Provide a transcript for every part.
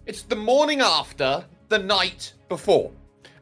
It's the morning after, the night before.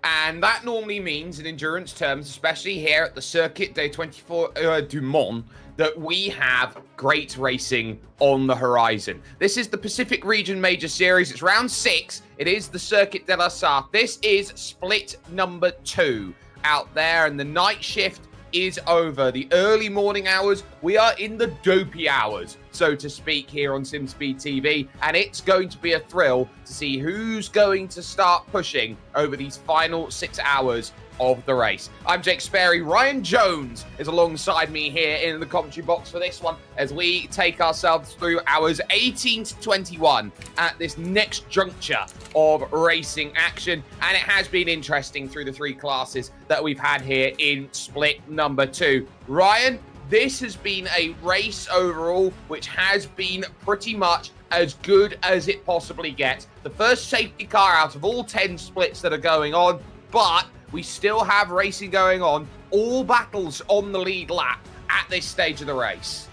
And that normally means, in endurance terms, especially here at the Circuit des 24 du Mans, that we have great racing on the horizon. This is the Pacific Region Major Series. It's round 6. It is the Circuit de la Sarthe. This is split number 2 out there, and the night shift is over. The early morning hours, we are in the dopey hours, so to speak, here on SimSpeed TV, and it's going to be a thrill to see who's going to start pushing over these final 6 hours of the race. I'm Jake Sperry. Ryan Jones is alongside me here in the commentary box for this one as we take ourselves through hours 18 to 21 at this next juncture of racing action. And it has been interesting through the 3 classes that we've had here in split number 2. Ryan, this has been a race overall which has been pretty much as good as it possibly gets. The first safety car out of all 10 splits that are going on, but we still have racing going on, all battles on the lead lap at this stage of the race.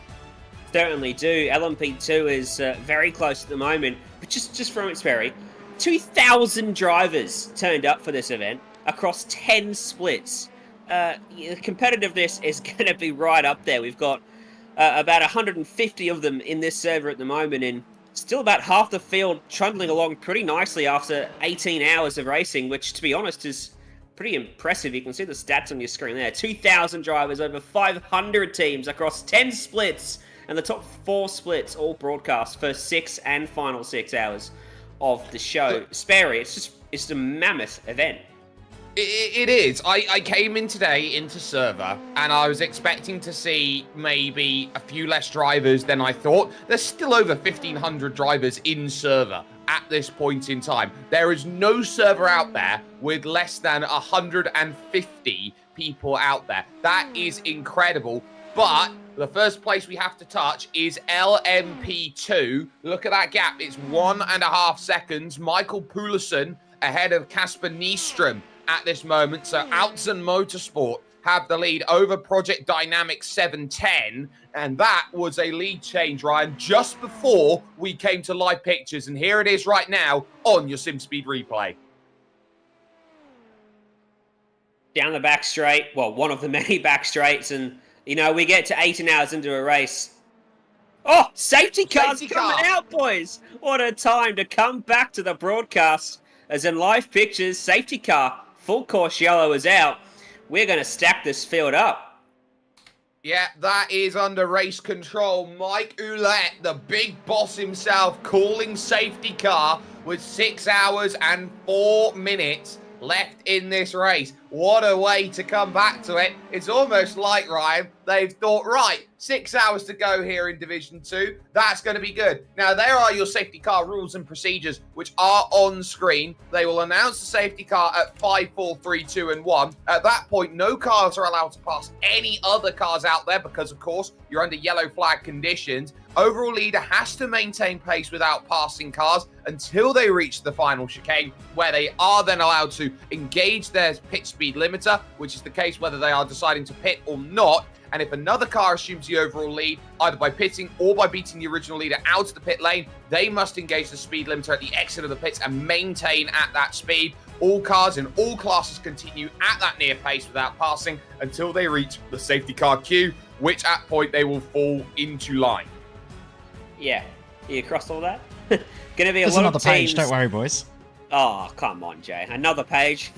Certainly do. LMP2 is very close at the moment, but just from its very 2,000 drivers turned up for this event across 10 splits. The competitiveness is going to be right up there. We've got about 150 of them in this server at the moment, and still about half the field trundling along pretty nicely after 18 hours of racing, which, to be honest, is pretty impressive. You can see the stats on your screen there. 2,000 drivers, over 500 teams across 10 splits, and the top 4 splits all broadcast for 6 and final 6 hours of the show. Sperry, it's a mammoth event. It is. I came in today into server and I was expecting to see maybe a few less drivers than I thought. There's still over 1,500 drivers in server at this point in time. There is no server out there with less than 150 people out there. That is incredible. But the first place we have to touch is LMP2. Look at that gap. It's 1.5 seconds. Michael Poulsen ahead of Casper Nystrom at this moment. So Outzen Motorsport have the lead over Project Dynamics 710, and that was a lead change, Ryan, just before we came to live pictures, and here it is right now on your SimSpeed replay. Down the back straight, well, one of the many back straights, and, you know, we get to 18 hours into a race. Oh, safety car's coming out, boys! What a time to come back to the broadcast, as in live pictures, safety car, full course yellow is out. We're going to stack this field up. Yeah, that is under race control. Mike Ouellette, the big boss himself, calling safety car with 6 hours and 4 minutes left in this race. What a way to come back to it. It's almost like, Ryan, they've thought, right, 6 hours to go here in Division 2. That's going to be good. Now, there are your safety car rules and procedures, which are on screen. They will announce the safety car at 5, 4, 3, 2, and 1. At that point, no cars are allowed to pass any other cars out there because, of course, you're under yellow flag conditions. Overall leader has to maintain pace without passing cars until they reach the final chicane, where they are then allowed to engage their pit speed limiter, which is the case whether they are deciding to pit or not. And if another car assumes the overall lead, either by pitting or by beating the original leader out of the pit lane, they must engage the speed limiter at the exit of the pits and maintain at that speed. All cars in all classes continue at that near pace without passing until they reach the safety car queue, which at point they will fall into line. Yeah, you across all that? Gonna be There's a lot another of teams. page, don't worry, boys. Oh, come on, Jay. Another page.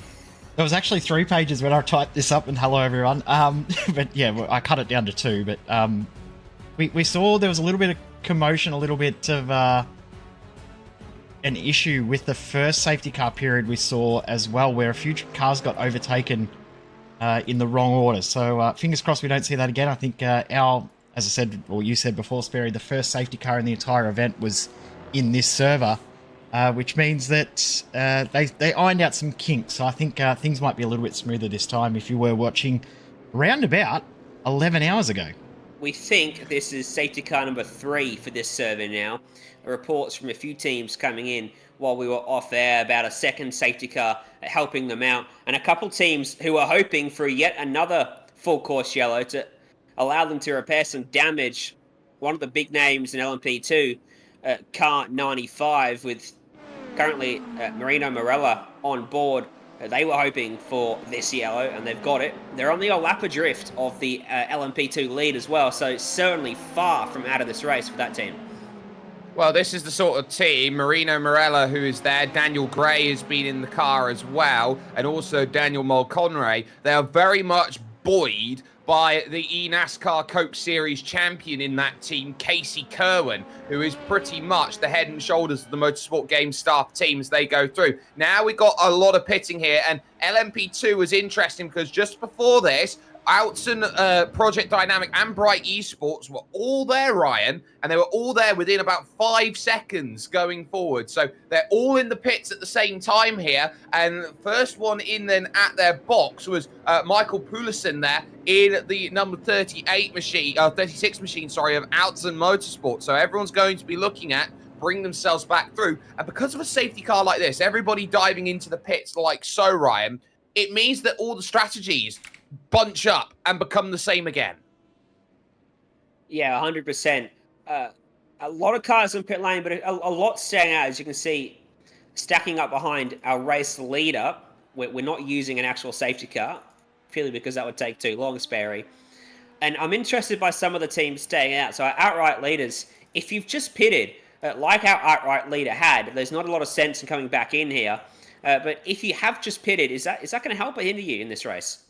There was actually 3 pages when I typed this up, and hello everyone. But yeah, well, I cut it down to 2. But we saw there was a little bit of commotion, a little bit of an issue with the first safety car period we saw as well, where a few cars got overtaken in the wrong order. So fingers crossed we don't see that again. I think as I said, or you said before, Sperry, the first safety car in the entire event was in this server. Which means that they ironed out some kinks. So I think things might be a little bit smoother this time if you were watching around about 11 hours ago. We think this is safety car number 3 for this server now. Reports from a few teams coming in while we were off air about a second safety car helping them out. And a couple teams who are hoping for yet another full course yellow to allow them to repair some damage. One of the big names in LMP2, car 95 with Currently, Marino Morella on board. They were hoping for this yellow, and they've got it. They're on the old lap adrift of the LMP2 lead as well, so certainly far from out of this race for that team. Well, this is the sort of team, Marino Morella, who is there. Daniel Gray has been in the car as well, and also Daniel Mulconray. They are very much buoyed by the eNASCAR Coke Series champion in that team, Casey Kerwin, who is pretty much the head and shoulders of the Motorsport Game staff team as they go through. Now we've got a lot of pitting here, and LMP2 was interesting because just before this, Outson, Project Dynamic, and Bright Esports were all there, Ryan, and they were all there within about 5 seconds going forward. So they're all in the pits at the same time here, and the first one in then at their box was Michael Poulsen there in the number 36 machine, of Outson Motorsport. So everyone's going to be looking at bring themselves back through, and because of a safety car like this, everybody diving into the pits like so, Ryan, it means that all the strategies bunch up and become the same again. Yeah, 100%. A lot of cars in pit lane, but a lot staying out, as you can see, stacking up behind our race leader. We're not using an actual safety car, purely because that would take too long, Sperry. And I'm interested by some of the teams staying out. So our outright leaders, if you've just pitted, like our outright leader had, there's not a lot of sense in coming back in here. But if you have just pitted, is that going to help or hinder you in this race?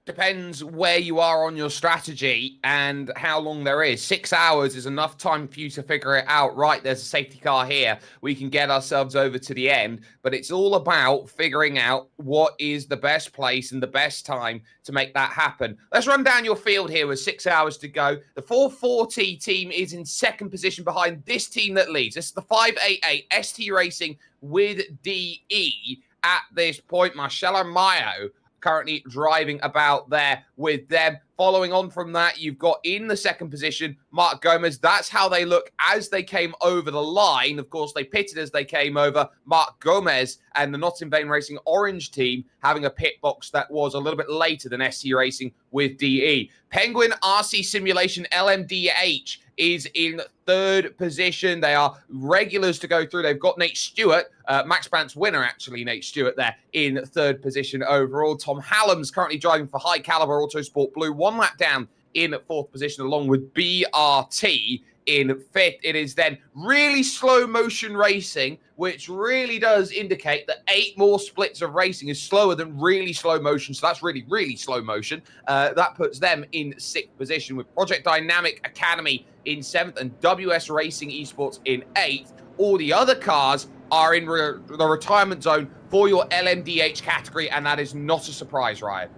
Depends where you are on your strategy and how long there is. 6 hours is enough time for you to figure it out. Right, there's a safety car here. We can get ourselves over to the end. But it's all about figuring out what is the best place and the best time to make that happen. Let's run down your field here with 6 hours to go. The 440 team is in second position behind this team that leads. This is the 588 ST Racing with DE at this point. Marcelo Mayo currently driving about there with them. Following on from that, you've got in the second position, Mark Gomez. That's how they look as they came over the line. Of course, they pitted as they came over. Mark Gomez and the Not In Vain Racing Orange team having a pit box that was a little bit later than ST Racing with DE. Penguin RC Simulation LMDH is in third position. They are regulars to go through. They've got Nate Stewart, Max Brandt's winner, actually, Nate Stewart there in third position overall. Tom Hallam's currently driving for High Caliber Autosport Blue, one lap down in fourth position, along with BRT in fifth. It is then really slow motion racing, which really does indicate that 8 more splits of racing is slower than really slow motion. So that's really, really slow motion. That puts them in sixth position with Project Dynamic Academy in seventh and WS Racing Esports in eighth. All the other cars are in the retirement zone for your LMDH category, and that is not a surprise, Ryan.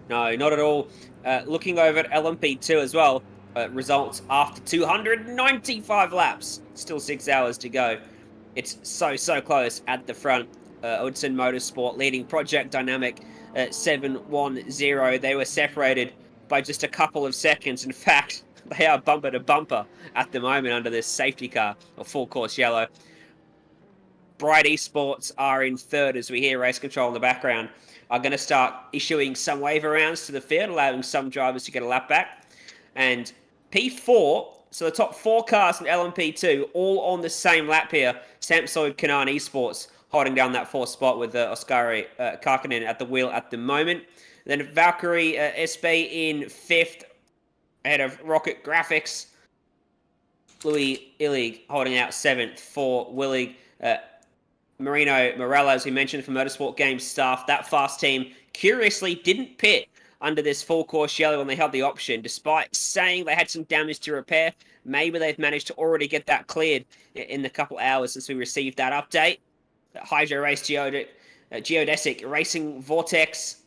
No, not at all. Looking over at LMP2 as well, results after 295 laps. Still 6 hours to go. It's so close at the front. Hudson Motorsport leading Project Dynamic 7-1-0. They were separated by just a couple of seconds. In fact, they are bumper to bumper at the moment under this safety car, or full course yellow. Bright Esports are in third as we hear race control in the background. Are going to start issuing some waiver rounds to the field, allowing some drivers to get a lap back. And P4, so the top 4 cars in LMP2, all on the same lap here. Samsoid Kanan Esports holding down that 4th spot with Oskari Karkinen at the wheel at the moment. Then Valkyrie SB in 5th, ahead of Rocket Graphics. Louis Illig holding out 7th for Willig. Marino Morella, as we mentioned, from Motorsport Games staff. That fast team curiously didn't pit under this full course yellow when they had the option, despite saying they had some damage to repair. Maybe they've managed to already get that cleared in the couple hours since we received that update. Hydro Race Geodesic Racing Vortex,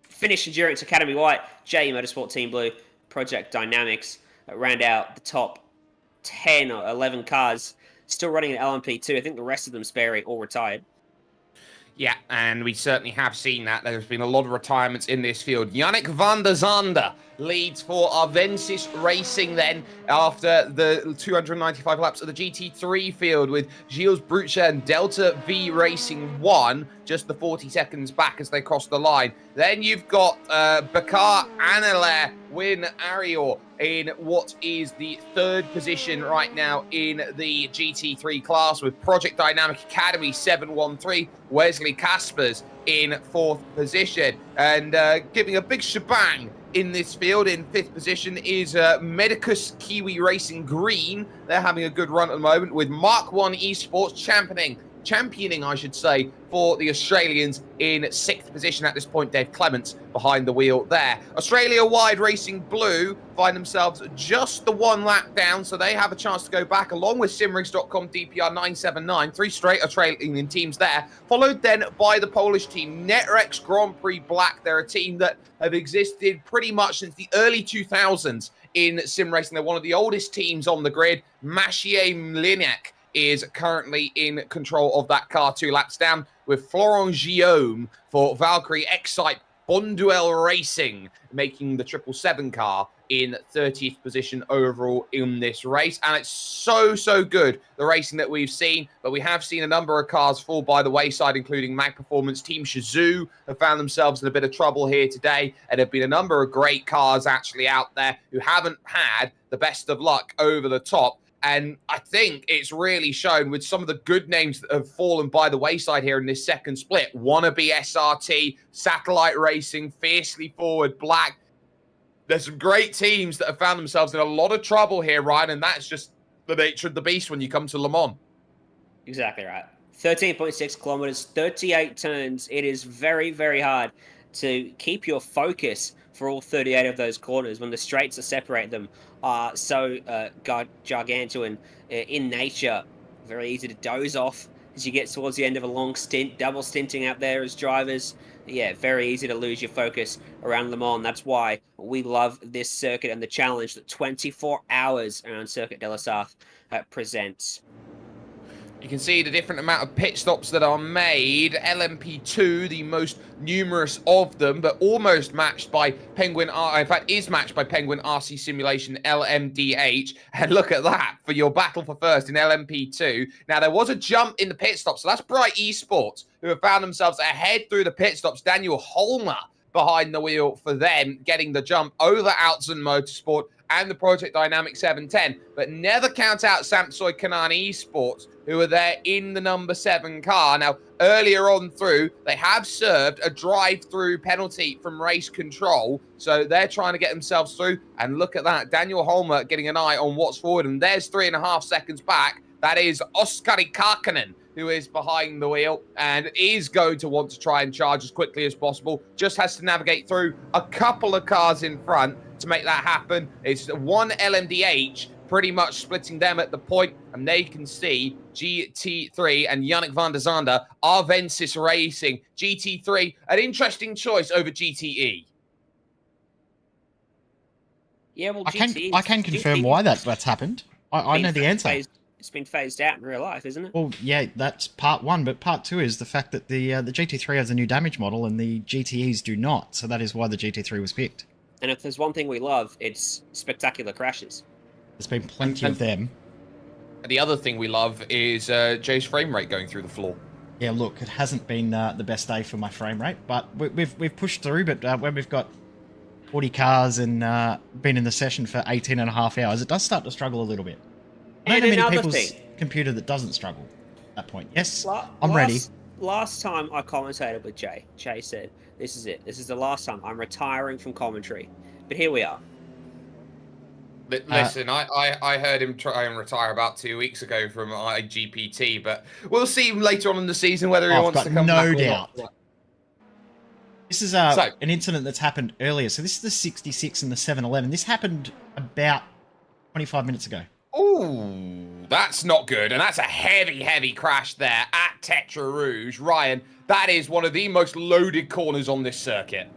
Finnish Endurance Academy White, J Motorsport Team Blue, Project Dynamics round out the top 10 or 11 cars. Still running an LMP2. I think the rest of them, Sperry, all retired. Yeah, and we certainly have seen that. There's been a lot of retirements in this field. Yannick van der Zande leads for Arvensis Racing then after the 295 laps of the GT3 field with Gilles Brucher and Delta V Racing 1, just the 40 seconds back as they cross the line. Then you've got Bakar Anele, Win Arior, in what is the 3rd position right now in the GT3 class, with Project Dynamic Academy 713, Wesley Caspers in 4th position. And giving a big shebang in this field in 5th position is Medicus Kiwi Racing Green. They're having a good run at the moment, with Mark 1 Esports championing, I should say, for the Australians in 6th position at this point. Dave Clements behind the wheel there. Australia-wide Racing Blue find themselves just the 1 lap down, so they have a chance to go back, along with Simrigs.com DPR 979. 3 straight Australian teams there, followed then by the Polish team Netrex Grand Prix Black. They're a team that have existed pretty much since the early 2000s in sim racing. They're one of the oldest teams on the grid. Maciej Mliniak is currently in control of that car, 2 laps down, with Florent Guillaume for Valkyrie Excite Bonduel Racing making the 777 car in 30th position overall in this race. And it's so good, the racing that we've seen, but we have seen a number of cars fall by the wayside, including Mag Performance. Team Shazoo have found themselves in a bit of trouble here today, and there have been a number of great cars actually out there who haven't had the best of luck over the top. And I think it's really shown with some of the good names that have fallen by the wayside here in this second split. Wannabe SRT, Satellite Racing, Fiercely Forward Black. There's some great teams that have found themselves in a lot of trouble here, Ryan, and that's just the nature of the beast when you come to Le Mans. Exactly right. 13.6 kilometers, 38 turns. It is very hard to keep your focus for all 38 of those corners when the straights that separate them are so gargantuan in nature. Very easy to doze off as you get towards the end of a long stint, double stinting out there as drivers. Yeah, very easy to lose your focus around Le Mans. That's why we love this circuit and the challenge that 24 hours around Circuit de la Sarthe presents. You can see the different amount of pit stops that are made. LMP2, the most numerous of them, but almost matched by Penguin in fact, is matched by Penguin RC Simulation LMDH. And look at that for your battle for first in LMP2. Now, there was a jump in the pit stop, so that's Bright Esports, who have found themselves ahead through the pit stops. Daniel Holmer behind the wheel for them, getting the jump over Altson Motorsport and the Project Dynamic 710. But never count out Samsoy Kanani Esports, who are there in the number 7 car. Now, earlier on through, they have served a drive-through penalty from race control, so they're trying to get themselves through. And look at that, Daniel Holmer getting an eye on what's forward, and there's 3.5 seconds back. That is Oskari Karkanen, who is behind the wheel and is going to want to try and charge as quickly as possible. Just has to navigate through a couple of cars in front to make that happen. It's one LMDH pretty much splitting them at the point, and they can see GT3 and Yannick van der Zande, Arvensis Racing. GT3, an interesting choice over GTE. Yeah, well, I can confirm why that's happened. I know the answer. It's been phased out in real life, isn't it? Well, yeah, that's part 1, but part 2 is the fact that the GT3 has a new damage model and the GTEs do not, so that is why the GT3 was picked. And if there's one thing we love, it's spectacular crashes. There's been plenty of them. The other thing we love is Jay's frame rate going through the floor. Yeah, look, it hasn't been the best day for my frame rate, but we've pushed through. But when we've got 40 cars and been in the session for 18.5 hours, it does start to struggle a little bit. I don't know many people's computer that doesn't struggle at that point. Yes, I'm ready. Last time I commentated with Jay, Jay said, "This is it. This is the last time. I'm retiring from commentary." But here we are. Listen, I heard him try and retire about 2 weeks ago from IGPT, but we'll see later on in the season whether he wants to come back. No doubt. This is an incident that's happened earlier. So this is the 66 and the 711. This happened about 25 minutes ago. Ooh, that's not good. And that's a heavy crash there at Tetra Rouge. Ryan, that is one of the most loaded corners on this circuit.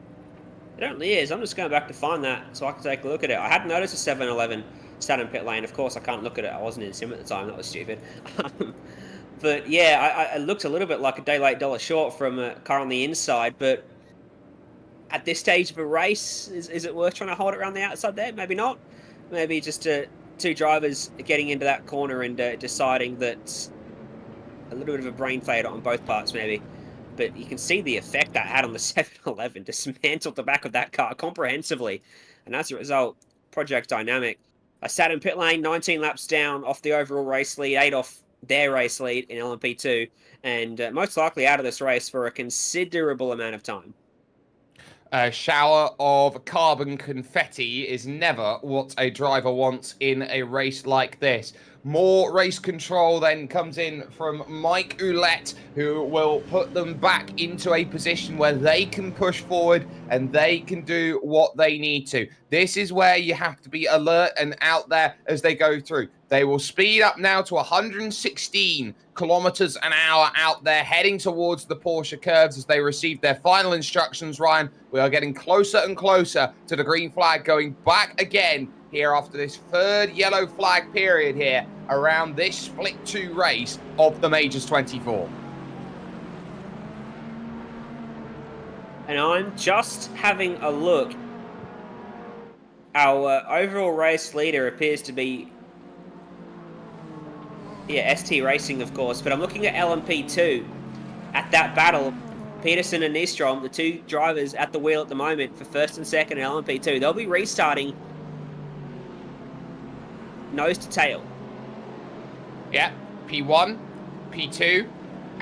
It only is. I'm just going back to find that so I can take a look at it. I hadn't noticed a 711 sat in pit lane. Of course, I can't look at it. I wasn't in sim at the time. That was stupid. But yeah, it looked a little bit like a day late, dollar short from a car on the inside. But at this stage of a race, is it worth trying to hold it around the outside there? Maybe not. Maybe just two drivers getting into that corner and deciding that a little bit of a brain fade on both parts, maybe. But you can see the effect that had on the 711, dismantled the back of that car comprehensively. And as a result, Project Dynamic. I sat in pit lane, 19 laps down off the overall race lead, 8 off their race lead in LMP2, and most likely out of this race for a considerable amount of time. A shower of carbon confetti is never what a driver wants in a race like this. More race control then comes in from Mike Ouellette, who will put them back into a position where they can push forward and they can do what they need to. This is where you have to be alert and out there as they go through. They will speed up now to 116 kilometers an hour out there, heading towards the Porsche curves as they receive their final instructions, Ryan. We are getting closer and closer to the green flag, going back again here after this third yellow flag period here around this split 2 race of the Majors 24. And I'm just having a look. Our overall race leader appears to be, ST Racing, of course, but I'm looking at LMP2 at that battle. Peterson and Nystrom, the 2 drivers at the wheel at the moment for first and second in LMP2. They'll be restarting nose to tail. Yeah, P1, P2,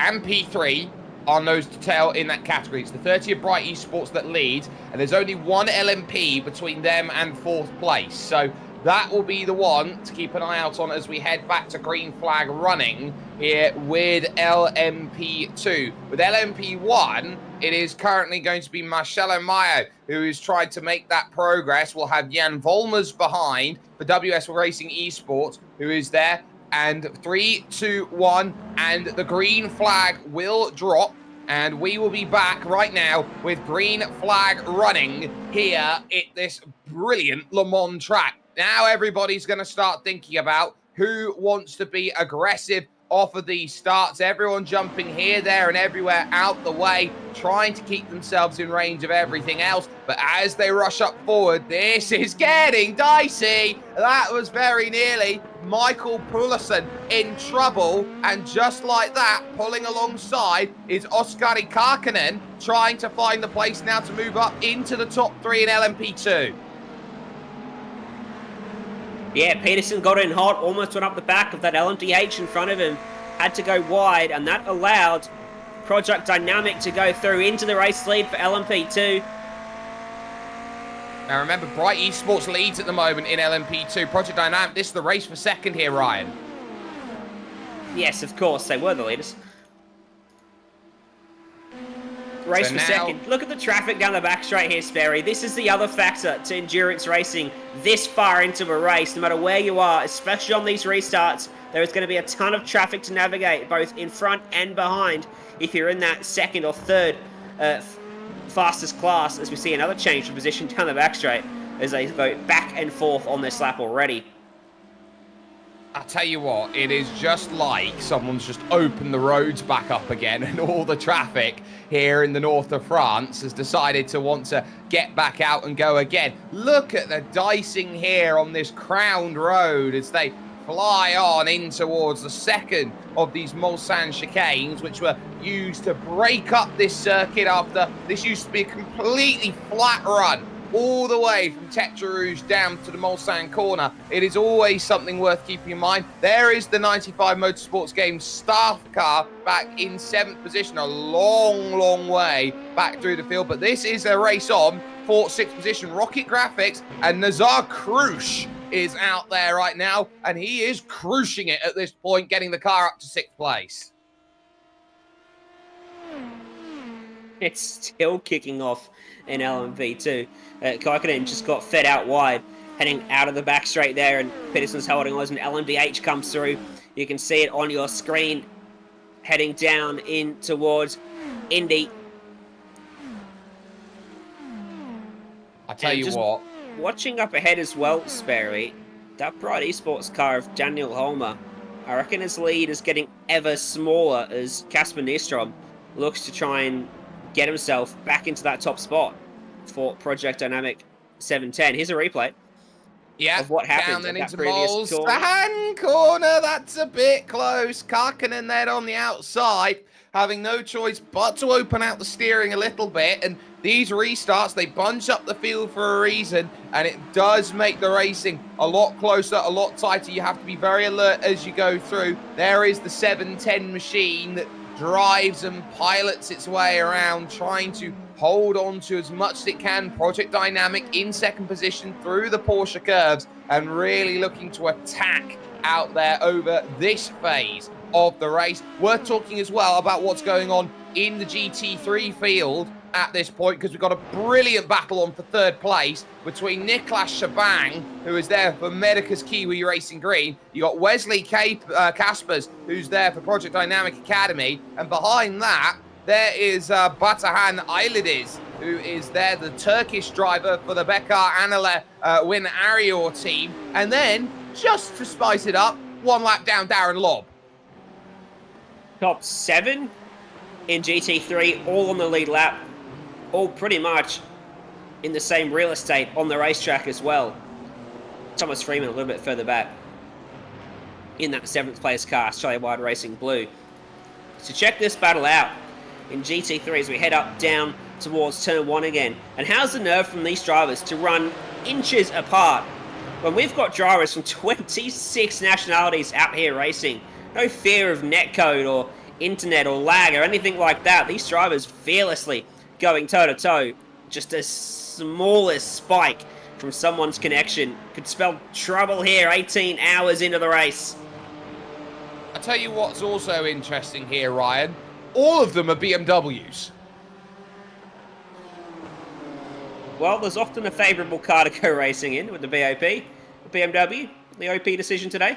and P3 are nose to tail in that category. It's the 30 of Bright Esports that leads, and there's only 1 LMP between them and 4th place. So that will be the one to keep an eye out on as we head back to green flag running here with LMP2. With LMP1, it is currently going to be Marcelo Mayo, who has tried to make that progress. We'll have Jan Volmers behind for WS Racing Esports, who is there. And 3, 2, 1, and the green flag will drop. And we will be back right now with green flag running here at this brilliant Le Mans track. Now everybody's going to start thinking about who wants to be aggressive off of these starts. Everyone jumping here, there, and everywhere out the way, trying to keep themselves in range of everything else. But as they rush up forward, this is getting dicey. That was very nearly Michael Pullerson in trouble. And just like that, pulling alongside is Oskari Karkinen, trying to find the place now to move up into the top 3 in LMP2. Yeah, Peterson got in hot, almost went up the back of that LMDH in front of him. Had to go wide, and that allowed Project Dynamic to go through into the race lead for LMP2. Now remember, Bright Esports leads at the moment in LMP2. Project Dynamic, this is the race for second here, Ryan. Yes, of course, they were the leaders. Race So for now, second. Look at the traffic down the back straight here, Sperry. This is the other factor to endurance racing this far into a race. No matter where you are, especially on these restarts, there is going to be a ton of traffic to navigate, both in front and behind, if you're in that second or third fastest class, as we see another change of position down the back straight as they go back and forth on this lap already. I'll tell you what, it is just like someone's just opened the roads back up again, and all the traffic here in the north of France has decided to want to get back out and go again. Look at the dicing here on this crowned road as they fly on in towards the second of these Mulsanne chicanes, which were used to break up this circuit after this used to be a completely flat run all the way from Tetra Rouge down to the Mulsanne corner. It is always something worth keeping in mind. There is the 95 Motorsports Games staff car back in 7th position, a long, long way back through the field. But this is a race on for 6th position. Rocket Graphics and Nazar Krush is out there right now, and he is crushing it at this point, getting the car up to 6th place. It's still kicking off in LMP2. Kaikkonen just got fed out wide, heading out of the back straight there, and Peterson's holding on as an LMDH comes through. You can see it on your screen, heading down in towards Indy. I tell you what. Watching up ahead as well, Sperry, that Bright Esports car of Daniel Holmer, I reckon his lead is getting ever smaller as Casper Nystrom looks to try and get himself back into that top spot for Project Dynamic 710. Here's a replay. Yeah, of what happened down at then that into previous Moles. tour. The hand corner, that's a bit close. Karkkonen there on the outside, having no choice but to open out the steering a little bit. And these restarts, they bunch up the field for a reason, and it does make the racing a lot closer, a lot tighter. You have to be very alert as you go through. There is the 710 machine that drives and pilots its way around, trying to hold on to as much as it can. Project Dynamic in second position through the Porsche curves and really looking to attack out there over this phase of the race. We're talking as well about what's going on in the GT3 field at this point, because we've got a brilliant battle on for third place between Niklas Shabang, who is there for Medica's Kiwi Racing Green. You got Wesley Kaspers, who's there for Project Dynamic Academy, and behind that there is Batahan Aylidis, who is there, the Turkish driver for the Bekar Anale Win Arior team. And then, just to spice it up, one lap down Darren Lobb. Top 7 in GT3, all on the lead lap, all pretty much in the same real estate on the racetrack as well. Thomas Freeman a little bit further back in that 7th place car, Australia-wide Racing Blue. So check this battle out in GT3 as we head up down towards turn 1 again. And how's the nerve from these drivers to run inches apart when we've got drivers from 26 nationalities out here racing? No fear of netcode or internet or lag or anything like that. These drivers fearlessly going toe-to-toe. Just a smallest spike from someone's connection could spell trouble here 18 hours into the race. I'll tell you what's also interesting here, Ryan. All of them are BMWs. Well, there's often a favourable car to go racing in with the VOP. The BMW, the OP decision today.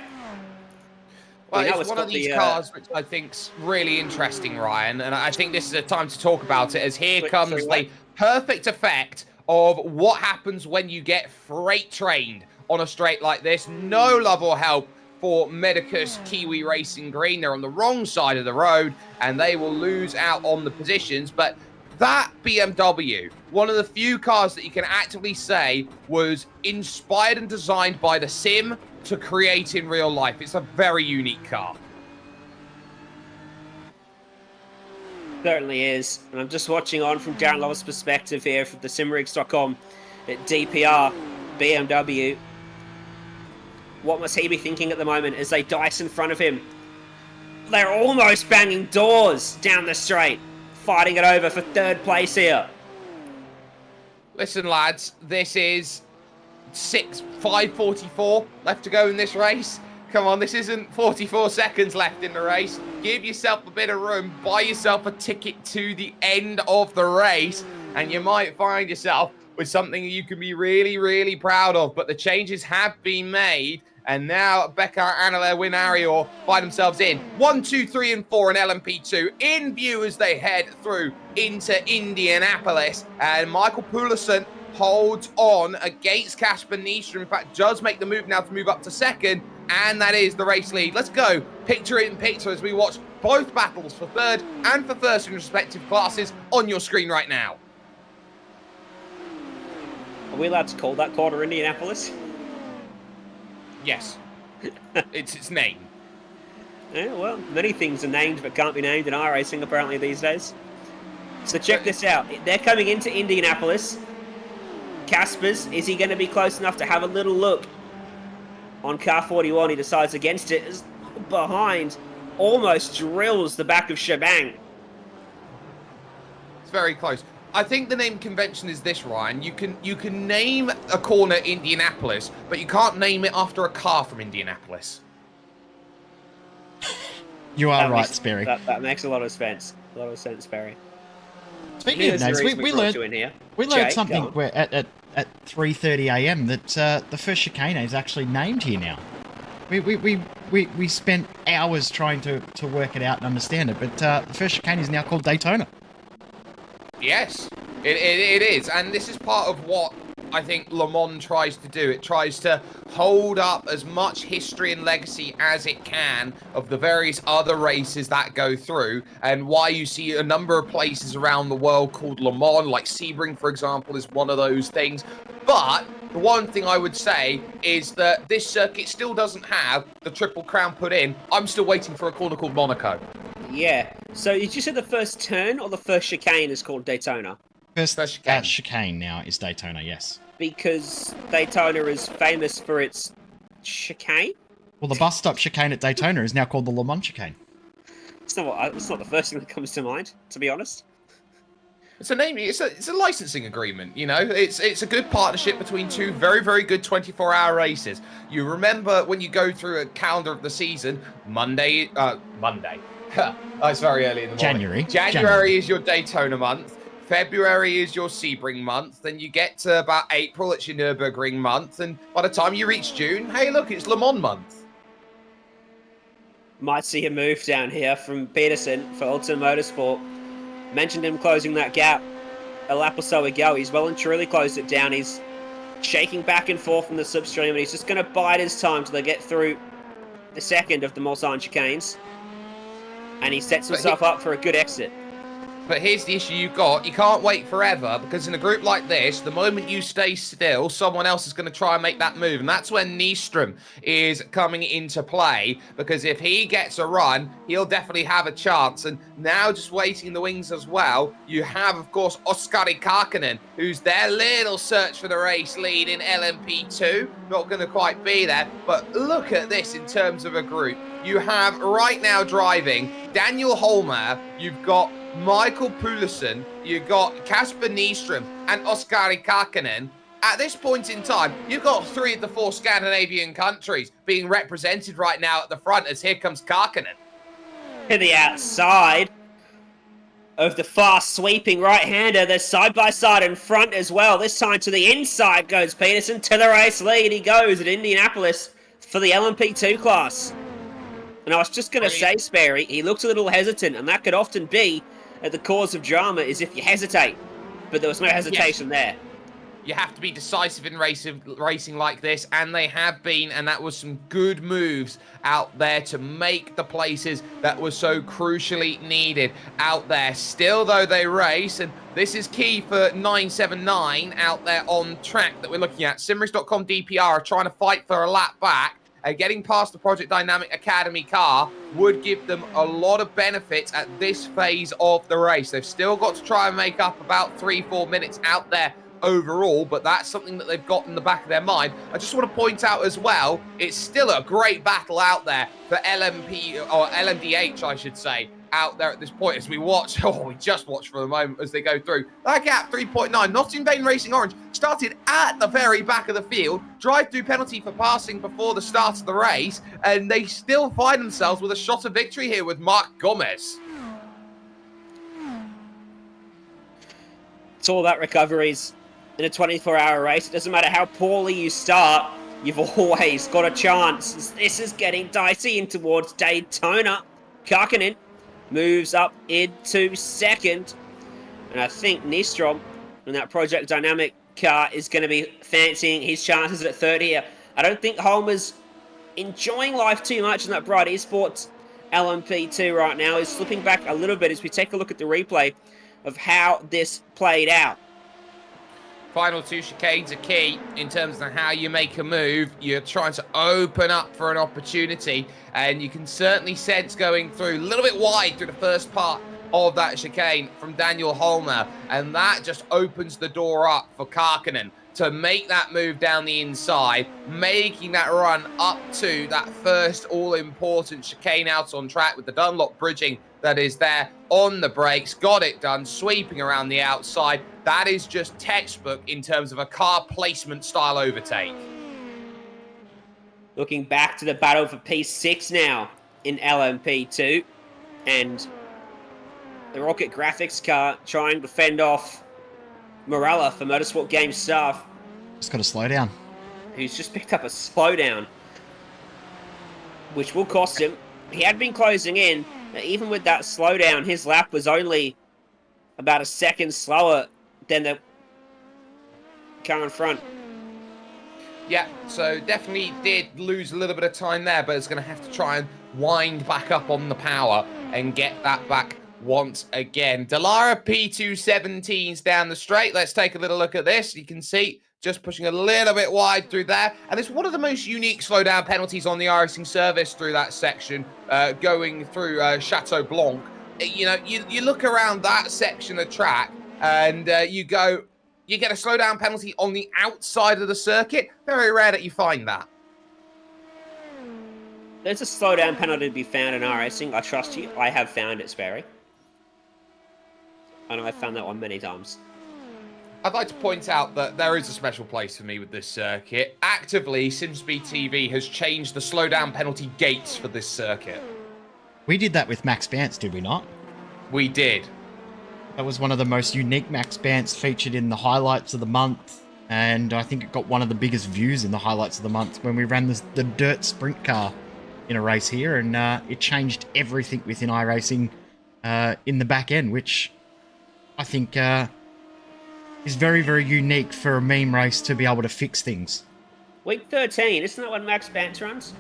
Well, it's one of these cars which I think's really interesting, Ryan, and I think this is a time to talk about it, as here comes the perfect effect of what happens when you get freight trained on a straight like this. No love or help for Medica's Kiwi Racing Green. They're on the wrong side of the road, and they will lose out on the positions. But that BMW, one of the few cars that you can actively say was inspired and designed by the sim to create in real life. It's a very unique car. Certainly is. And I'm just watching on from Darren Love's perspective here from the simrigs.com at DPR BMW. What must he be thinking at the moment as they dice in front of him? They're almost banging doors down the straight, fighting it over for third place here. Listen, lads, this is 5:44 left to go in this race. Come on, this isn't 44 seconds left in the race. Give yourself a bit of room, buy yourself a ticket to the end of the race, and you might find yourself with something you can be really, really proud of. But the changes have been made, and now Bekar Anale Win Arior find themselves in 1, 2, 3, and 4 in LMP2 in view as they head through into Indianapolis. And Michael Poulsen holds on against Casper Nystrom. In fact, does make the move now to move up to second, and that is the race lead. Let's go picture in picture as we watch both battles for third and for first in respective classes on your screen right now. Are we allowed to call that quarter Indianapolis? Yes. It's its name. Yeah, well, many things are named but can't be named in iRacing apparently these days. So check this out. They're coming into Indianapolis. Caspers, is he going to be close enough to have a little look on car 41? He decides against it. Is behind, almost drills the back of Shabang. It's very close. I think the name convention is this, Ryan. You can name a corner Indianapolis, but you can't name it after a car from Indianapolis. You are right, Sperry. That makes a lot of sense. A lot of sense, Sperry. Speaking of names, we learned something at 3:30 a.m. that the first chicane is actually named here now. We spent hours trying to work it out and understand it, but the first chicane is now called Daytona. Yes, it is, and this is part of what I think Le Mans tries to do. It tries to hold up as much history and legacy as it can of the various other races that go through, and why you see a number of places around the world called Le Mans, like Sebring, for example, is one of those things. But The one thing I would say is that this circuit still doesn't have the Triple Crown put in. I'm still waiting for a corner called Monaco. Yeah. So did you say the first turn or the first chicane is called Daytona? First chicane. chicane now is Daytona, yes. Because Daytona is famous for its chicane? Well, the bus stop chicane at Daytona is now called the Le Mans chicane. It's not the first thing that comes to mind, to be honest. It's a name. It's a licensing agreement. You know, it's a good partnership between two very, very good 24-hour races. You remember when you go through a calendar of the season, Monday. It's very early in the morning. January is your Daytona month. February is your Sebring month. Then you get to about April, it's your Nürburgring month, and by the time you reach June, hey, look, it's Le Mans month. Might see a move down here from Peterson for Ultimate Motorsport. Mentioned him closing that gap a lap or so ago. He's well and truly closed it down. He's shaking back and forth in the substream, and he's just going to bide his time till they get through the second of the Mulsanne chicanes. And he sets himself up for a good exit. But here's the issue you've got. You can't wait forever, because in a group like this, the moment you stay still, someone else is going to try and make that move. And that's when Nystrom is coming into play, because if he gets a run, he'll definitely have a chance. And now just waiting in the wings as well, you have, of course, Oskari Karkkonen, who's their little search for the race lead in LMP2. Not going to quite be there. But look at this in terms of a group. You have right now driving Daniel Holmer, you've got Michael Poulsen, you've got Kasper Nystrom, and Oskari Karkkonen. At this point in time, you've got 3 of the 4 Scandinavian countries being represented right now at the front, as here comes Karkkonen. To the outside of the fast sweeping right-hander. They're side-by-side in front as well. This time to the inside goes Peterson. To the race lead he goes at Indianapolis for the LMP2 class. And I was just going to say, Sperry, he looks a little hesitant, and that could often be at the cause of drama, is if you hesitate. But there was no hesitation there. You have to be decisive in racing like this, and they have been, and that was some good moves out there to make the places that were so crucially needed out there. Still, though, they race, and this is key for 979 out there on track that we're looking at. Simrace.com DPR are trying to fight for a lap back. Getting past the Project Dynamic Academy car would give them a lot of benefits at this phase of the race. They've still got to try and make up about 3-4 minutes out there overall, but that's something that they've got in the back of their mind. I just want to point out as well, it's still a great battle out there for LMP, or LMDH, I should say, out there at this point as we watch, we just watch for the moment as they go through. That gap, 3.9, not in vain Racing Orange, started at the very back of the field, drive-through penalty for passing before the start of the race, and they still find themselves with a shot of victory here with Mark Gomez. It's all about recoveries in a 24-hour race. It doesn't matter how poorly you start, you've always got a chance. This is getting dicey in towards Daytona. Karkkonen moves up into second. And I think Nystrom in that Project Dynamic car is going to be fancying his chances at third here. I don't think Holmer's enjoying life too much in that Bright Esports LMP2 right now. He's slipping back a little bit as we take a look at the replay of how this played out. Final 2 chicanes are key in terms of how you make a move. You're trying to open up for an opportunity, and you can certainly sense going through a little bit wide through the first part of that chicane from Daniel Holmer, and that just opens the door up for Karkkonen to make that move down the inside, making that run up to that first all-important chicane out on track with the Dunlop bridging that is there on the brakes. Got it done, sweeping around the outside. That is just textbook in terms of a car placement style overtake. Looking back to the battle for P6 now in LMP2, and the Rocket Graphics car trying to fend off Morella for Motorsport Games staff. Just got to slow down. Who's just picked up a slowdown, which will cost him. He had been closing in. Even with that slowdown, his lap was only about a second slower than the car in front. Yeah, so definitely did lose a little bit of time there, but it's going to have to try and wind back up on the power and get that back once again. Dallara P217's down the straight. Let's take a little look at this. You can see just pushing a little bit wide through there. And it's one of the most unique slowdown penalties on the iRacing service through that section, going through Chateau Blanc. You know, you look around that section of track and you get a slowdown penalty on the outside of the circuit. Very rare that you find that. There's a slowdown penalty to be found in iRacing. I trust you. I have found it, Sperry. I know I've found that one many times. I'd like to point out that there is a special place for me with this circuit. Actively, SimSpeed TV has changed the slowdown penalty gates for this circuit. We did that with Max Bance, did we not? We did. That was one of the most unique Max Bance featured in the highlights of the month. And I think it got one of the biggest views in the highlights of the month when we ran the dirt sprint car in a race here. And it changed everything within iRacing in the back end, which I think is very, very unique for a meme race to be able to fix things. Week 13, isn't that when Max Bance runs?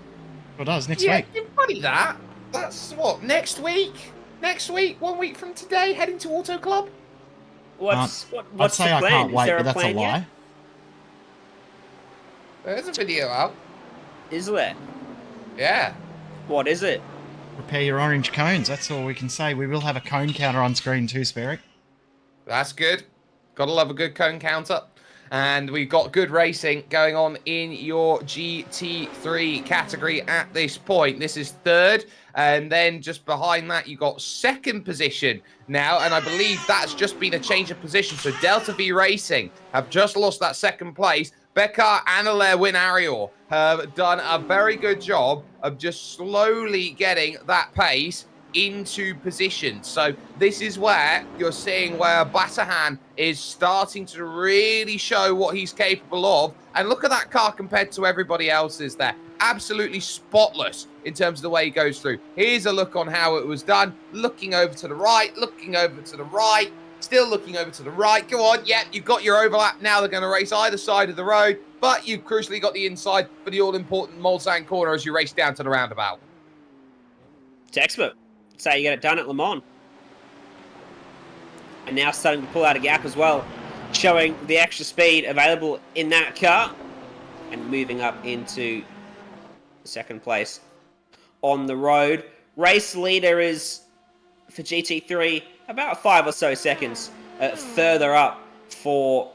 It does, next Yeah, week. you're funny that. That's what, next week? Next week, 1 week from today, heading to Auto Club? What's I'd say the I plan? can't Is wait, there but that's a plan lie. yet? There's a video out. Is there? Yeah. What is it? Prepare your orange cones, that's all we can say. We will have a cone counter on screen too, Sperry. That's good. Gotta love a good cone counter. And we've got good racing going on in your GT3 category at this point. This is third. And then just behind that, you got second position now. And I believe that's just been a change of position. So Delta V Racing have just lost that second place. Bekar and Alaire Win-Arior have done a very good job of just slowly getting that pace into position. So this is where you're seeing where Batahan is starting to really show what he's capable of. And look at that car compared to everybody else's there. Absolutely spotless in terms of the way he goes through. Here's a look on how it was done. Looking over to the right, looking over to the right, still looking over to the right. Go on, yep, you've got your overlap. Now they're going to race either side of the road, but you've crucially got the inside for the all-important Mulsanne corner as you race down to the roundabout. It's expert. That's how you get it done at Le Mans. And now starting to pull out a gap as well, showing the extra speed available in that car and moving up into second place on the road. Race leader is, for GT3, about 5 or so seconds further up for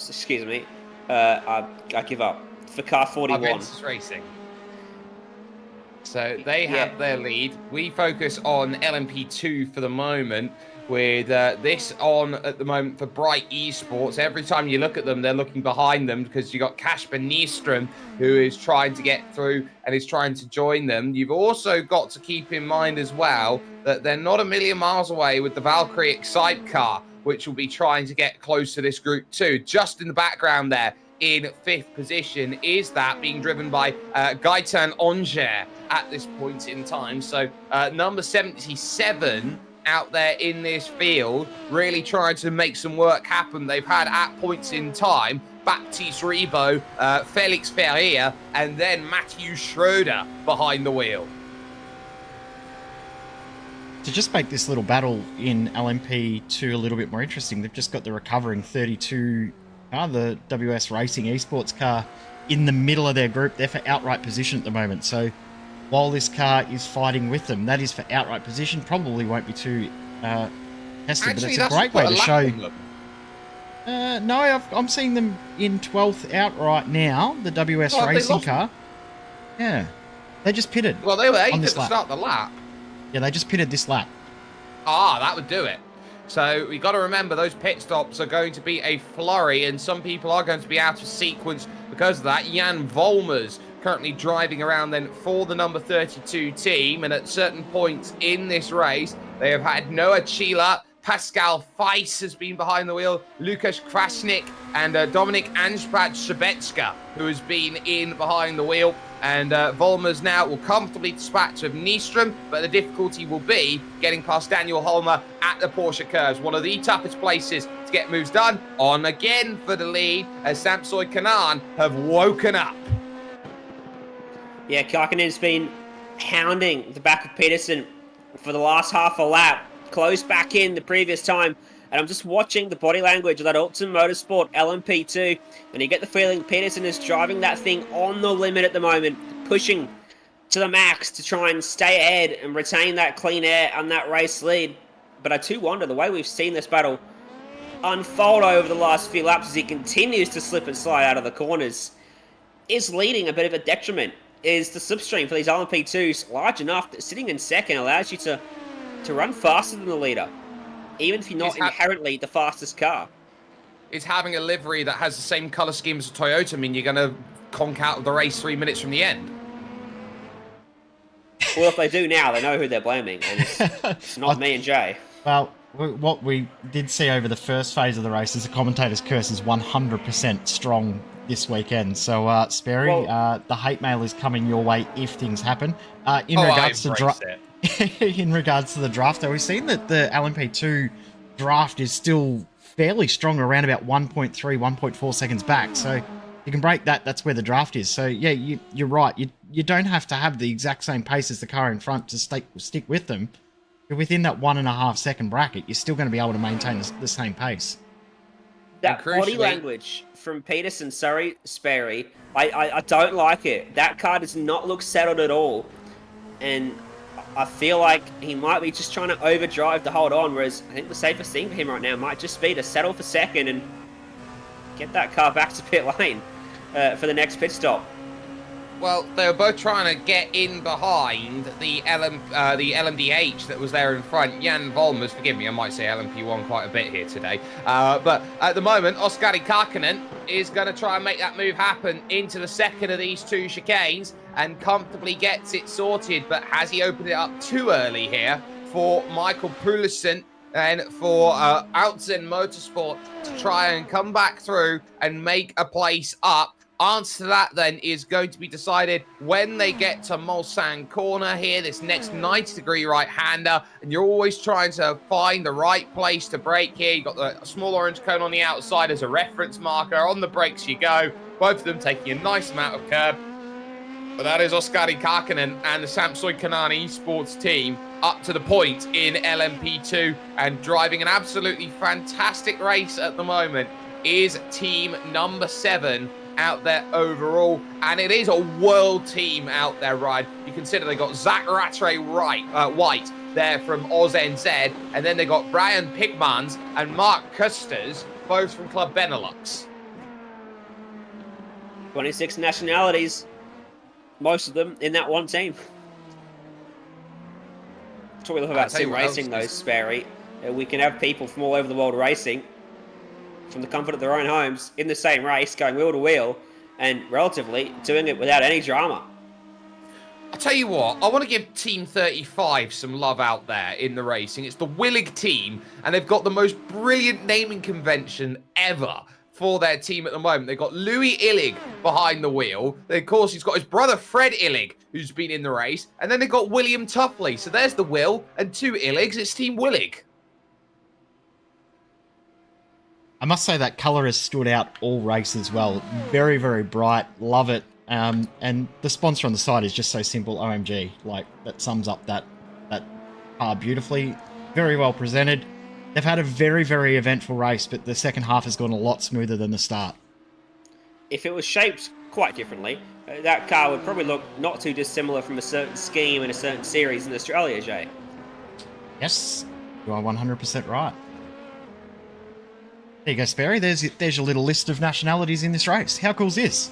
excuse me, I give up, for car 41. Aventus Racing. So they have their lead. We focus on LMP2 for the moment, with this on at the moment for Bright Esports. Every time you look at them, they're looking behind them because you got Kasper Nyström, who is trying to get through and is trying to join them. You've also got to keep in mind as well that they're not a million miles away with the Valkyrie Excite car, which will be trying to get close to this group too. Just in the background there, in fifth position, is that being driven by Gaetan Onger at this point in time. So number 77 out there in this field, really trying to make some work happen. They've had at points in time Baptiste Rebo, Felix Ferrier, and then Matthew Schroeder behind the wheel. To just make this little battle in LMP2 a little bit more interesting, they've just got the recovering 32 car, the WS Racing Esports car, in the middle of their group. They're for outright position at the moment. So while this car is fighting with them, that is for outright position. Probably won't be too tested, Actually, but it's a great way to show. No, I'm seeing them in 12th outright now, the WS Racing car. Yeah. They just pitted. Well, they were 8th on at this the lap. start of the lap. Yeah, they just pitted this lap. Ah, that would do it. So we got to remember those pit stops are going to be a flurry, and some people are going to be out of sequence because of that. Jan Volmers currently driving around then for the number 32 team, and at certain points in this race, they have had Noah Chila, Pascal Feiss has been behind the wheel, Lukasz Krasnik, and Dominik Ansprat-Szebecka, who has been in behind the wheel. And Volmers now will comfortably dispatch of Nyström, but the difficulty will be getting past Daniel Holmer at the Porsche curves. One of the toughest places to get moves done. On again for the lead, as Samsoy Kanan have woken up. Yeah, Karkinen's been hounding the back of Peterson for the last half a lap. Closed back in the previous time And I'm just watching the body language of that Ultimate Motorsport LMP2, and you get the feeling Peterson is driving that thing on the limit at the moment, pushing to the max to try and stay ahead and retain that clean air and that race lead. But I too wonder, the way we've seen this battle unfold over the last few laps as he continues to slip and slide out of the corners, is leading a bit of a detriment. Is the slipstream for these LMP2s large enough that sitting in second allows you to run faster than the leader, even if you're not inherently the fastest car? Is having a livery that has the same colour scheme as a Toyota mean you're going to conk out of the race 3 minutes from the end? Well, if they do now, they know who they're blaming, and it's not me and Jay. Well, what we did see over the first phase of the race is the commentator's curse is 100% strong this weekend. So, Sperry, the hate mail is coming your way if things happen. In regards to the draft, though, we've seen that the LMP2 draft is still fairly strong, around about 1.3, 1.4 seconds back. So you can break that. That's where the draft is. So yeah, you're right. You don't have to have the exact same pace as the car in front to stick with them. But within that 1.5 second bracket, you're still going to be able to maintain the same pace. That body language from Peterson, sorry, Sperry, I don't like it. That car does not look settled at all. And I feel like he might be just trying to overdrive to hold on, whereas I think the safest thing for him right now might just be to settle for second and get that car back to pit lane for the next pit stop. Well, they were both trying to get in behind the LMDH that was there in front. Jan Volmers, forgive me, I might say LMP1 quite a bit here today. But at the moment, Oskari Karkkonen is going to try and make that move happen into the second of these two chicanes and comfortably gets it sorted. But has he opened it up too early here for Michael Poulsen and for Outzen Motorsport to try and come back through and make a place up? Answer to that then is going to be decided when they get to Mulsanne corner here, this next 90-degree right-hander, and you're always trying to find the right place to brake here. You've got the small orange cone on the outside as a reference marker. On the brakes you go, both of them taking a nice amount of curb. But that is Oskari Karkkonen and the Samsoi Kanaan Esports team up to the point in LMP2 and driving an absolutely fantastic race at the moment is team number 7 out there overall, and it is a world team out there, Ryan. You consider they got Zach Rattray White there from OzNZ, and then they got Brian Pigmans and Mark Custers, both from Club Benelux. 26 nationalities, most of them in that one team. That's what we love about sim racing, though, Sperry. We can have people from all over the world racing from the comfort of their own homes in the same race, going wheel to wheel, and relatively doing it without any drama. I'll tell you what, I want to give Team 35 some love out there in the racing. It's the Willig team, and they've got the most brilliant naming convention ever for their team at the moment. They've got Louis Illig behind the wheel. Of course, he's got his brother Fred Illig, who's been in the race, and then they've got William Tuffley. So there's the Will and 2 Illigs. It's Team Willig. I must say that colour has stood out all race as well. Very, very bright. Love it. And the sponsor on the side is just so simple. OMG. Like, that sums up that car beautifully. Very well presented. They've had a very, very eventful race, but the second half has gone a lot smoother than the start. If it was shaped quite differently, that car would probably look not too dissimilar from a certain scheme in a certain series in Australia, Jay. Yes, you are 100% right. There you go, Sperry. There's your little list of nationalities in this race. How cool is this?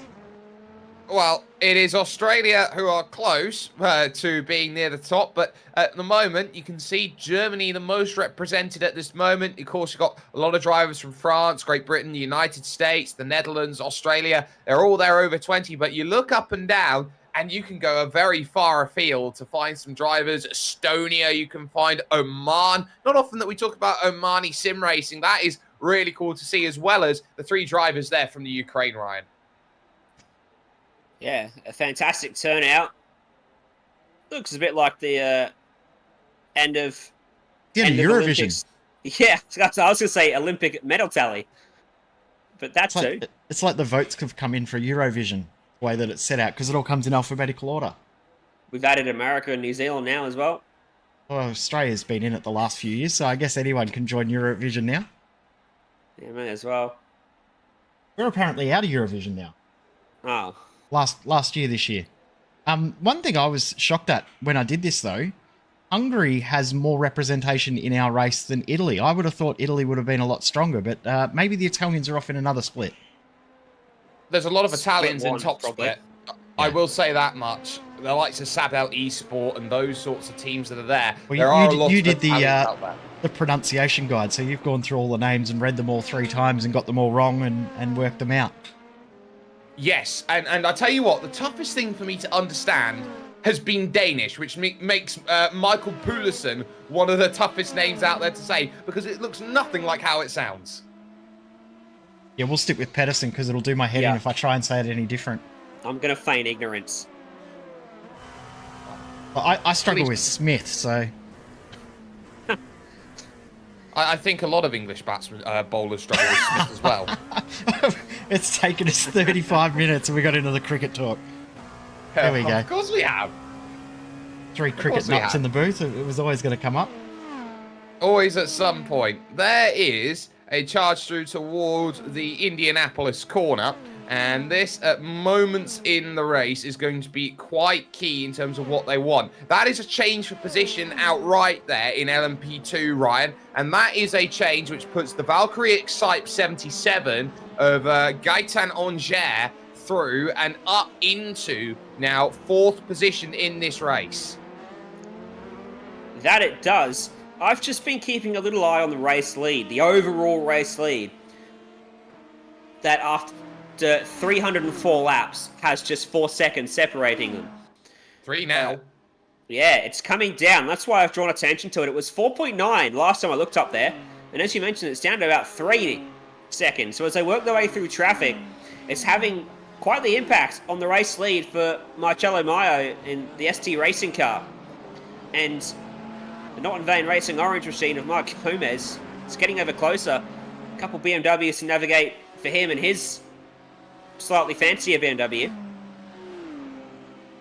Well, it is Australia who are close to being near the top, but at the moment, you can see Germany the most represented at this moment. Of course, you've got a lot of drivers from France, Great Britain, the United States, the Netherlands, Australia. They're all there over 20, but you look up and down, and you can go a very far afield to find some drivers. Estonia, you can find Oman. Not often that we talk about Omani sim racing. That is really cool to see, as well as the 3 drivers there from the Ukraine, Ryan. Yeah, a fantastic turnout. Looks a bit like the end of Eurovision. Olympics. Yeah, I was going to say Olympic medal tally. But that's it's like the votes have come in for Eurovision, the way that it's set out, because it all comes in alphabetical order. We've added America and New Zealand now as well. Well, Australia's been in it the last few years, so I guess anyone can join Eurovision now. Yeah, may as well. We're apparently out of Eurovision now. Oh. Last year, this year. One thing I was shocked at when I did this, though, Hungary has more representation in our race than Italy. I would have thought Italy would have been a lot stronger, but maybe the Italians are off in another split. There's a lot of Italians Split in one, top probably. split. I will say that much. The likes of Sabel Esport and those sorts of teams that are there. Well, there are a lot you of did Italians out there. the pronunciation guide, so you've gone through all the names and read them all 3 times and got them all wrong and worked them out. Yes, and I tell you what, the toughest thing for me to understand has been Danish, which makes Michael Poulsen one of the toughest names out there to say, because it looks nothing like how it sounds. Yeah, we'll stick with Pedersen because it'll do my head in if I try and say it any different. I'm going to feign ignorance. Well, I struggle with Smith, so... I think a lot of English bowlers struggle with Smith as well. It's taken us 35 minutes and we got into the cricket talk. There we go. Of course we have. 3 cricket nuts in the booth. It was always going to come up. Always at some point. There is a charge through towards the Indianapolis corner. And this, at moments in the race, is going to be quite key in terms of what they want. That is a change for position outright there in LMP2, Ryan. And that is a change which puts the Valkyrie Excite 77 of Gaetan Anger through and up into now 4th position in this race. That it does. I've just been keeping a little eye on the race lead, the overall race lead. That after 304 laps has just 4 seconds separating them. 3 now. Yeah, it's coming down. That's why I've drawn attention to it. It was 4.9 last time I looked up there. And as you mentioned, it's down to about 3 seconds. So as they work their way through traffic, it's having quite the impact on the race lead for Marcello Maio in the ST racing car. And the Not In Vain Racing orange machine of Mike Gomez is getting ever closer. A couple BMWs to navigate for him and his slightly fancier BMW.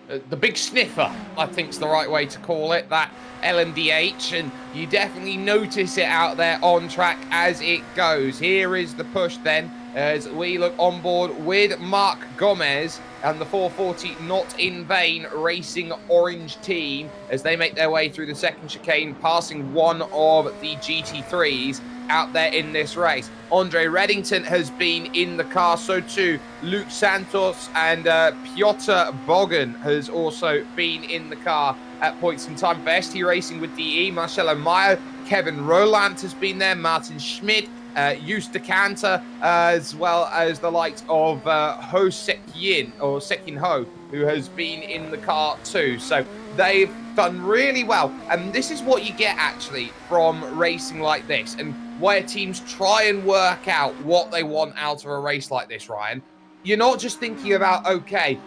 The big sniffer, I think is the right way to call it, that LMDH, and you definitely notice it out there on track as it goes. Here is the push then, as we look on board with Mark Gomez and the 440 Not In Vain Racing Orange team as they make their way through the second chicane, passing one of the GT3s out there in this race. Andre Reddington has been in the car, so too Luke Santos, and Piotr Bogan has also been in the car at points in time. For ST Racing with DE, Marcelo Maio, Kevin Roland has been there, Martin Schmidt, Jus de Canter, as well as the likes of Ho Sekin, or Sekin Ho, who has been in the car too. So they've done really well. And this is what you get actually from racing like this, and where teams try and work out what they want out of a race like this, Ryan. You're not just thinking about, okay,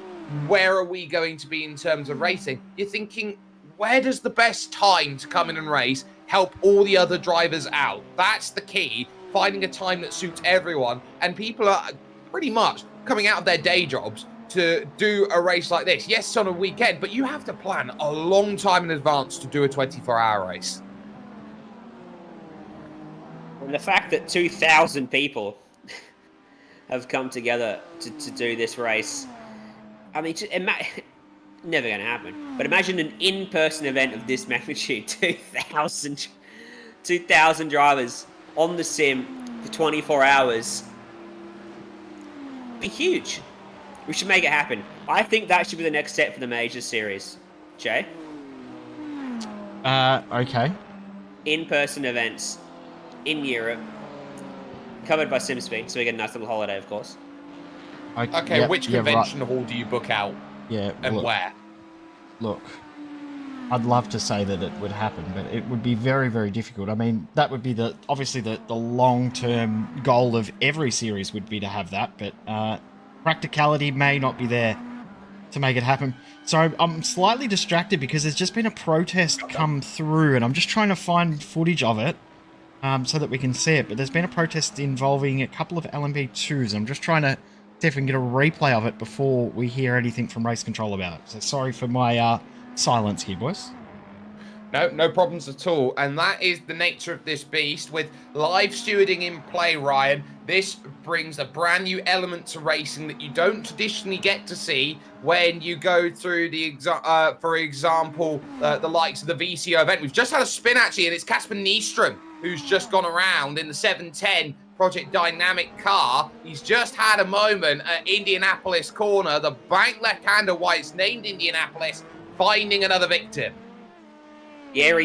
where are we going to be in terms of racing? You're thinking, where does the best time to come in and race help all the other drivers out? That's the key, finding a time that suits everyone. And people are pretty much coming out of their day jobs to do a race like this. Yes, it's on a weekend, but you have to plan a long time in advance to do a 24-hour race. And the fact that 2,000 people have come together to do this race, I mean, never going to happen. But imagine an in-person event of this magnitude, 2,000 drivers on the sim for 24 hours. Be huge. We should make it happen. I think that should be the next step for the Majors series. Jay? Okay. In-person events in Europe, covered by SimSpeed, so we get a nice little holiday, of course. Okay, yeah, which yeah, convention hall do you book out? Yeah, And where? Look, I'd love to say that it would happen, but it would be very, very difficult. I mean, that would be obviously the long-term goal of every series would be to have that, but practicality may not be there to make it happen. So I'm slightly distracted because there's just been a protest come through, and I'm just trying to find footage of it so that we can see it. But there's been a protest involving a couple of LMP2s. I'm just trying to see if we can get a replay of it before we hear anything from Race Control about it. So sorry for my silence here, boys. No problems at all. And that is the nature of this beast. With live stewarding in play, Ryan, this brings a brand new element to racing that you don't traditionally get to see when you go through the, for example, the likes of the VCO event. We've just had a spin, actually, and it's Casper Nystrom, who's just gone around in the 710 Project Dynamic car. He's just had a moment at Indianapolis corner. The bank left-hander, why it's named Indianapolis, finding another victim. Yeah,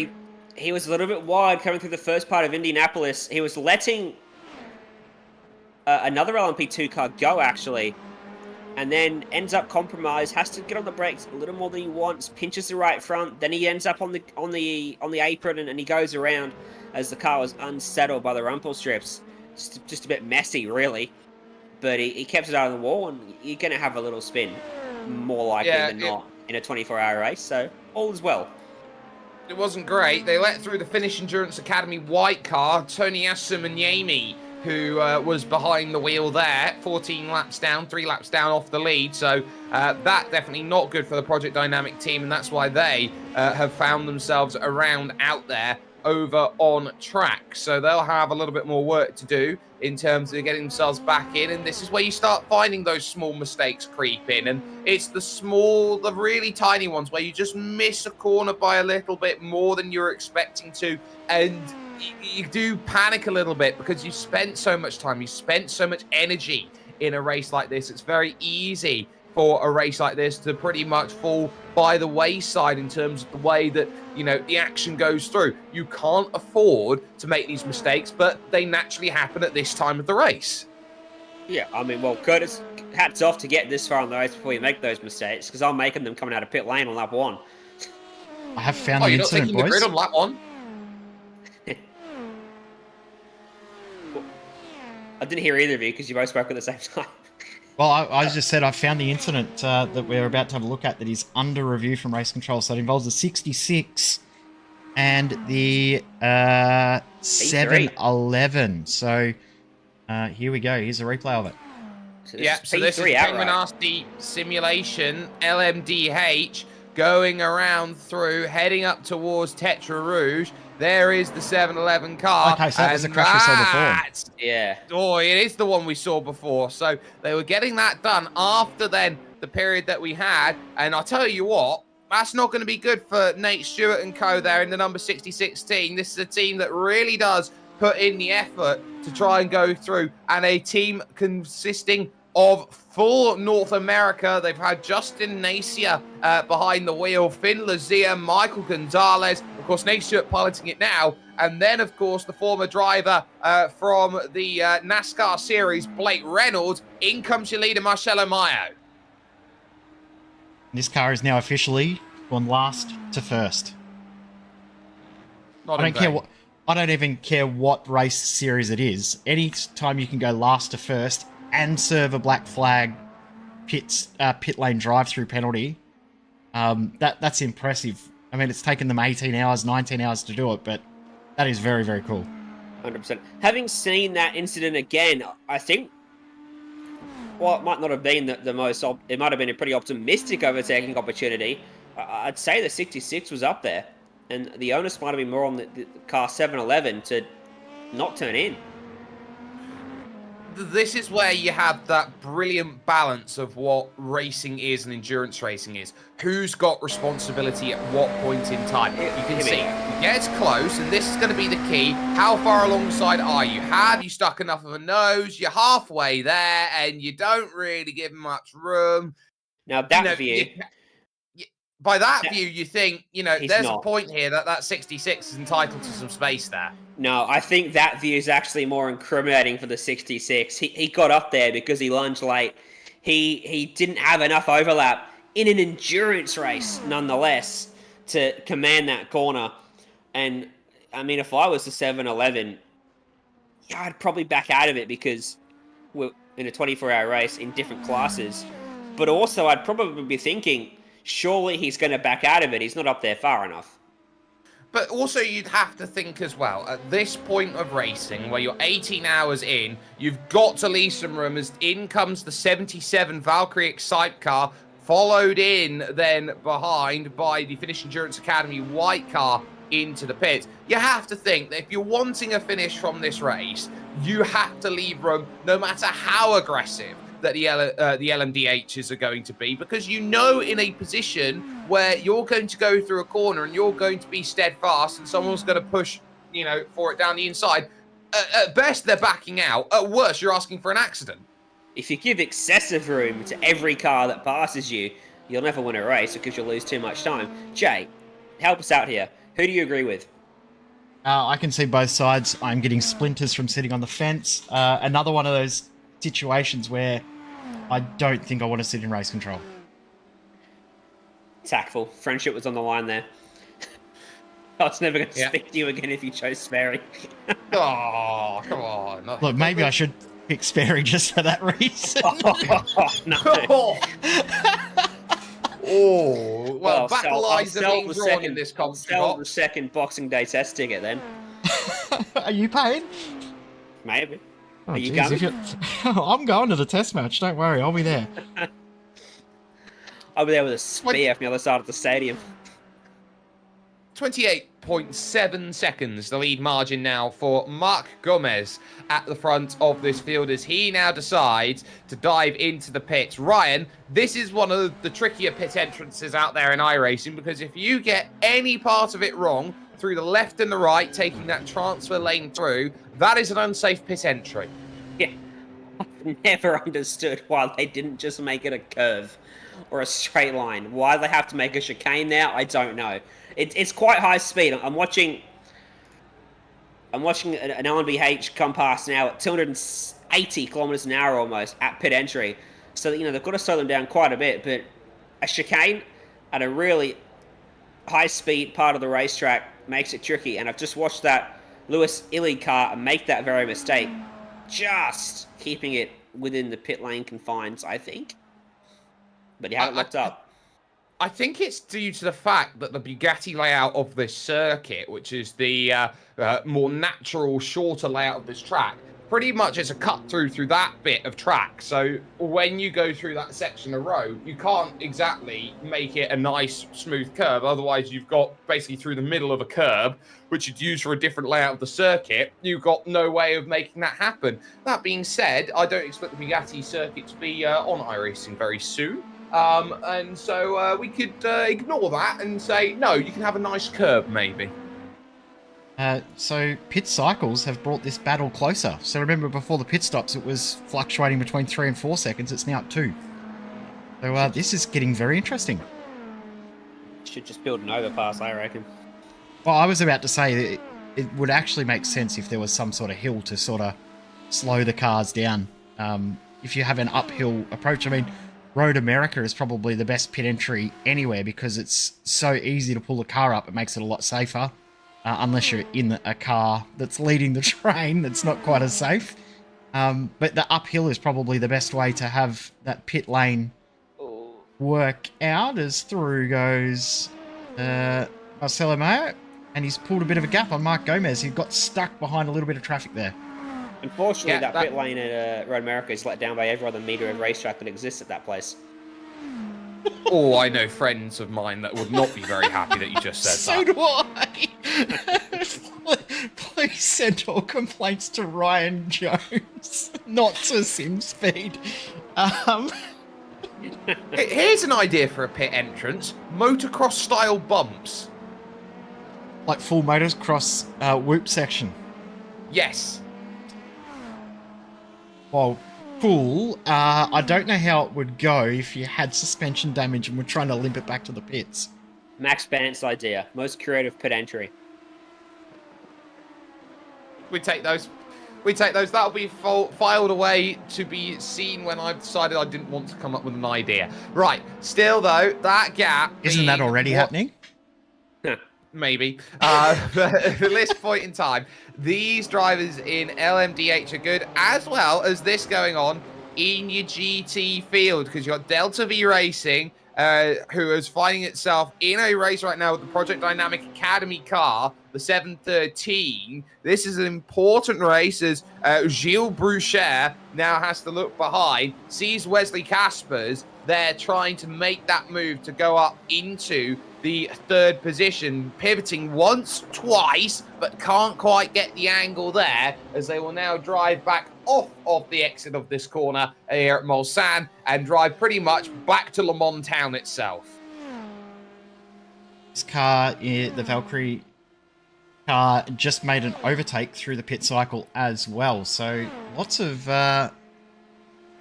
he was a little bit wide coming through the first part of Indianapolis. He was letting another LMP2 car go, actually, and then ends up compromised, has to get on the brakes a little more than he wants, pinches the right front, then he ends up on the apron, and he goes around as the car was unsettled by the rumble strips. Just a bit messy, really. But he kept it out of the wall, and you're going to have a little spin, more likely than not, in a 24-hour race, so all is well. It wasn't great. They let through the Finnish Endurance Academy white car, Tony Asumanyemi, who was behind the wheel there, 14 laps down, 3 laps down off the lead. So that definitely not good for the Project Dynamic team, and that's why they have found themselves around out there over on track. So they'll have a little bit more work to do in terms of getting themselves back in, and this is where you start finding those small mistakes creep in, and it's the really tiny ones where you just miss a corner by a little bit more than you're expecting to, and you do panic a little bit because you spent so much time, you spent so much energy in a race like this. It's very easy for a race like this to pretty much fall by the wayside in terms of the way that, you know, the action goes through. You can't afford to make these mistakes, but they naturally happen at this time of the race. Yeah, I mean, well, Curtis, hats off to get this far in the race before you make those mistakes, because I'm making them coming out of pit lane on lap 1. I have found the incident, boys. You're not taking the grid on lap 1? I didn't hear either of you because you both spoke at the same time. Well, I just said I found the incident that we're about to have a look at that is under review from Race Control. So it involves the 66 and the 711. So here we go. Here's a replay of it. So this is Penguin RC Simulation, LMDH, going around through, heading up towards Tetra Rouge. There is the 711 car. Okay, so that was the crash we saw before. Yeah. Oh, it is the one we saw before. So they were getting that done after then the period that we had. And I'll tell you what, that's not going to be good for Nate Stewart and co there in the number 66 team. This is a team that really does put in the effort to try and go through. And a team consisting of full North America. They've had Justin Nacia behind the wheel, Finn Lazia, Michael Gonzalez, of course, Nate Stewart piloting it now, and then, of course, the former driver from the NASCAR series, Blake Reynolds. In comes your leader, Marcelo Mayo. This car is now officially gone last to first. I don't even care what race series it is. Any time you can go last to first and serve a black flag pit lane drive-through penalty, that's impressive. I mean, it's taken them 18 hours, 19 hours to do it, but that is very, very cool. 100%. Having seen that incident again, I think, well, it might not have been the most, it might have been a pretty optimistic overtaking opportunity. I'd say the 66 was up there, and the onus might have been more on the car 711 to not turn in. This is where you have that brilliant balance of what racing is and endurance racing is. Who's got responsibility at what point in time? You can see it gets close, and this is going to be the key. How far alongside are you? Have you stuck enough of a nose? You're halfway there, and you don't really give much room. Now, that view... By that view, you think, there's a point here that 66 is entitled to some space there. No, I think that view is actually more incriminating for the 66. He got up there because he lunged late. He didn't have enough overlap in an endurance race, nonetheless, to command that corner. And, I mean, if I was the 711, yeah, I'd probably back out of it because we're in a 24-hour race in different classes. But also, I'd probably be thinking, surely he's going to back out of it. He's not up there far enough. But also you'd have to think as well, at this point of racing, where you're 18 hours in, you've got to leave some room as in comes the 77 Valkyrie Excite car followed in then behind by the Finnish Endurance Academy white car into the pits. You have to think that if you're wanting a finish from this race, you have to leave room, no matter how aggressive that the LMDHs are going to be, because you know in a position where you're going to go through a corner and you're going to be steadfast and someone's going to push, you know, for it down the inside. At best, they're backing out. At worst, you're asking for an accident. If you give excessive room to every car that passes you, you'll never win a race because you'll lose too much time. Jay, help us out here. Who do you agree with? I can see both sides. I'm getting splinters from sitting on the fence. Another one of those situations where I don't think I want to sit in race control. Tactful. Friendship was on the line there. I was never going to speak to you again if you chose Sperry. Oh, come on. Look, maybe I should pick Sperry just for that reason. No. Oh, well, battle lines are being drawn in this I'll sell the second Boxing Day test ticket then. Are you paying? Maybe. Oh, Are you geez, coming? I'm going to the test match. Don't worry, I'll be there. I'll be there with a spear from the other side of the stadium. 28.7 seconds, the lead margin now for Mark Gomez at the front of this field as he now decides to dive into the pits. Ryan, this is one of the trickier pit entrances out there in iRacing, because if you get any part of it wrong through the left and the right, taking that transfer lane through, that is an unsafe pit entry. Yeah. I've never understood why they didn't just make it a curve or a straight line. Why they have to make a chicane now, I don't know. It's quite high speed. I'm watching an LMP2 come past now at 280 kilometers an hour almost at pit entry. So, you know, they've got to slow them down quite a bit. But a chicane at a really high speed part of the racetrack makes it tricky. And I've just watched that Lewis Illy car make that very mistake. Just keeping it within the pit lane confines, I think. But you haven't looked up. I think it's due to the fact that the Bugatti layout of this circuit, which is the more natural, shorter layout of this track, pretty much is a cut through that bit of track. So when you go through that section of road, you can't exactly make it a nice, smooth curve. Otherwise, you've got basically through the middle of a curb, which you'd use for a different layout of the circuit. You've got no way of making that happen. That being said, I don't expect the Bugatti circuit to be on iRacing very soon. And so we could ignore that and say, no, you can have a nice curb, maybe. So pit cycles have brought this battle closer. So remember, before the pit stops, it was fluctuating between 3 and 4 seconds. It's now at 2. So this is getting very interesting. Should just build an overpass, I reckon. Well, I was about to say that it would actually make sense if there was some sort of hill to sort of slow the cars down. If you have an uphill approach, I mean, Road America is probably the best pit entry anywhere because it's so easy to pull the car up. It makes it a lot safer, unless you're in a car that's leading the train that's not quite as safe. But the uphill is probably the best way to have that pit lane work out, as through goes Marcelo Mayo, and he's pulled a bit of a gap on Mark Gomez. He got stuck behind a little bit of traffic there. Unfortunately, that pit lane at Road America is let down by every other meter of racetrack that exists at that place. Oh, I know friends of mine that would not be very happy that you just said that. So do I. Please send all complaints to Ryan Jones, not to SimSpeed. Here's an idea for a pit entrance: motocross-style bumps. Like full motocross whoop section. Yes. Well, cool. I don't know how it would go if you had suspension damage and were trying to limp it back to the pits. Max Bant's idea. Most creative pit entry. We take those. That'll be filed away to be seen when I've decided I didn't want to come up with an idea. Right. Still, though, that gap... Isn't that already happening? Maybe. But at this point in time, these drivers in LMDH are good, as well as this going on in your GT field, because you've got Delta V Racing who is finding itself in a race right now with the Project Dynamic Academy car, the 713. This is an important race as Gilles Bruchet now has to look behind, sees Wesley Caspers. They're trying to make that move to go up into the third position, pivoting once, twice, but can't quite get the angle there, as they will now drive back off of the exit of this corner here at Mulsanne and drive pretty much back to Le Mans town itself. This car, the Valkyrie car, just made an overtake through the pit cycle as well. So lots of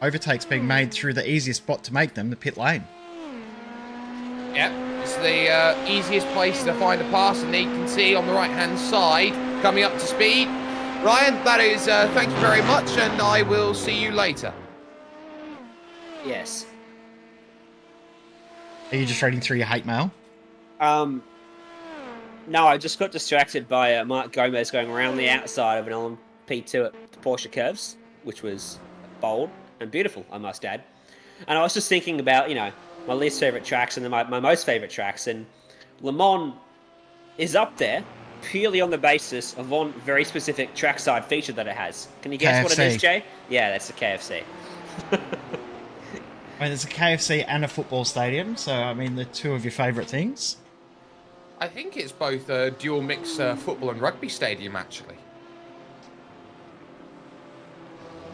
overtakes being made through the easiest spot to make them, the pit lane. Yep, it's the easiest place to find a pass, and you can see on the right-hand side, coming up to speed. Ryan, that is, thank you very much, and I will see you later. Yes. Are you just reading through your hate mail? No, I just got distracted by Mark Gomez going around the outside of an LMP2 at the Porsche curves, which was bold and beautiful, I must add. And I was just thinking about, you know, my least favourite tracks and then my most favourite tracks, and Le Mans is up there purely on the basis of one very specific trackside feature that it has. Can you guess what it is, Jay? Yeah, that's the KFC. I mean, there's a KFC and a football stadium, so, I mean, the two of your favourite things. I think it's both a dual mix football and rugby stadium, actually.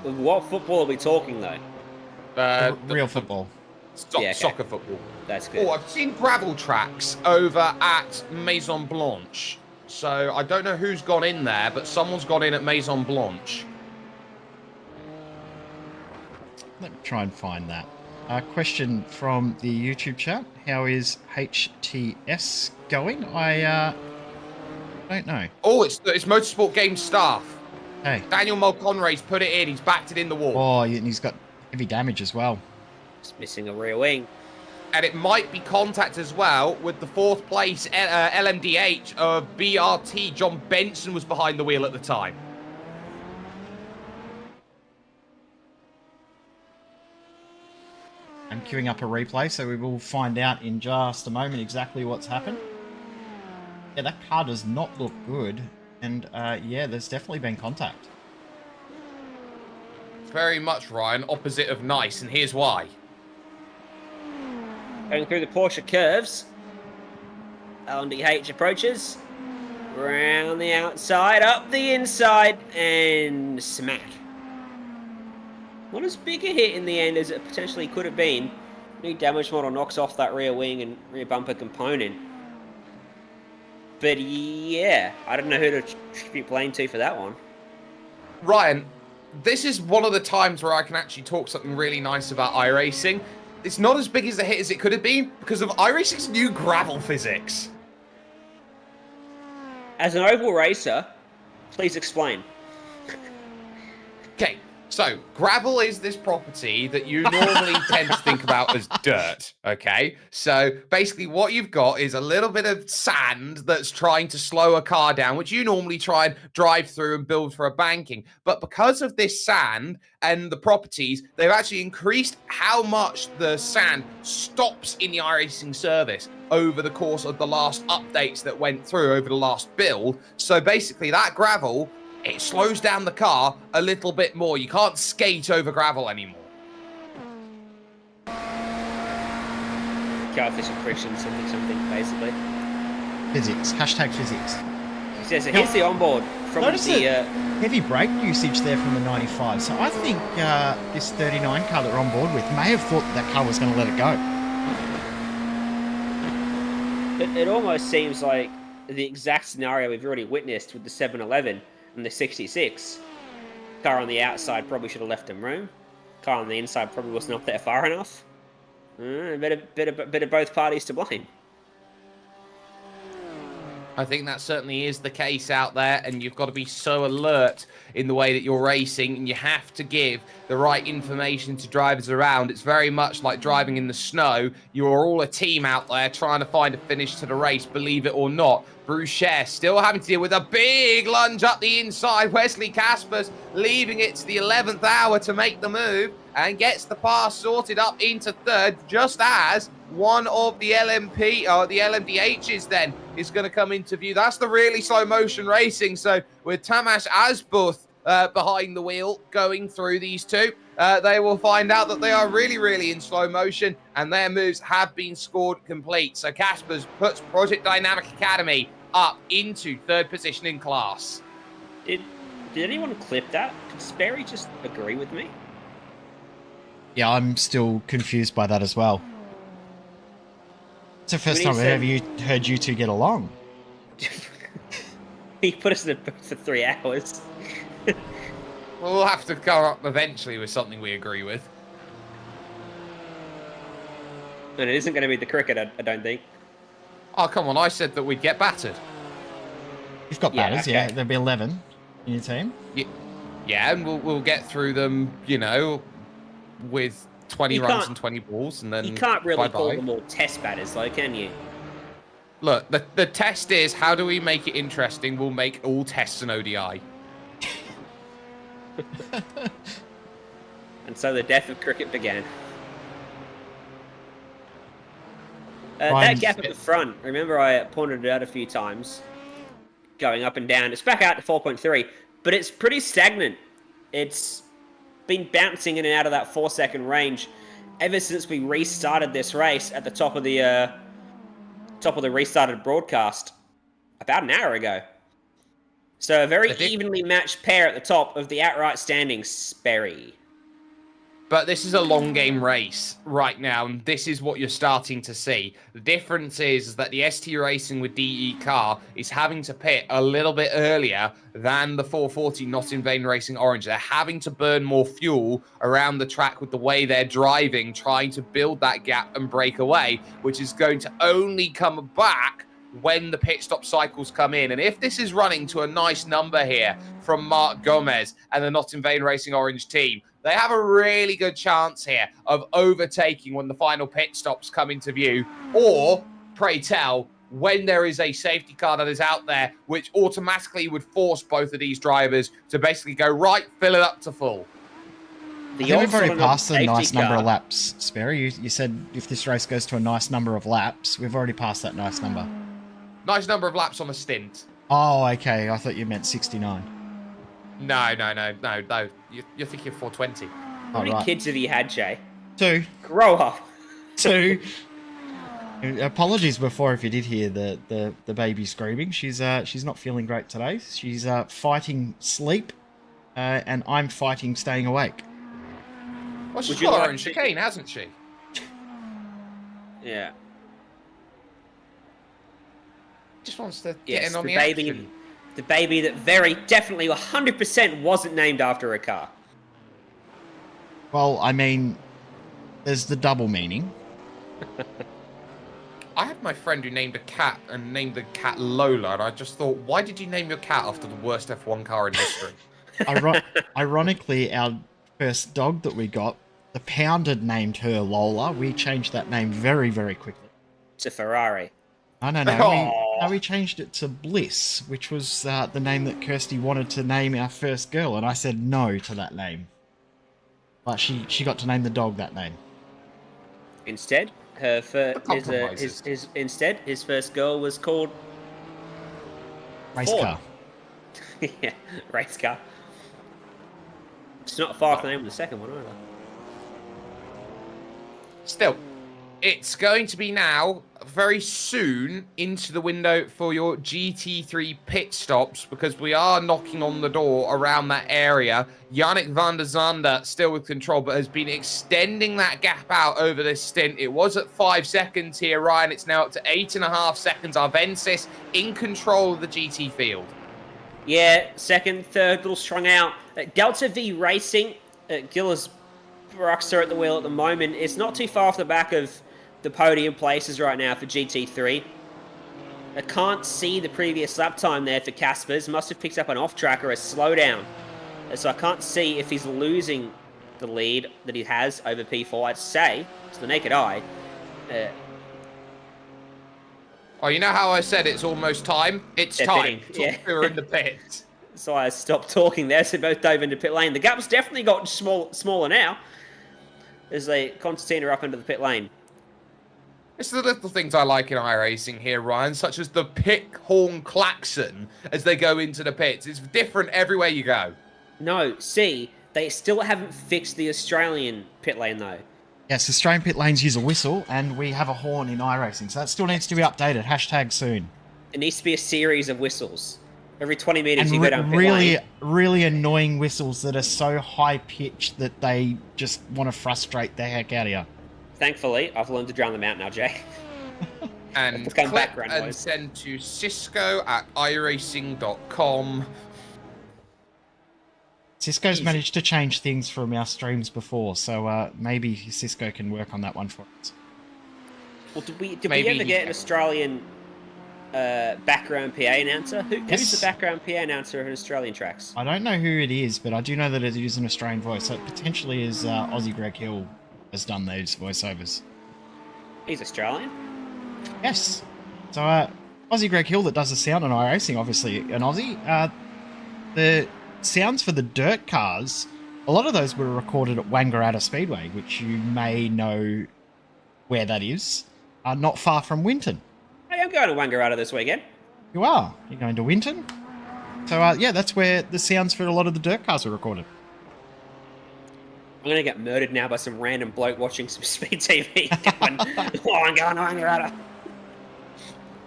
What football are we talking, though? Real football. Soccer football. That's good. Oh, I've seen gravel tracks over at Maison Blanche. So I don't know who's gone in there, but someone's gone in at Maison Blanche. Let me try and find that. Question from the YouTube chat. How is HTS going? I don't know. Oh, it's Motorsport Game staff. Hey. Daniel Mulconray's put it in. He's backed it in the wall. Oh, and he's got heavy damage as well. Just missing a rear wing. And it might be contact as well with the fourth place LMDH of BRT. John Benson was behind the wheel at the time. I'm queuing up a replay, so we will find out in just a moment exactly what's happened. Yeah, that car does not look good, and yeah, there's definitely been contact. Very much, Ryan, opposite of nice, and here's why. Going through the Porsche curves. LMDH approaches. Round the outside, up the inside, and smack. Not as big a hit in the end as it potentially could have been. New damage model knocks off that rear wing and rear bumper component. But yeah, I don't know who to attribute blame to for that one. Ryan, this is one of the times where I can actually talk something really nice about iRacing. It's not as big as a hit as it could have been because of iRacing's new gravel physics. As an oval racer, please explain. Okay, so gravel is this property that you normally tend to think about as dirt, okay? So basically what you've got is a little bit of sand that's trying to slow a car down, which you normally try and drive through and build for a banking. But because of this sand and the properties, they've actually increased how much the sand stops in the iRacing service over the course of the last updates that went through over the last build. So basically that gravel, it slows down the car a little bit more. You can't skate over gravel anymore. Coefficient friction, something, basically. Physics. Hashtag physics. He says, here's the onboard from Notice the... heavy brake usage there from the 95. So I think this 39 car that we're on board with may have thought that car was going to let it go. It almost seems like the exact scenario we've already witnessed with the 711 and the 66. Car on the outside probably should have left him room. Car on the inside probably wasn't up there far enough. A bit of both parties to blame. I think that certainly is the case out there, and you've got to be so alert in the way that you're racing, and you have to give the right information to drivers around. It's very much like driving in the snow. You are all a team out there trying to find a finish to the race, believe it or not. Bruchet still having to deal with a big lunge up the inside. Wesley Caspers leaving it to the 11th hour to make the move and gets the pass sorted up into third, just as one of the LMP, or the LMDHs then, is going to come into view. That's the really slow motion racing. So with Tamas Asbuth behind the wheel going through these two, they will find out that they are really, really in slow motion, and their moves have been scored complete. So Caspers puts Project Dynamic Academy up into third position in class. Did anyone clip that? Did Sperry just agree with me? Yeah, I'm still confused by that as well. It's the first When time he I've ever heard you two get along. He put us in a booth for 3 hours. We'll have to come up eventually with something we agree with. And it isn't going to be the cricket, I don't think. Oh, come on, I said that we'd get battered. You've got Yeah, batters, okay. yeah. There'll be 11 in your team. Yeah, and we'll get through them, you know, with 20 You runs can't- and 20 balls, and then You can't really call bye-bye. them all test batters, though, can you? Look, the test is, how do we make it interesting? We'll make all tests an ODI. And so the death of cricket began. That Ryan's- gap at the front, remember I pointed it out a few times, going up and down. It's back out to 4.3, but it's pretty stagnant. It's been bouncing in and out of that 4-second range ever since we restarted this race at the top of the restarted broadcast about an hour ago. So a very evenly matched pair at the top of the outright standings, Sperry. But this is a long game race right now, and this is what you're starting to see. The difference is that the ST Racing with DE car is having to pit a little bit earlier than the 440 Not In Vain Racing Orange. They're having to burn more fuel around the track with the way they're driving, trying to build that gap and break away, which is going to only come back when the pit stop cycles come in. And if this is running to a nice number here from Mark Gomez and the Not In Vain Racing Orange team, they have a really good chance here of overtaking when the final pit stops come into view, or, pray tell, when there is a safety car that is out there, which automatically would force both of these drivers to basically go, right, fill it up to full. I think we've already passed a nice number of laps, Sperry. You said if this race goes to a nice number of laps, we've already passed that nice number. Nice number of laps on a stint. Oh, okay. I thought you meant 69. No. You're thinking 420. How many kids have you had, Jay? 2. Grow up. 2. Apologies before if you did hear the baby screaming. She's not feeling great today. She's fighting sleep, and I'm fighting staying awake. Well, she's Would you got her like own to- chicane, hasn't she? Yeah. Just wants to get Yes, in on the the baby, action. the baby that very definitely 100% wasn't named after a car. Well, I mean, there's the double meaning. I had my friend who named a cat and named the cat Lola, and I just thought, why did you name your cat after the worst F1 car in history? Ironically, our first dog that we got, the Pounded named her Lola. We changed that name very, very quickly. It's a Ferrari. No, we changed it to Bliss, which was the name that Kirsty wanted to name our first girl, and I said no to that name. But she got to name the dog that name. Instead, his first girl was called Race Ford. car. Yeah, race car. It's not far from the name of the second one either. Still, it's going to be now very soon into the window for your GT3 pit stops, because we are knocking on the door around that area. Yannick van der Zande still with control, but has been extending that gap out over this stint. It was at 5 seconds here, Ryan. It's now up to 8.5 seconds. Arvensis in control of the GT field. Yeah, second, third, little strung out. Delta V Racing, Gilles Bruxer at the wheel at the moment. It's not too far off the back of the podium places right now for GT3. I can't see the previous lap time there for Caspers. Must have picked up an off-track or a slowdown. So I can't see if he's losing the lead that he has over P4. I'd say, to the naked eye. Oh, you know how I said it's almost time? It's They're time. pitting, yeah. We're in the pit. So I stopped talking there, so both dove into pit lane. The gap's definitely got smaller now, as they Constantine are up into the pit lane. It's the little things I like in iRacing here, Ryan, such as the pit horn klaxon as they go into the pits. It's different everywhere you go. No, see, they still haven't fixed the Australian pit lane, though. Yes, Australian pit lanes use a whistle, and we have a horn in iRacing, so that still needs to be updated. Hashtag soon. It needs to be a series of whistles. Every 20 metres you go down pit really, lane. really annoying whistles that are so high-pitched that they just want to frustrate the heck out of you. Thankfully, I've learned to drown them out now, Jay. And become click background and noise. send to cisco@iracing.com. Cisco's Easy. managed to change things from our streams before, so maybe Cisco can work on that one for us. Well, did we Maybe ever he get an can. Australian background PA announcer? Who's Yes. the background PA announcer of Australian tracks? I don't know who it is, but I do know that it is an Australian voice, so it potentially is Aussie Greg Hill has done those voiceovers. He's Australian. Yes. So Aussie Greg Hill that does the sound on iRacing, obviously an Aussie. The sounds for the dirt cars, a lot of those were recorded at Wangaratta Speedway, which you may know where that is, not far from Winton. Hey, I'm going to Wangaratta this weekend. You are? You're going to Winton? So yeah, that's where the sounds for a lot of the dirt cars were recorded. I'm going to get murdered now by some random bloke watching some speed TV. Going, oh, I'm going to Wangaratta.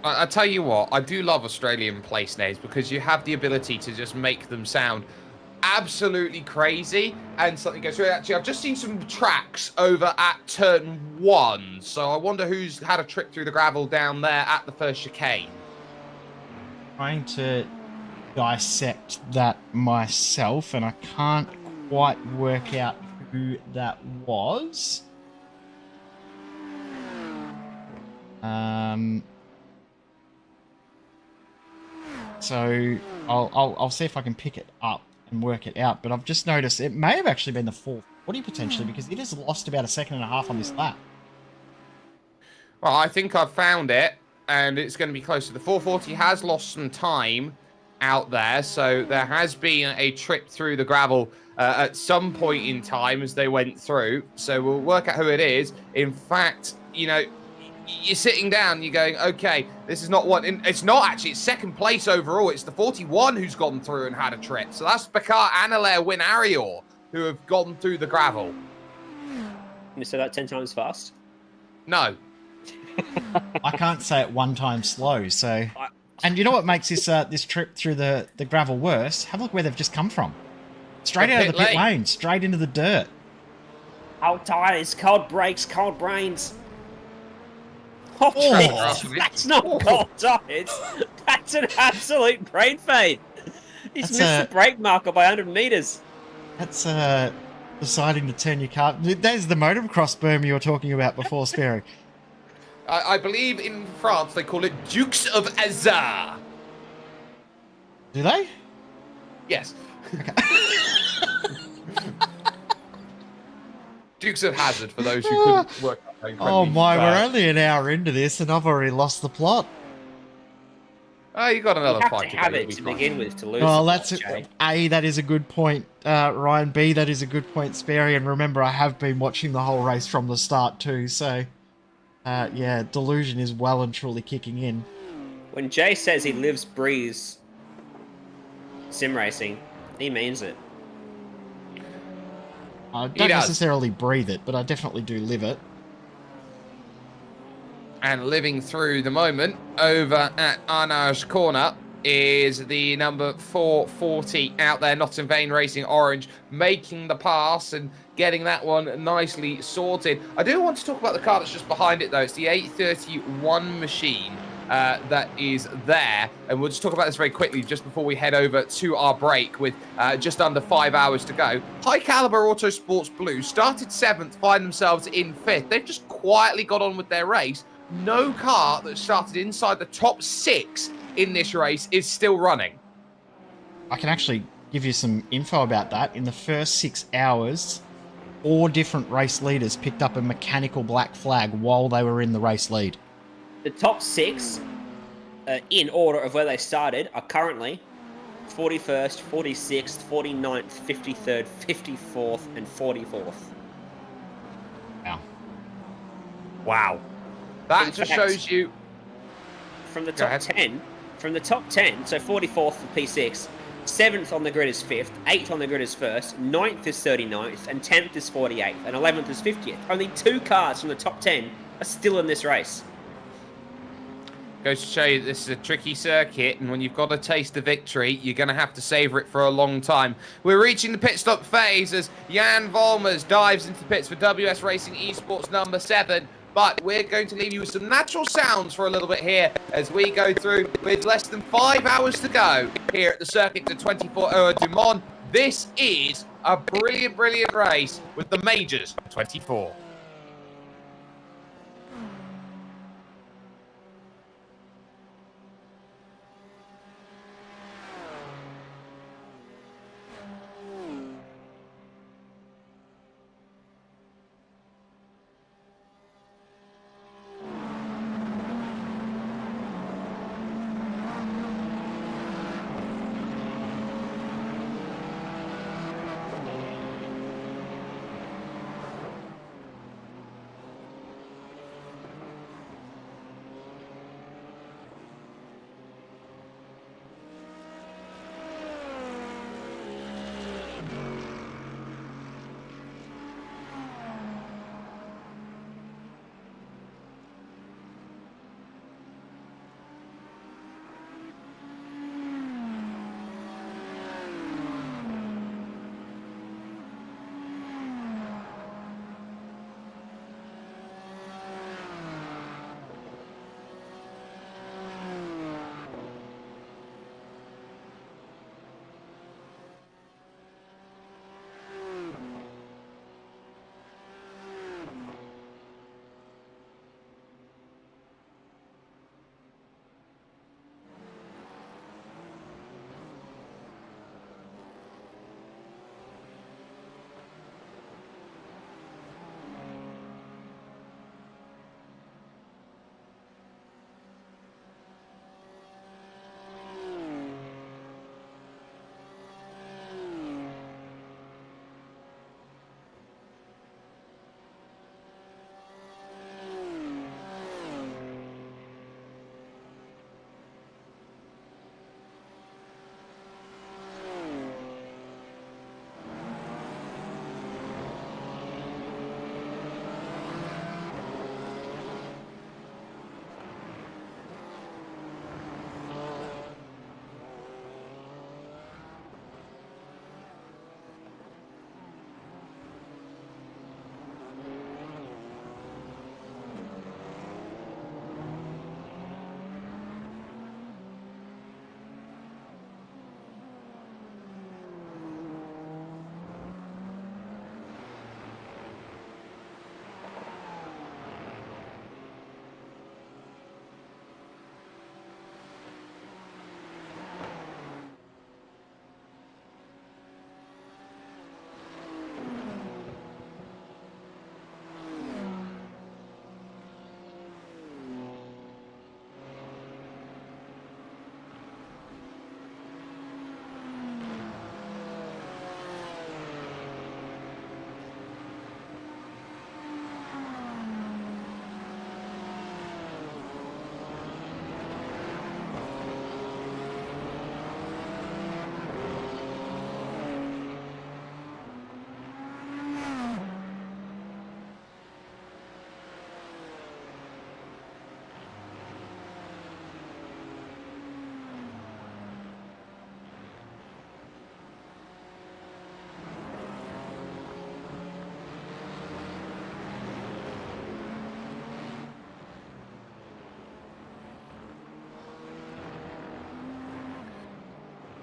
I tell you what, I do love Australian place names because you have the ability to just make them sound absolutely crazy and something goes through. Actually, I've just seen some tracks over at turn 1, so I wonder who's had a trip through the gravel down there at the first chicane. Trying to dissect that myself, and I can't quite work out who that was. So I'll see if I can pick it up and work it out, but I've just noticed it may have actually been the 440 potentially, because it has lost about a second and a half on this lap. Well, I think I've found it, and it's going to be close to the 440. Has lost some time out there, so there has been a trip through the gravel at some point in time as they went through. So we'll work out who it is. In fact, you know, you're sitting down, you're going, okay, this is not one. It's not actually. It's second place overall. It's the 41 who's gone through and had a trip. So that's Bakar, Analer, Win Arior who have gone through the gravel. Can you say that 10 times fast? No. I can't say it one time slow, so... And you know what makes this this trip through the gravel worse? Have a look where they've just come from. Straight The out of the pit pit lane. lane, straight into the dirt. Cold tires, cold brakes, cold brains. Oh, Oh. Jesus, that's not cold tires. That's an absolute brain fade. He's That's missed the brake marker by 100 meters. That's deciding to turn your car... There's the motocross berm you were talking about before, Sparrow. I believe in France they call it Dukes of Azar. Do they? Yes. Dukes of Hazard, for those who couldn't work out. how Oh incredibly my, we're bad. only an hour into this and I've already lost the plot. Oh, you got You another have fight to to have go, it you'll to be fine. begin with to lose. Well, the that's plot, Jay. A, that is a good point, Ryan. B, that is a good point, Sperry. And remember, I have been watching the whole race from the start too, so yeah, delusion is well and truly kicking in. When Jay says he lives, breathes sim racing, he means it. I He don't does. necessarily breathe it, but I definitely do live it. And living through the moment over at Arnage Corner is the number 440 out there, Not in Vain Racing Orange, making the pass and getting that one nicely sorted. I do want to talk about the car that's just behind it, though. It's the 831 machine that is there. And we'll just talk about this very quickly just before we head over to our break with just under 5 hours to go. High Caliber Autosports Blue started 7th, find themselves in 5th. They've just quietly got on with their race. No car that started inside the top 6 in this race is still running. I can actually give you some info about that. In the first 6 hours, 4 different race leaders picked up a mechanical black flag while they were in the race lead. The top 6, in order of where they started, are currently 41st, 46th, 49th, 53rd, 54th, and 44th. Wow. Wow. That In just fact, shows you. from the Go top ahead. 10, so 44th for P6, 7th on the grid is 5th, 8th on the grid is 1st, 9th is 39th, and 10th is 48th, and 11th is 50th. Only 2 cars from the top 10 are still in this race. Goes to show you this is a tricky circuit, and when you've got a taste of victory, you're going to have to savour it for a long time. We're reaching the pit stop phase as Jan Volmers dives into the pits for WS Racing Esports number 7. But we're going to leave you with some natural sounds for a little bit here as we go through with less than 5 hours to go here at the Circuit de 24 Heures du Mans. This is a brilliant, brilliant race with the Majors 24.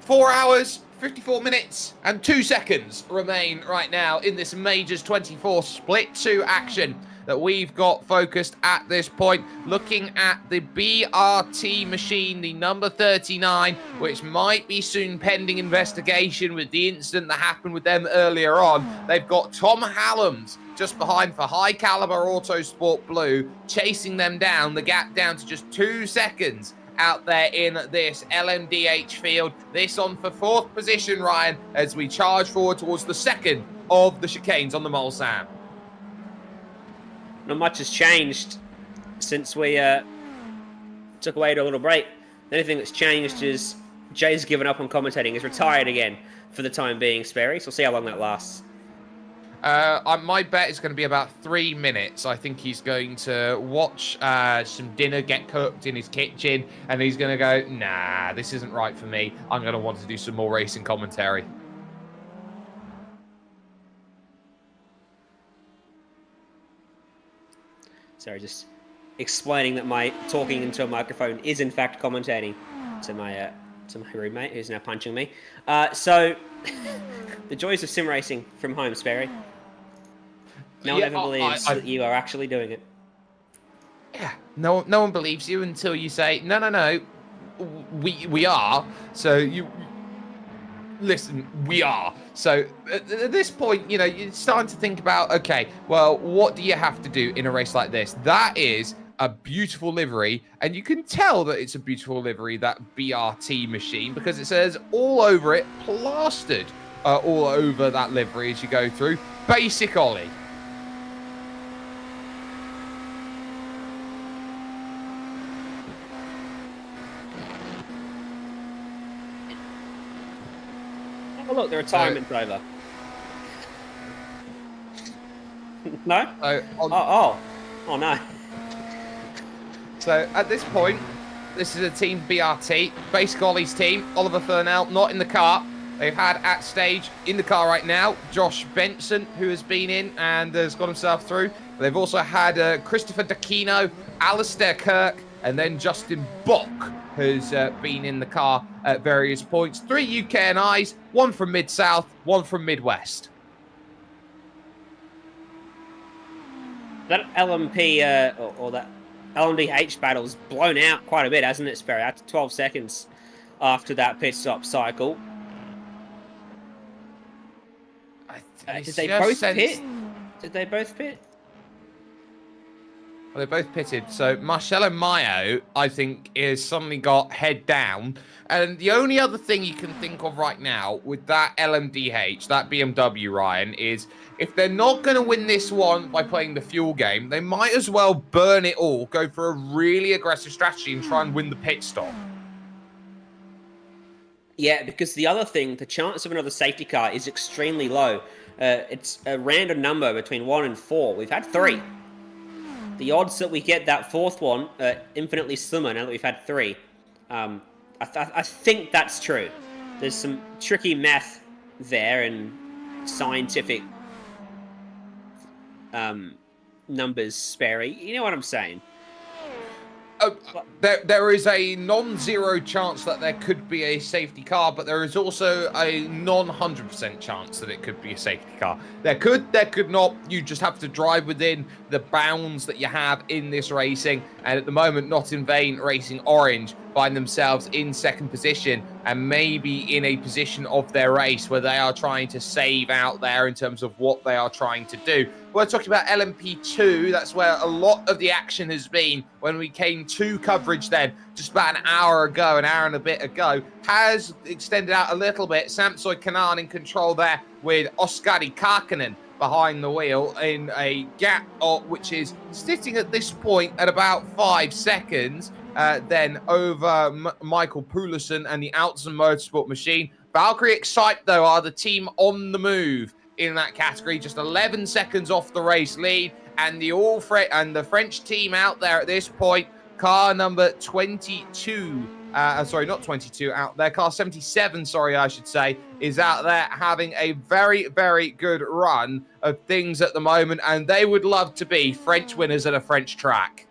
Four hours, 54 minutes, and 2 seconds remain right now in this Majors 24 Split 2 action that we've got focused at this point. Looking at the BRT machine, the number 39, which might be soon pending investigation with the incident that happened with them earlier on. They've got Tom Hallam's just behind for High Caliber Autosport Blue, chasing them down, the gap down to just 2 seconds out there in this LMDH field. This on for 4th position, Ryan, as we charge forward towards the second of the chicanes on the Mulsanne. Not much has changed since we took away to a little break. The only thing that's changed is Jay's given up on commentating. He's retired again for the time being, Sperry. So we'll see how long that lasts. My bet is going to be about 3 minutes. I think he's going to watch some dinner get cooked in his kitchen, and he's going to go, nah, this isn't right for me. I'm going to want to do some more racing commentary. Sorry, just explaining that my talking into a microphone is in fact commentating to my roommate who's now punching me. So the joys of sim racing from home, Sperry. No one ever believes that you are actually doing it. Yeah, no one believes you until you say, no, we are. So you listen, we are. So at this point, you know, you're starting to think about, okay, well, what do you have to do in a race like this? That is a beautiful livery, and you can tell that it's a beautiful livery, that BRT machine, because it says all over it, plastered all over that livery as you go through, Basic Ollie. Oh, look, the retirement's over. No? Oh, no. So at this point, this is a team BRT. Basic Ollie's team, Oliver Furnell, not in the car. They've had at stage in the car right now, Josh Benson, who has been in and has got himself through. They've also had Christopher D'Aquino, Alistair Kirk, and then Justin Bock, who's been in the car at various points. 3 UKNIs, 1 from Mid-South, 1 from Midwest. That LMP, or that LMDH battle's blown out quite a bit, hasn't it, Sperry? Out to 12 seconds after that pit stop cycle. Did they both pit? Did they both pit? Well, they both pitted. So Marcelo Mayo, I think, is suddenly got head down. And the only other thing you can think of right now with that LMDH, that BMW, Ryan, is if they're not going to win this one by playing the fuel game, they might as well burn it all, go for a really aggressive strategy and try and win the pit stop. Yeah, because the other thing, the chance of another safety car is extremely low. It's a random number between 1 and 4. We've had 3. The odds that we get that 4th one are infinitely slimmer now that we've had 3. I think that's true. There's some tricky math there and scientific numbers, Sperry. You know what I'm saying? There is a non-zero chance that there could be a safety car, but there is also a non-100% chance that it could be a safety car. There could not. You just have to drive within the bounds that you have in this racing. And at the moment, Not In Vain Racing Orange find themselves in 2nd position and maybe in a position of their race where they are trying to save out there in terms of what they are trying to do. We're talking about LMP2. That's where a lot of the action has been when we came to coverage then, just about an hour ago, an hour and a bit ago. Has extended out a little bit. Samsoi Kanan in control there with Oskari Karkinen behind the wheel in a gap which is sitting at this point at about 5 seconds. Then over Michael Poulsen and the Altson Motorsport machine. Valkyrie Excite, though, are the team on the move in that category, just 11 seconds off the race lead, and the French team out there at this point, car number 22, sorry, not 22 out there, car 77, sorry, I should say, is out there having a very, very good run of things at the moment, and they would love to be French winners at a French track.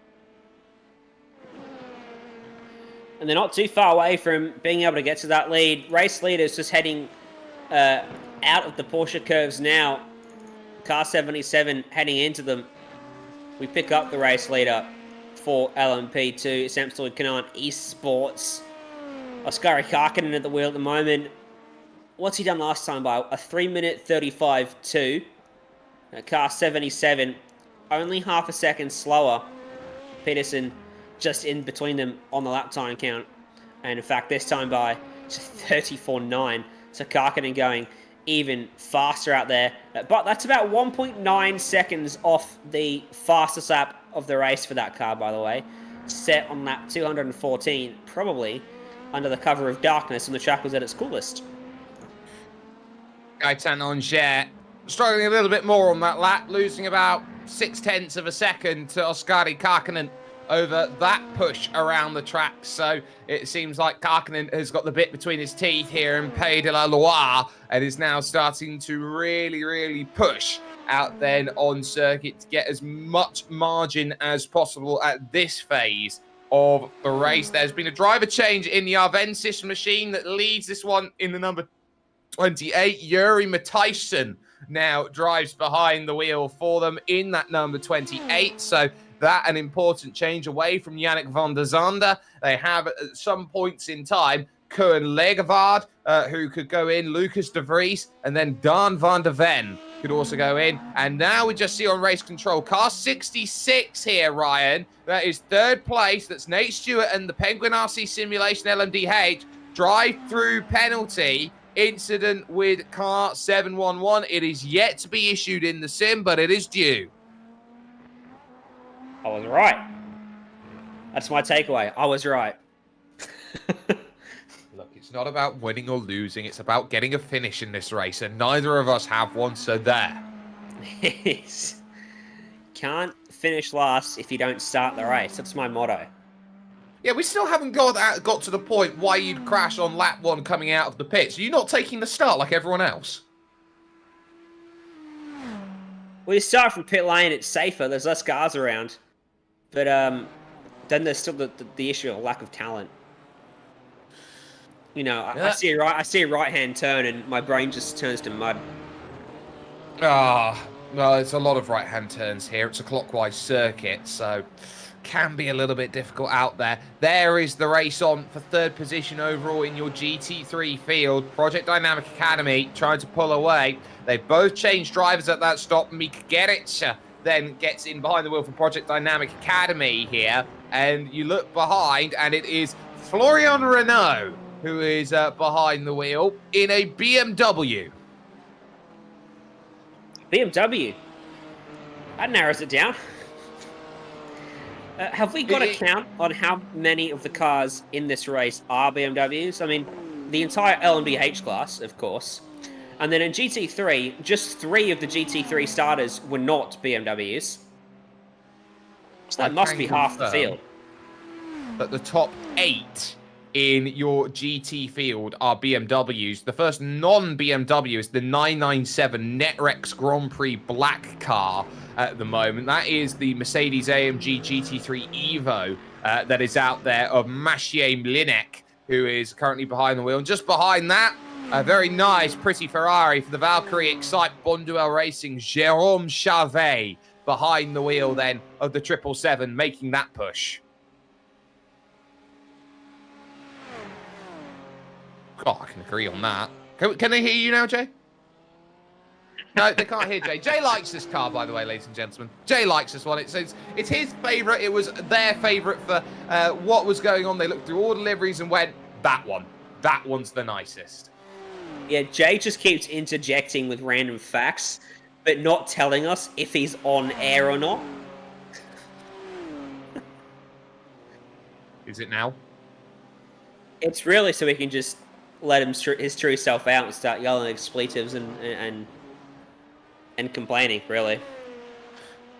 And they're not too far away from being able to get to that lead. Race leaders just heading out of the Porsche curves now. Car 77 heading into them. We pick up the race leader for LMP2. Samsoi Kanan Esports. Oskari Karkinen at the wheel at the moment. What's he done last time by? A 3-minute 35.2. Car 77 only half a second slower. Peterson just in between them on the lap time count. And in fact, this time by 34.9. So Karkinen going even faster out there. But that's about 1.9 seconds off the fastest lap of the race for that car, by the way, set on lap 214, probably under the cover of darkness, and the track was at its coolest. Gaetan Angers struggling a little bit more on that lap, losing about 0.6 of a second to Oskari Karkinen over that push around the track. So it seems like Karkinen has got the bit between his teeth here in Pays de la Loire and is now starting to really push out then on circuit to get as much margin as possible at this phase of the race. There's been a driver change in the Arvensis machine that leads this one in the number 28. Yuri Matthijssen now drives behind the wheel for them in that number 28. So that an important change away from Yannick van der Zande. They have at some points in time Koen Legevaard, who could go in, Lucas de Vries, and then Daan van der Ven could also go in. And now we just see on race control, car 66 here, Ryan. That is third place. That's Nate Stewart and the Penguin RC Simulation LMDH. Drive-through penalty incident with car 711. It is yet to be issued in the sim, but it is due. I was right. That's my takeaway. I was right. Look, it's not about winning or losing. It's about getting a finish in this race, and neither of us have one, so there. Yes. Can't finish last if you don't start the race. That's my motto. Yeah, we still haven't got to the point why you'd crash on lap 1 coming out of the pits. You're not taking the start like everyone else. Well, you start from pit lane, it's safer. There's less cars around. But then there's still the issue of lack of talent. You know, I see a right-hand turn and my brain just turns to mud. Well, it's a lot of right-hand turns here. It's a clockwise circuit, so can be a little bit difficult out there. There is the race on for third position overall in your GT3 field. Project Dynamic Academy trying to pull away. They both changed drivers at that stop. Mika Gerritsch then gets in behind the wheel for Project Dynamic Academy here. And you look behind, and it is Florian Renault who is behind the wheel in a BMW. BMW? That narrows it down. Have we got a count on how many of the cars in this race are BMWs? I mean, the entire LMDH class, of course. And then in GT3, just 3 of the GT3 starters were not BMWs. So that must be half the field. But the top 8 in your GT field are BMWs. The first non-BMW is the 997 Netrex Grand Prix black car at the moment. That is the Mercedes-AMG GT3 Evo that is out there of Maciej Mlinek, who is currently behind the wheel. And just behind that, a very nice, pretty Ferrari for the Valkyrie Excite Bonduel Racing, Jérôme Charvet, behind the wheel then of the 777, making that push. Oh, I can agree on that. Can they hear you now, Jay? No, they can't hear Jay. Jay likes this car, by the way, ladies and gentlemen. Jay likes this one. It's his favourite. It was their favourite for what was going on. They looked through all deliveries and went, that one. That one's the nicest. Yeah, Jay just keeps interjecting with random facts, but not telling us if he's on air or not. Is it now? It's really so we can just let his true self out and start yelling expletives and complaining, really.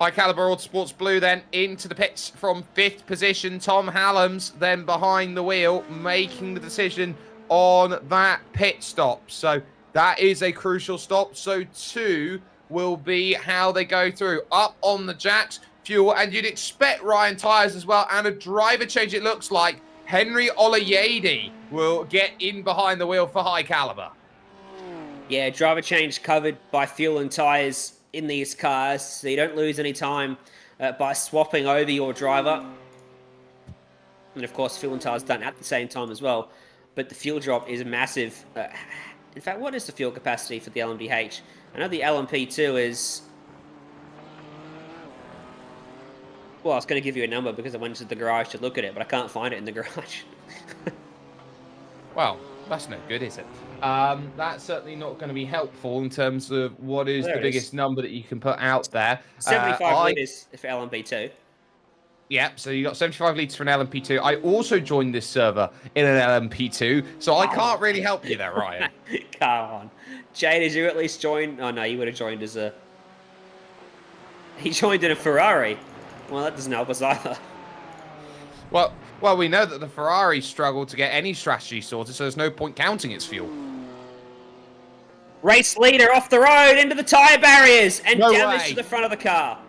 High Caliber Autosports Blue then into the pits from 5th position. Tom Hallams then behind the wheel, making the decision on that pit stop. So that is a crucial stop. So too will be how they go through. Up on the jacks, fuel, and you'd expect Ryan tyres as well, and a driver change it looks like. Henry Olayede will get in behind the wheel for High Caliber. Yeah, driver change covered by fuel and tyres in these cars, so you don't lose any time by swapping over your driver. And of course, fuel and tyres done at the same time as well. But the fuel drop is massive. In fact, what is the fuel capacity for the LMDH? I know the LMP2 is... Well, I was going to give you a number because I went to the garage to look at it, but I can't find it in the garage. Well, that's no good, is it? That's certainly not going to be helpful in terms of what is the biggest number that you can put out there. 75 litres for LMP2. Yep, so you got 75 litres for an LMP2. I also joined this server in an LMP2, so I can't really help you there, Ryan. Come on. Jay, did you at least join? Oh, no, you would have joined as a... He joined in a Ferrari. Well, that doesn't help us either. Well, we know that the Ferrari struggled to get any strategy sorted, so there's no point counting its fuel. Race leader off the road into the tyre barriers and No damage way. to the front of the car.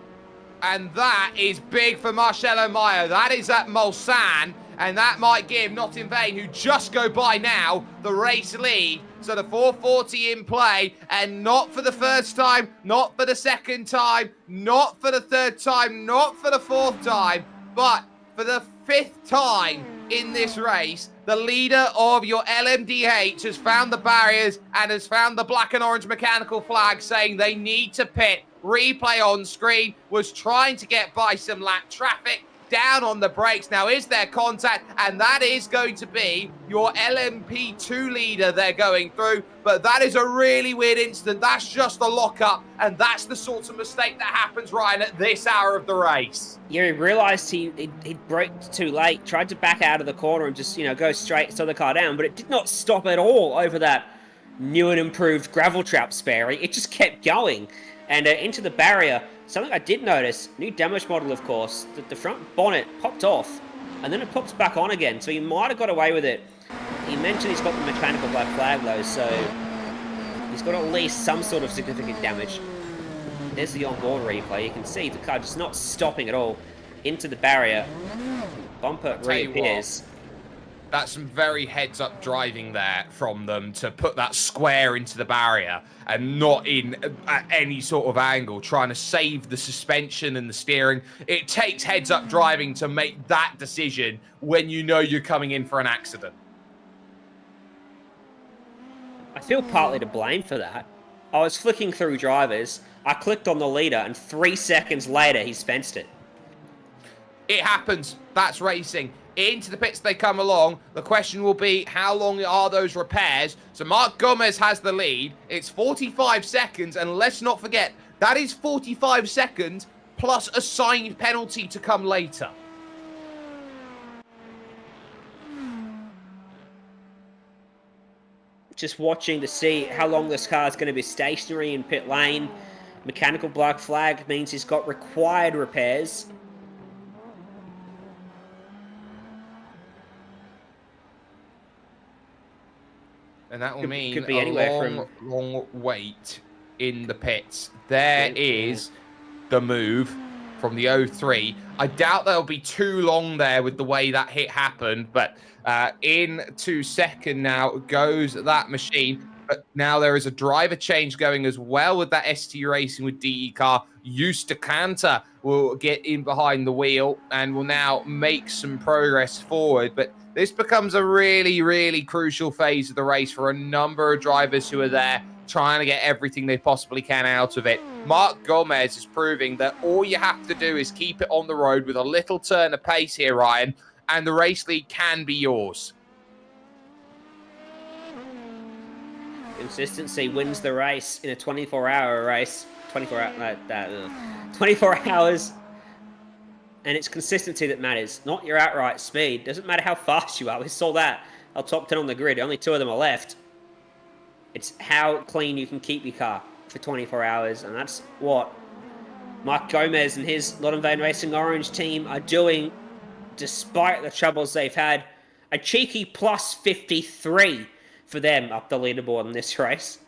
And that is big for Marcelo Mayo. That is at Mulsanne, and that might give Not In Vain, who just go by now, the race lead. So the 440 in play, and not for the first time, not for the second time, not for the third time, not for the fourth time, but for the fifth time in this race, the leader of your LMDH has found the barriers and has found the black and orange mechanical flag saying they need to pit. Replay on screen was trying to get by some lap traffic, down on the brakes. Now is there contact, and that is going to be your LMP2 leader they're going through, but that is a really weird incident. That's just a lockup, and that's the sort of mistake that happens, Ryan, at this hour of the race. Yeah, he realised he braked too late, tried to back out of the corner and just, go straight, slow the car down, but it did not stop at all over that new and improved gravel trap, Sperry. It just kept going. And into the barrier, something I did notice, new damage model, of course, that the front bonnet popped off, and then it pops back on again, so he might have got away with it. He mentioned he's got the mechanical black flag, though, so he's got at least some sort of significant damage. There's the onboard replay. You can see the car just not stopping at all into the barrier. Bumper reappears. That's some very heads-up driving there from them to put that square into the barrier and not in at any sort of angle, trying to save the suspension and the steering. It takes heads-up driving to make that decision when you know you're coming in for an accident. I feel partly to blame for that. I was flicking through drivers, I clicked on the leader, and 3 seconds later, he's fenced it. It happens. That's racing. Into the pits they come along. The question will be, how long are those repairs? So Mark Gomez has the lead. It's 45 seconds, and let's not forget, that is 45 seconds plus a signed penalty to come later. Just watching to see how long this car is going to be stationary in pit lane. Mechanical black flag means he's got required repairs. And that will mean could be a anywhere long wait in the pits. There is the move from the 03. I doubt there'll be too long there with the way that hit happened, but into second now goes that machine. But now there is a driver change going as well with that ST Racing with DE car. Eusta Cantor will get in behind the wheel and will now make some progress forward. But this becomes a really, really crucial phase of the race for a number of drivers who are there trying to get everything they possibly can out of it. Mark Gomez is proving that all you have to do is keep it on the road with a little turn of pace here, Ryan, and the race lead can be yours. Consistency wins the race in a 24-hour race. 24 hours. And it's consistency that matters, not your outright speed. Doesn't matter how fast you are. We saw that. Our top 10 on the grid. Only 2 of them are left. It's how clean you can keep your car for 24 hours. And that's what Mark Gomez and his Not In Vain Racing Orange team are doing despite the troubles they've had. A cheeky plus 53 for them up the leaderboard in this race.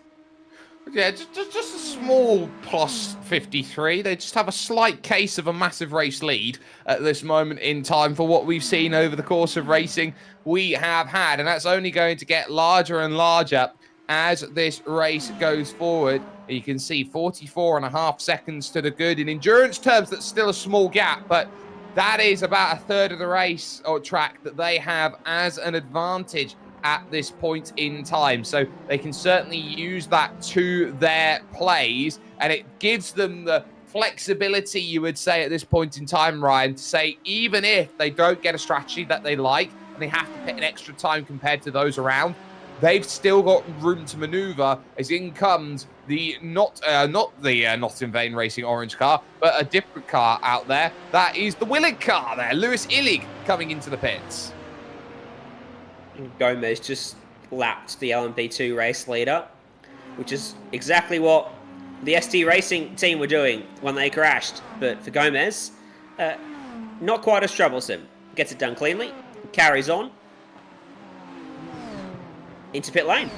Yeah, just a small plus 53. They just have a slight case of a massive race lead at this moment in time for what we've seen over the course of racing we have had. And that's only going to get larger and larger as this race goes forward. You can see 44.5 seconds to the good. In endurance terms, that's still a small gap, but that is about a third of the race or track that they have as an advantage at this point in time. So they can certainly use that to their plays, and it gives them the flexibility, you would say, at this point in time, Ryan, to say even if they don't get a strategy that they like and they have to put an extra time compared to those around, they've still got room to maneuver as in comes the not in vain racing orange car, but a different car out there. That is the Willig car there. Lewis Illig coming into the pits. Gomez just lapped the LMP2 race leader, which is exactly what the ST Racing team were doing when they crashed. But for Gomez, not quite as troublesome. Gets it done cleanly, carries on into pit lane.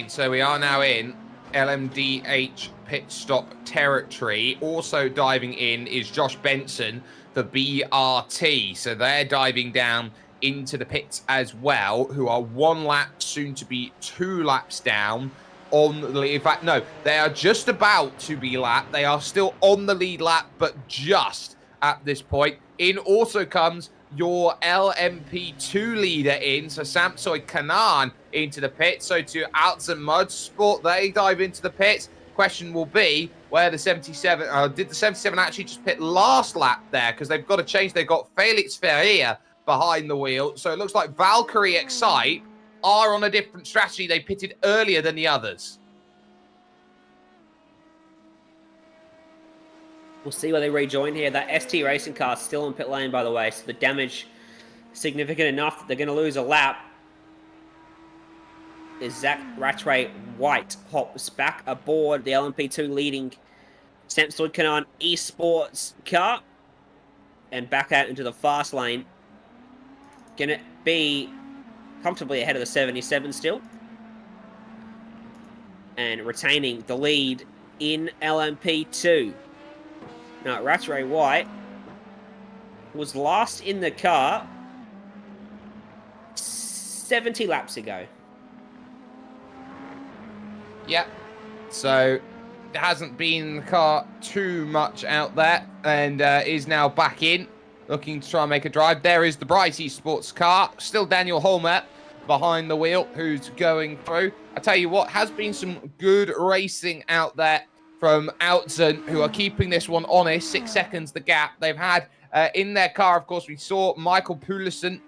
So we are now in LMDH pit stop territory. Also diving in is Josh Benson for BRT. So they're diving down into the pits as well, who are 1 lap, soon to be 2 laps down on the lead. In fact, no, they are just about to be lapped. They are still on the lead lap, but just at this point. In also comes your LMP2 leader in, so Samsoy Kanan into the pits. So to Outs and Motorsport, they dive into the pits. Question will be, where the 77, did the 77 actually just pit last lap there? Because they've got to change, they've got Felix Ferreira behind the wheel. So it looks like Valkyrie Excite are on a different strategy. They pitted earlier than the others. We'll see where they rejoin here. That ST Racing car is still in pit lane, by the way, so the damage significant enough that they're going to lose a lap. As Zach Rattray White hops back aboard the LMP2 leading Samsung Canon Esports car and back out into the fast lane. Going to be comfortably ahead of the 77 still. And retaining the lead in LMP2. Now, Rattray White was last in the car 70 laps ago. Yep. So it hasn't been in the car too much out there, and is now back in, looking to try and make a drive. There is the Bright Esports car. Still Daniel Holmer behind the wheel, who's going through. I tell you what, has been some good racing out there from Outzen, who are keeping this one honest. 6 seconds the gap. They've had in their car, of course, we saw Michael Poulsen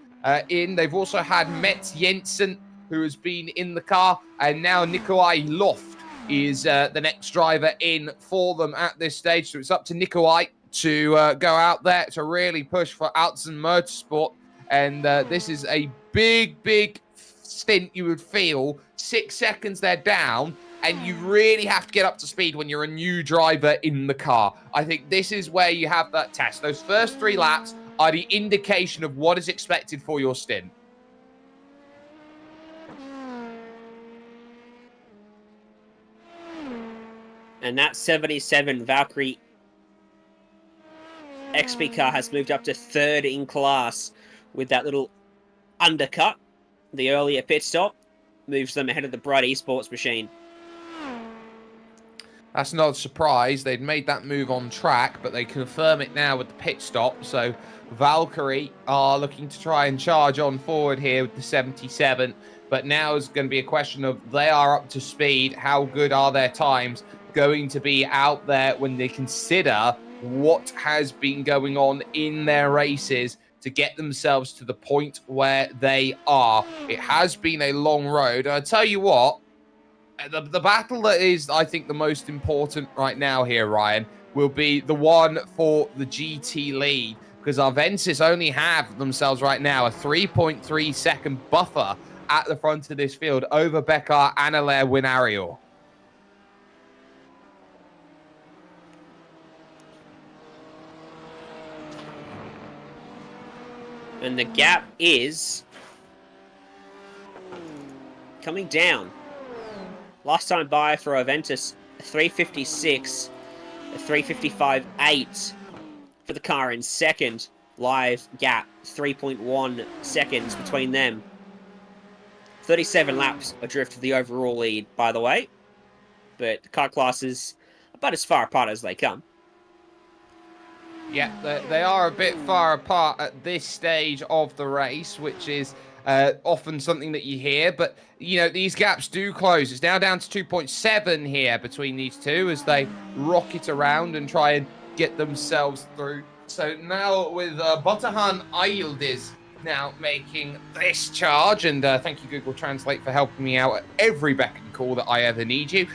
in. They've also had Metz Jensen, who has been in the car, and now Nikolai Loft is the next driver in for them at this stage. So it's up to Nikolai to go out there to really push for Outzen Motorsport, and this is a big stint, you would feel. 6 seconds they're down, and you really have to get up to speed when you're a new driver in the car. I think this is where you have that test. Those first 3 laps are the indication of what is expected for your stint. And that 77 Valkyrie XP car has moved up to 3rd in class with that little undercut. The earlier pit stop moves them ahead of the Bright Esports machine. That's not a surprise. They'd made that move on track, but they confirm it now with the pit stop. So Valkyrie are looking to try and charge on forward here with the 77. But now is going to be a question of they are up to speed. How good are their times going to be out there when they consider what has been going on in their races to get themselves to the point where they are? It has been a long road. I tell you what, the battle that is, I think, the most important right now here, Ryan, will be the one for the GT lead, because Arvensis only have themselves right now a 3.3 second buffer at the front of this field over Bekar and Alaire Winario. And the gap is coming down. Last time by for Aventus, 356, a 355.8 for the car in second. Live gap, 3.1 seconds between them. 37 laps adrift of the overall lead, by the way. But the car class is about as far apart as they come. Yeah, they are a bit far apart at this stage of the race, which is often something that you hear. But, you know, these gaps do close. It's now down to 2.7 here between these two as they rocket around and try and get themselves through. So now with Batuhan Ayildiz now making this charge, and thank you, Google Translate, for helping me out at every beck and call that I ever need you.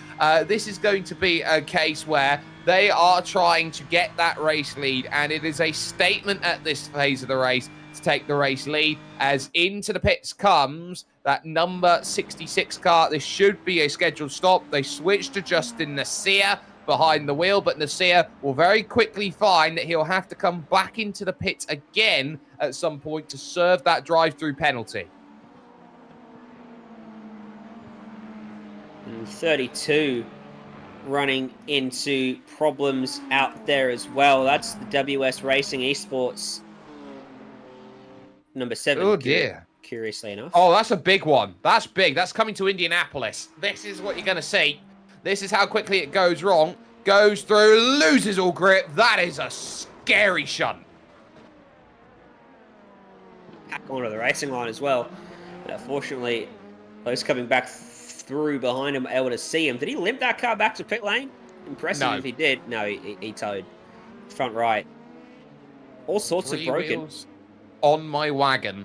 This is going to be a case where they are trying to get that race lead, and it is a statement at this phase of the race to take the race lead, as into the pits comes that number 66 car. This should be a scheduled stop. They switched to Justin Nasir behind the wheel, but Nasir will very quickly find that he'll have to come back into the pits again at some point to serve that drive-through penalty. And 32 running into problems out there as well. That's the WS Racing Esports number 7. Oh dear. Curiously enough. Oh, that's a big one. That's big. That's coming to Indianapolis. This is what you're going to see. This is how quickly it goes wrong. Goes through, loses all grip. That is a scary shunt. Back onto the racing line as well. Fortunately, those coming back through behind him were able to see him. Did he limp that car back to pit lane? Impressive if he did. No, he towed. Front right. All sorts of broken. Wheels on my wagon.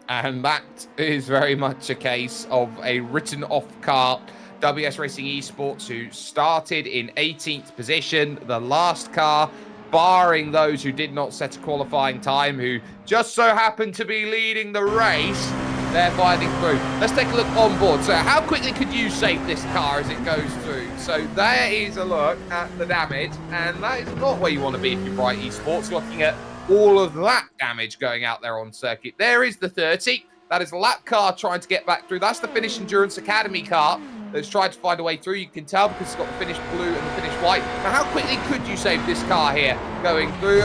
And that is very much a case of a written off car. WS Racing Esports, who started in 18th position, the last car, barring those who did not set a qualifying time, who just so happened to be leading the race, they're fighting through. Let's take a look on board. So how quickly could you save this car as it goes through? So there is a look at the damage, and that is not where you want to be if you're Bright Esports, looking at all of that damage going out there on circuit. There is the 30. That is a lap car trying to get back through. That's the Finnish Endurance Academy car that's tried to find a way through. You can tell because it's got the Finnish blue and the Finnish white. Now, how quickly could you save this car here going through?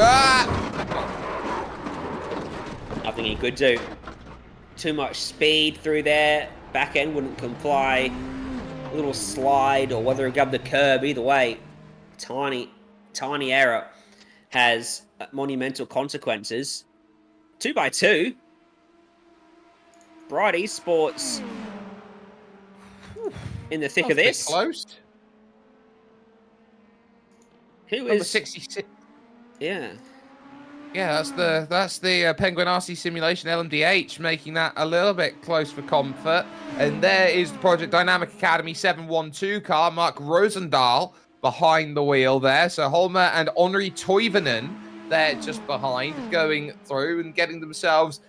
Nothing he could do. Too much speed through there. Back end wouldn't comply. A little slide or whether it got the curb. Either way, tiny error has monumental consequences. 2x2. Bright Esports in the thick of this. Close. Who Number is 66? Yeah. Yeah, that's the Penguin RC Simulation LMDH, making that a little bit close for comfort. And there is the Project Dynamic Academy 712 car, Mark Rosendahl behind the wheel there. So Holmer and Henri Toivonen, they're just behind, going through and getting themselves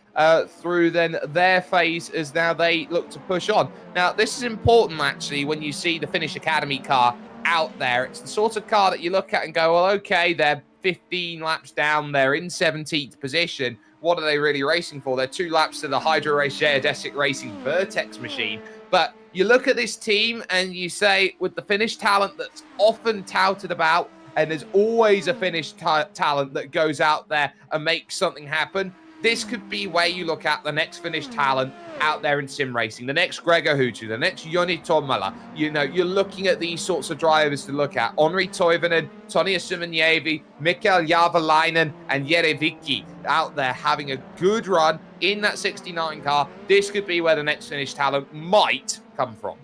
through then their phase as now they look to push on. Now, this is important, actually, when you see the Finnish Academy car out there. It's the sort of car that you look at and go, well, okay, they're 15 laps down, they're in 17th position. What are they really racing for? They're 2 laps to the Hydro Race Geodesic Racing Vertex machine. But you look at this team and you say, with the Finnish talent that's often touted about, and there's always a Finnish talent that goes out there and makes something happen, this could be where you look at the next Finnish talent out there in sim racing, the next Gregor Hutu, the next Joni Tomala. You know, you're looking at these sorts of drivers to look at. Henri Toivonen, Toni Simonievi, Mikael Javalainen, and Jere Vicky out there having a good run in that 69 car. This could be where the next Finnish talent might come from.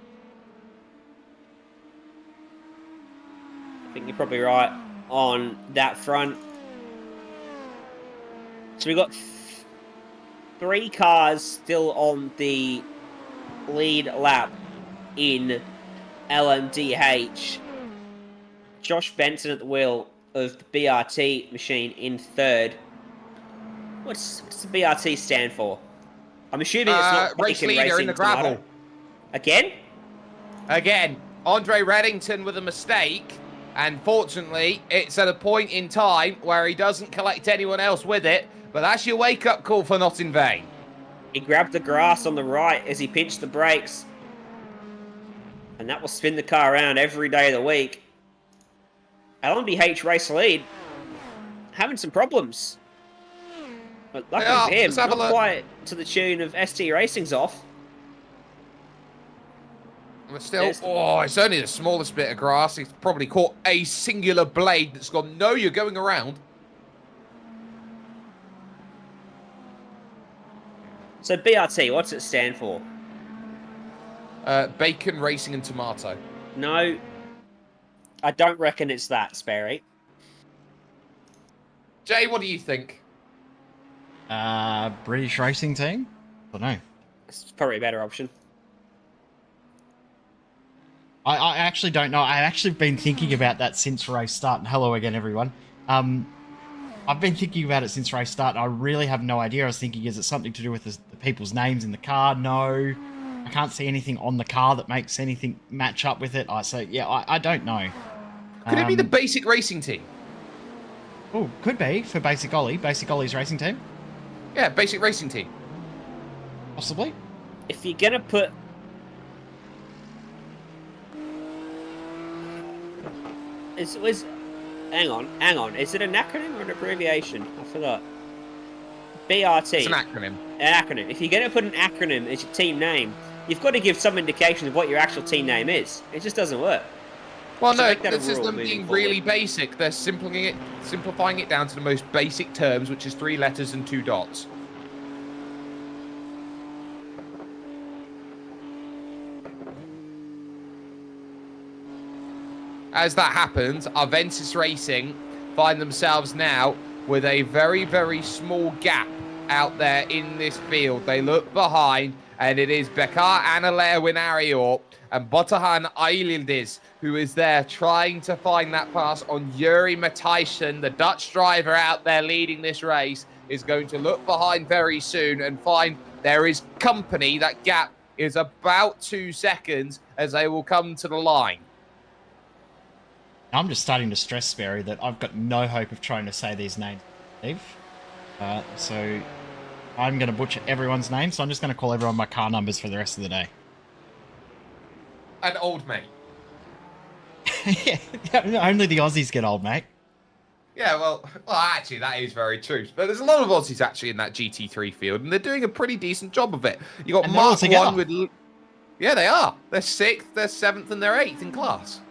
I think you're probably right on that front. So we've got 3 cars still on the lead lap in LMDH. Josh Benson at the wheel of the BRT machine in 3rd. What's the BRT stand for? I'm assuming it's not race leader Racing in the gravel. Tomato. Again? Again, Andre Reddington with a mistake. And fortunately, it's at a point in time where he doesn't collect anyone else with it. But that's your wake-up call for not in vain. He grabbed the grass on the right as he pinched the brakes. And that will spin the car around every day of the week. LMDH race lead. Having some problems. But luckily for him, not quite to the tune of ST Racing's off. But still, it's only the smallest bit of grass. It's probably caught a singular blade that's gone, no, you're going around. So BRT, what's it stand for? Bacon, Racing and Tomato. No, I don't reckon it's that, Sperry. Jay, what do you think? British racing team? I don't know. It's probably a better option. I actually don't know. I've actually been thinking about that since race start. And hello again, everyone. I've been thinking about it since race start. And I really have no idea. I was thinking, is it something to do with the people's names in the car? No. I can't see anything on the car that makes anything match up with it. I don't know. Could it be the Basic Racing Team? Oh, could be for Basic Ollie. Basic Ollie's racing team? Yeah, Basic Racing Team. Possibly. If you're gonna put... Hang on. Is it an acronym or an abbreviation? I forgot. BRT. It's an acronym. An acronym. If you're going to put an acronym as your team name, you've got to give some indication of what your actual team name is. It just doesn't work. Well, So no, make that a this is rule them moving being forward. really basic. They're simplifying it down to the most basic terms, which is 3 letters and 2 dots. As that happens, Aventis Racing find themselves now with a very, very small gap out there in this field. They look behind, and it is Bekar Analea Winarior and Botahan Eilildiz who is there trying to find that pass on Yuri Matthijssen. The Dutch driver out there leading this race is going to look behind very soon and find there is company. That gap is about 2 seconds as they will come to the line. I'm just starting to stress, Sperry, that I've got no hope of trying to say these names, Steve. So I'm going to butcher everyone's name, so I'm just going to call everyone by car numbers for the rest of the day. An old mate. Yeah, only the Aussies get old, mate. Yeah, well, actually, that is very true. But there's a lot of Aussies actually in that GT3 field, and they're doing a pretty decent job of it. You got And they're all Mark together. 1 with... Yeah, they are. They're 6th, they're 7th, and they're 8th in class.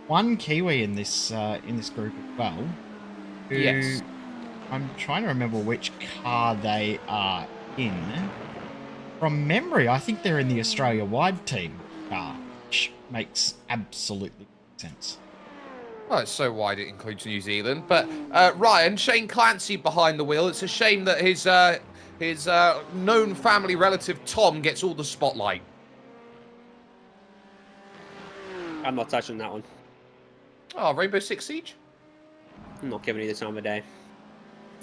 One Kiwi in this group as well. Who, Yes. I'm trying to remember which car they are in. From memory, I think they're in the Australia-wide team car, which makes absolutely sense. Well, it's so wide it includes New Zealand. But Ryan, Shane Clancy behind the wheel. It's a shame that his known family relative Tom gets all the spotlight. I'm not touching that one. Oh, Rainbow Six Siege? I'm not giving you the time of day.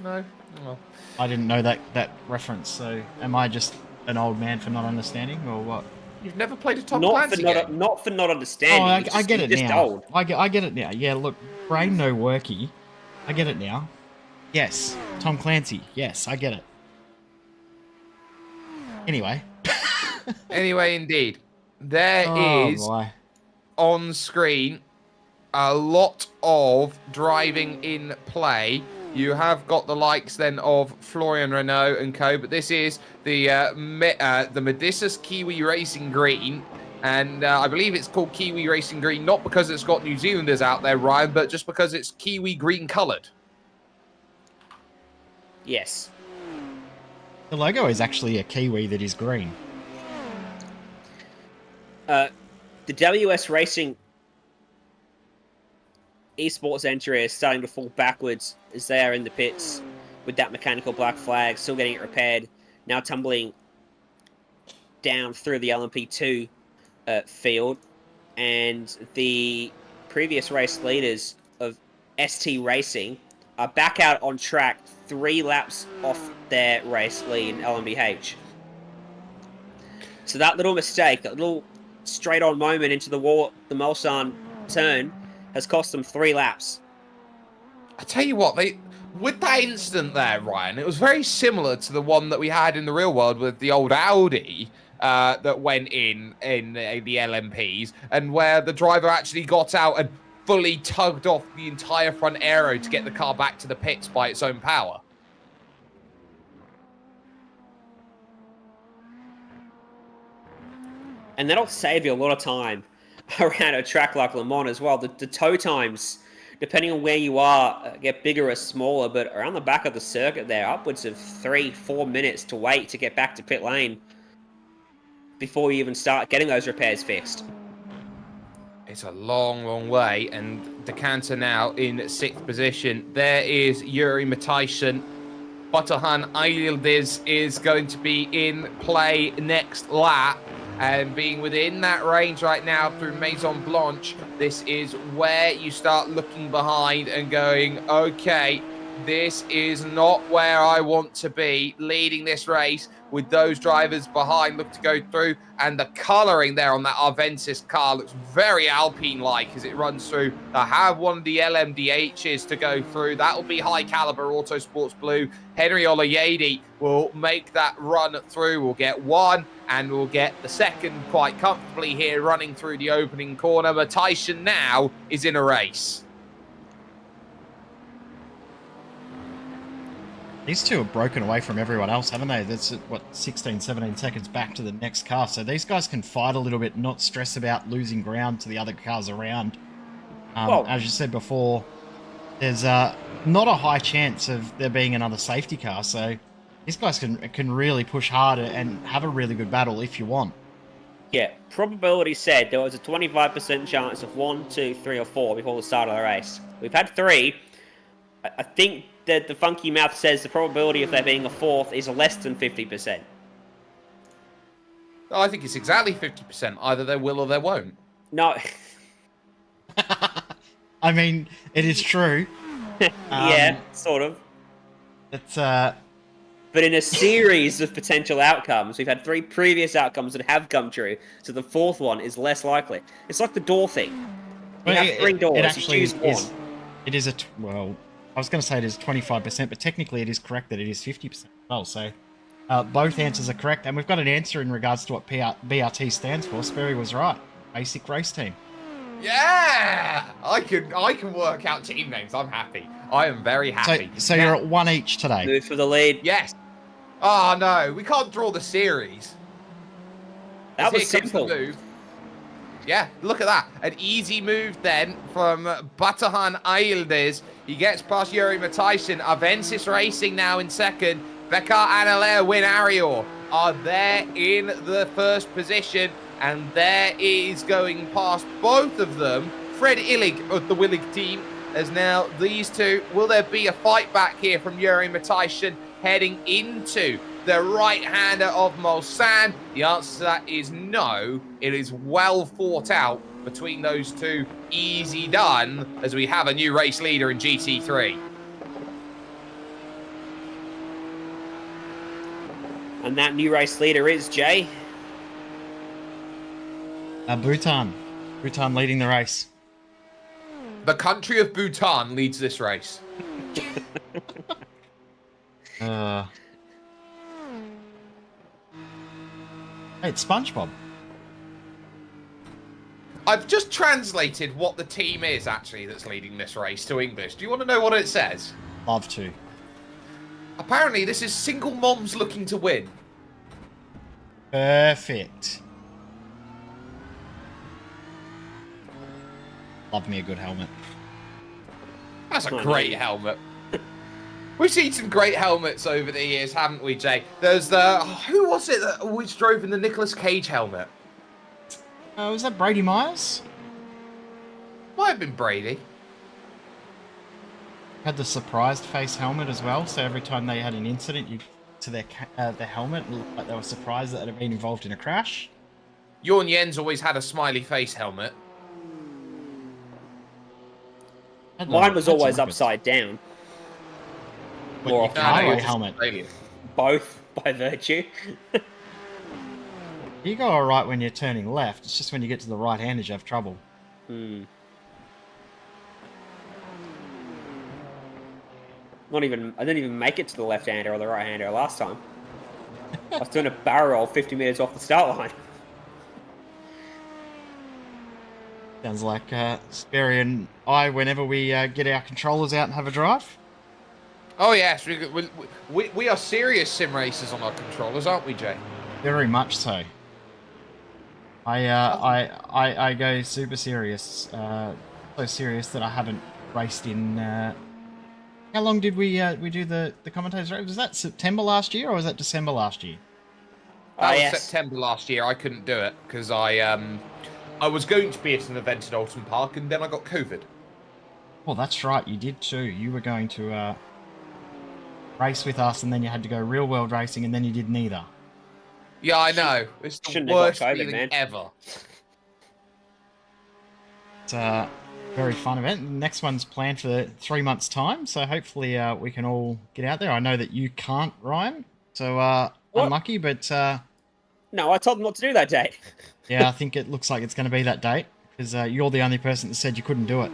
No. Well, I didn't know that reference, so am I just an old man for not understanding, or what? you've never played a Tom Not Clancy for game? not for not understanding. Oh, You're I get you're it just now. old. I get it now. Yeah, look, brain no worky. I get it now. Yes, Tom Clancy. Yes, I get it. Anyway. Anyway, indeed. There Oh, is boy. on screen a lot of driving in play. You have got the likes then of Florian Renault and co, but this is the Medissus Kiwi Racing Green, and I believe it's called Kiwi Racing Green not because it's got New Zealanders out there, Ryan, but just because it's Kiwi green coloured. Yes. The logo is actually a Kiwi that is green. The WS Racing esports entry is starting to fall backwards as they are in the pits with that mechanical black flag, still getting it repaired, now tumbling down through the LMP2 field, and the previous race leaders of ST Racing are back out on track 3 laps off their race lead in LMBH. So that little mistake, that little straight-on moment into the wall, the Mulsanne turn, has cost them 3 laps. I tell you what, with that incident there, Ryan, it was very similar to the one that we had in the real world with the old Audi that went in the LMPs, and where the driver actually got out and fully tugged off the entire front aero to get the car back to the pits by its own power. And that'll save you a lot of time around a track like Le Mans as well. The tow times, depending on where you are, get bigger or smaller, but around the back of the circuit there, upwards of 3-4 minutes to wait to get back to pit lane before you even start getting those repairs fixed. It's a long, long way, and Decanter now in 6th position. There is Yuri Matyshin. Batuhan Yildiz is going to be in play next lap, and being within that range right now through Maison Blanche, this is where you start looking behind and going, okay, this is not where I want to be leading this race with those drivers behind look to go through, and the colouring there on that Arvensis car looks very Alpine-like as it runs through. I have one of the LMDHs to go through. That will be high caliber Autosports Blue. Henry Olayedi will make that run through. We'll get one, and we'll get the second quite comfortably here running through the opening corner. But Tyson now is in a race. These two have broken away from everyone else, haven't they? That's, what, 16, 17 seconds back to the next car. So these guys can fight a little bit, not stress about losing ground to the other cars around. As you said before, there's not a high chance of there being another safety car. So these guys can really push hard and have a really good battle if you want. Yeah, probability said there was a 25% chance of 1, 2, 3, or 4 before the start of the race. We've had 3. I think that the funky math says the probability of there being a 4th is less than 50%. I think it's exactly 50%. Either they will or they won't. No. I mean, it is true. Yeah, sort of. It's But in a series of potential outcomes, we've had 3 previous outcomes that have come true, so the 4th one is less likely. It's like the door thing. You have 3 doors, it actually you choose one. It is well, I was going to say it is 25%, but technically it is correct that it is 50% as well. So both answers are correct, and we've got an answer in regards to what BRT stands for. Sperry was right. Basic Race Team. Yeah! I can work out team names. I'm happy. I am very happy. So you're at 1 each today. Move for the lead. Yes. Oh, no. We can't draw the series. That was Here comes the simple. move. Yeah, look at that. An easy move then from Batuhan Yildiz. He gets past Yuri Matyshin. Arvensis Racing now in 2nd. Bekar and Alair Win Arior are there in the 1st position. And there is going past both of them. Fred Illig of the Willig team. As now these two, will there be a fight back here from Yuri Matyshin heading into the right-hander of Mulsanne? The answer to that is no. It is well fought out between those two. Easy done as we have a new race leader in GT3. And that new race leader is Jay. Bhutan. Bhutan leading the race. The country of Bhutan leads this race. Hey, it's SpongeBob. I've just translated what the team is, actually, that's leading this race to English. Do you want to know what it says? Love to. Apparently, this is single moms looking to win. Perfect. Love me a good helmet. That's a great helmet. We've seen some great helmets over the years, haven't we, Jay? There's the... who was it that always drove in the Nicolas Cage helmet? Was that Brady Myers? Might have been Brady. Had the surprised face helmet as well, so every time they had an incident, you to their helmet, it looked like they were surprised that it had been involved in a crash. Jorn Jens always had a smiley face helmet. Mine was always upside down. Your carway helmet. Both, by virtue. You go alright when you're turning left, it's just when you get to the right-handers you have trouble. I didn't even make it to the left-hander or the right-hander last time. I was doing a barrel roll 50 metres off the start line. Sounds like Sperry and I, whenever we get our controllers out and have a drive. Oh, yes. We are serious sim racers on our controllers, aren't we, Jay? Very much so. I go super serious. So serious that I haven't raced in... how long did we do the commentators race? Was that September last year or was that December last year? That was September last year. I couldn't do it because I I was going to be at an event at Alton Park, and then I got COVID. Well, that's right. You did too. You were going to race with us, and then you had to go real world racing, and then you did neither. Yeah, I know. It's the Shouldn't have got worst COVID, feeling man. ever. It's a very fun event. The next one's planned for 3 months' time, so hopefully we can all get out there. I know that you can't, Ryan, so unlucky, but No, I told them not to do that date. yeah, I think it looks like it's going to be that date, because you're the only person that said you couldn't do it.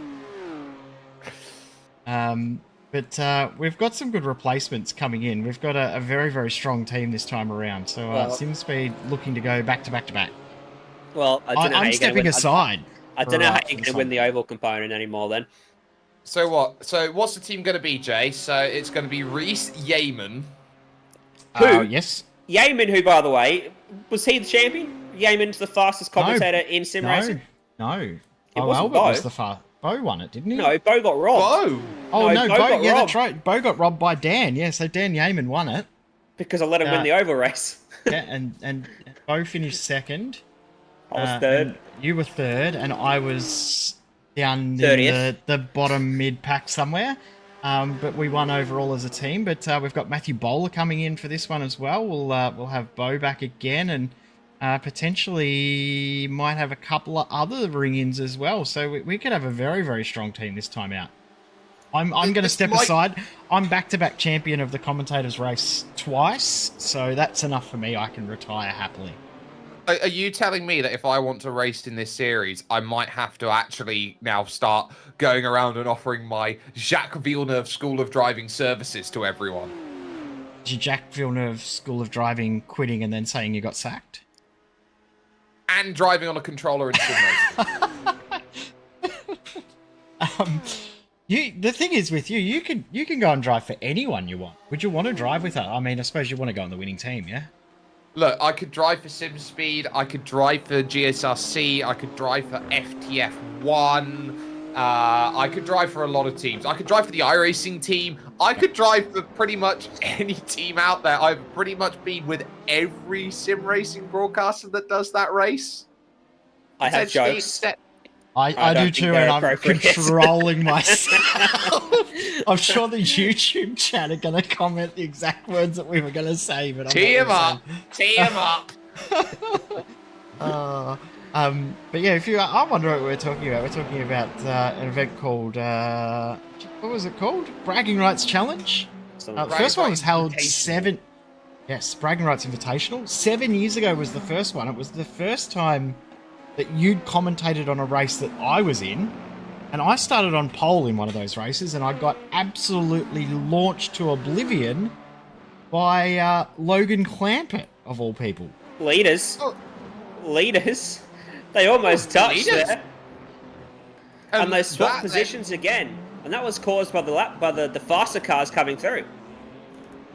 But we've got some good replacements coming in. We've got a very, very strong team this time around. So Sim Speed looking to go back to back to back. Well, I don't know how I'm you're stepping aside. I don't know how you're going to win the oval component anymore then. So what? So what's the team going to be, Jay? So it's going to be Reese Yeaman. Who? Yes. Yeaman, who, by the way, was he the champion? Yeaman's the fastest commentator in sim racing? No. It Oh, wasn't Albert Bo. was the fast. Bo won it, didn't he? No, Bo got robbed. Whoa! Oh, no, Bo Bo, got yeah, robbed. that's right. Bo got robbed by Dan. Yeah, so Dan Yeaman won it. Because I let him win the oval race. Yeah, and Bo finished second. I was third. And you were third, and I was down 30th. in the bottom mid-pack somewhere. But we won overall as a team. But we've got Matthew Bowler coming in for this one as well. We'll have Bo back again, and potentially might have a couple of other ring-ins as well. So we could have a very, very strong team this time out. I'm going to step aside. I'm back-to-back champion of the commentators race twice, so that's enough for me. I can retire happily. Are you telling me that if I want to race in this series, I might have to actually now start going around and offering my Jacques Villeneuve School of Driving services to everyone? Is your Jacques Villeneuve School of Driving quitting and then saying you got sacked? And driving on a controller in sim racing. The thing is with you can go and drive for anyone you want. Would you want to drive with that? I mean, I suppose you want to go on the winning team, yeah? Look, I could drive for SimSpeed, I could drive for GSRC, I could drive for FTF1, I could drive for a lot of teams. I could drive for the iRacing team. I could drive for pretty much any team out there. I've pretty much been with every sim racing broadcaster that does that race. I have Essentially, jokes. except- I do don't too, think they're and I'm appropriate. controlling myself. I'm sure the YouTube chat are going to comment the exact words that we were going to say, but I'm Tee him not up. Tee him up. but yeah, if you, I wonder what we're talking about. We're talking about an event called what was it called? Bragging Rights Challenge. The first one was held Bragging Rights Invitational. 7 years ago was the first one. It was the first time that you'd commentated on a race that I was in, and I started on pole in one of those races, and I got absolutely launched to oblivion by Logan Clampett, of all people. Leaders. Oh. Leaders. They almost touched Leaders? there. And they swapped positions again. And that was caused by the faster cars coming through.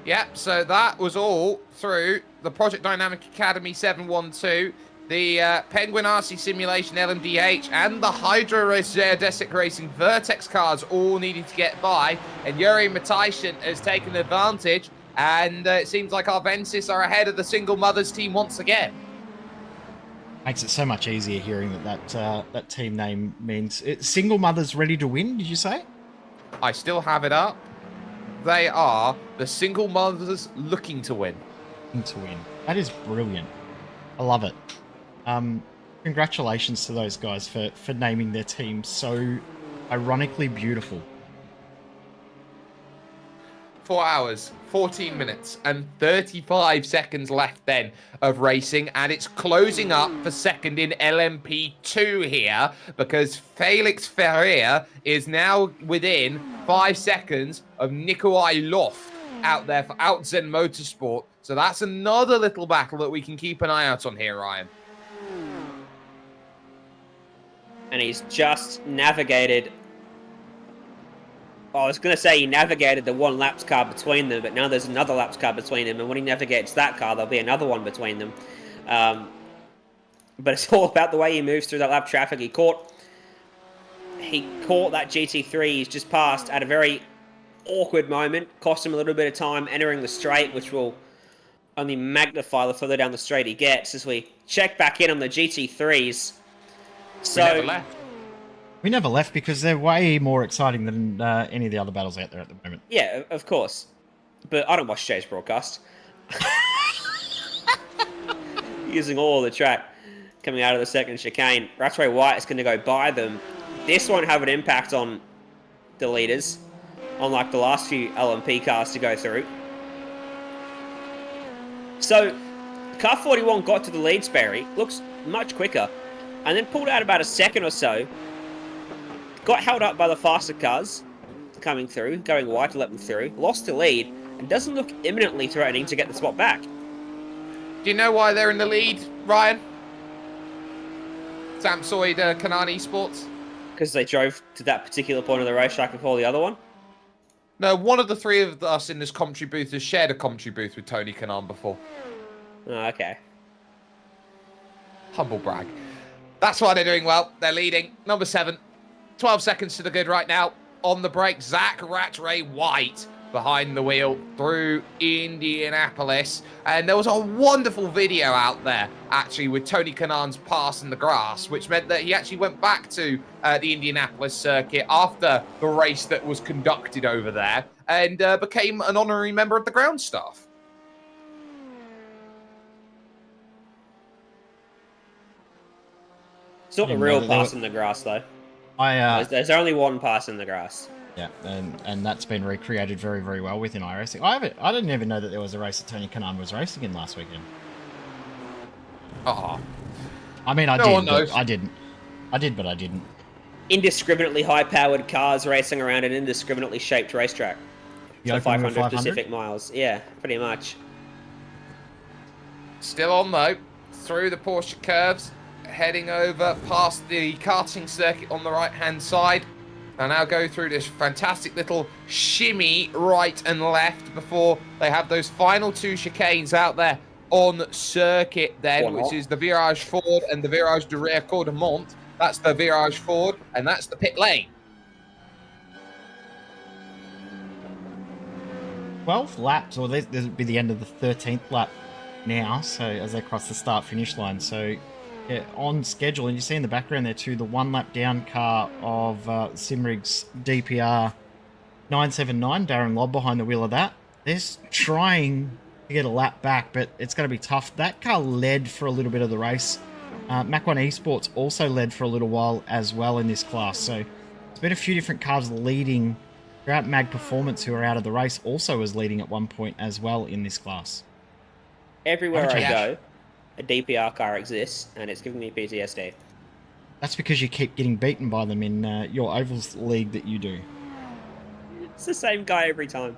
Yep, so that was all through the Project Dynamic Academy 712, the Penguin RC Simulation LMDH, and the Hydro Geodesic Racing Vertex cars all needing to get by. And Yuri Mataishin has taken advantage, and it seems like our Vensis are ahead of the Single Mothers team once again. Makes it so much easier hearing that team name means Single Mothers ready to win. Did you say? I still have it up. They are the Single Mothers looking to win. To win. That is brilliant. I love it. Congratulations to those guys for naming their team so ironically beautiful. 4 hours, 14 minutes, and 35 seconds left then of racing, and it's closing up for second in LMP2 here, because Felix Ferrer is now within 5 seconds of Nikolai Loft out there for Outzen Motorsport. So that's another little battle that we can keep an eye out on here, Ryan. And he's just navigated... I was going to say he navigated the one laps car between them, but now there's another laps car between them, and when he navigates that car, there'll be another one between them. But it's all about the way he moves through that lap traffic. He caught that GT3 he's just passed at a very awkward moment, cost him a little bit of time entering the straight, which will only magnify the further down the straight he gets. As we check back in on the GT3s, So, We never left. We never left because they're way more exciting than any of the other battles out there at the moment. yeah, of course. But I don't watch Jay's broadcast. Using all the track coming out of the second chicane. Rattray White is going to go by them. This won't have an impact on the leaders, unlike the last few LMP cars to go through. So, car 41 got to the lead, Sperry. Looks much quicker. And then pulled out about a second or so. Got held up by the faster cars coming through, going wide to let them through. Lost the lead and doesn't look imminently threatening to get the spot back. Do you know why they're in the lead, Ryan? Samsoid Kanani Esports? Because they drove to that particular point of the racetrack before the other one? No, one of the three of us in this commentary booth has shared a commentary booth with Tony Kanaan before. Oh, okay. Humble brag. That's why they're doing well. They're leading. Number 7. 12 seconds to the good right now. On the brake, Zach Rattray White behind the wheel through Indianapolis. And there was a wonderful video out there, actually, with Tony Kanaan's pass in the grass, which meant that he actually went back to the Indianapolis circuit after the race that was conducted over there and became an honorary member of the ground staff. It's not a real pass in the grass, though. There's only one pass in the grass. Yeah, and that's been recreated very, very well within iRacing. I didn't even know that there was a race that Tony Kanaan was racing in last weekend. Oh. I mean, I didn't. I did, but I didn't. Indiscriminately high-powered cars racing around an indiscriminately shaped racetrack. For 500 Pacific miles. Yeah, pretty much. Still on, though. Through the Porsche curves. Heading over past the karting circuit on the right-hand side. And now go through this fantastic little shimmy right and left before they have those final 2 chicanes out there on circuit then, which is the Virage Ford and the Virage de Réacordement. That's the Virage Ford, and that's the pit lane. 12 laps, or this will be the end of the 13th lap now, so as they cross the start-finish line. So yeah, on schedule, and you see in the background there too, the 1 lap down car of Simrig's DPR 979, Darren Lobb behind the wheel of that. They're trying to get a lap back, but it's going to be tough. That car led for a little bit of the race. Mach 1 Esports also led for a little while as well in this class, so it's been a few different cars leading throughout. Mag Performance, who are out of the race, also was leading at one point as well in this class. Everywhere I go, a DPR car exists, and it's giving me PTSD. That's because you keep getting beaten by them in your Ovals League that you do. It's the same guy every time.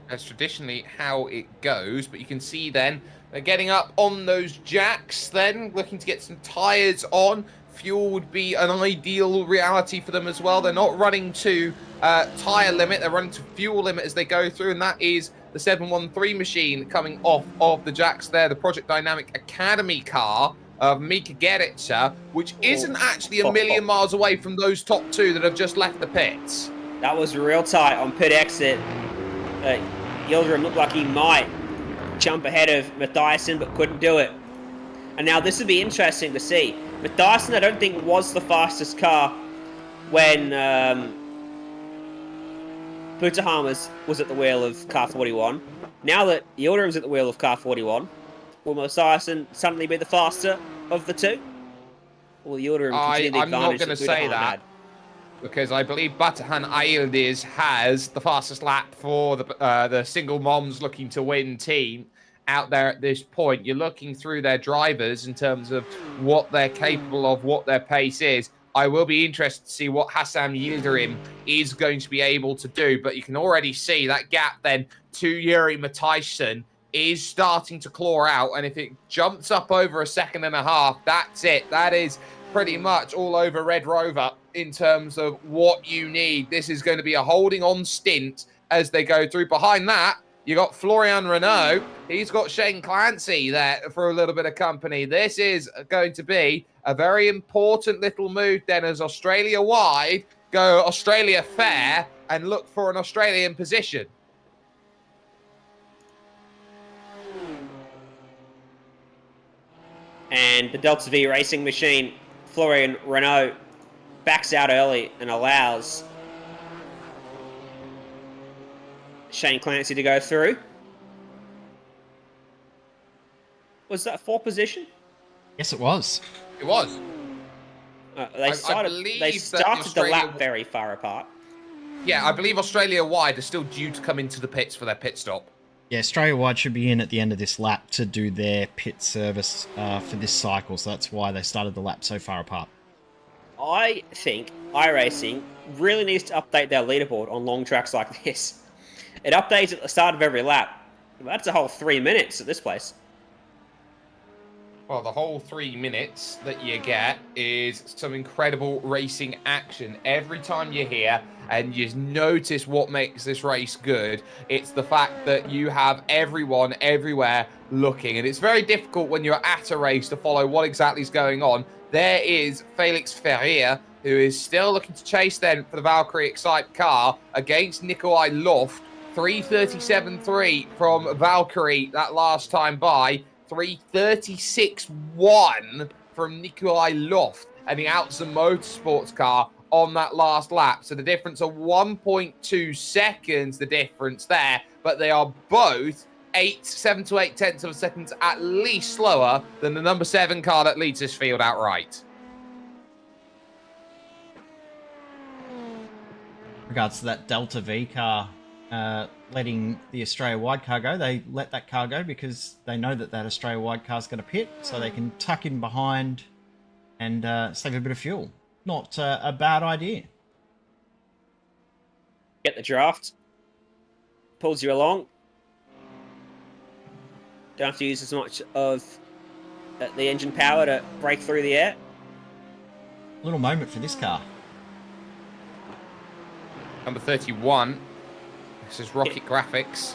That's traditionally how it goes, but you can see then they're getting up on those jacks then, looking to get some tyres on. Fuel would be an ideal reality for them as well. They're not running to tyre limit, they're running to fuel limit as they go through, and that is the 713 machine coming off of the jacks there, the Project Dynamic Academy car of Mika Geritsa, which isn't actually a million miles away from those top 2 that have just left the pits. That was real tight on pit exit. Yildirim looked like he might jump ahead of Mathiasen, but couldn't do it. And now this would be interesting to see. Mathiasen, I don't think, was the fastest car when Butahan was at the wheel of car 41. Now that Yildirim's at the wheel of car 41, will Mathiasen suddenly be the faster of the 2? Will Yildirim continue the I'm not advantage going to that say Butahan that, had? because I believe Batahan Aildiz has the fastest lap for the single moms looking to win team out there at this point. You're looking through their drivers in terms of what they're capable of, what their pace is. I will be interested to see what Hassan Yildirim is going to be able to do, but you can already see that gap then to Yuri Mathiasen is starting to claw out, and if it jumps up over a second and a half, that's it. That is pretty much all over Red Rover in terms of what you need. This is going to be a holding on stint as they go through. Behind that, you got Florian Renault. He's got Shane Clancy there for a little bit of company. This is going to be a very important little move then as Australia-wide go Australia fair and look for an Australian position. And the Delta V racing machine, Florian Renault, backs out early and allows Shane Clancy to go through. Was that 4th position? Yes, it was. It was. They started the lap very far apart. Yeah, I believe Australia-wide are still due to come into the pits for their pit stop. Yeah, Australia-wide should be in at the end of this lap to do their pit service for this cycle, so that's why they started the lap so far apart. I think iRacing really needs to update their leaderboard on long tracks like this. It updates at the start of every lap. That's a whole 3 minutes at this place. Well, the whole 3 minutes that you get is some incredible racing action. Every time you're here and you notice what makes this race good, it's the fact that you have everyone everywhere looking. And it's very difficult when you're at a race to follow what exactly is going on. There is Felix Ferrier, who is still looking to chase then for the Valkyrie Excite car against Nikolai Luft. 3:37.3 from Valkyrie that last time by. 3:36.1 from Nikolai Luft, and he outs the Motorsports car on that last lap. So the difference of 1.2 seconds, the difference there, but they are both 7 to 8 tenths of a second at least slower than the number 7 car that leads this field outright. Regards to that Delta V car, letting the Australia-wide car go. They let that car go because they know that that Australia-wide car's going to pit, so they can tuck in behind and save a bit of fuel. Not a bad idea. Get the draft. Pulls you along. Don't have to use as much of the engine power to break through the air. Little moment for this car. Number 31. This is Rocket Graphics.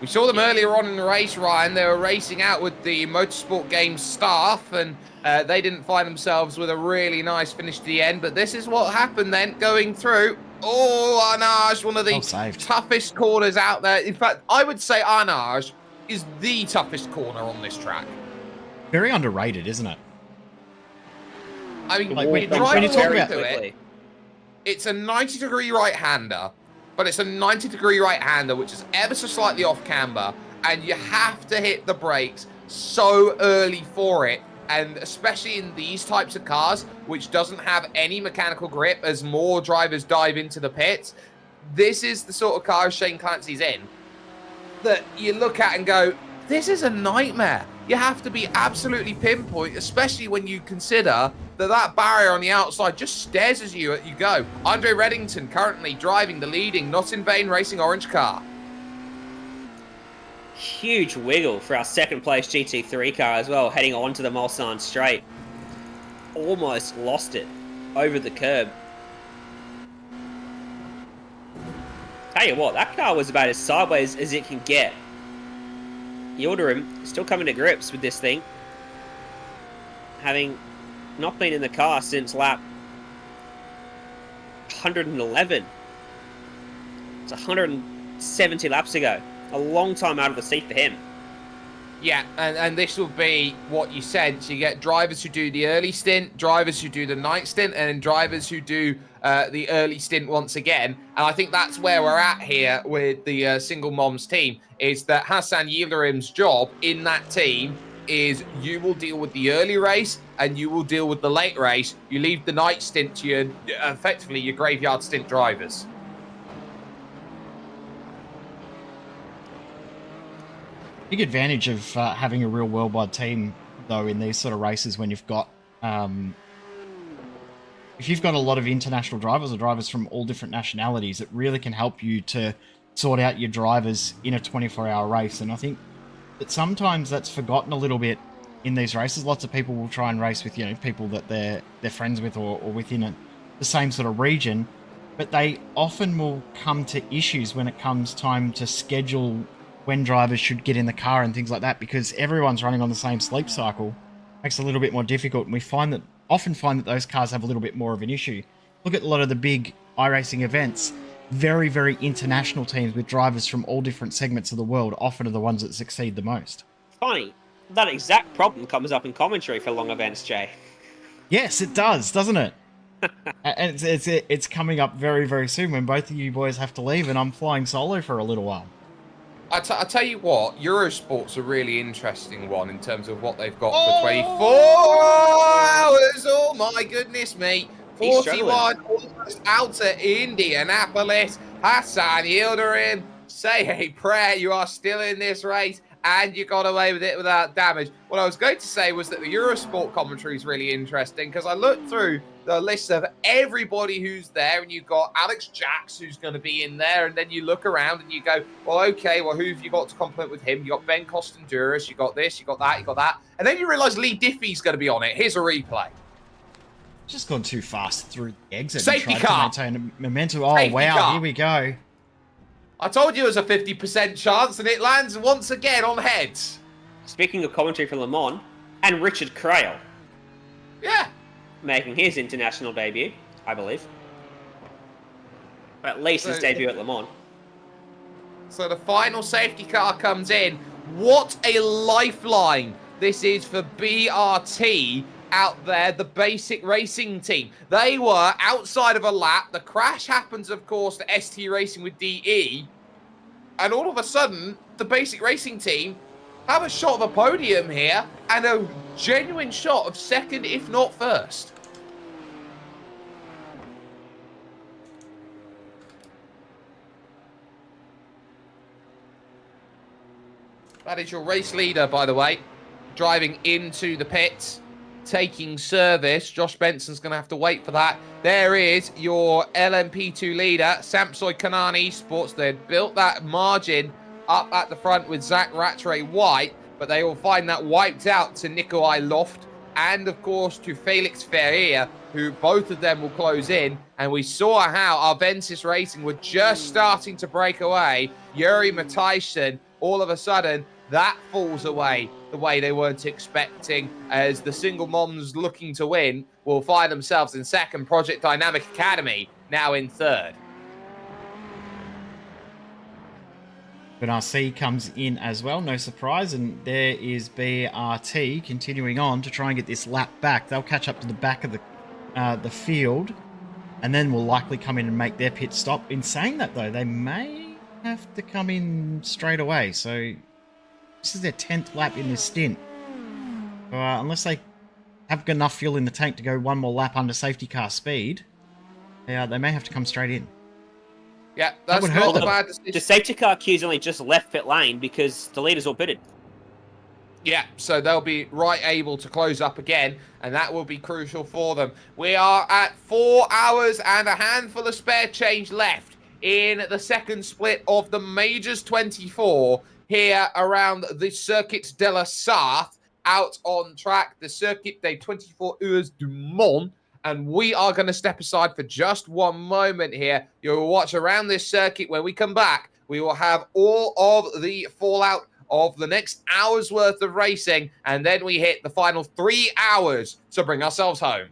We saw them earlier on in the race, Ryan. They were racing out with the Motorsport Games staff, and they didn't find themselves with a really nice finish to the end. But this is what happened then, going through. Oh, Arnage, one of the toughest corners out there. In fact, I would say Arnage is the toughest corner on this track. Very underrated, isn't it? I mean, like, when you talk about it, it's a 90-degree right-hander. But it's a 90-degree right-hander, which is ever so slightly off camber, and you have to hit the brakes so early for it, and especially in these types of cars, which doesn't have any mechanical grip as more drivers dive into the pits. This is the sort of car Shane Clancy's in that you look at and go, this is a nightmare. You have to be absolutely pinpoint, especially when you consider that that barrier on the outside just stares at you go. Andre Reddington currently driving the leading Not In Vain Racing orange car. Huge wiggle for our second place GT3 car as well, heading onto the Mulsanne straight. Almost lost it over the curb. Tell you what, that car was about as sideways as it can get. Yildirim still coming to grips with this thing, having not been in the car since lap 111. It's 170 laps ago. A long time out of the seat for him. Yeah, and this will be what you said. So you get drivers who do the early stint, drivers who do the night stint, and then drivers who do the early stint once again. And I think that's where we're at here with the single moms team, is that Hassan Yildirim's job in that team is you will deal with the early race and you will deal with the late race. You leave the night stint to your, effectively, your graveyard stint drivers. Big advantage of having a real worldwide team, though, in these sort of races when you've got, if you've got a lot of international drivers or drivers from all different nationalities, it really can help you to sort out your drivers in a 24-hour race. And I think that sometimes that's forgotten a little bit in these races. Lots of people will try and race with, people that they're friends with or within the same sort of region, but they often will come to issues when it comes time to schedule when drivers should get in the car and things like that, because everyone's running on the same sleep cycle. Makes it a little bit more difficult, and we often find that those cars have a little bit more of an issue. Look at a lot of the big iRacing events. Very, very international teams with drivers from all different segments of the world often are the ones that succeed the most. Funny, That exact problem comes up in commentary for long events, Jay. Yes, it does, doesn't it? And it's coming up very, very soon when both of you boys have to leave and I'm flying solo for a little while. I tell you what, Eurosport's a really interesting one in terms of what they've got for 24 hours. Oh my goodness me. He's struggling. 41 almost out to Indianapolis. Hassan Yildirim, say a prayer. You are still in this race and you got away with it without damage. What I was going to say was that the Eurosport commentary is really interesting because I looked through the list of everybody who's there, and you've got Alex Jacks who's going to be in there, and then you look around and you go, well, okay, well, who have you got to compliment with him? You got Ben Costenduris, you got this, you got that, you got that, and then you realise Lee Diffie's going to be on it. Here's a replay. Just gone too fast through the exit. Safety and tried car. to maintain momentum. Oh, Safety wow, car. here we go. I told you it was a 50% chance, and it lands once again on heads. Speaking of commentary for Le Mans, and Richard Crail Yeah. making his international debut, I believe. Or at least his debut at Le Mans. So the final safety car comes in. What a lifeline this is for BRT out there, the basic racing team. They were outside of a lap. The crash happens, of course, to ST Racing with DE. And all of a sudden, the basic racing team have a shot of a podium here and a genuine shot of second, if not first. That is your race leader, by the way, driving into the pits, taking service. Josh Benson's going to have to wait for that. There is your LMP2 leader, Samsoy Kanani Esports. They had built that margin up at the front with Zach Rattray White, but they will find that wiped out to Nikolai Loft and, of course, to Felix Ferreira, who both of them will close in. And we saw how Arvensis Racing were just starting to break away. Yuri Matthijssen, all of a sudden, that falls away the way they weren't expecting, as the single moms looking to win will find themselves in second. Project Dynamic Academy now in third. RC comes in as well, no surprise, and there is BRT continuing on to try and get this lap back. They'll catch up to the back of the field, and then will likely come in and make their pit stop. In saying that, though, they may have to come in straight away, so this is their 10th lap in this stint. Unless they have enough fuel in the tank to go one more lap under safety car speed, they may have to come straight in. Yeah, that's not a bad decision. The safety car queue's only just left pit lane because the leaders all pitted. Yeah, so they'll be right able to close up again, and that will be crucial for them. We are at 4 hours and a handful of spare change left in the second split of the Majors 24 here around the Circuit de la Sarthe, out on track, the Circuit des 24 Heures du Mans. And we are going to step aside for just one moment here. You'll watch around this circuit. When we come back, we will have all of the fallout of the next hour's worth of racing. And then we hit the final 3 hours to bring ourselves home.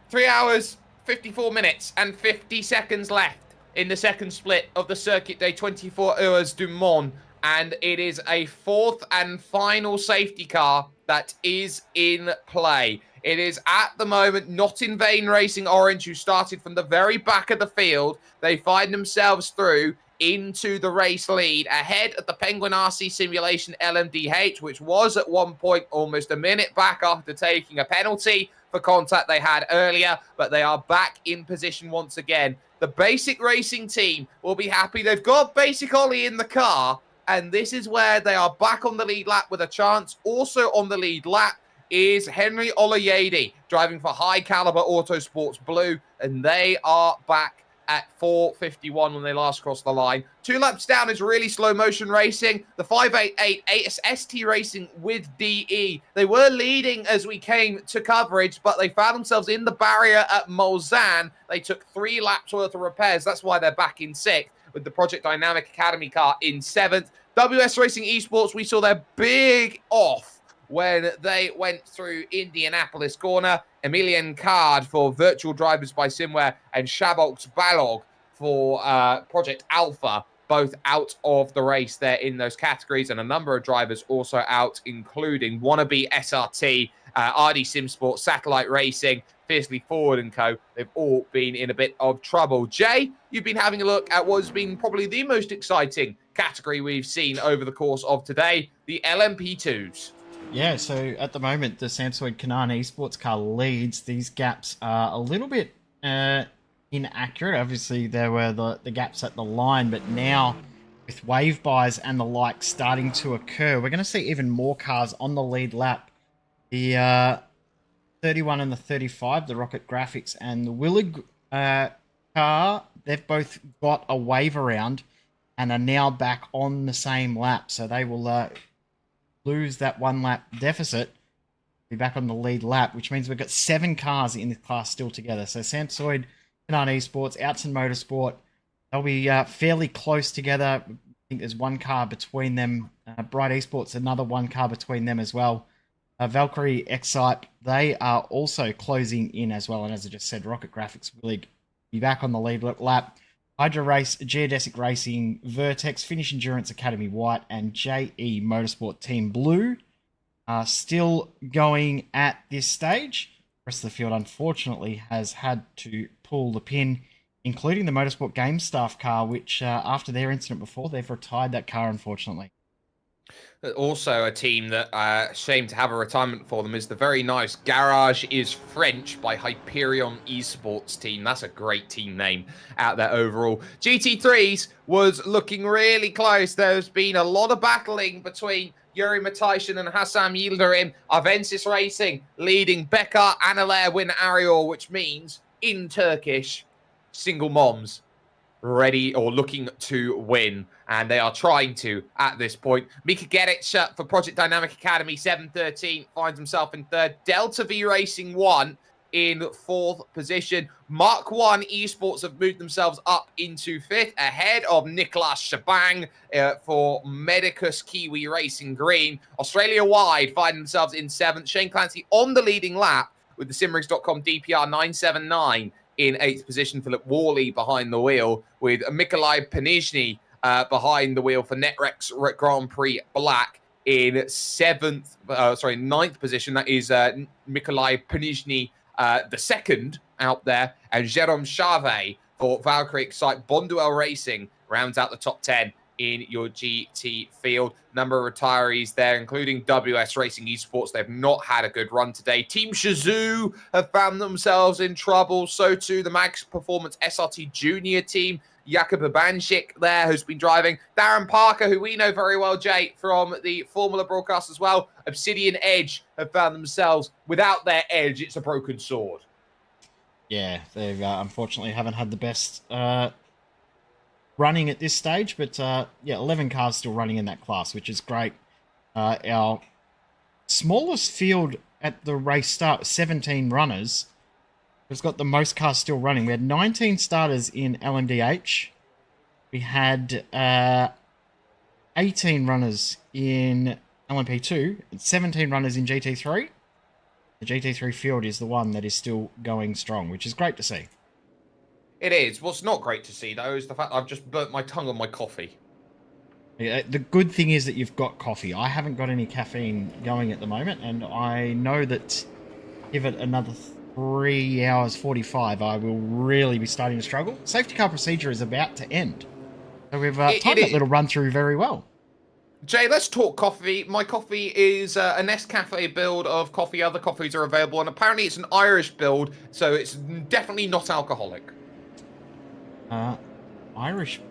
3 hours, 54 minutes, and 50 seconds left in the second split of the Circuit Day 24 Hours du Mans. And it is a fourth and final safety car that is in play. It is at the moment Not In Vain Racing Orange, who started from the very back of the field. They find themselves through into the race lead, ahead of the Penguin RC Simulation LMDH, which was at one point almost a minute back after taking a penalty for contact they had earlier, but they are back in position once again. The Basic Racing team will be happy. They've got Basic Ollie in the car, and this is where they are back on the lead lap with a chance. Also on the lead lap is Henry Oloyede, driving for High Caliber Autosports Blue, and they are back at 4:51 when they last crossed the line. 2 laps down is really slow motion racing. The 588 ST Racing with DE. They were leading as we came to coverage, but they found themselves in the barrier at Mulsanne. They took 3 laps worth of repairs. That's why they're back in 6th, with the Project Dynamic Academy car in 7th. WS Racing Esports, we saw their big off when they went through Indianapolis corner. Emilian Card for Virtual Drivers by Simware, and Shabox Balog for Project Alpha, both out of the race there in those categories, and a number of drivers also out, including Wannabe SRT, RD Simsport, Satellite Racing, Fiercely Forward & Co. They've all been in a bit of trouble. Jay, you've been having a look at what has been probably the most exciting category we've seen over the course of today, the LMP2s. Yeah, so at the moment, the Samsung Canaan Esports car leads. These gaps are a little bit inaccurate. Obviously, there were the gaps at the line, but now with wave buys and the like starting to occur, we're going to see even more cars on the lead lap. The 31 and the 35, the Rocket Graphics and the Willig car, they've both got a wave around and are now back on the same lap, so they will lose that 1 lap deficit, be back on the lead lap, which means we've got 7 cars in the class still together. So Samsoid, Canaan Esports, Outson Motorsport, they'll be fairly close together. I think there's 1 car between them. Bright Esports, another 1 car between them as well. Valkyrie, Excite, they are also closing in as well. And as I just said, Rocket Graphics will be back on the lead lap. Hydra Race, Geodesic Racing, Vertex, Finnish Endurance Academy White, and JE Motorsport Team Blue are still going at this stage. The rest of the field, unfortunately, has had to pull the pin, including the Motorsport Game Staff car, which, after their incident before, they've retired that car, unfortunately. Also, a team that, shame to have a retirement for them, is the very nice Garage is French by Hyperion Esports team. That's a great team name out there overall. GT3s was looking really close. There's been a lot of battling between Yuri Mataishan and Hassam Yildirim. Avensis Racing leading Bekar, Analer, Win Arior, which means, in Turkish, single moms ready or looking to win, and they are trying to at this point. Mika Geric for Project Dynamic Academy 713 finds himself in 3rd. Delta V Racing 1 in 4th position. Mark 1 Esports have moved themselves up into 5th, ahead of Niklas Shabang for Medicus Kiwi Racing Green. Australia wide find themselves in 7th. Shane Clancy on the leading lap with the Simrigs.com DPR 979 in 8th position. Philip Worley behind the wheel, with Mikolai Panizhny behind the wheel for Netrex Grand Prix Black in 9th position. That is Mikolai Panizhny the second out there, and Jérôme Chave for Valkyrie Excite Bonduel Racing rounds out the top 10 in your GT field. Number of retirees there, including WS Racing Esports. They've not had a good run today. Team Shazoo have found themselves in trouble. So too the Max Performance SRT Junior team. Jakub Banchik there, who's been driving. Darren Parker, who we know very well, Jay, from the Formula broadcast as well. Obsidian Edge have found themselves without their edge. It's a broken sword. Yeah, they unfortunately haven't had the best running at this stage, but yeah, 11 cars still running in that class, which is great. Our smallest field at the race start, 17 runners, has got the most cars still running. We had 19 starters in LMDH. We had 18 runners in LMP2, and 17 runners in GT3. the GT3 field is the one that is still going strong, which is great to see. It is. What's not great to see, though, is the fact I've just burnt my tongue on my coffee. Yeah, the good thing is that you've got coffee. I haven't got any caffeine going at the moment, and I know that give it another 3 hours 45, I will really be starting to struggle. Safety car procedure is about to end. So we've timed that little run through very well. Jay, let's talk coffee. My coffee is a Nescafe build of coffee. Other coffees are available, and apparently it's an Irish build, so it's definitely not alcoholic. Irish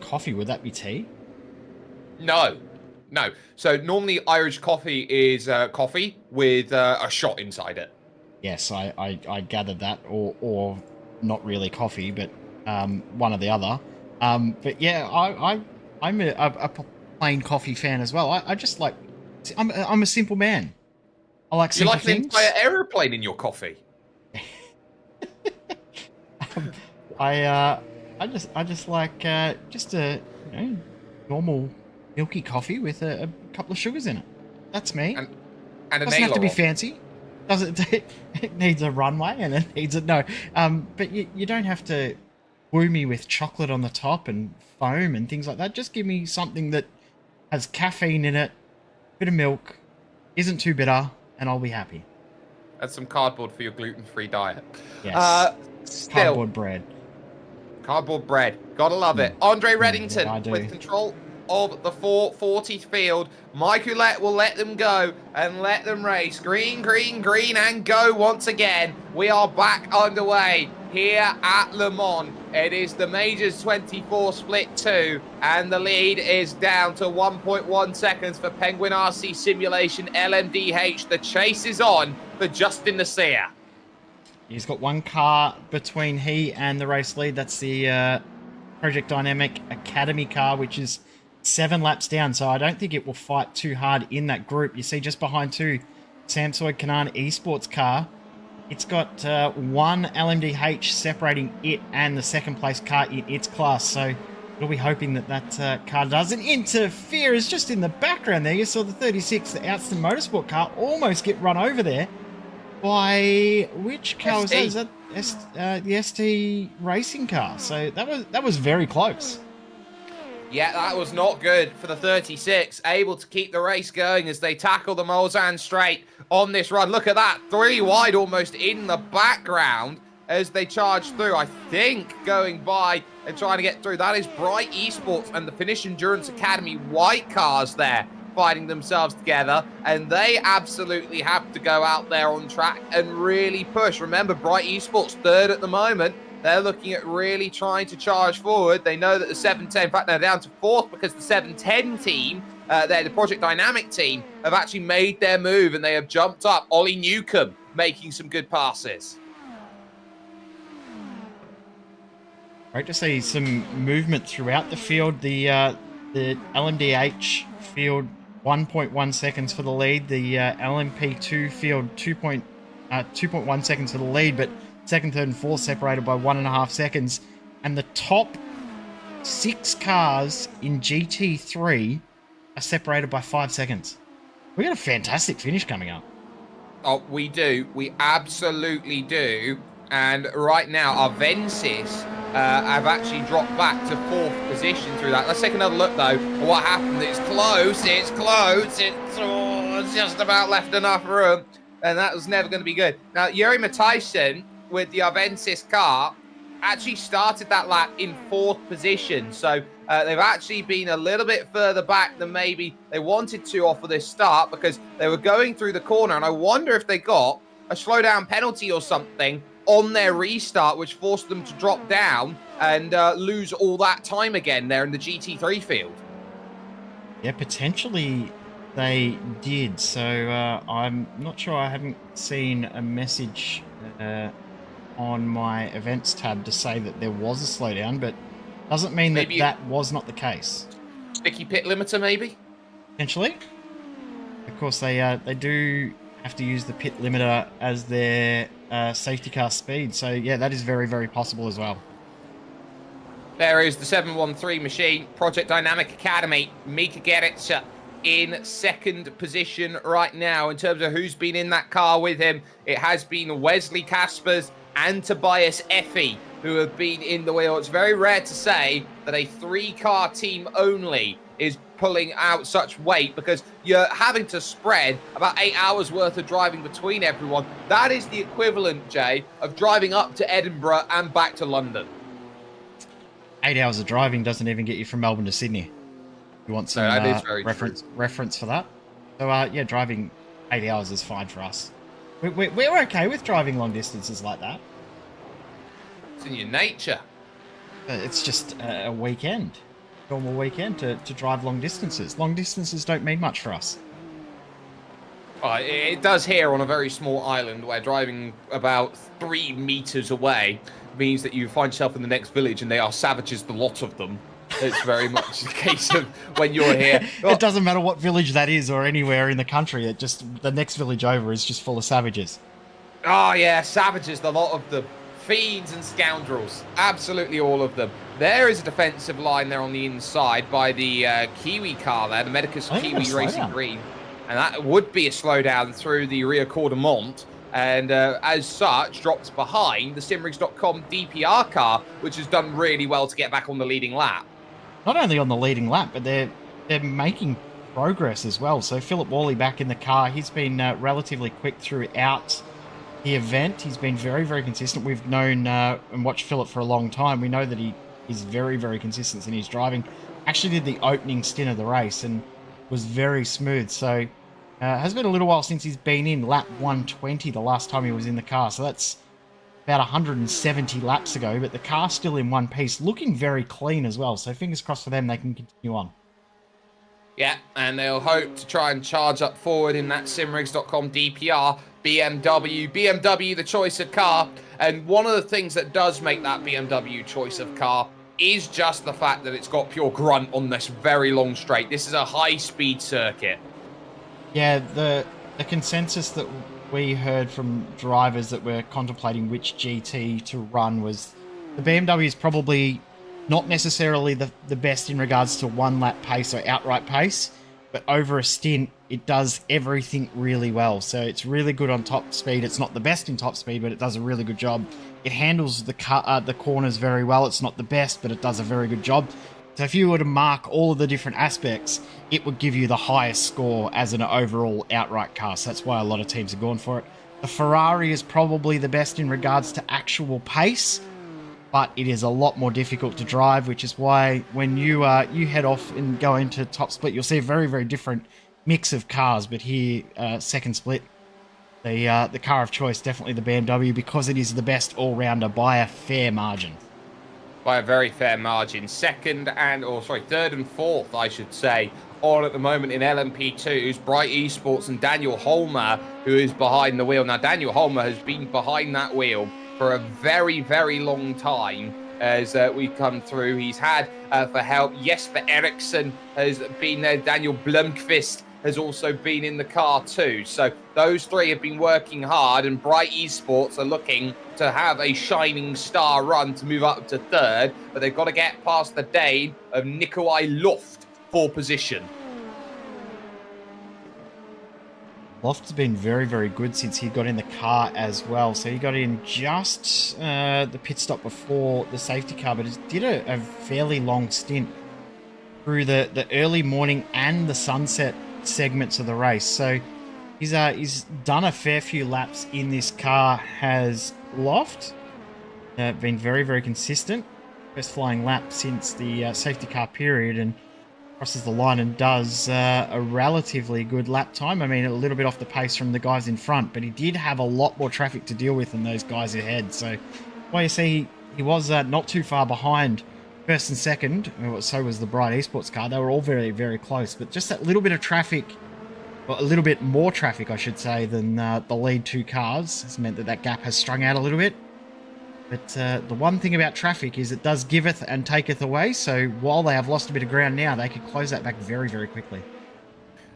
coffee, would that be tea? No. So normally Irish coffee is coffee with a shot inside it. Yes, I gathered that, or not really coffee, but one or the other. But yeah, I'm a plain coffee fan as well. I just like, I'm a simple man. I like simple things. You like an entire aeroplane in your coffee? I just like just a normal milky coffee with a couple of sugars in it. That's me. And doesn't have to be fancy. It needs a runway and it needs but you don't have to woo me with chocolate on the top and foam and things like that. Just give me something that has caffeine in it, bit of milk, isn't too bitter, and I'll be happy. That's some cardboard for your gluten-free diet. Yes. Cardboard bread. Cardboard bread. Gotta love it. Andre Reddington yeah, with control of the 440 field. Mike Ouellette will let them go and let them race. Green, green, green, and go once again. We are back underway here at Le Mans. It is the Majors 24 Split 2, and the lead is down to 1.1 seconds for Penguin RC Simulation LMDH. The chase is on for Justin Naseer. He's got one car between he and the race lead. That's the Project Dynamic Academy car, which is 7 laps down. So I don't think it will fight too hard in that group. You see just behind too, Samsoy Kanan Esports car. It's got one LMDH separating it and the second place car in its class. So we'll be hoping that that car doesn't interfere. It's just in the background there. You saw the 36, the Outston Motorsport car, almost get run over there. By which car was that? Is that the ST racing car? So that was very close. Yeah, that was not good for the 36. Able to keep the race going as they tackle the Mulsanne straight on this run. Look at that, 3 wide almost in the background as they charge through. I think going by and trying to get through. That is Bright Esports and the Finnish Endurance Academy white cars there, fighting themselves together, and they absolutely have to go out there on track and really push. Remember, Bright Esports third at the moment. They're looking at really trying to charge forward. They know that the 710, in fact, they're down to 4th because the 710 team, the Project Dynamic team, have actually made their move and they have jumped up. Ollie Newcomb making some good passes. Great to see some movement throughout the field. The LMDH field 1.1 seconds for the lead. The LMP2 field 2.1 seconds for the lead, but second, third, and fourth separated by 1.5 seconds. And the top 6 cars in GT3 are separated by 5 seconds. We got a fantastic finish coming up. Oh, we do. We absolutely do. And right now, Avensis have actually dropped back to 4th position through that. Let's take another look, though, at what happened. It's close. It's close. It's just about left enough room. And that was never going to be good. Now, Yuri Matthijssen with the Avensis car actually started that lap in 4th position. So they've actually been a little bit further back than maybe they wanted to off of this start because they were going through the corner. And I wonder if they got a slowdown penalty or something on their restart, which forced them to drop down and lose all that time again there in the GT3 field. Yeah, potentially they did. So I'm not sure. I haven't seen a message on my events tab to say that there was a slowdown, but doesn't mean that that was not the case. Sticky pit limiter, maybe? Potentially. Of course, they do have to use the pit limiter as their safety car speed. So, yeah, that is very, very possible as well. There is the 713 machine, Project Dynamic Academy, Mika Gerritsen in second position right now. In terms of who's been in that car with him, it has been Wesley Caspers and Tobias Effie who have been in the wheel. It's very rare to say that a 3-car team only is pulling out such weight, because you're having to spread about 8 hours worth of driving between everyone. That is the equivalent, Jay, of driving up to Edinburgh and back to London. 8 hours of driving doesn't even get you from Melbourne to Sydney. You want some reference for that? So, yeah, driving 8 hours is fine for us. We're okay with driving long distances like that. It's in your nature. It's just a weekend. Normal weekend to drive long distances. Long distances don't mean much for us. It does here on a very small island where driving about 3 meters away means that you find yourself in the next village and they are savages, the lot of them. It's very much the case of when you're here. It doesn't matter what village that is or anywhere in the country. It just, the next village over is just full of savages. Oh, yeah, savages, the lot of them. Fiends and scoundrels. Absolutely all of them. There is a defensive line there on the inside by the Kiwi car there, the Medicus Kiwi Racing Green. And that would be a slowdown through the Rio Cordemont. And as such, drops behind the Simrigs.com DPR car, which has done really well to get back on the leading lap. Not only on the leading lap, but they're making progress as well. So Philip Worley back in the car. He's been relatively quick throughout the event. He's been very, very consistent. We've known and watched Philip for a long time. We know that he is very, very consistent in his driving. Actually did the opening stint of the race and was very smooth. So has been a little while since he's been in lap 120 the last time he was in the car. So that's about 170 laps ago, but the car's still in one piece, looking very clean as well. So fingers crossed for them, they can continue on. Yeah, and they'll hope to try and charge up forward in that Simrigs.com DPR. BMW, the choice of car. And one of the things that does make that BMW choice of car is just the fact that it's got pure grunt on this very long straight. This is a high-speed circuit. Yeah, the consensus that we heard from drivers that were contemplating which GT to run was the BMW is probably not necessarily the best in regards to one-lap pace or outright pace, but over a stint, it does everything really well. So it's really good on top speed. It's not the best in top speed, but it does a really good job. It handles the corners very well. It's not the best, but it does a very good job. So if you were to mark all of the different aspects, it would give you the highest score as an overall outright car. So that's why a lot of teams are going for it. The Ferrari is probably the best in regards to actual pace, but it is a lot more difficult to drive, which is why when you head off and go into top split, you'll see a very, very different mix of cars. But here, second split, the car of choice, definitely the BMW, because it is the best all-rounder by a fair margin. By a very fair margin. Third and fourth, I should say, on at the moment in LMP2 is Bright Esports and Daniel Holmer, who is behind the wheel. Now, Daniel Holmer has been behind that wheel for a very, very long time as we come through. He's had for help. Jesper Eriksson has been there. Daniel Blomqvist has also been in the car too. So those three have been working hard, and Bright Esports are looking to have a shining star run to move up to third, but they've got to get past the Dane of Nikolai Luft for position. Loft's been very, very good since he got in the car as well. So he got in just the pit stop before the safety car, but he did a fairly long stint through the early morning and the sunset segments of the race. So he's done a fair few laps in this car, has Loft. Been very, very consistent. Best flying lap since the safety car period, and crosses the line and does a relatively good lap time. I mean, a little bit off the pace from the guys in front, but he did have a lot more traffic to deal with than those guys ahead. So, well, you see, he was not too far behind first and second. So was the Bright Esports car. They were all very, very close, but just that little bit of traffic, well, a little bit more traffic, I should say, than the lead two cars has meant that gap has strung out a little bit. But the one thing about traffic is it does giveth and taketh away. So while they have lost a bit of ground now, they could close that back very, very quickly.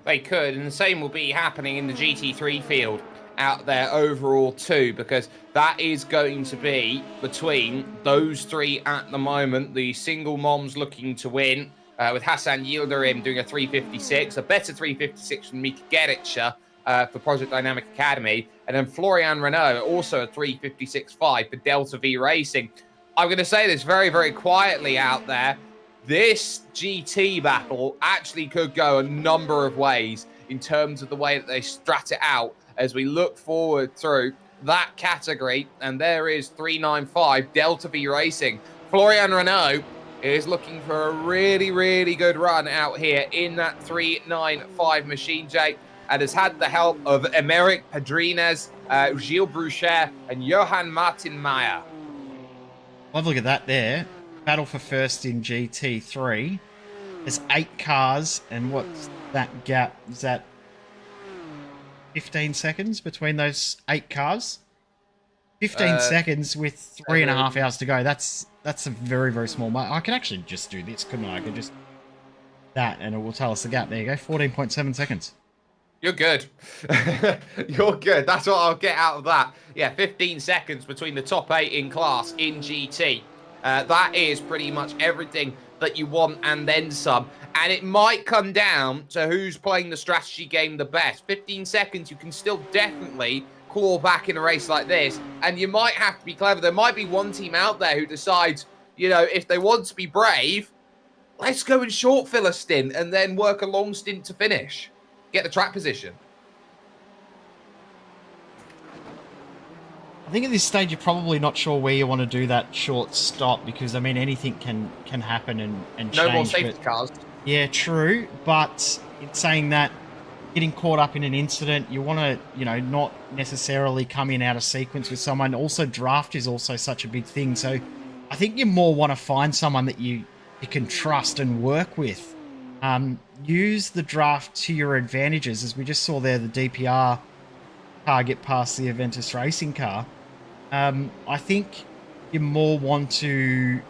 They could, and the same will be happening in the GT3 field out there overall too, because that is going to be between those three at the moment. The single moms looking to win, with Hassan Yildirim doing a 356, a better 356 from Mika Gerica for Project Dynamic Academy, and then Florian Renault, also a 356.5 for Delta V Racing. I'm going to say this very, very quietly out there. This GT battle actually could go a number of ways in terms of the way that they strat it out as we look forward through that category. And there is 395 Delta V Racing. Florian Renault is looking for a really, really good run out here in that 395 machine, Jake, and has had the help of Emeric Padrines, Gilles Bruchet, and Johan Martin Meyer. Have a look at that there. Battle for first in GT3. There's 8 cars, and what's that gap? Is that 15 seconds between those 8 cars? 15 seconds with 3.5 hours to go. That's a very, very small mark. I could actually just do this, couldn't I? I could just that, and it will tell us the gap. There you go, 14.7 seconds. You're good. You're good. That's what I'll get out of that. Yeah, 15 seconds between the top 8 in class in GT. That is pretty much everything that you want and then some. And it might come down to who's playing the strategy game the best. 15 seconds, you can still definitely claw back in a race like this. And you might have to be clever. There might be one team out there who decides, you know, if they want to be brave, let's go and short fill a stint and then work a long stint to finish. Get the track position. I think at this stage you're probably not sure where you want to do that short stop because, I mean, anything can happen and change. No more safety cars. Yeah, true. But it's saying that getting caught up in an incident, you want to, you know, not necessarily come in out of sequence with someone. Also, draft is also such a big thing. So I think you more want to find someone that you can trust and work with. Use the draft to your advantages, as we just saw there, the DPR car get past the Aventus Racing car. I think you more want to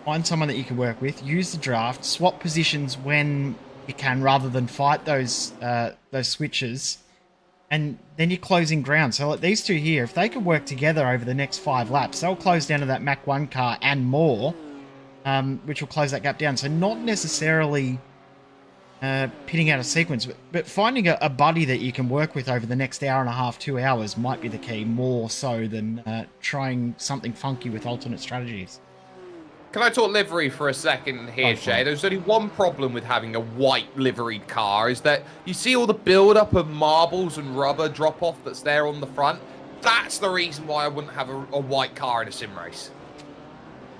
find someone that you can work with, use the draft, swap positions when you can, rather than fight those switches, and then you're closing ground. So like these two here, if they can work together over the next 5 laps, they'll close down to that Mach 1 car and more, which will close that gap down. So not necessarily pitting out of sequence, but finding a buddy that you can work with over the next hour and a half, 2 hours might be the key, more so than trying something funky with alternate strategies. Can I talk livery for a second here, Jay? There's only one problem with having a white liveried car, is that you see all the build-up of marbles and rubber drop-off that's there on the front. That's the reason why I wouldn't have a white car in a sim race.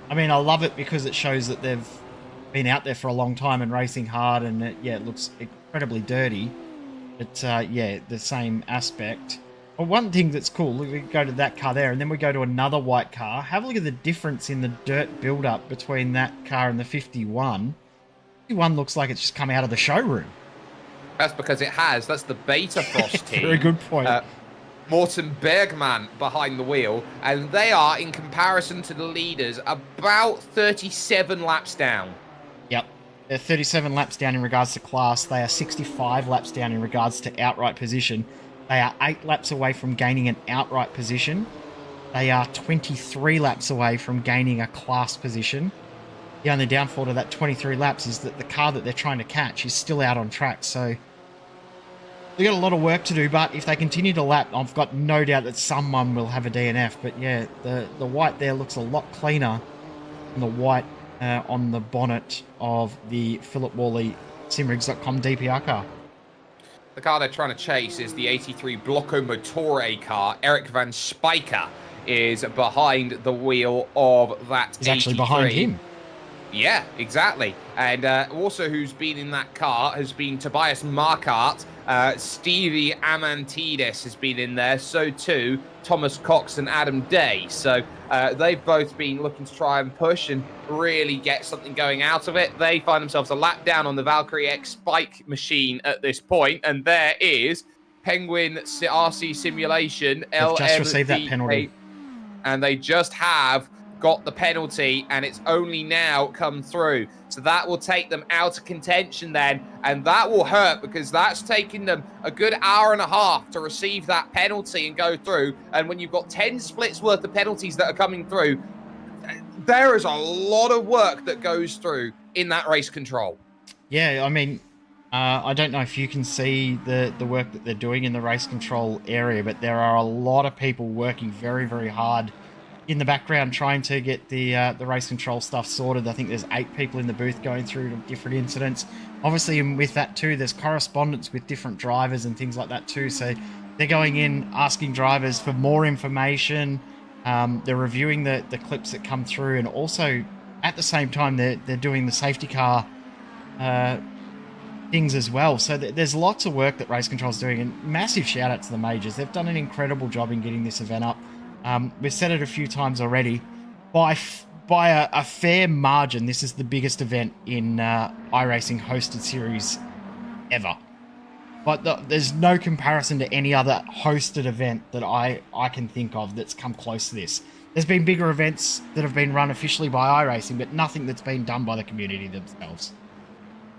I mean, I love it because it shows that they've been out there for a long time and racing hard, and it looks incredibly dirty. But yeah, the same aspect. Well, one thing that's cool, we go to that car there, and then we go to another white car. Have a look at the difference in the dirt build-up between that car and the 51. 51 looks like it's just come out of the showroom. That's because it has. That's the Beta Frost team. Very good point. Morten Bergman behind the wheel, and they are, in comparison to the leaders, about 37 laps down. Yep. They're 37 laps down in regards to class. They are 65 laps down in regards to outright position. They are 8 laps away from gaining an outright position. They are 23 laps away from gaining a class position. The only downfall to that 23 laps is that the car that they're trying to catch is still out on track. So they've got a lot of work to do, but if they continue to lap, I've got no doubt that someone will have a DNF. But yeah, the white there looks a lot cleaner than the white on the bonnet of the Philip Worley Simrigs.com DPR car. The car they're trying to chase is the 83 Blocco Motore car. Eric Van Spijker is behind the wheel of that. He's actually behind him. Yeah, exactly. And also who's been in that car has been Tobias Markart. Stevie Amantides has been in there. So too Thomas Cox and Adam Day. So they've both been looking to try and push and really get something going out of it. They find themselves a lap down on the Valkyrie X Spike machine at this point. And there is Penguin RC Simulation. They've just received that penalty. And they just have got the penalty, and it's only now come through. So that will take them out of contention then, and that will hurt because that's taking them a good hour and a half to receive that penalty and go through. And when you've got 10 splits worth of penalties that are coming through, there is a lot of work that goes through in that race control. Yeah, I mean, I don't know if you can see the work that they're doing in the race control area, but there are a lot of people working very, very hard in the background trying to get the race control stuff sorted. I think there's 8 people in the booth going through different incidents. Obviously, and with that too, there's correspondence with different drivers and things like that too. So they're going in, asking drivers for more information. They're reviewing the clips that come through, and also at the same time they're doing the safety car things as well. So there's lots of work that Race Control's doing, and massive shout out to the majors. They've done an incredible job in getting this event up. We've said it a few times already. By a fair margin, this is the biggest event in iRacing hosted series ever. But there's no comparison to any other hosted event that I can think of that's come close to this. There's been bigger events that have been run officially by iRacing, but nothing that's been done by the community themselves.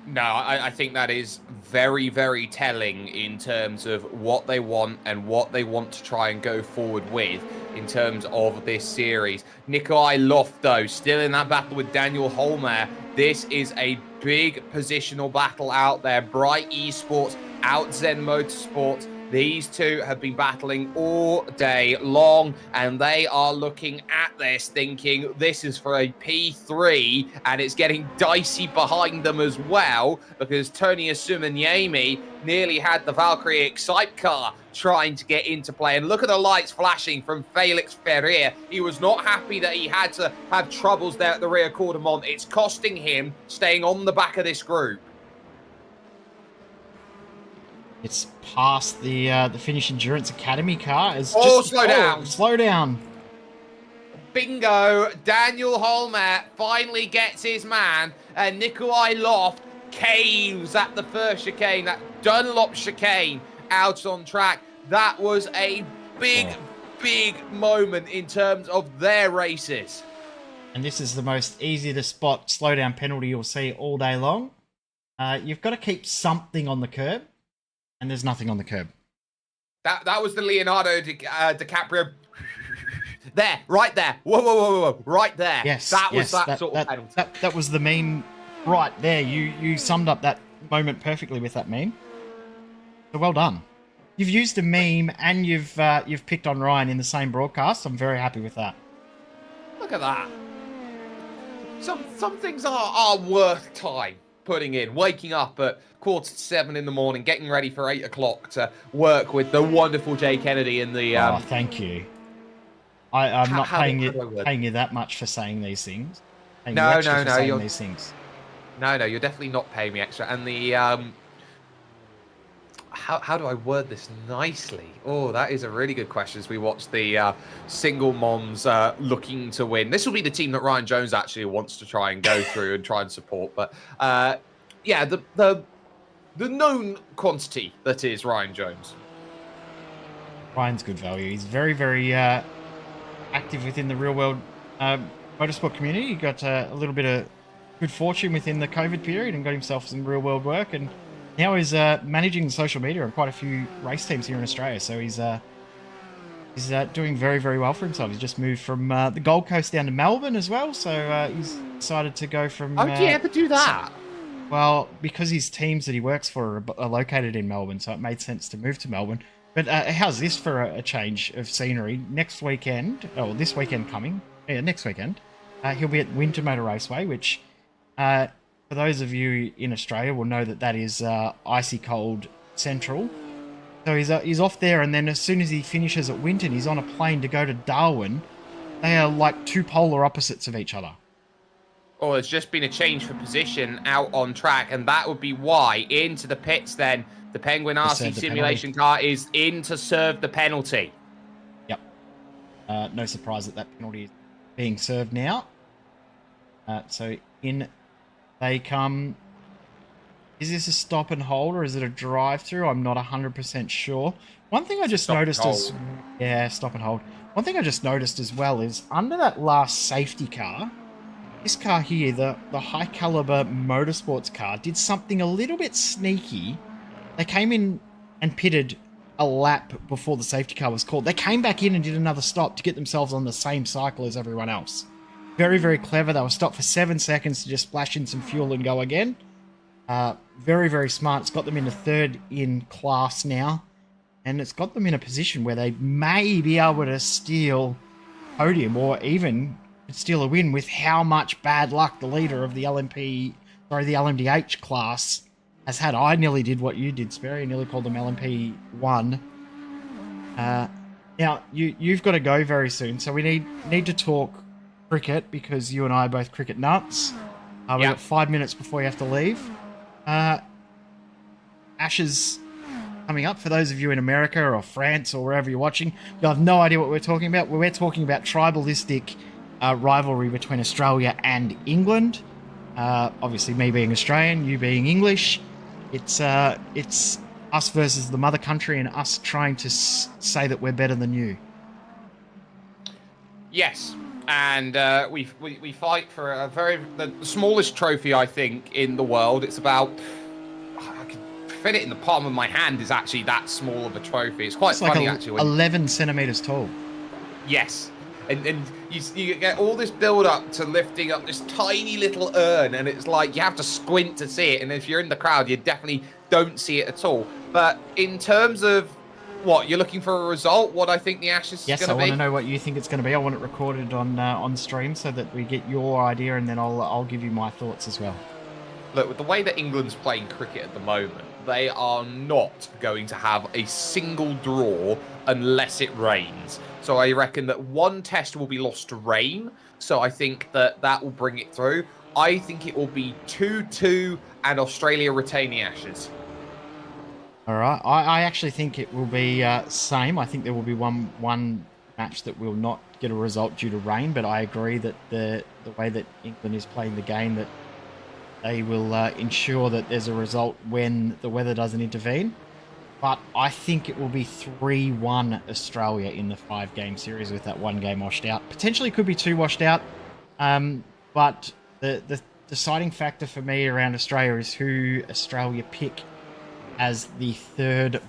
No, I think that is very, very telling in terms of what they want and what they want to try and go forward with in terms of this series. Nikolai Loft, though, still in that battle with Daniel Holmer. This is a big positional battle out there. Bright Esports, out Zen Motorsport. These two have been battling all day long, and they are looking at this thinking this is for a P3, and it's getting dicey behind them as well, because Tony Asumanyemi nearly had the Valkyrie Excite car trying to get into play. And look at the lights flashing from Felix Ferrer. He was not happy that he had to have troubles there at the rear Cordemont. It's costing him staying on the back of this group. It's past the Finnish Endurance Academy car. It's slow down. Slow down. Bingo. Daniel Holmer finally gets his man, and Nikolai Loft caves at the first chicane, that Dunlop chicane out on track. That was a big moment in terms of their races. And this is the most easy to spot slowdown penalty you'll see all day long. You've got to keep something on the curb. And there's nothing on the curb. That was the Leonardo DiCaprio. There, right there. Whoa, right there. Yes, that was that sort of penalty. That was the meme right there. You summed up that moment perfectly with that meme. So well done. You've used a meme and you've picked on Ryan in the same broadcast. I'm very happy with that. Look at that. Some things are worth time putting in. Waking up at 6:45 in the morning, getting ready for 8 o'clock to work with the wonderful Jay Kennedy in the. Oh, thank you. I'm not paying you that much for saying these things. No, you're these things. No, you're definitely not paying me extra. And the how do I word this nicely? Oh, that is a really good question. As we watch the single moms looking to win, this will be the team that Ryan Jones actually wants to try and go through and try and support. But yeah, the known quantity that is Ryan Jones. Ryan's good value. He's very, very active within the real world motorsport community. He got a little bit of good fortune within the COVID period and got himself some real world work, and now he's managing social media on quite a few race teams here in Australia. So he's doing very, very well for himself. He's just moved from the Gold Coast down to Melbourne as well. So he's decided to go from. How did you ever do that? Well, because his teams that he works for are located in Melbourne, so it made sense to move to Melbourne. But how's this for a change of scenery? Next weekend, this weekend coming, next weekend, he'll be at Winter Motor Raceway, which, for those of you in Australia, will know that is icy cold central. So he's off there, and then as soon as he finishes at Winton, he's on a plane to go to Darwin. They are like two polar opposites of each other. Oh, there's just been a change for position out on track, and that would be why into the pits then. The Penguin RC simulation car is in to serve the penalty. Yep. No surprise that penalty is being served now. So in they come. Is this a stop and hold or is it a drive-through? I'm not 100% sure. One thing I just noticed is... Yeah, stop and hold. One thing I just noticed as well is under that last safety car, this car here, the high caliber motorsports car, did something a little bit sneaky. They came in and pitted a lap before the safety car was called. They came back in and did another stop to get themselves on the same cycle as everyone else. Very, very clever. They were stopped for 7 seconds to just splash in some fuel and go again. Very, very smart. It's got them into third in class now. And it's got them in a position where they may be able to steal podium or even steal a win with how much bad luck the leader of the LMDH class has had. I nearly did what you did, Sperry. I nearly called them LMP1. Now, you've got to go very soon, so we need to talk cricket because you and I are both cricket nuts. We've got 5 minutes before you have to leave. Ashes coming up. For those of you in America or France or wherever you're watching, you'll have no idea what we're talking about. We're talking about tribalistic rivalry between Australia and England. Obviously, me being Australian, you being English. It's us versus the mother country and us trying to say that we're better than you. Yes, and we fight for the smallest trophy, I think, in the world. It's about, I can fit it in the palm of my hand, is actually that small of a trophy. It's quite funny, like actually. 11 centimeters tall. Yes, and you get all this build up to lifting up this tiny little urn, and it's like you have to squint to see it, and if you're in the crowd, you definitely don't see it at all. But in terms of what you're looking for a result, what I think the Ashes is going to be. Yes, I want to know what you think it's going to be. I want it recorded on stream so that we get your idea, and then I'll give you my thoughts as well. Look, with the way that England's playing cricket at the moment, they are not going to have a single draw unless it rains. So I reckon that one test will be lost to rain. So I think that will bring it through. I think it will be 2-2 and Australia retain the Ashes. All right. I actually think it will be same. I think there will be one match that will not get a result due to rain, but I agree that the way that England is playing the game, that they will ensure that there's a result when the weather doesn't intervene. But I think it will be 3-1 Australia in the 5-game series with that 1 game washed out. Potentially could be 2 washed out. But the deciding factor for me around Australia is who Australia pick as the third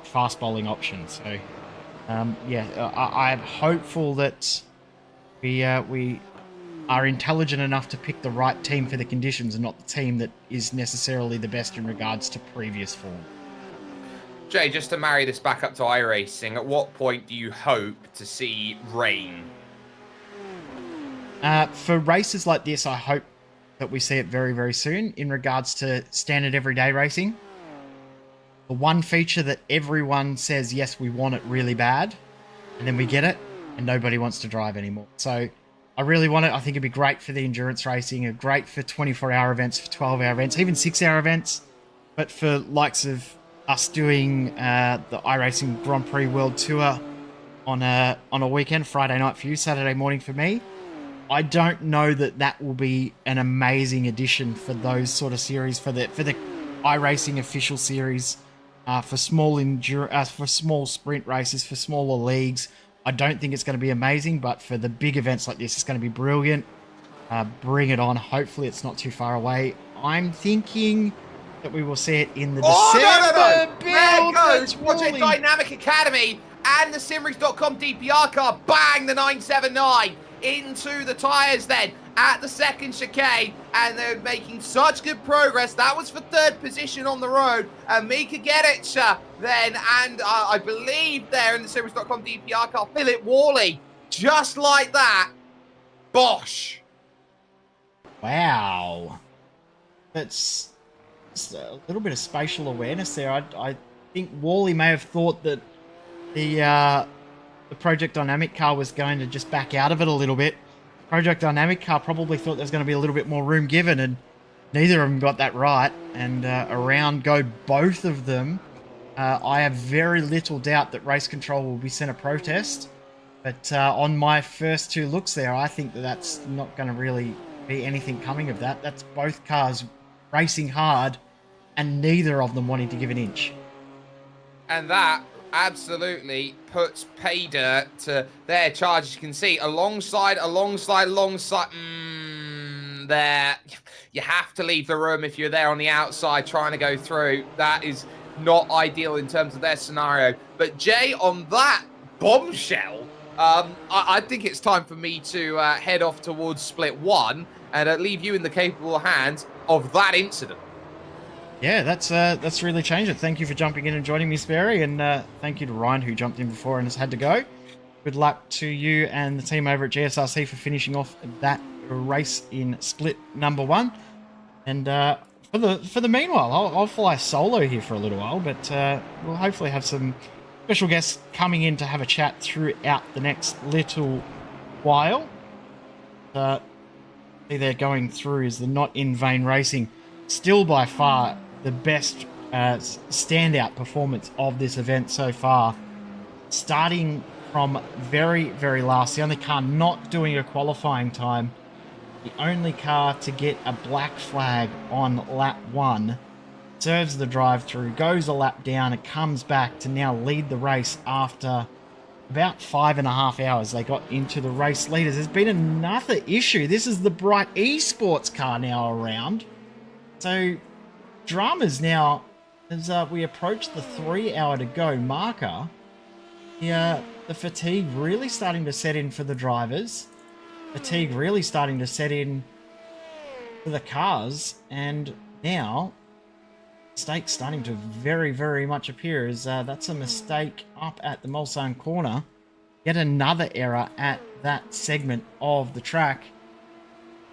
fast bowling option. So, I'm hopeful that we are intelligent enough to pick the right team for the conditions and not the team that is necessarily the best in regards to previous form. Jay, just to marry this back up to iRacing, at what point do you hope to see rain? For races like this, I hope that we see it very, very soon. In regards to standard everyday racing, the one feature that everyone says, yes, we want it really bad, and then we get it, and nobody wants to drive anymore. So I really want it. I think it'd be great for the endurance racing, great for 24-hour events, for 12-hour events, even 6-hour events. But for likes of us doing the iRacing Grand Prix World Tour on a weekend, Friday night for you, Saturday morning for me, I don't know that will be an amazing addition for those sort of series, for the iRacing official series. For small sprint races, for smaller leagues, I don't think it's going to be amazing, but for the big events like this, it's going to be brilliant. Bring it on. Hopefully it's not too far away. I'm thinking that we will see it in the December build. There goes Project Dynamic Academy and the Simrigs.com DPR car. Bang, the 979 into the tyres then at the second chicane, and they're making such good progress. That was for third position on the road, and Mika Gedic then, and I believe there in the Simrigs.com DPR car, Philip Worley, just like that. Bosh. Wow. That's a little bit of spatial awareness there. I think Worley may have thought that the Project Dynamic car was going to just back out of it a little bit. Project Dynamic car probably thought there was going to be a little bit more room given, and neither of them got that right. And around go both of them. I have very little doubt that race control will be sent a protest. But on my first 2 looks there, I think that's not going to really be anything coming of that. That's both cars racing hard and neither of them wanting to give an inch. And that absolutely puts pay dirt to their charge, as you can see, alongside there. You have to leave the room if you're there on the outside trying to go through. That is not ideal in terms of their scenario. But Jay, on that bombshell, I think it's time for me to head off towards split 1 and leave you in the capable hands of that incident. Yeah, that's really changed it. Thank you for jumping in and joining me, Sperry, and thank you to Ryan who jumped in before and has had to go. Good luck to you and the team over at GSRC for finishing off that race in split number 1. And for the meanwhile, I'll fly solo here for a little while, but we'll hopefully have some special guests coming in to have a chat throughout the next little while. They're going through is the Not In Vain Racing, still by far the best standout performance of this event so far. Starting from very, very last, the only car not doing a qualifying time, the only car to get a black flag on lap 1, serves the drive-through, goes a lap down, and comes back to now lead the race after about 5.5 hours they got into the race leaders. There's been another issue. This is the Bright Esports car now around. So, dramas now, as we approach the 3-hour to go marker, the fatigue really starting to set in for the drivers. Fatigue really starting to set in for the cars. And now, mistakes starting to very, very much appear as that's a mistake up at the Mulsanne corner. Yet another error at that segment of the track.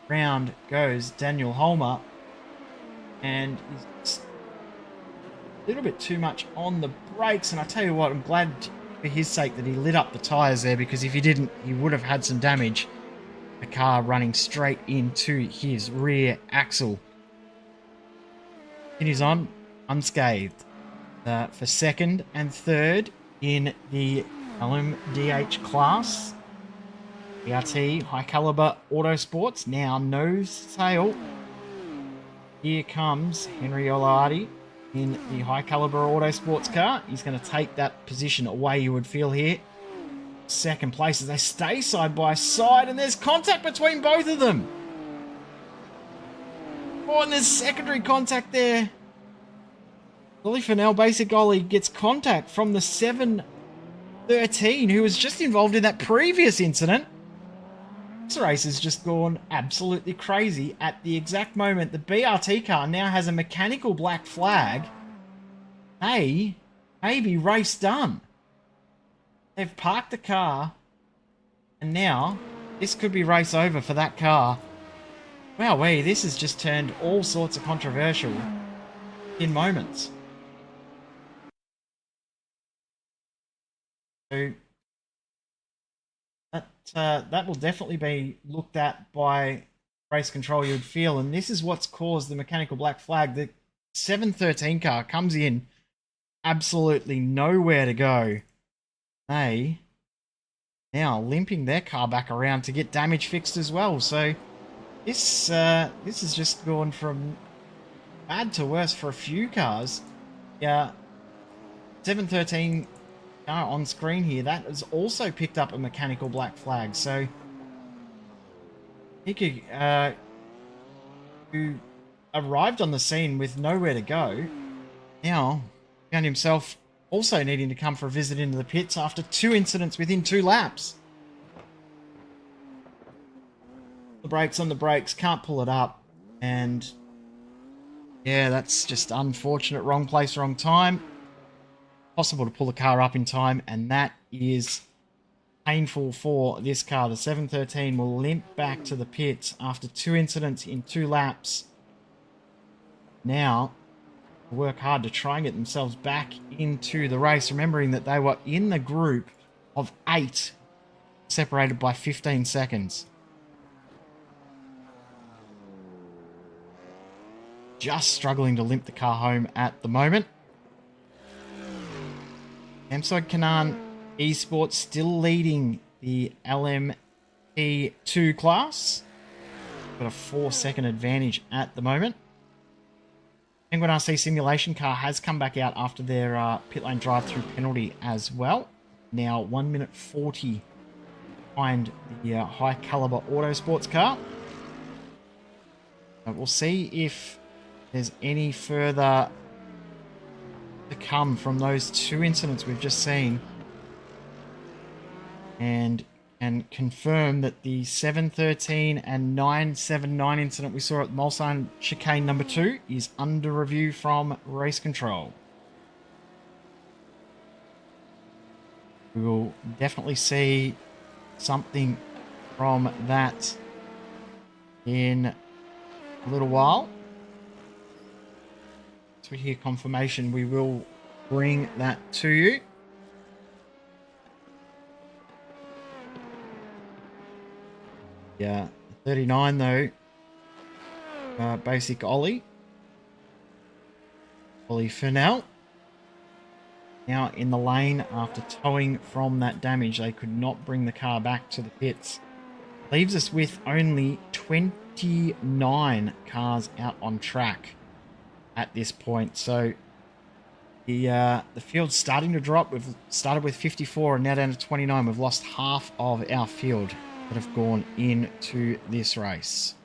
Round goes Daniel Holmer. And he's a little bit too much on the brakes. And I tell you what, I'm glad for his sake that he lit up the tyres there, because if he didn't, he would have had some damage. The car running straight into his rear axle. Continues on unscathed for second and third in the LMDH class. BRT High Caliber Autosports now nose tail. Here comes Henry Olardi in the High Caliber Autosports car. He's going to take that position away, you would feel here. Second place as they stay side by side, and there's contact between both of them. Oh, and there's secondary contact there. Ollie Fennell, basic Ollie, gets contact from the 713, who was just involved in that previous incident. This race has just gone absolutely crazy. At the exact moment, the BRT car now has a mechanical black flag. Hey, maybe race done. They've parked the car, and now this could be race over for that car. Wowee, this has just turned all sorts of controversial in moments. So that will definitely be looked at by race control, you'd feel, and this is what's caused the mechanical black flag. The 713 car comes in absolutely nowhere to go. They now limping their car back around to get damage fixed as well. So this has just gone from bad to worse for a few cars. Yeah, 713 car on screen here, that has also picked up a mechanical black flag. So Hika, who arrived on the scene with nowhere to go, now found himself also needing to come for a visit into the pits after 2 incidents within 2 laps. The brakes on the brakes, can't pull it up, and yeah, that's just unfortunate. Wrong place, wrong time. Possible to pull the car up in time, and that is painful for this car. The 713 will limp back to the pits after 2 incidents in 2 laps. Now, work hard to try and get themselves back into the race, remembering that they were in the group of 8, separated by 15 seconds. Just struggling to limp the car home at the moment. Amsod Kanan Esports still leading the LMP2 class. Got a 4-second advantage at the moment. Penguin RC Simulation car has come back out after their pit lane drive-through penalty as well. Now 1 minute 40 behind the High Caliber Autosports car. We'll see if there's any further to come from those 2 incidents we've just seen. and confirm that the 713 and 979 incident we saw at Mulsanne chicane number 2 is under review from race control. We will definitely see something from that in a little while. As we hear confirmation, we will bring that to you. Yeah, 39 though. Basic Ollie Fernell. Now in the lane after towing from that damage. They could not bring the car back to the pits. Leaves us with only 29 cars out on track at this point. So the field's starting to drop. We've started with 54 and now down to 29. We've lost half of our field that have gone into this race.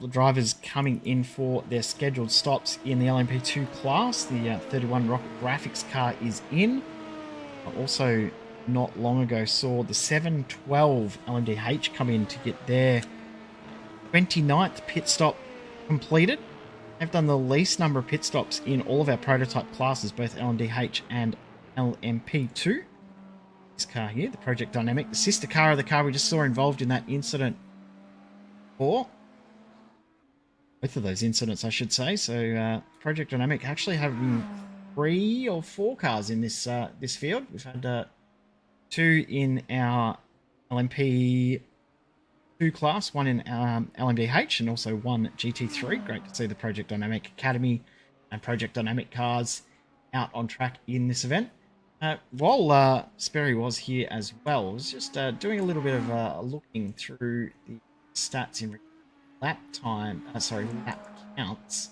The drivers coming in for their scheduled stops in the LMP2 class. The 31 Rocket Graphics car is in. Also, not long ago, saw the 712 LMDH come in to get their 29th pit stop completed. They've done the least number of pit stops in all of our prototype classes, both LMDH and LMP2. This car here, the Project Dynamic, the sister car of the car we just saw involved in that incident. Both of those incidents, I should say. So Project Dynamic actually having 3 or 4 cars in this this field. We've had 2 in our LMP2 class, 1 in LMDH, and also 1 GT3. Great to see the Project Dynamic Academy and Project Dynamic cars out on track in this event. While Sperry was here as well, I was just doing a little bit of looking through the stats in lap counts,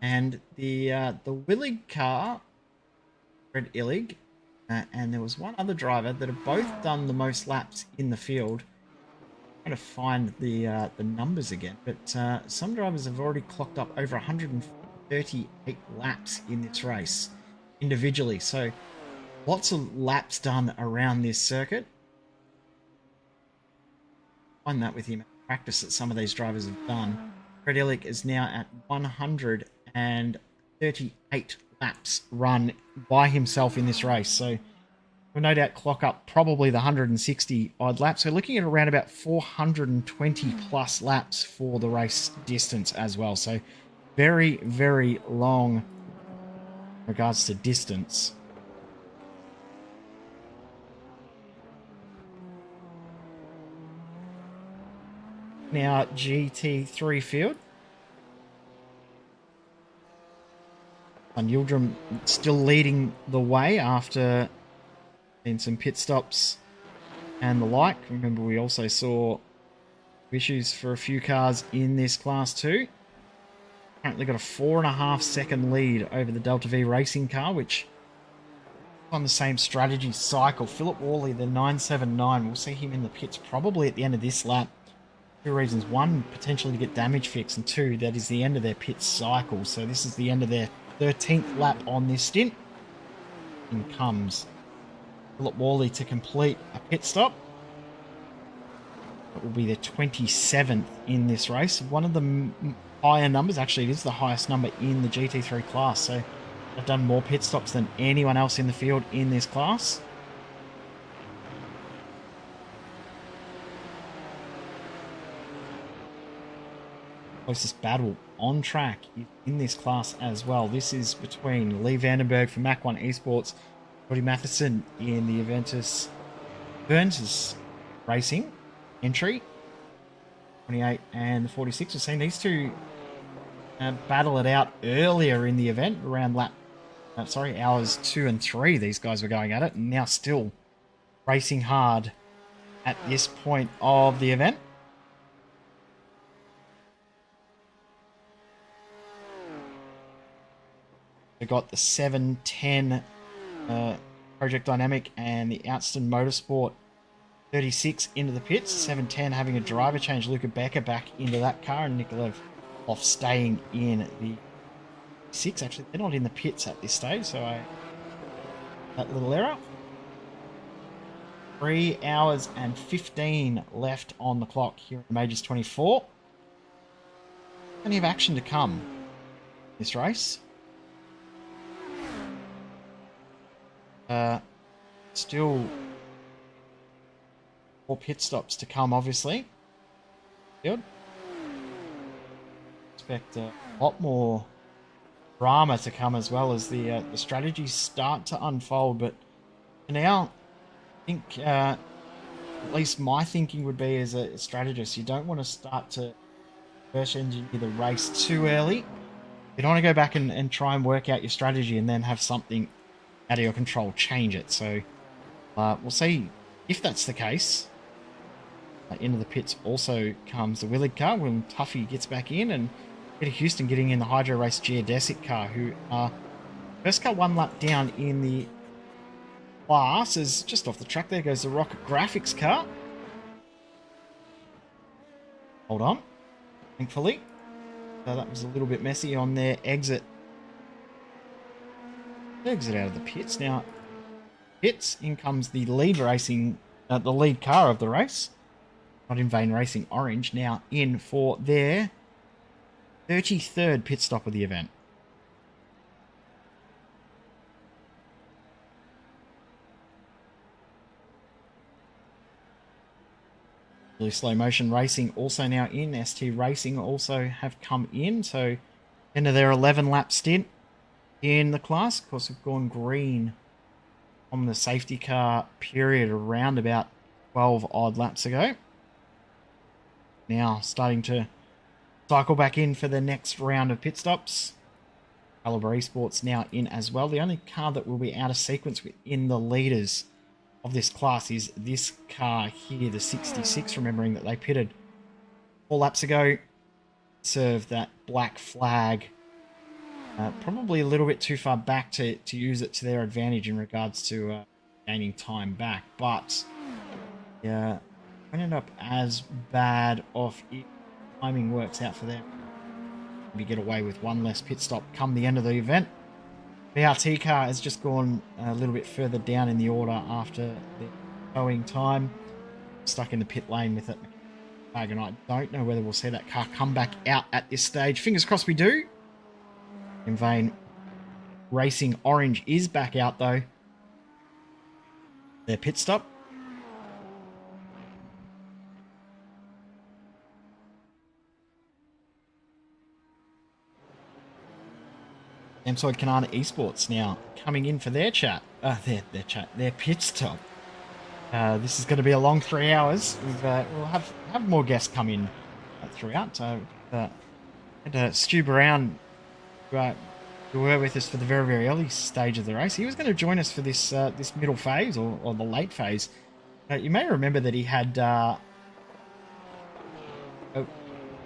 and the Willig car, Red Illig, and there was one other driver that have both done the most laps in the field. I'm trying to find the numbers again, but some drivers have already clocked up over 138 laps in this race individually. So lots of laps done around this circuit. Find that with him. Practice that some of these drivers have done. Fred Illick is now at 138 laps run by himself in this race. So we'll no doubt clock up probably the 160 odd laps. So looking at around about 420 plus laps for the race distance as well. So very, very long in regards to distance. Now GT3 field. And Yildirim still leading the way after seeing some pit stops and the like. Remember, we also saw issues for a few cars in this class too. Currently got a 4.5 second lead over the Delta V racing car, which on the same strategy cycle. Philip Worley, the 979, we'll see him in the pits probably at the end of this lap. 2 reasons. 1, potentially to get damage fixed, and 2, that is the end of their pit cycle. So this is the end of their 13th lap on this stint. In comes Philip Worley to complete a pit stop. It will be the 27th in this race. One of the higher numbers, actually it is the highest number in the GT3 class. So they've done more pit stops than anyone else in the field in this class. Closest battle on track in this class as well. This is between Lee Vandenberg from Mach 1 Esports, Cody Matheson in the Aventus Racing entry, 28 and the 46. We've seen these two battle it out earlier in the event, around hours 2 and 3. These guys were going at it, and now still racing hard at this point of the event. We got the 710 Project Dynamic and the Outston Motorsport 36 into the pits. 710 having a driver change. Luca Becker back into that car, and Nikolaev off staying in the 6. Actually, they're not in the pits at this stage, so that little error. 3 hours and 15 left on the clock here in the Majors 24. Plenty of action to come in this race. Still 4 pit stops to come, obviously. Good. Expect a lot more drama to come as well as the strategies start to unfold. But for now, I think at least my thinking would be as a strategist, you don't want to start to first engineer the race too early. You don't want to go back and try and work out your strategy and then have something out of your control change it. So we'll see if that's the case. Into the pits also comes the Willard car when Tuffy gets back in, and Peter Houston getting in the Hydro Race Geodesic car, who are first car 1 lap down in the class. Is just off the track. There goes the Rocket Graphics car. Hold on. Thankfully. So that was a little bit messy on their exit. Exit out of the pits. Now, pits, in comes the lead racing, the lead car of the race. Not in vain Racing Orange, now in for their 33rd pit stop of the event. Really Slow Motion Racing also now in. ST Racing also have come in, so into their 11 lap stint in the class. Of course, we've gone green on the safety car period around about 12 odd laps ago. Now starting to cycle back in for the next round of pit stops. Calibre Esports now in as well. The only car that will be out of sequence within the leaders of this class is this car here, the 66, remembering that they pitted 4 laps ago. Served that black flag. Probably a little bit too far back to use it to their advantage in regards to gaining time back. But yeah, ended up as bad off if timing works out for them. Maybe get away with 1 less pit stop come the end of the event. BRT car has just gone a little bit further down in the order after the towing time. Stuck in the pit lane with it. And I don't know whether we'll see that car come back out at this stage. Fingers crossed we do. In vain. Racing Orange is back out though. Their pit stop. Emsoid Kanana Esports now coming in for their their pit stop. This is going to be a long 3 hours. We'll have more guests come in throughout. And Stu Brown, who were with us for the very, very early stage of the race, he was going to join us for this this middle phase or the late phase. You may remember that he had a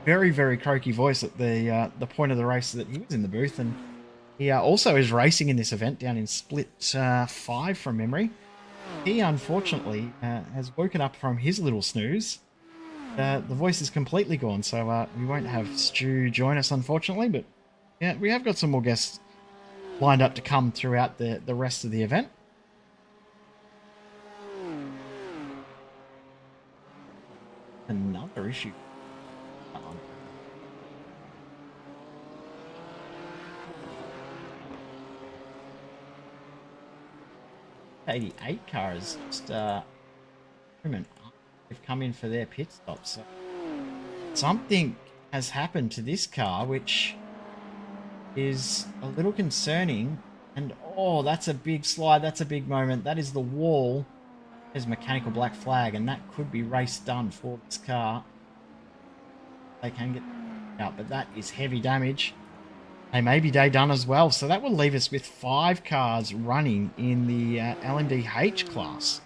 very, very croaky voice at the point of the race that he was in the booth, and he also is racing in this event down in Split 5 from memory. He unfortunately has woken up from his little snooze. The voice is completely gone, so we won't have Stu join us unfortunately, but yeah, we have got some more guests lined up to come throughout the rest of the event. Another issue. 88 cars just they've come in for their pit stop. So something has happened to this car which is a little concerning. And oh, that's a big slide, that's a big moment. That is the wall. There's a mechanical black flag, and that could be race done for this car. They can get out, but that is heavy damage. They may be day done as well, so that will leave us with 5 cars running in the LMDH class.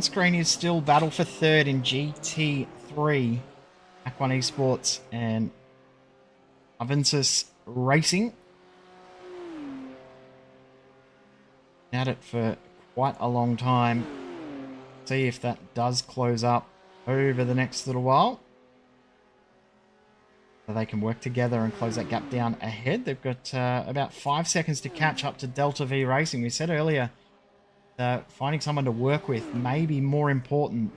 On screen is still battle for third in GT3, Mac 1 Esports and Avensis Racing. At it for quite a long time. See if that does close up over the next little while. So they can work together and close that gap down ahead. They've got about 5 seconds to catch up to Delta V Racing. We said earlier finding someone to work with may be more important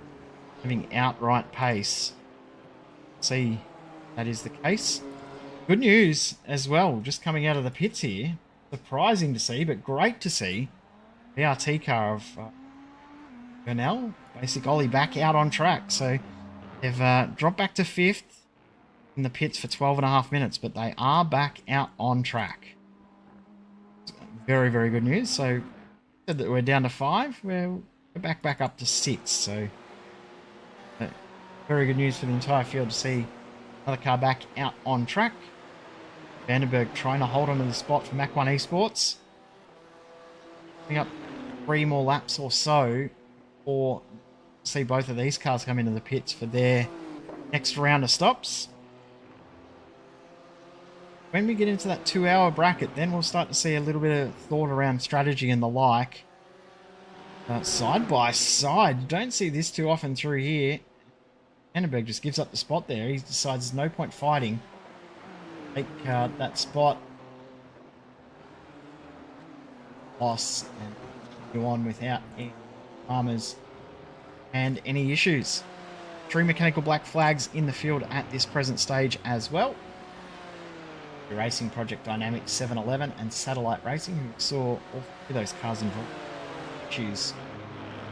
than having outright pace. See, that is the case. Good news as well, just coming out of the pits here. Surprising to see, but great to see. VRT car of Bernal, basic Ollie back out on track. So they've dropped back to 5th in the pits for 12.5 minutes, but they are back out on track. Very, very good news. So said that we're down to 5. We're back up to 6. So very good news for the entire field to see another car back out on track. Vandenberg trying to hold onto the spot for Mac 1 Esports. Coming up 3 more laps or so, or see both of these cars come into the pits for their next round of stops. When we get into that 2-hour bracket, then we'll start to see a little bit of thought around strategy and the like. Side by side, you don't see this too often through here. Vandenberg just gives up the spot there. He decides there's no point fighting. Take that spot. Loss and go on without any dramas and any issues. 3 mechanical black flags in the field at this present stage as well. Racing, Project Dynamics, 711 and Satellite Racing, who saw all 3 of those cars involved issues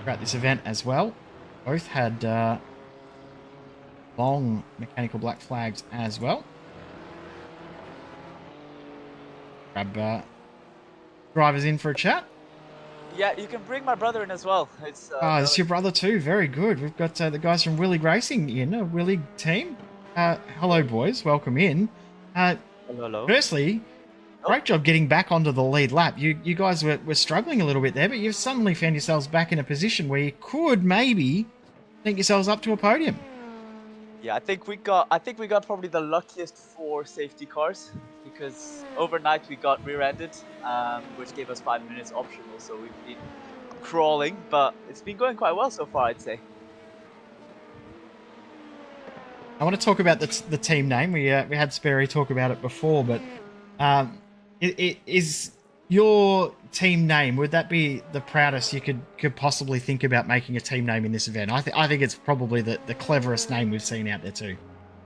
throughout this event as well. Both had long mechanical black flags as well. Grab drivers in for a chat. Yeah, you can bring my brother in as well. It's it's your brother too. Very good. We've got the guys from Willig Racing in, a Willig team. Hello, boys. Welcome in. hello. Firstly, great job getting back onto the lead lap. You guys were struggling a little bit there, but you've suddenly found yourselves back in a position where you could maybe think yourselves up to a podium. Yeah, I think we got probably the luckiest 4 safety cars, because overnight we got rear-ended, which gave us 5 minutes optional. So we've been crawling, but it's been going quite well so far, I'd say. I want to talk about the team name. We had Sperry talk about it before, but it is your team name. Would that be the proudest you could possibly think about making a team name in this event? I think it's probably the cleverest name we've seen out there too.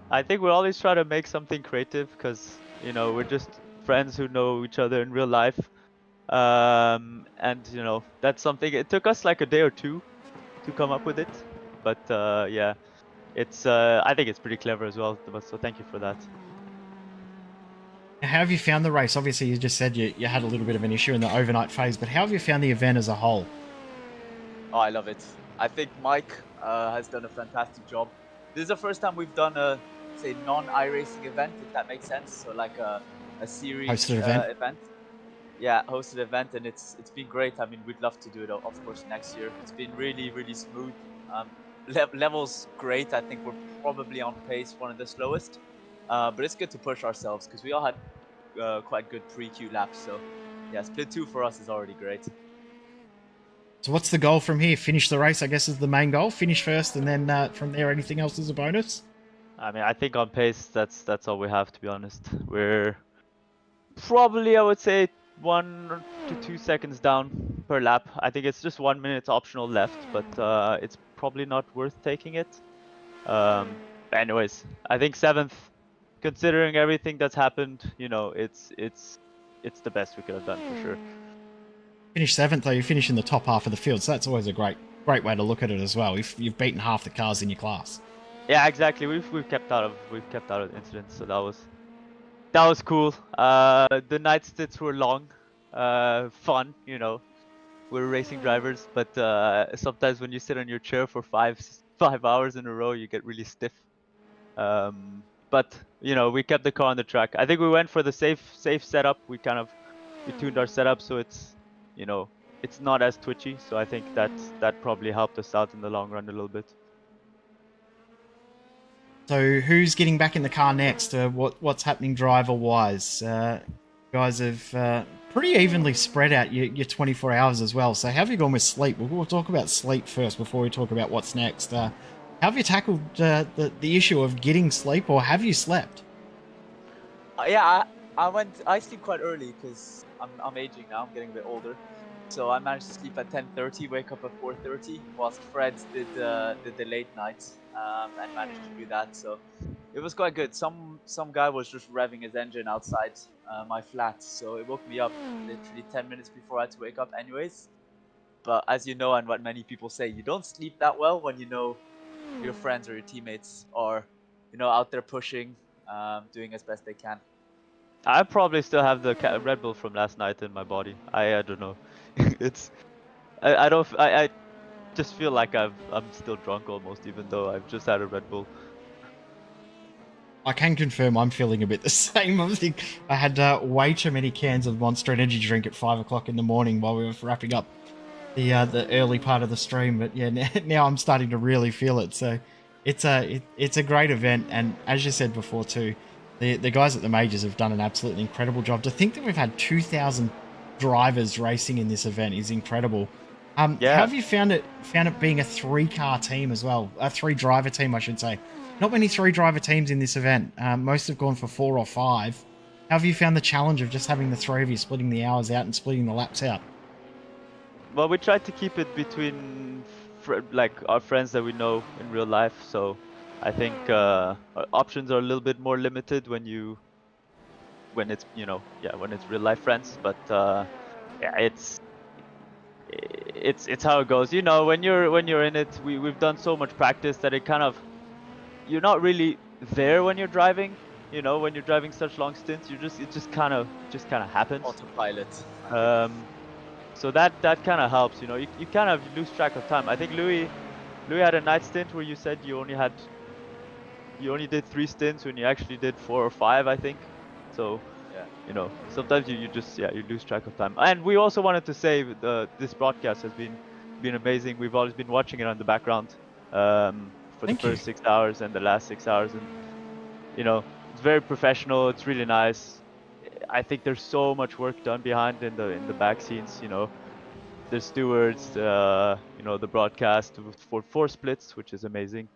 I think we always try to make something creative because, you know, we're just friends who know each other in real life. And, you know, that's something. It took us like a day or 2 to come up with it. But, yeah, it's I think it's pretty clever as well. So thank you for that. How have you found the race? Obviously, you just said you had a little bit of an issue in the overnight phase, but how have you found the event as a whole? Oh, I love it. I think Mike has done a fantastic job. This is the first time we've done a, say, non-iRacing event, if that makes sense. So like a series Hosted event. Yeah, hosted event, and it's been great. I mean, we'd love to do it, of course, next year. It's been really, really smooth. Levels great. I think we're probably on pace, one of the slowest. But it's good to push ourselves because we all had quite good pre-queue laps. So yeah, split 2 for us is already great. So what's the goal from here? Finish the race, I guess, is the main goal. Finish first, and then from there, anything else is a bonus. I mean, I think on pace, that's all we have, to be honest. We're probably, I would say, 1 to 2 seconds down per lap. I think it's just 1 minute optional left, but it's probably not worth taking it. Anyways, I think 7th, considering everything that's happened, you know, it's the best we could have done for sure. Finish 7th, though. You finish in the top half of the field, so that's always a great way to look at it as well. If you've beaten half the cars in your class. Yeah, exactly. We've kept out of incidents, so that was cool. The night stints were long, fun. You know, we're racing drivers, but sometimes when you sit on your chair for 5 hours in a row, you get really stiff. But you know, we kept the car on the track. I think we went for the safe setup. We tuned our setup so it's, you know, it's not as twitchy. So I think that probably helped us out in the long run a little bit. So who's getting back in the car next? What's happening driver-wise? Guys have pretty evenly spread out your 24 hours as well. So how have you gone with sleep? We'll talk about sleep first before we talk about what's next. How have you tackled the issue of getting sleep, or have you slept? Yeah, I sleep quite early because I'm aging now. I'm getting a bit older, so I managed to sleep at 10:30, wake up at 4:30, whilst Fred did the late nights and managed to do that. So it was quite good. Some guy was just revving his engine outside my flat, so it woke me up literally 10 minutes before I had to wake up, anyways. But as you know, and what many people say, you don't sleep that well when you know your friends or your teammates are, out there pushing, doing as best they can. I probably still have the Red Bull from last night in my body. I don't know. I just feel like I'm still drunk almost, even though I've just had a Red Bull. I can confirm I'm feeling a bit the same. I think I had way too many cans of Monster Energy drink at 5 o'clock in the morning while we were wrapping up the early part of the stream. But yeah, now I'm starting to really feel it. So it's a great event, and as you said before too, the guys at the majors have done an absolutely incredible job. To think that we've had 2,000 drivers racing in this event is incredible. Yeah. How have you found it being a 3-car team as well? A 3-driver team, I should say. Not many 3-driver teams in this event. Most have gone for 4 or 5. How have you found the challenge of just having the 3 of you splitting the hours out and splitting the laps out? Well, we tried to keep it between like our friends that we know in real life. So I think our options are a little bit more limited when it's when it's real life friends. But yeah, it's how it goes. When you're in it, we've done so much practice that it kind of, you're not really there when you're driving. When you're driving such long stints, it just kind of happens. Autopilot. So that kind of helps. You kind of lose track of time. I think Louis had a night stint where you said you only did 3 stints when you actually did 4 or 5, I think. So yeah, sometimes you just you lose track of time. And we also wanted to say this broadcast has been amazing. We've always been watching it on the background for the first 6 hours and the last 6 hours, and it's very professional. It's really nice. I think there's so much work done behind in the back scenes. The stewards, the broadcast for 4 splits, which is amazing.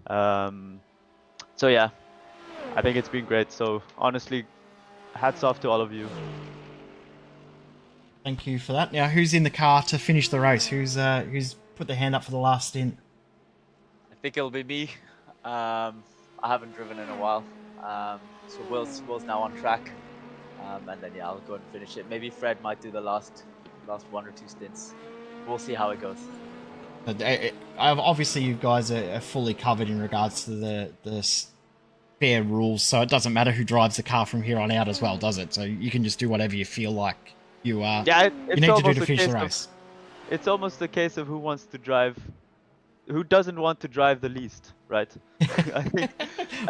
So yeah, I think it's been great. So honestly, hats off to all of you. Thank you for that. Now, who's in the car to finish the race? Who's put their hand up for the last stint? I think it'll be me. I haven't driven in a while, so Will's now on track, and then I'll go and finish it. Maybe Fred might do the last 1 or 2 stints. We'll see how it goes. Obviously, you guys are fully covered in regards to the fair rules, so it doesn't matter who drives the car from here on out as well, does it? So you can just do whatever you feel like you need to do to finish the race. It's almost the case of who doesn't want to drive the least, right? I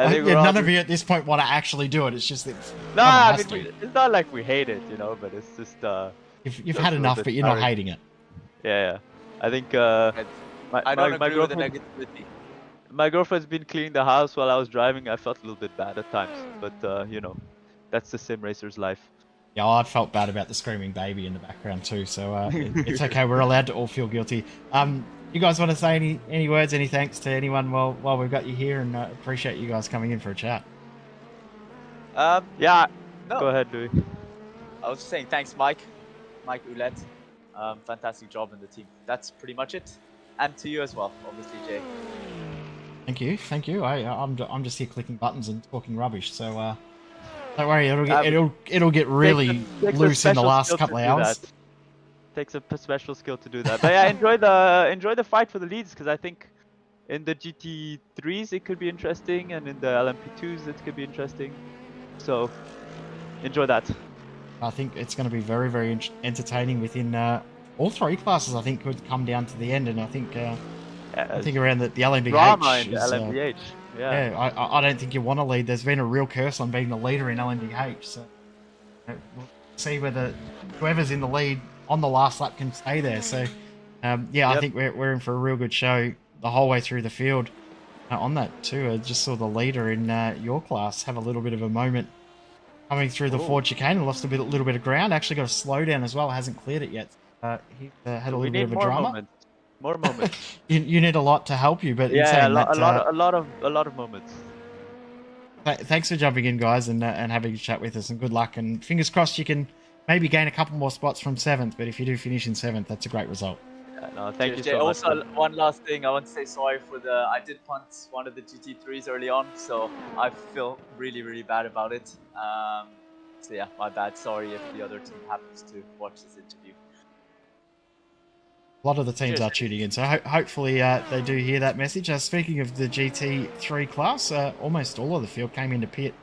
think none of you at this point want to actually do it. It's just that it's not like we hate it, but it's just you've had enough, but you're not hating it. Yeah. I think I don't agree with the negativity. My girlfriend's been cleaning the house while I was driving. I felt a little bit bad at times, but that's the sim racer's life. Yeah, I felt bad about the screaming baby in the background too, so it's okay. We're allowed to all feel guilty. You guys want to say any words, any thanks to anyone while we've got you here, and appreciate you guys coming in for a chat. Yeah. No. Go ahead, Louis. I was just saying thanks, Mike Ouellette. Fantastic job in the team. That's pretty much it. And to you as well, obviously, Jay. Thank you. I'm just here clicking buttons and talking rubbish, so don't worry. It'll get really loose in the last couple of hours. Takes a special skill to do that. But yeah, enjoy the fight for the leads, because I think in the GT3s it could be interesting, and in the LMP2s it could be interesting. So enjoy that. I think it's going to be very, very entertaining within all 3 classes. I think could come down to the end, and I think around the LMPH. Drama in the LMPH. Yeah. I don't think you want to lead. There's been a real curse on being the leader in LMPH. So we'll see whether whoever's in the lead on the last lap can stay there. So, yeah, I Yep. think we're in for a real good show the whole way through the field. On that too, I just saw the leader in your class have a little bit of a moment coming through the Oh. Ford chicane and lost a little bit of ground. Actually got a slowdown as well. Hasn't cleared it yet. He had a We little bit need of a more drama. moments. More moments. You need a lot to help you, but in Yeah, saying a that, lot of moments. thanks for jumping in, guys, and having a chat with us, and good luck. And fingers crossed you can maybe gain a couple more spots from 7th. But if you do finish in 7th, that's a great result. Yeah, no, thank you Jay, so much. also, one last thing, I want to say sorry for I did punt one of the GT3s early on, so I feel really, really bad about it. So yeah, my bad. Sorry if the other team happens to watch this interview. A lot of the teams Cheers. are tuning in, so hopefully they do hear that message. Speaking of the GT3 class, almost all of the field came into pit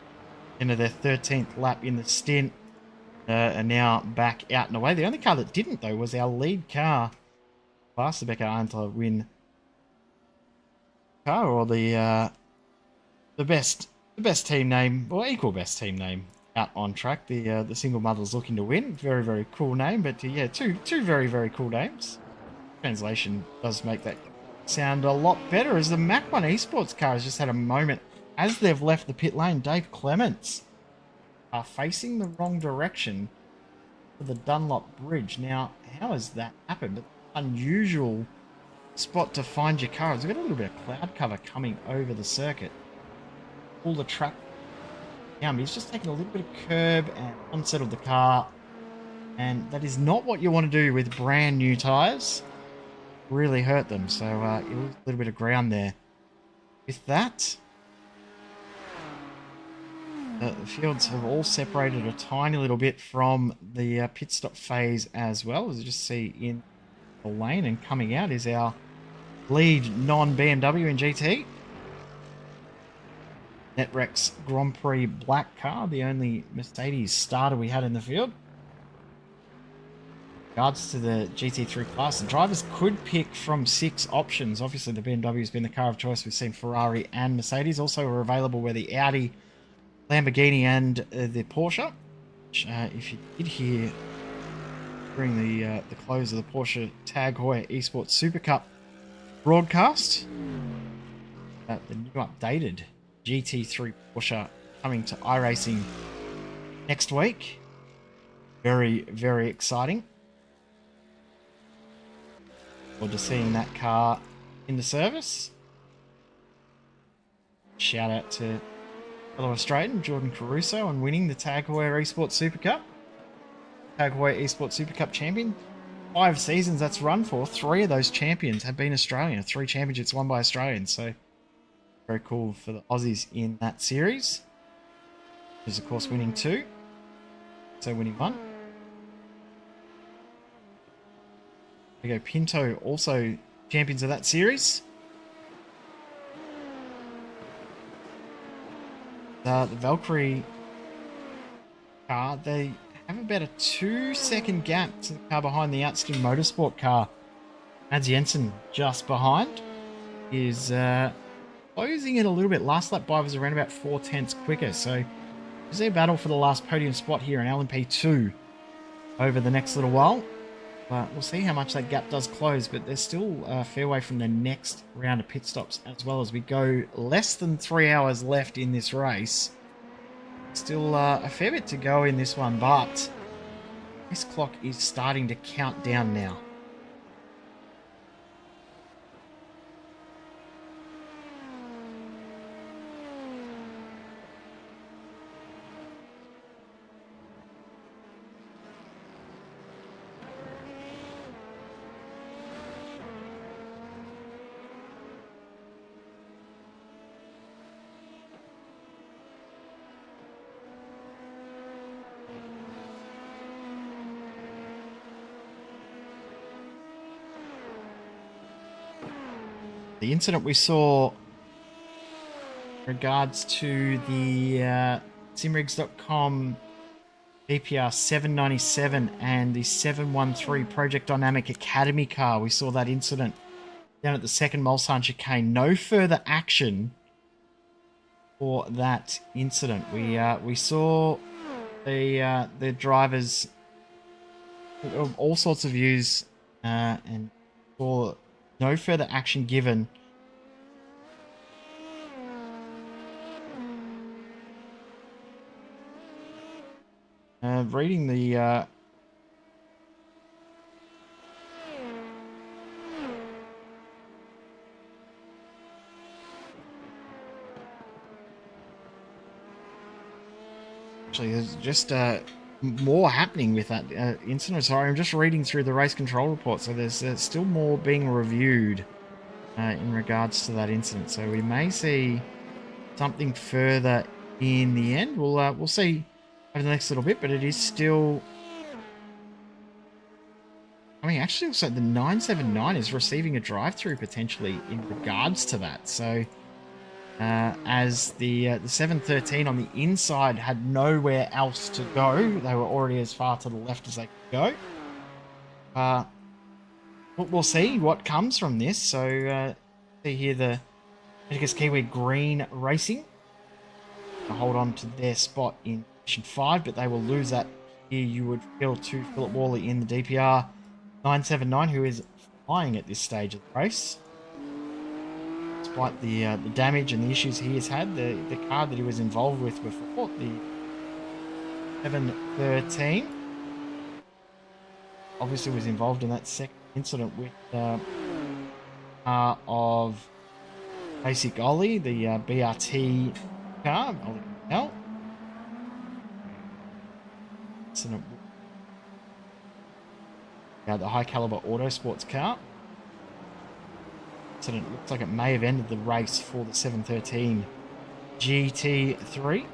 into their 13th lap in the stint, and now back out and away. The only car that didn't, though, was our lead car, Rebecca Antler win car, or the best team name, or equal best team name out on track. The single mother's looking to win. Very, very cool name, but yeah, two very, very cool names. Translation does make that sound a lot better, as the Mach 1 Esports car has just had a moment as they've left the pit lane. Dave Clements are facing the wrong direction for the Dunlop Bridge. Now, how has that happened? Unusual spot to find your car. We've got a little bit of cloud cover coming over the circuit. Pull the track down. He's just taken a little bit of curb and unsettled the car, and that is not what you want to do with brand new tyres. Really hurt them, so a little bit of ground there. With that, the fields have all separated a tiny little bit from the pit stop phase as well. As you just see in the lane, and coming out is our lead non-BMW in GT. Netrex Grand Prix black car, the only Mercedes starter we had in the field. In regards to the GT3 class, the drivers could pick from 6 options. Obviously, the BMW has been the car of choice. We've seen Ferrari and Mercedes. Also are available where the Audi, Lamborghini, and the Porsche. Which, if you did hear during the close of the Porsche Tag Heuer Esports Super Cup broadcast, the new updated GT3 Porsche coming to iRacing next week. Very, very exciting. Or just seeing that car in the service. Shout out to fellow Australian Jordan Caruso on winning the Tag Heuer Esports Super Cup. Tag Heuer Esports Super Cup champion. 5 seasons that's run for. 3 of those champions have been Australian. 3 championships won by Australians. So very cool for the Aussies in that series. Is of course winning 2. So winning 1. There we go. Pinto also champions of that series. The Valkyrie car, they have about a 2-second gap to the car behind the Outstream Motorsport car. Mads Jensen just behind is closing it a little bit. Last lap by was around about 4 tenths quicker. So there's a battle for the last podium spot here in LMP2 over the next little while. But we'll see how much that gap does close, but there's still a fair way from the next round of pit stops as well, as we go less than 3 hours left in this race. Still a fair bit to go in this one, but this clock is starting to count down now. The incident we saw in regards to the simrigs.com DPR 797 and the 713 Project Dynamic Academy car, we saw that incident down at the second Mulsanne chicane. No further action for that incident. We saw the drivers all sorts of views, and saw no further action given. Reading the actually, there's just more happening with that incident. Sorry, I'm just reading through the race control report, so there's still more being reviewed in regards to that incident. So we may see something further in the end. We'll see over the next little bit, but it is still. I mean, actually, looks like the 979 is receiving a drive-through potentially in regards to that. So, as the 713 on the inside had nowhere else to go, they were already as far to the left as they could go. We'll see what comes from this. So, see here the Medicus Kiwi Green Racing hold on to their spot in position 5, but they will lose that here. You would feel to Philip Worley in the DPR 979, who is flying at this stage of the race. Despite the damage and the issues he has had, the car that he was involved with before, the 713, obviously was involved in that second incident with of Basic Ollie, the BRT car, Ollie L. Incident the high caliber auto sports car. So it looks like it may have ended the race for the 713 GT3.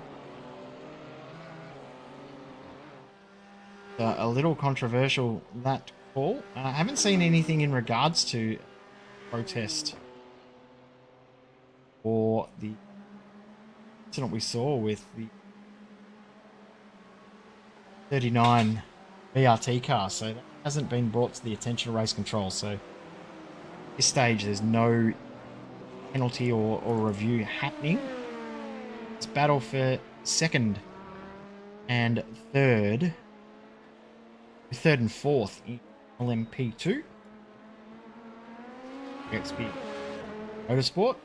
A little controversial, that call. I haven't seen anything in regards to protest or the incident we saw with the 39 BRT car, so that hasn't been brought to the attention of race control. So at this stage there's no penalty or review happening. It's battle for second and third and fourth in LMP2. XP Motorsport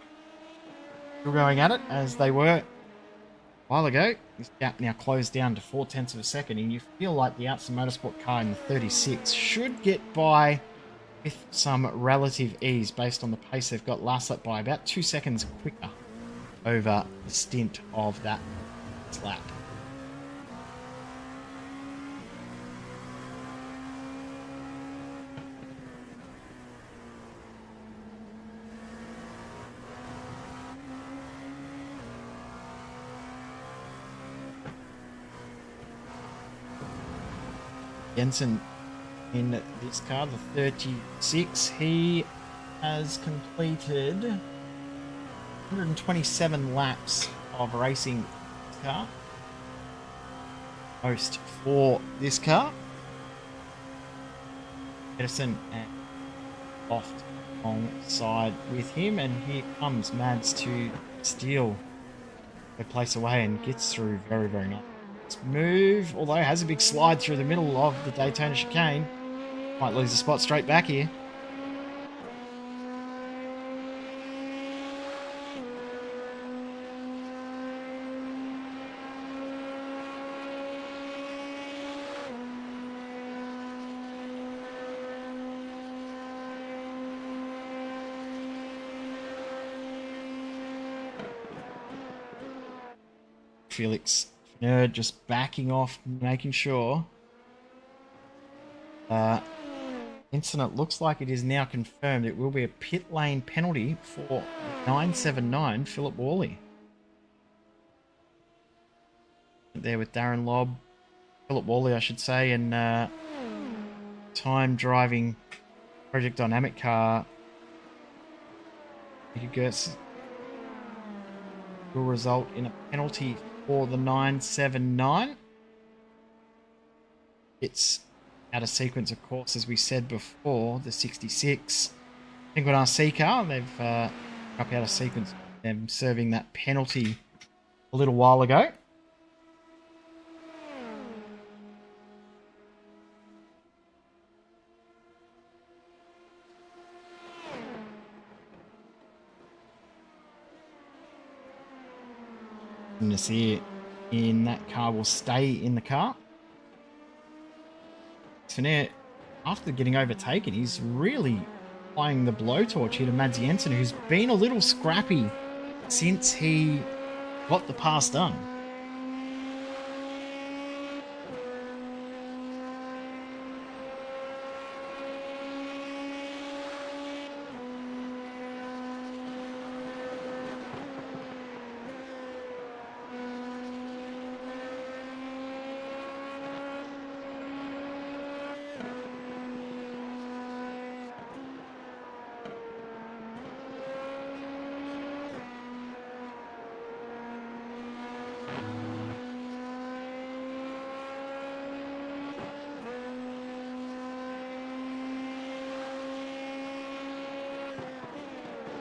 still going at it as they were a while ago. This gap now closed down to 0.4 of a second, and you feel like the Outside Motorsport car in the 36 should get by with some relative ease based on the pace they've got last lap by about 2 seconds quicker over the stint of that lap. Jensen in this car, the 36, he has completed 127 laps of racing this car. Most for this car. Edison and Loft alongside with him, and here comes Mads to steal the place away and gets through very, very nice. Move, although has a big slide through the middle of the Daytona chicane. Might lose the spot straight back here. Felix Nerd just backing off, making sure. Incident looks like it is now confirmed. It will be a pit lane penalty for 979 Philip Worley. There with Darren Lobb, Philip Worley, I should say, and time driving Project Dynamic car. Gertz will result in a penalty for the 979. It's out of sequence, of course, as we said before. The 66 Penguin RC car, they've up out of sequence, them serving that penalty a little while ago. And Nasir in that car will stay in the car. Tanair, after getting overtaken, he's really applying the blowtorch here to Mads Jensen, who's been a little scrappy since he got the pass done.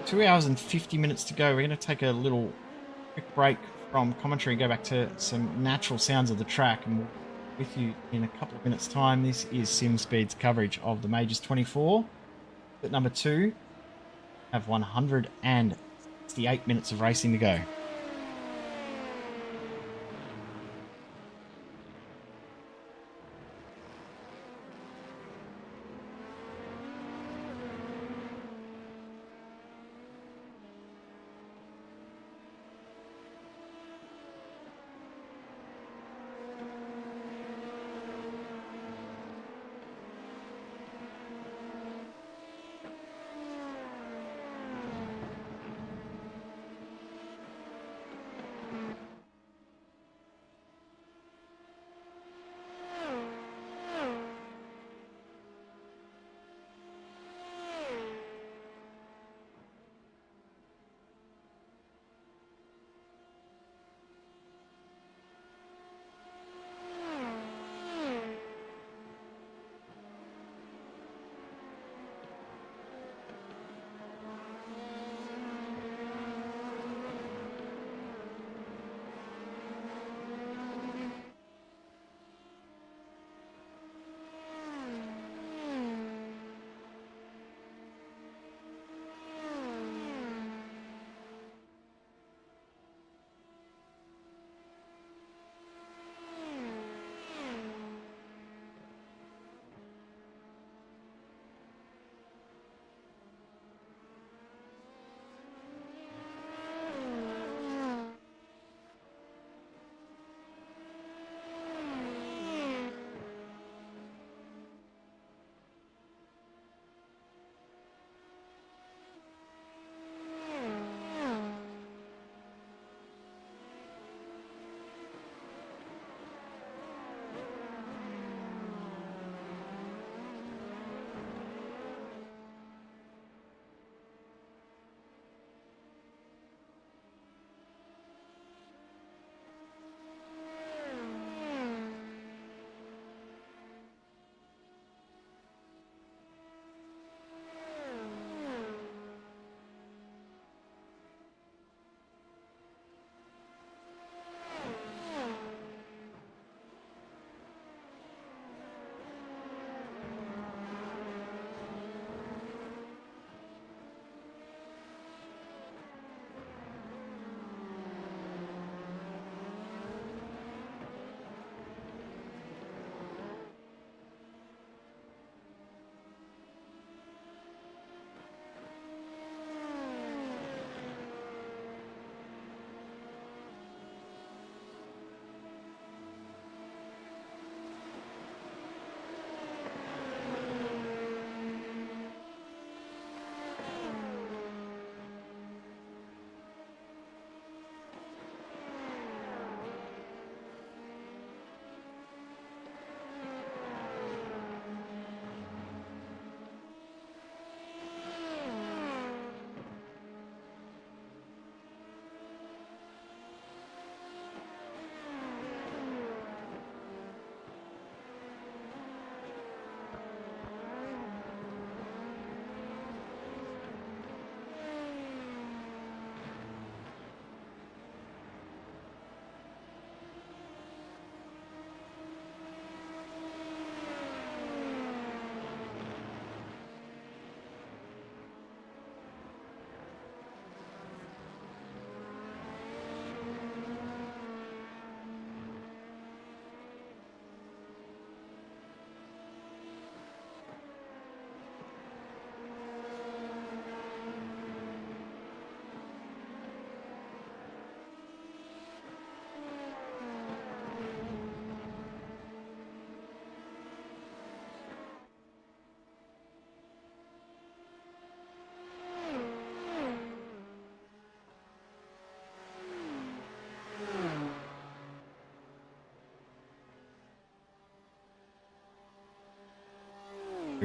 Two hours and 50 minutes to go. We're going to take a little quick break from commentary and go back to some natural sounds of the track. And we'll be with you in a couple of minutes' time. This is SimSpeed's coverage of the Majors 24. At number 2, have 168 minutes of racing to go.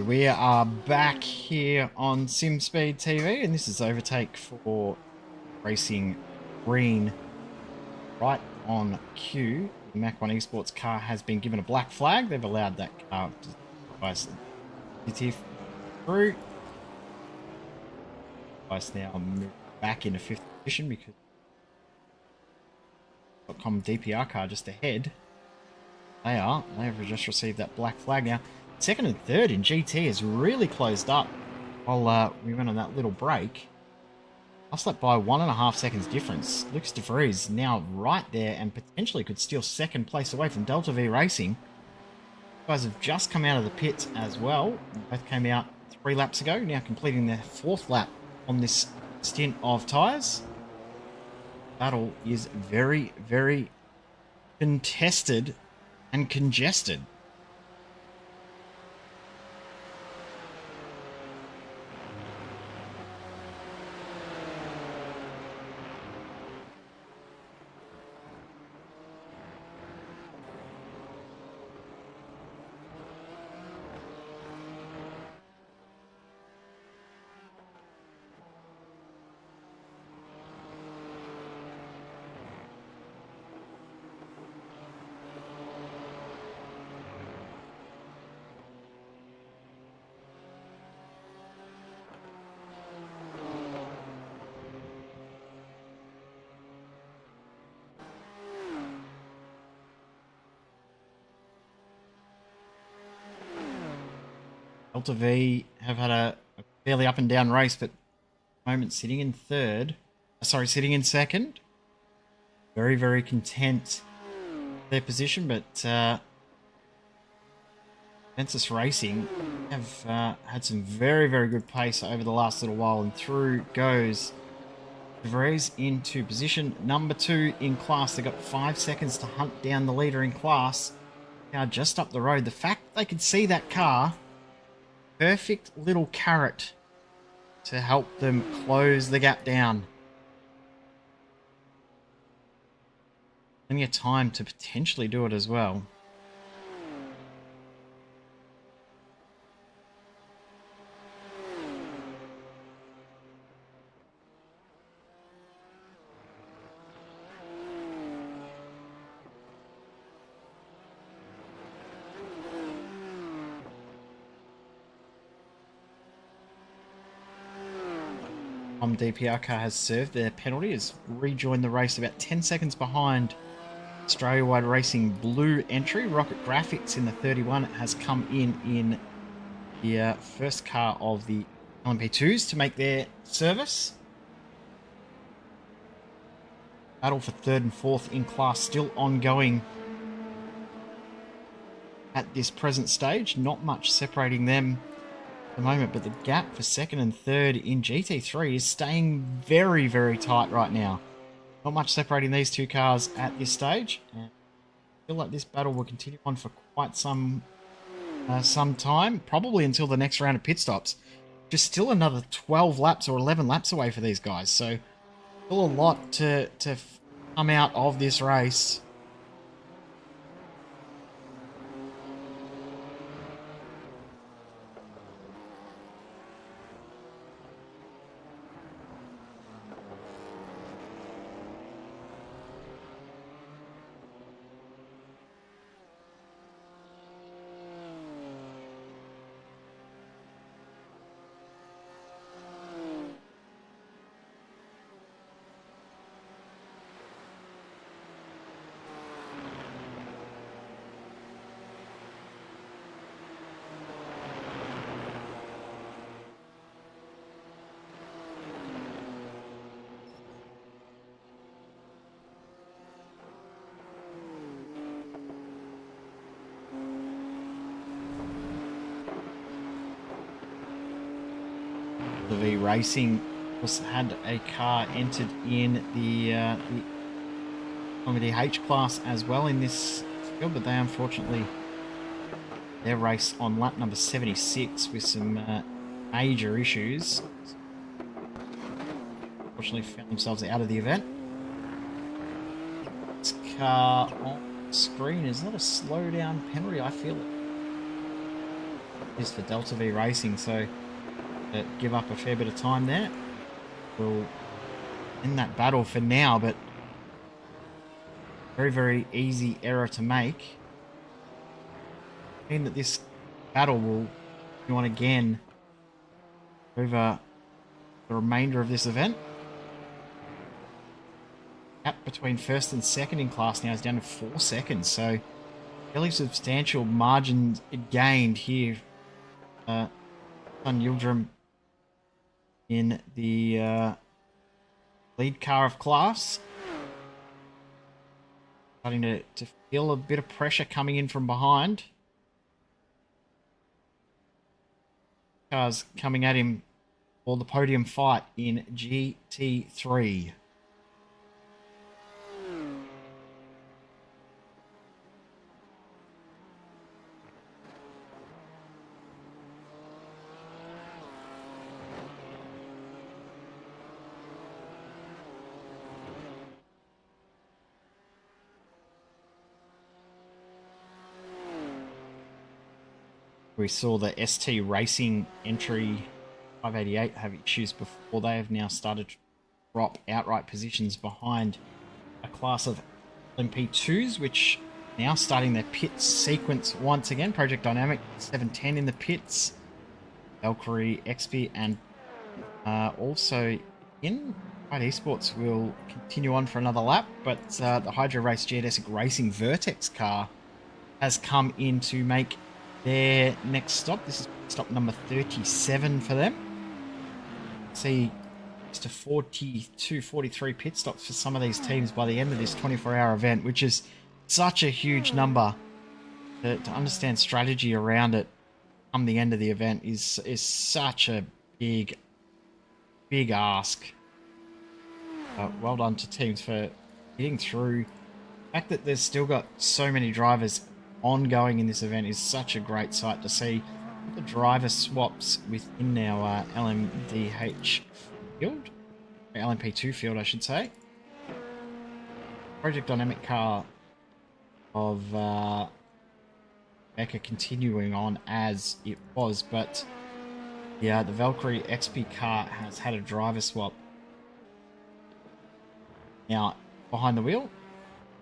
We are back here on SimSpeed TV, and this is overtake for Racing Green. Right on cue, the Mach 1 Esports car has been given a black flag. They've allowed that car to device through. Device now move back into 5th position because .com DPR car just ahead. They have just received that black flag now. 2nd and 3rd in GT has really closed up while we went on that little break. Last lap by 1.5 seconds difference. Lucas De Vries now right there and potentially could steal 2nd place away from Delta V Racing. You guys have just come out of the pits as well. Both came out 3 laps ago, now completing their 4th lap on this stint of tyres. Battle is very, very contested and congested. Delta V have had a fairly up and down race, but at the moment sitting in 3rd. Sorry, sitting in 2nd. Very, very content their position, but Ventus Racing have had some very, very good pace over the last little while, and through goes De Vries into position number 2 in class. They've got 5 seconds to hunt down the leader in class. Now just up the road. The fact they could see that car, perfect little carrot to help them close the gap down. Plenty of time to potentially do it as well. DPR car has served their penalty, has rejoined the race about 10 seconds behind Australia-wide Racing Blue entry. Rocket Graphics in the 31 has come in the first car of the LMP2s to make their service. Battle for 3rd and 4th in class still ongoing at this present stage. Not much separating them at the moment, but the gap for 2nd and 3rd in GT3 is staying very, very tight right now. Not much separating these two cars at this stage. And I feel like this battle will continue on for quite some time, probably until the next round of pit stops. Just still another 12 laps or 11 laps away for these guys, so still a lot to come out of this race. V Racing had a car entered in the Comedy H class as well in this field, but they unfortunately, their race on lap number 76 with some major issues, unfortunately found themselves out of the event. This car on screen is not a slowdown penalty, I feel it. is for Delta V Racing, so give up a fair bit of time there. We'll end that battle for now, but very, very easy error to make. Mean that this battle will go on again over the remainder of this event. Gap between first and second in class now is down to 4 seconds, so fairly substantial margins gained here. Son Yildirim in the lead car of class. Starting to feel a bit of pressure coming in from behind. Cars coming at him for the podium fight in GT3. We saw the ST Racing entry 588 have issues before. They have now started to drop outright positions behind a class of LMP2s, which now starting their pit sequence once again. Project Dynamic 710 in the pits. Valkyrie, XP, and also in Pride Esports will continue on for another lap, but the Hydro Race Geodesic Racing Vertex car has come in to make their next stop. This is stop number 37 for them. See, just a 42, 43 pit stops for some of these teams by the end of this 24-hour event, which is such a huge number. To understand strategy around it come the end of the event is such a big ask. Well done to teams for getting through. The fact that there's still got so many drivers ongoing in this event is such a great sight to see. The driver swaps within our LMDH field, LMP2 field I should say. Project Dynamic car of Becca continuing on as it was, but yeah, the Valkyrie XP car has had a driver swap. Now behind the wheel,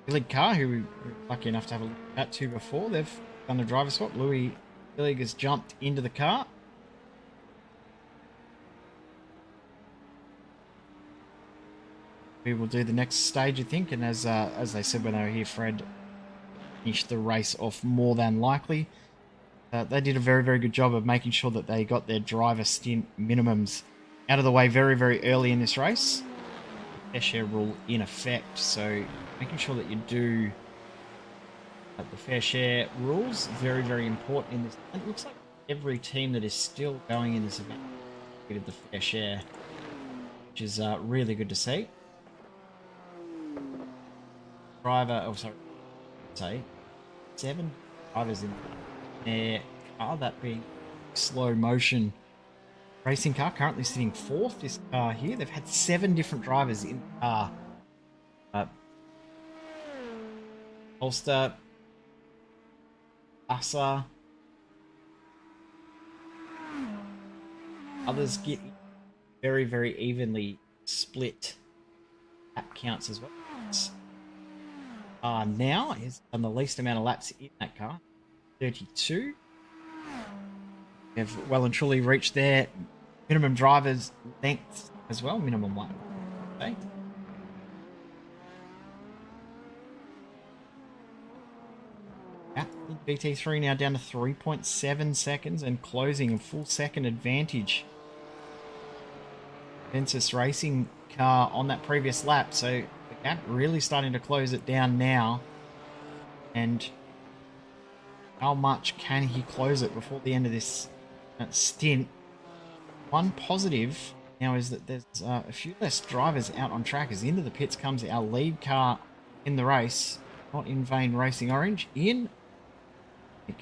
Billig car, who we were lucky enough to have a look at to before, they've done the driver swap. Louis Billig has jumped into the car. We will do the next stage, I think, and as they said when they were here, Fred finished the race off more than likely. They did a very, very good job of making sure that they got their driver stint minimums out of the way very, very early in this race. Fair share rule in effect, so making sure that you do the fair share rules, very, very important in this. It looks like every team that is still going in this event did the fair share, which is really good to see. Driver, oh sorry, say 7 drivers in their car, that being slow motion racing car, currently sitting 4th. This car here, they've had 7 different drivers in the car. Ulster, Asa, others get very, very evenly split lap counts as well. Now is done the least amount of laps in that car, 32. Have well and truly reached their minimum driver's length as well, minimum lap. Okay. GT3 now down to 3.7 seconds and closing a full second advantage. Ventus Racing car on that previous lap, so the gap really starting to close it down now. And how much can he close it before the end of this stint? One positive now is that there's a few less drivers out on track as into the pits comes our lead car in the race. Not in vain, Racing Orange in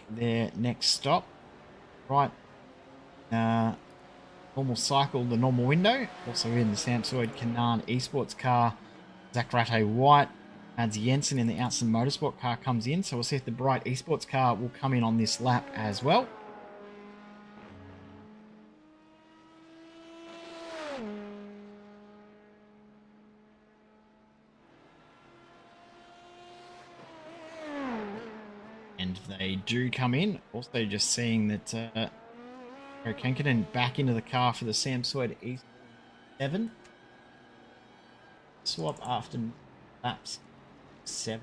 their next stop. Right. Normal cycle, the normal window. Also in the Samsoid Canaan Esports car. Zach Ratte White. Mads Jensen in the Outson Motorsport car comes in. So we'll see if the Bright Esports car will come in on this lap as well. And they do come in. Also just seeing that Kankinen back into the car for the Sam Sword E7. Swap after laps 7.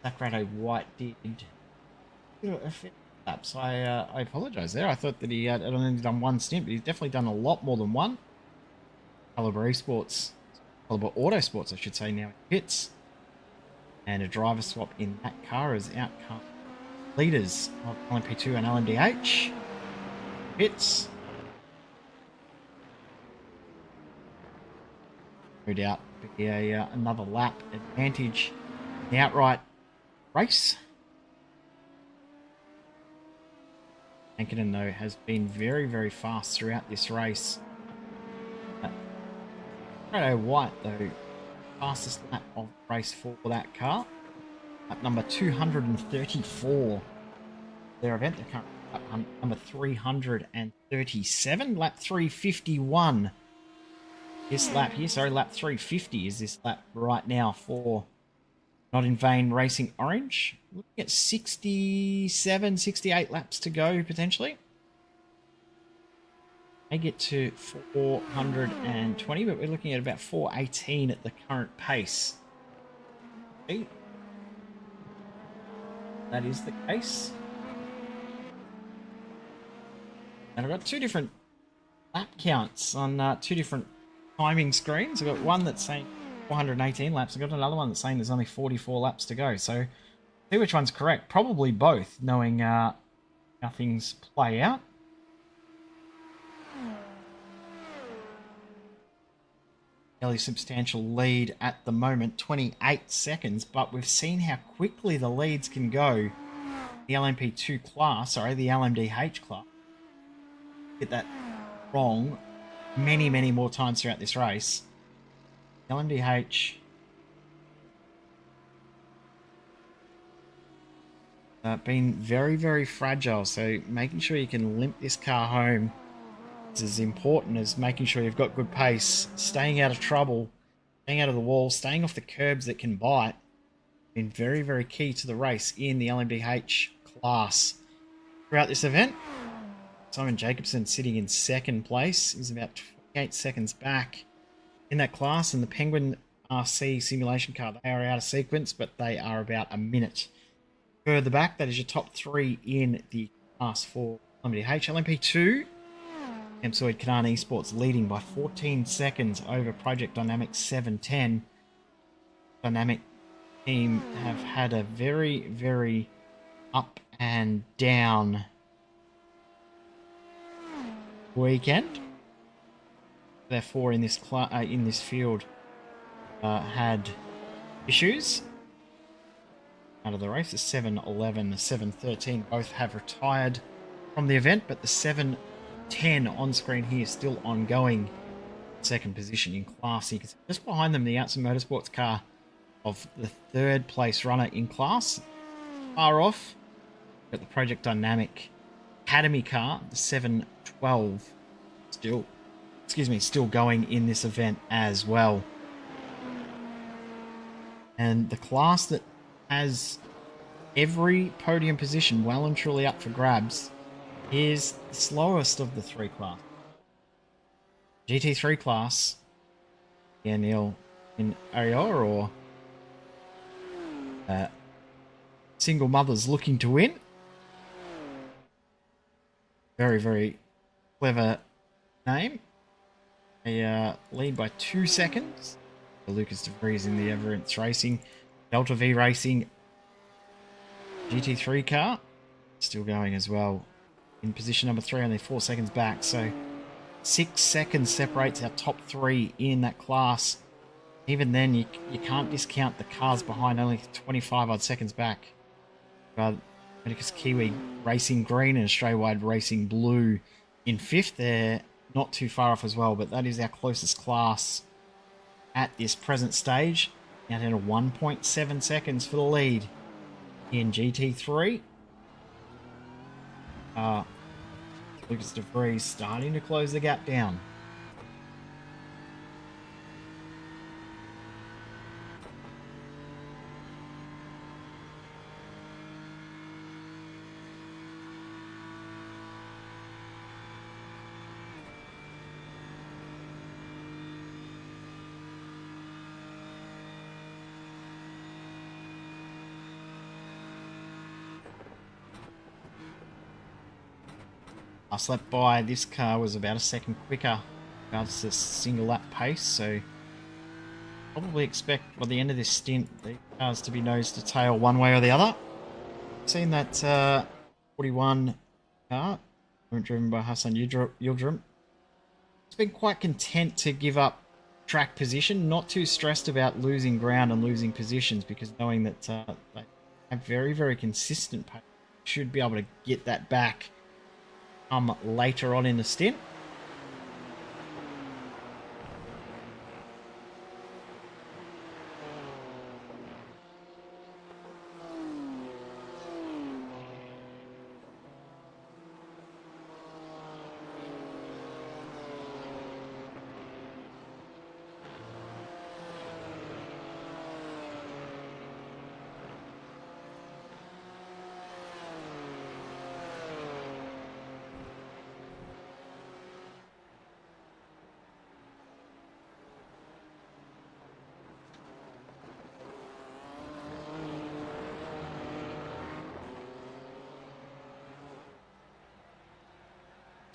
Sacramento White did a few laps. I apologise there. I thought that he had only done one stint, but he's definitely done a lot more than one. Calibre Esports, Calibre Autosports, I should say, now in pits. And a driver swap in that car as outcome leaders of LMP2 and LMDH. Pits. No doubt be another lap advantage in the outright race. Hankinen, though, has been very, very fast throughout this race. Fredo White, though, fastest lap of the race for that car. Lap number 234. Their event, the current lap number 337. Lap 351. This lap here, sorry, lap 350 is this lap right now for Not In Vain Racing Orange. Looking at 67, 68 laps to go, potentially. May get to 420, but we're looking at about 418 at the current pace. Okay. That is the case. And I've got two different lap counts on two different timing screens. I've got one that's saying 418 laps. I've got another one that's saying there's only 44 laps to go. So, see which one's correct. Probably both, knowing how things play out. Fairly substantial lead at the moment, 28 seconds, but we've seen how quickly the leads can go. The LMP2 class, sorry, the LMDH class. Get that wrong many, many more times throughout this race. LMDH been very, very fragile, so making sure you can limp this car home is as important as making sure you've got good pace, staying out of trouble, staying out of the wall, staying off the curbs that can bite. Been very, very key to the race in the LMDH class. Throughout this event, Simon Jacobson sitting in second place. He's about 28 seconds back in that class, and the Penguin RC simulation car, they are out of sequence, but they are about a minute further back. That is your top three in the class for LMDH. LMP2, Emsoid Kanan Esports leading by 14 seconds over Project Dynamics 710. Dynamic team have had a very, very up and down weekend. Therefore, in this field, had issues out of the race. The 711, the 713 both have retired from the event, but the 710 on screen here is still ongoing. Second position in class. You can see just behind them the Outson Motorsports car of the third place runner in class. Far off, got the Project Dynamic Academy car, the 712, still going in this event as well. And the class that has every podium position well and truly up for grabs is the slowest of the three classes. GT3 class, Neil in Arior, or single mothers looking to win. Very, very clever name. They lead by 2 seconds. Lucas De Vries in the Everence Racing. Delta V Racing GT3 car still going as well. In position number 3, only 4 seconds back. So 6 seconds separates our top 3 in that class. Even then, you can't discount the cars behind, only 25 odd seconds back. Medicus Kiwi Racing Green and Australia Wide Racing Blue in 5th. They're not too far off as well, but that is our closest class at this present stage. Now down to 1.7 seconds for the lead in GT3. Lucas De Vries starting to close the gap down. Last lap by, this car was about a second quicker regards to single lap pace, so probably expect by the end of this stint the cars to be nose to tail one way or the other. Seen that 41 car, driven by Hassan Yildirim. It's been quite content to give up track position, not too stressed about losing ground and losing positions, because knowing that they have very, very consistent pace, should be able to get that back later on in the stint.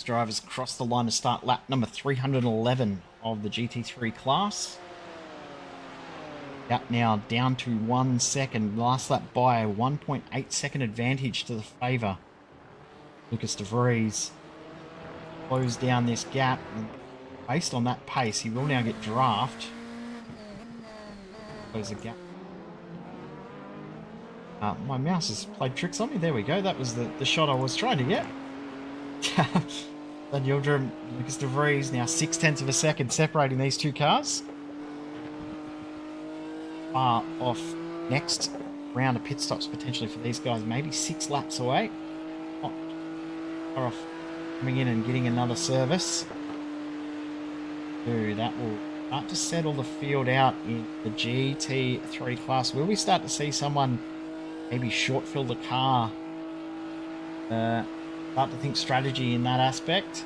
Drivers cross the line to start lap number 311 of the GT3 class. Gap now down to 1 second. Last lap by a 1.8 second advantage to the favour. Lucas de Vries closed down this gap, and based on that pace, he will now get draft. Close the gap. My mouse has played tricks on me. There we go. That was the shot I was trying to get. And Yildirim, Lucas de Vries, now 0.6 of a second separating these two cars. Far off next round of pit stops potentially for these guys, maybe 6 laps away. Not far off coming in and getting another service. Ooh, that will start to settle the field out in the GT3 class. Will we start to see someone maybe short fill the car? Start to think strategy in that aspect,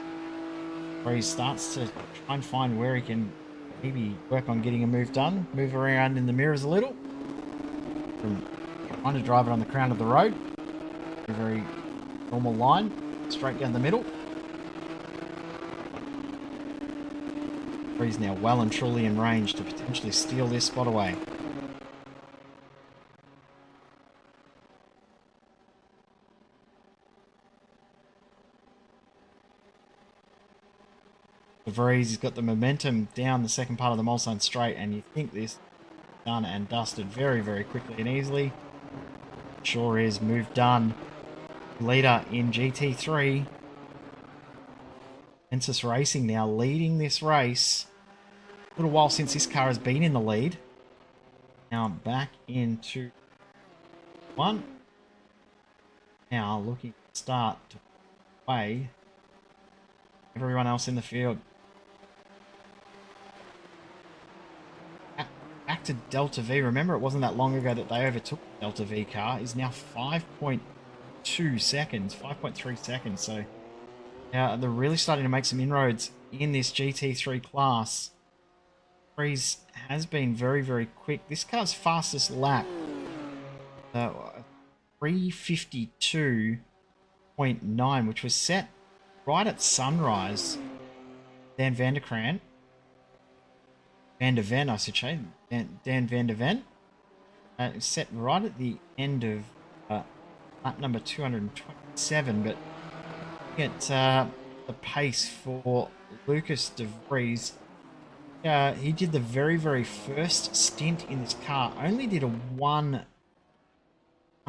where he starts to try and find where he can maybe work on getting a move done, move around in the mirrors a little, from trying to drive it on the crown of the road, a very normal line, straight down the middle. He's now well and truly in range to potentially steal this spot away. De Vries, he's got the momentum down the second part of the Mulsanne straight, and you think this done and dusted very, very quickly and easily. Sure is. Move done. Leader in GT3. Ensis Racing now leading this race. A little while since this car has been in the lead. Now back into 1. Now looking to start to play everyone else in the field. Back to Delta V. Remember, it wasn't that long ago that they overtook the Delta V car. Is now 5.2 seconds, 5.3 seconds. So now they're really starting to make some inroads in this GT3 class. Vries has been very, very quick. This car's fastest lap, 3:52.9, which was set right at sunrise. Dan van der Ven, I should say. Dan van der Ven. Set right at the end of lap number 227, but at the pace for Lucas de Vries. He did the very, very first stint in this car. Only did a one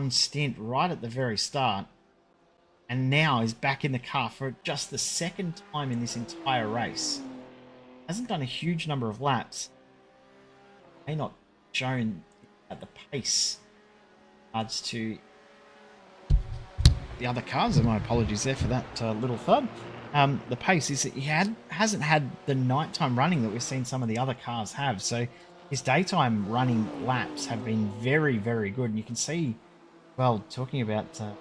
stint right at the very start. And now is back in the car for just the second time in this entire race. Hasn't done a huge number of laps. May not shown at the pace regards to the other cars. And my apologies there for that little thud. The pace is that he hasn't had the nighttime running that we've seen some of the other cars have. So his daytime running laps have been very, very good. And you can see, well, talking about the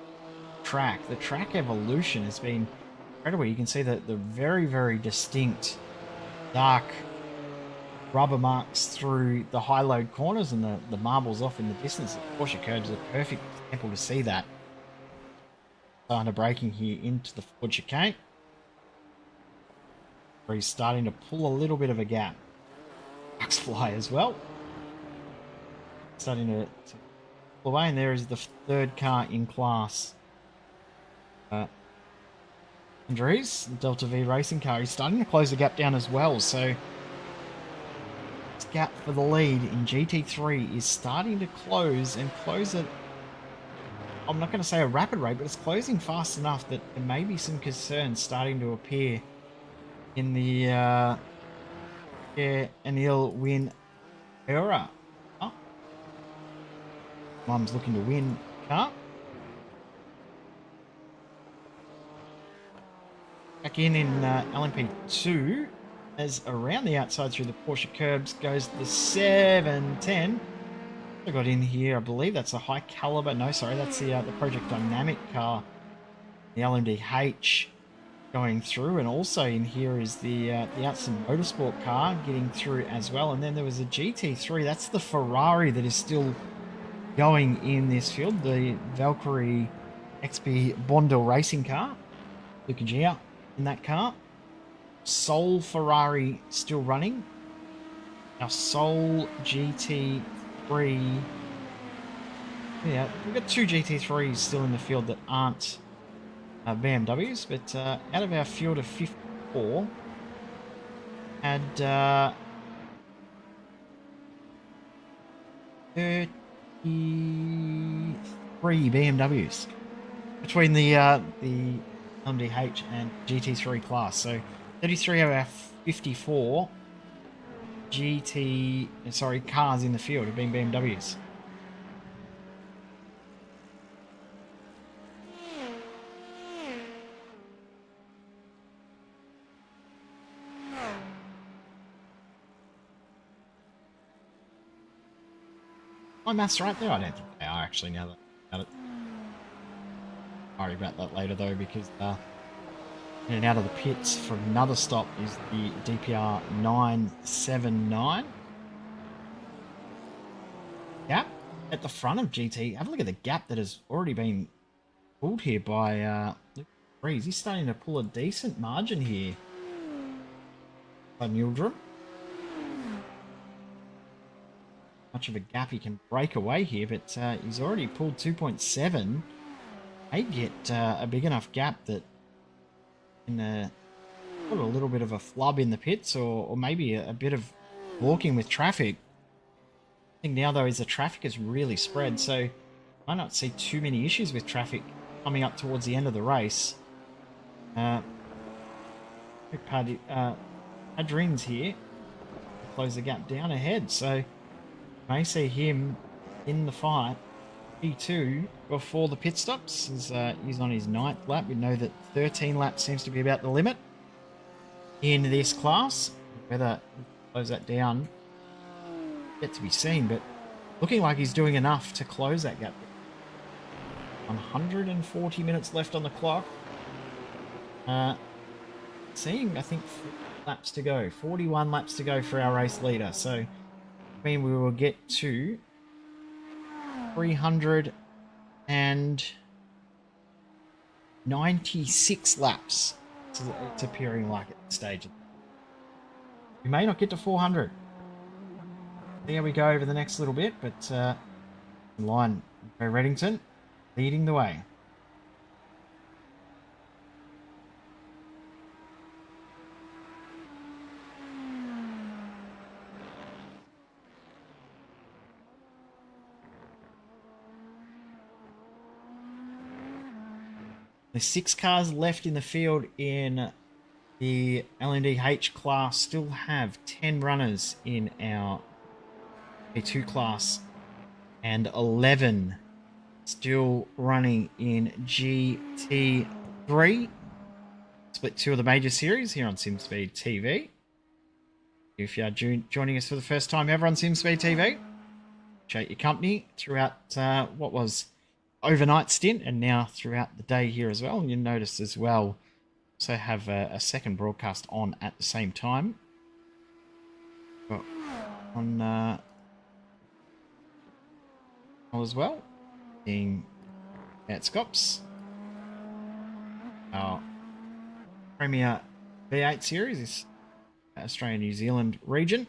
track evolution has been incredible. You can see that the very, very distinct dark rubber marks through the high load corners and the marbles off in the distance. The Porsche curves is a perfect example to see that. Starting braking here into the Ford chicane. He's starting to pull a little bit of a gap. Bucks fly as well. Starting to pull away, and there is the third car in class. Andrews, the Delta V racing car, he's starting to close the gap down as well. So this gap for the lead in GT3 is starting to close and close it. I'm not going to say a rapid rate, but it's closing fast enough that there may be some concerns starting to appear in the Anil win era. Oh. Mum's looking to win car. Back in LMP2, as around the outside through the Porsche curbs goes the 710. I got in here, I believe that's a high caliber. No, sorry, that's the Project Dynamic car, the LMDH going through, and also in here is the Outson Motorsport car getting through as well. And then there was a GT3. That's the Ferrari that is still going in this field, the Valkyrie XP Bondel racing car. Luca Gia in that car. Soul Ferrari still running. Our Soul GT3. Yeah, we've got 2 GT3s still in the field that aren't BMWs, but out of our field of 54, had 33 BMWs between the LMDH and GT3 class. So 33 of our 54 cars in the field have been BMWs. My maths right there? I don't think they are actually, now that about it. Worry about that later though, because in and out of the pits for another stop is the DPR 979. Gap at the front of GT. Have a look at the gap that has already been pulled here by Luke Breeze. He's starting to pull a decent margin here by Mildrum. Much of a gap he can break away here, but he's already pulled 2.7. May get a big enough gap that can put a little bit of a flub in the pits, or maybe a bit of walking with traffic. The thing now though is the traffic is really spread, so I might not see too many issues with traffic coming up towards the end of the race. Adrian's here to close the gap down ahead, so may see him in the fight P2 before the pit stops. He's on his 9th lap. We know that 13 laps seems to be about the limit in this class. Whether he close that down yet to be seen, but looking like he's doing enough to close that gap. 140 minutes left on the clock. Seeing, I think, 40 laps to go. 41 laps to go for our race leader. So, I mean, we will get to 396 laps. It's appearing like at this stage. We may not get to 400. There we go over the next little bit, but in line, Reddington leading the way. There's 6 cars left in the field in the LMDH class. Still have 10 runners in our A2 class and 11 still running in GT3. Split 2 of the major series here on SimSpeed TV. If you are joining us for the first time ever on SimSpeed TV, appreciate your company throughout what was overnight stint and now throughout the day here as well. And you'll notice as well, also have a second broadcast on at the same time. Got on as well, being at Scops, our Premier V8 series is Australia-New Zealand region.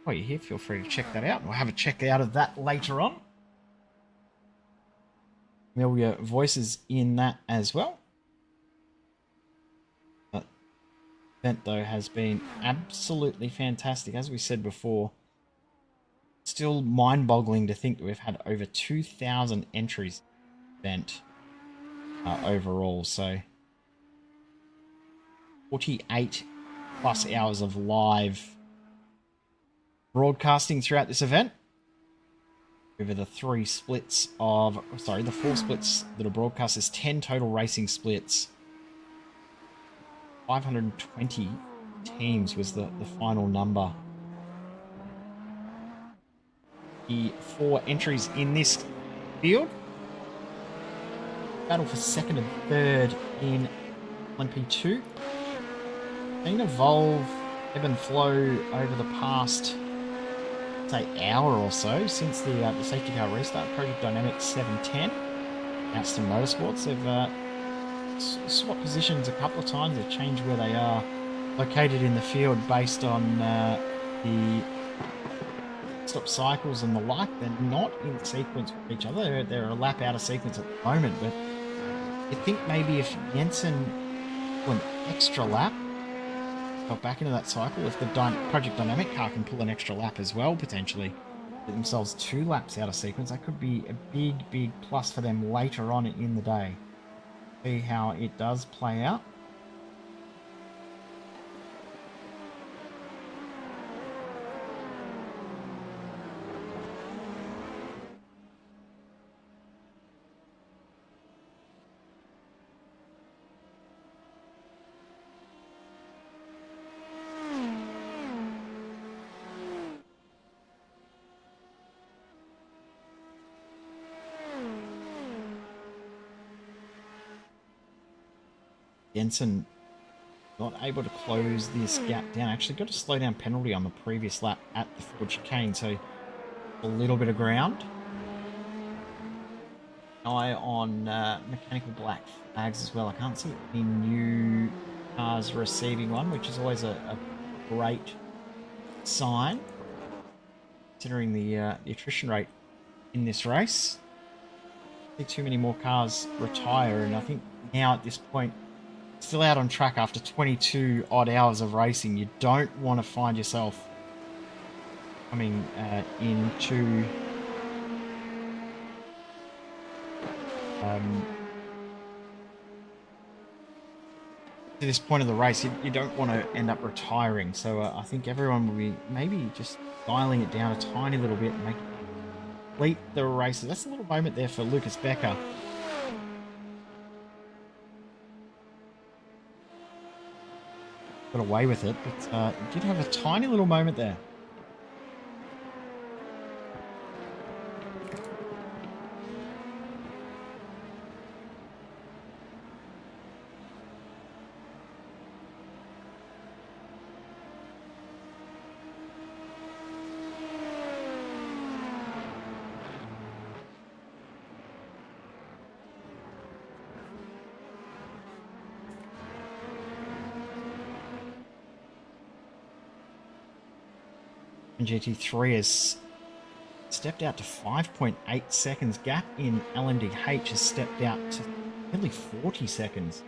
While you're here, feel free to check that out. We'll have a check out of that later on. Familiar voices in that as well. That event, though, has been absolutely fantastic. As we said before, still mind-boggling to think that we've had over 2,000 entries event overall. So 48 plus hours of live broadcasting throughout this event. Over the the 4 splits that are broadcast, there's 10 total racing splits. 520 teams was the final number. The 4 entries in this field. Battle for second and third in LMP2. Seen evolve, ebb and flow over the past, say, hour or so since the safety car restart. Project Dynamics 710, Aston Motorsports. They've swapped positions a couple of times. They've changed where they are located in the field based on the stop cycles and the like. They're not in sequence with each other. They're a lap out of sequence at the moment, but you think maybe if Jensen pull an extra lap, got back into that cycle, if the Project Dynamic car can pull an extra lap as well, potentially get themselves 2 laps out of sequence, that could be a big plus for them later on in the day. See how it does play out. Jensen not able to close this gap down. Actually got a slow down penalty on the previous lap at the Ford chicane, so a little bit of ground. Eye on mechanical black flags as well. I can't see any new cars receiving one, which is always a great sign considering the attrition rate in this race. I see too many more cars retire, and I think now at this point, still out on track after 22 odd hours of racing, you don't want to find yourself coming into to this point of the race. You don't want to end up retiring, so I think everyone will be maybe just dialing it down a tiny little bit and make it complete the races. That's a little moment there for Lucas Becker. Got away with it, but did have a tiny little moment there. And GT3 has stepped out to 5.8 seconds. Gap in LMDH has stepped out to nearly 40 seconds.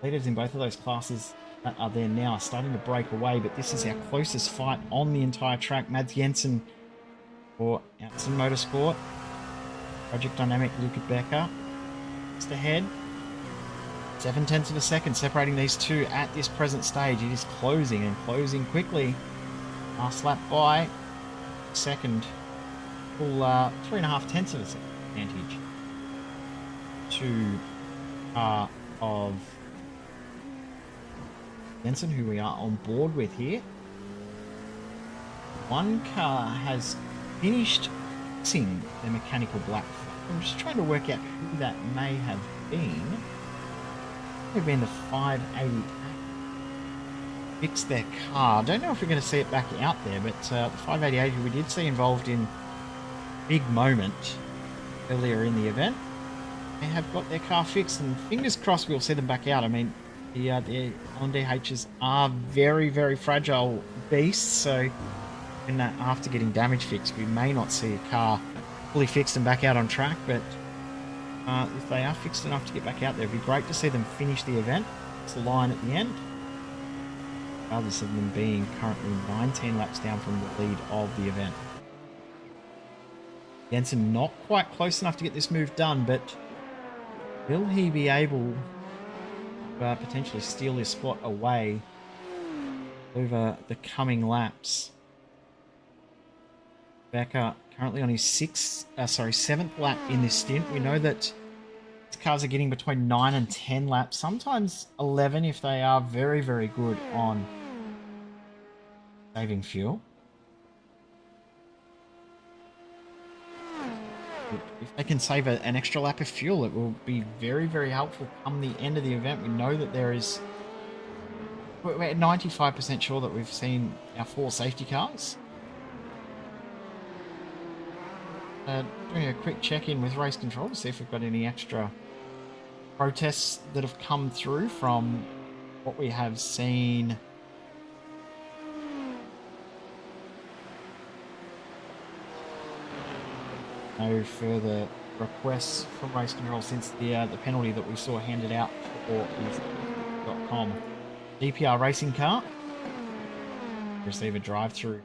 Leaders in both of those classes that are there now are starting to break away, but this is our closest fight on the entire track. Mads Jensen for Aston Motorsport. Project Dynamic, Luca Becker just ahead. 0.7 of a second separating these two at this present stage. It is closing and closing quickly. Last lap by second, full 3.5 of a second advantage to of Jensen, who we are on board with here. One car has finished fixing the mechanical black flag. I'm just trying to work out who that may have been. Maybe been the 588. Fix their car. Don't know if we're going to see it back out there, but the 588 who we did see involved in big moment earlier in the event, they have got their car fixed, and fingers crossed we'll see them back out. I mean, The LMDHs are very, very fragile beasts, so even after getting damage fixed, we may not see a car fully fixed and back out on track, but if they are fixed enough to get back out there, it'd be great to see them finish the event. It's the line at the end. Regardless of them being currently 19 laps down from the lead of the event. Jensen not quite close enough to get this move done, but will he be able to potentially steal his spot away over the coming laps? Becker currently on his seventh lap in this stint. We know that these cars are getting between 9 and 10 laps, sometimes 11 if they are very, very good on saving fuel. If they can save an extra lap of fuel, it will be very, very helpful come the end of the event. We know that we're 95% sure that we've seen our 4 safety cars. Doing a quick check-in with race control to see if we've got any extra protests that have come through from what we have seen. No further requests from race control since the penalty that we saw handed out for .com. DPR racing car. Receive a drive-through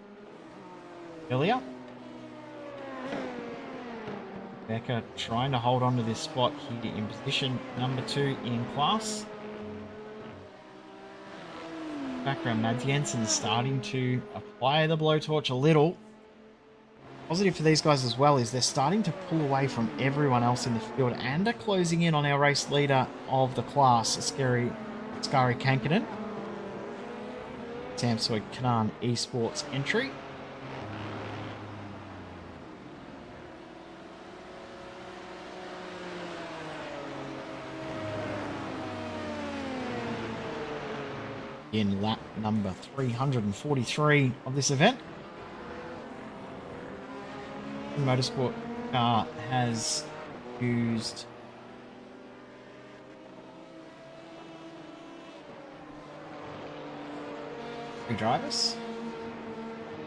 earlier. Becker trying to hold on to this spot here in position number 2 in class. Background, Mads Jensen starting to apply the blowtorch a little. Positive for these guys as well is they're starting to pull away from everyone else in the field and are closing in on our race leader of the class, Skari Kankinen. Samsoy Kanan Esports entry. In lap number 343 of this event. The Motorsport car has used three drivers.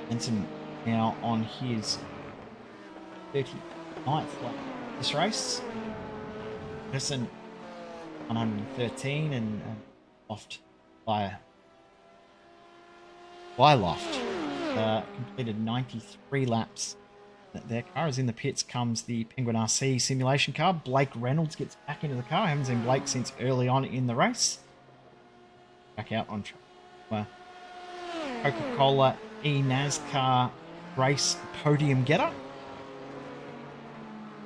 Benson now on his 39th lap this race. Benson 113 and Loft by Loft completed 93 laps. Their car is in the pits. Comes the Penguin RC simulation car. Blake Reynolds gets back into the car. I haven't seen Blake since early on in the race. Back out on track. Coca-Cola e-NASCAR race podium getter.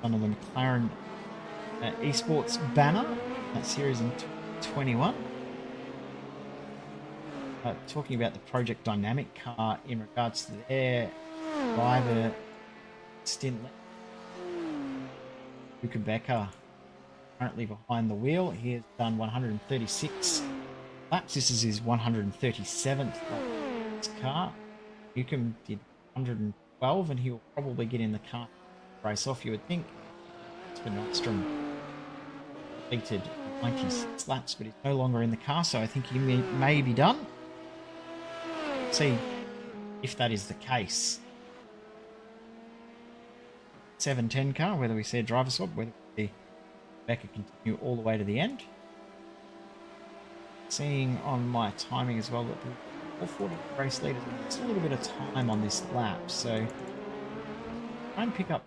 Under the McLaren esports banner. That series in 21. Talking about the Project Dynamic car in regards to their driver stint. Luca Becker currently behind the wheel. He has done 136 laps. This is his 137th lap. This car. Newcomb did 112 and he will probably get in the car to race off, you would think. Nordstrom completed 96 laps, but he's no longer in the car, so I think he may be done. See if that is the case. 710 car, whether we see a driver swap, whether we see Becker continue all the way to the end. Seeing on my timing as well that all 40 race leaders have a little bit of time on this lap, so try and pick up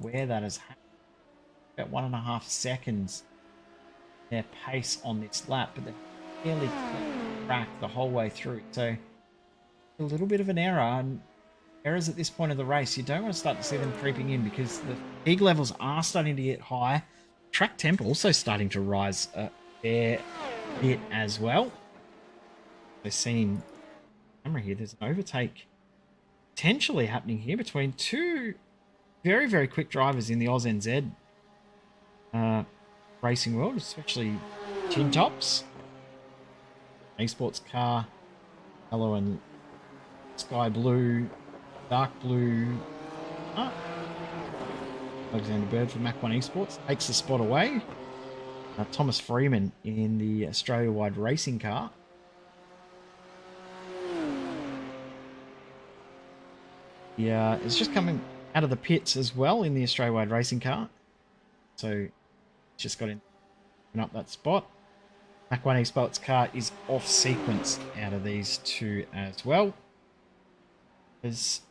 where that has happened. About 1.5 seconds their pace on this lap, but they're fairly track the whole way through. So a little bit of an error, and errors at this point of the race, you don't want to start to see them creeping in because the fatigue levels are starting to get high. Track temp also starting to rise a fair bit as well. We're seeing camera here. There's an overtake potentially happening here between two very, very quick drivers in the AusNZ racing world, especially Tin Tops. Esports car, yellow and sky blue, dark blue. Alexander Bird from Mach 1 Esports takes the spot away. Thomas Freeman in the Australia-wide racing car. Yeah, it's just coming out of the pits as well in the Australia-wide racing car. So just got in up that spot. Mach 1 Esports car is off sequence out of these two as well. As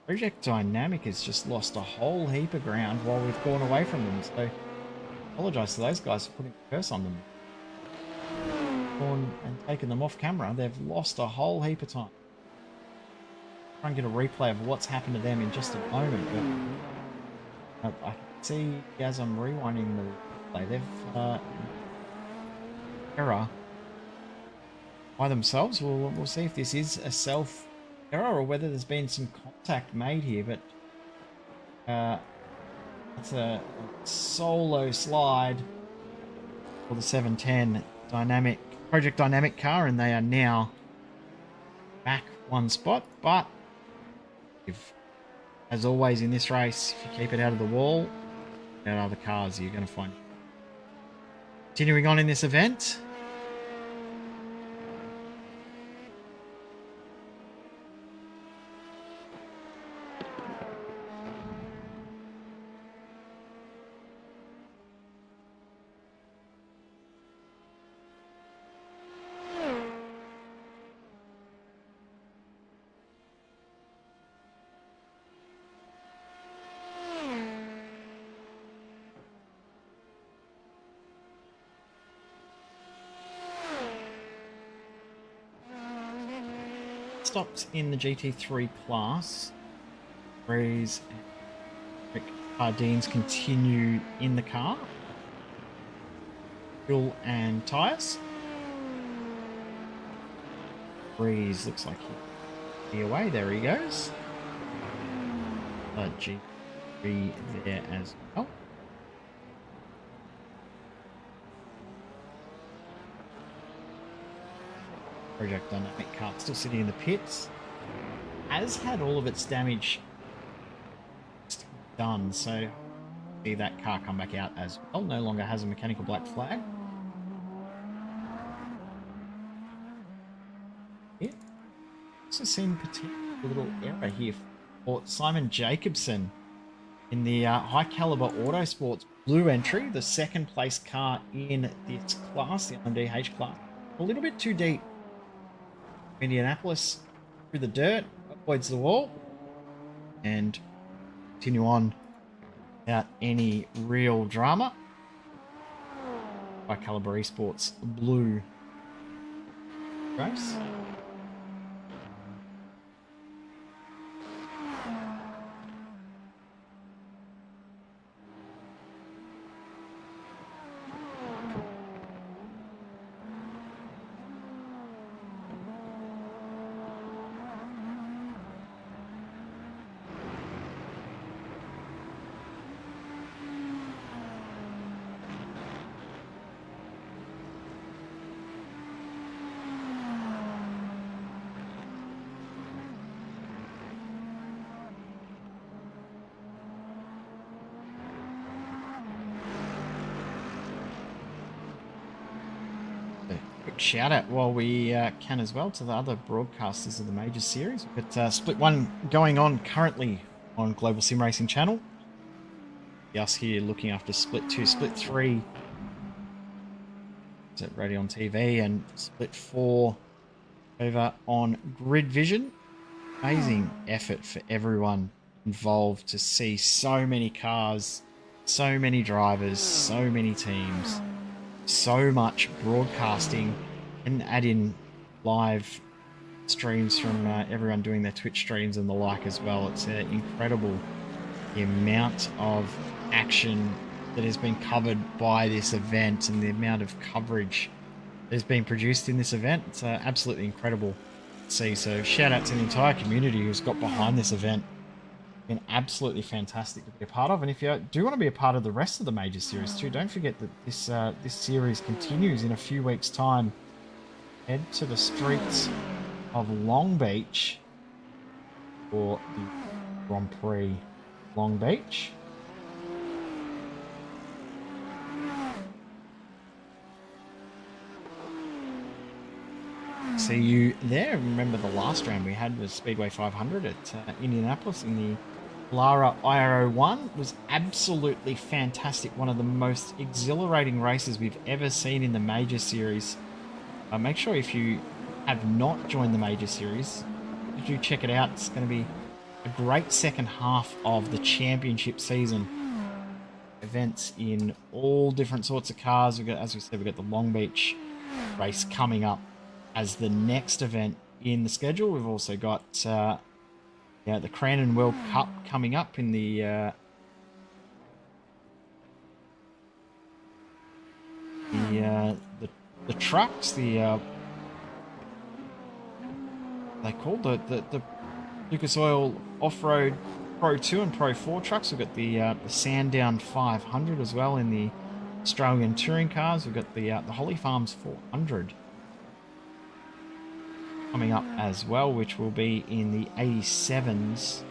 Project Dynamic has just lost a whole heap of ground while we've gone away from them. So apologise to those guys for putting a curse on them. Gone and taken them off camera. They've lost a whole heap of time. Try and get a replay of what's happened to them in just a moment. But I can see as I'm rewinding the replay, they've error by themselves. We'll see if this is a self error or whether there's been some contact made here. But it's a solo slide for the 710 Project Dynamic car, and they are now back one spot. But as always in this race, if you keep it out of the wall, out other cars, you're going to find. Continuing on in this event. Stops in the GT3 class. Breeze and Rick Hardines continue in the car. Fuel and tyres. Breeze looks like he's away. There he goes. GT3 there as well. Project Dynamic car still sitting in the pits. Has had all of its damage done, so see that car come back out as well. No longer has a mechanical black flag. Yeah. Also seen particular little error here for Simon Jacobson in the High Caliber Autosports blue entry, the second place car in this class, the LMDH class. A little bit too deep. Indianapolis through the dirt, avoids the wall, and continue on without any real drama. High Caliber Esports blue race. Shout out while we can as well to the other broadcasters of the major series. But Split 1 going on currently on Global Sim Racing Channel. Us here looking after Split 2, Split 3 is at Radeon TV, and Split 4 over on Grid Vision. Amazing effort for everyone involved to see so many cars, so many drivers, so many teams, so much broadcasting, and add in live streams from everyone doing their Twitch streams and the like as well. It's incredible the amount of action that has been covered by this event and the amount of coverage that has been produced in this event. It's absolutely incredible to see. So shout out to the entire community who's got behind this event. Been absolutely fantastic to be a part of. And if you do want to be a part of the rest of the major series too, don't forget that this series continues in a few weeks' time. Head to the streets of Long Beach for the Grand Prix Long Beach. see you there. Remember the last round we had was Speedway 500 at Indianapolis in the Lara IRO1. Was absolutely fantastic. One of the most exhilarating races we've ever seen in the Major Series. Make sure if you have not joined the Major Series, do check it out. It's going to be a great second half of the championship season. Events in all different sorts of cars. We've got, as we said, we've got the Long Beach race coming up as the next event in the schedule. We've also got the Crandon World Cup coming up in the trucks. They called the Lucas Oil Off-Road Pro 2 and Pro 4 trucks. We've got the Sandown 500 as well in the Australian touring cars. We've got the Holly Farms 400 coming up as well, which will be in the 87s.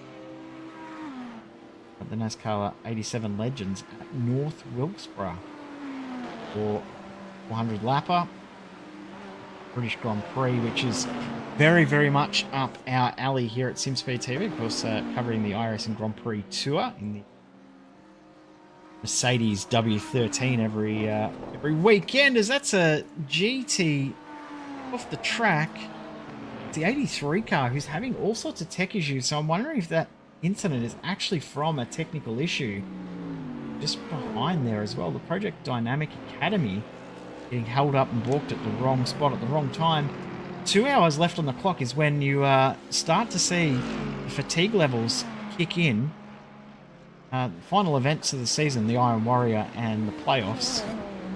The NASCAR 87 Legends at North Wilkesboro for 400 lapper. British Grand Prix, which is very, very much up our alley here at SimSpeed TV. Of course, covering the iRacing Grand Prix Tour in the Mercedes W13 every weekend, as that's a GT off the track. It's the 83 car who's having all sorts of tech issues, so I'm wondering if that incident is actually from a technical issue just behind there as well. The Project Dynamic Academy getting held up and balked at the wrong spot at the wrong time. 2 hours left on the clock is when you start to see the fatigue levels kick in. Final events of the season, the Iron Warrior and the playoffs.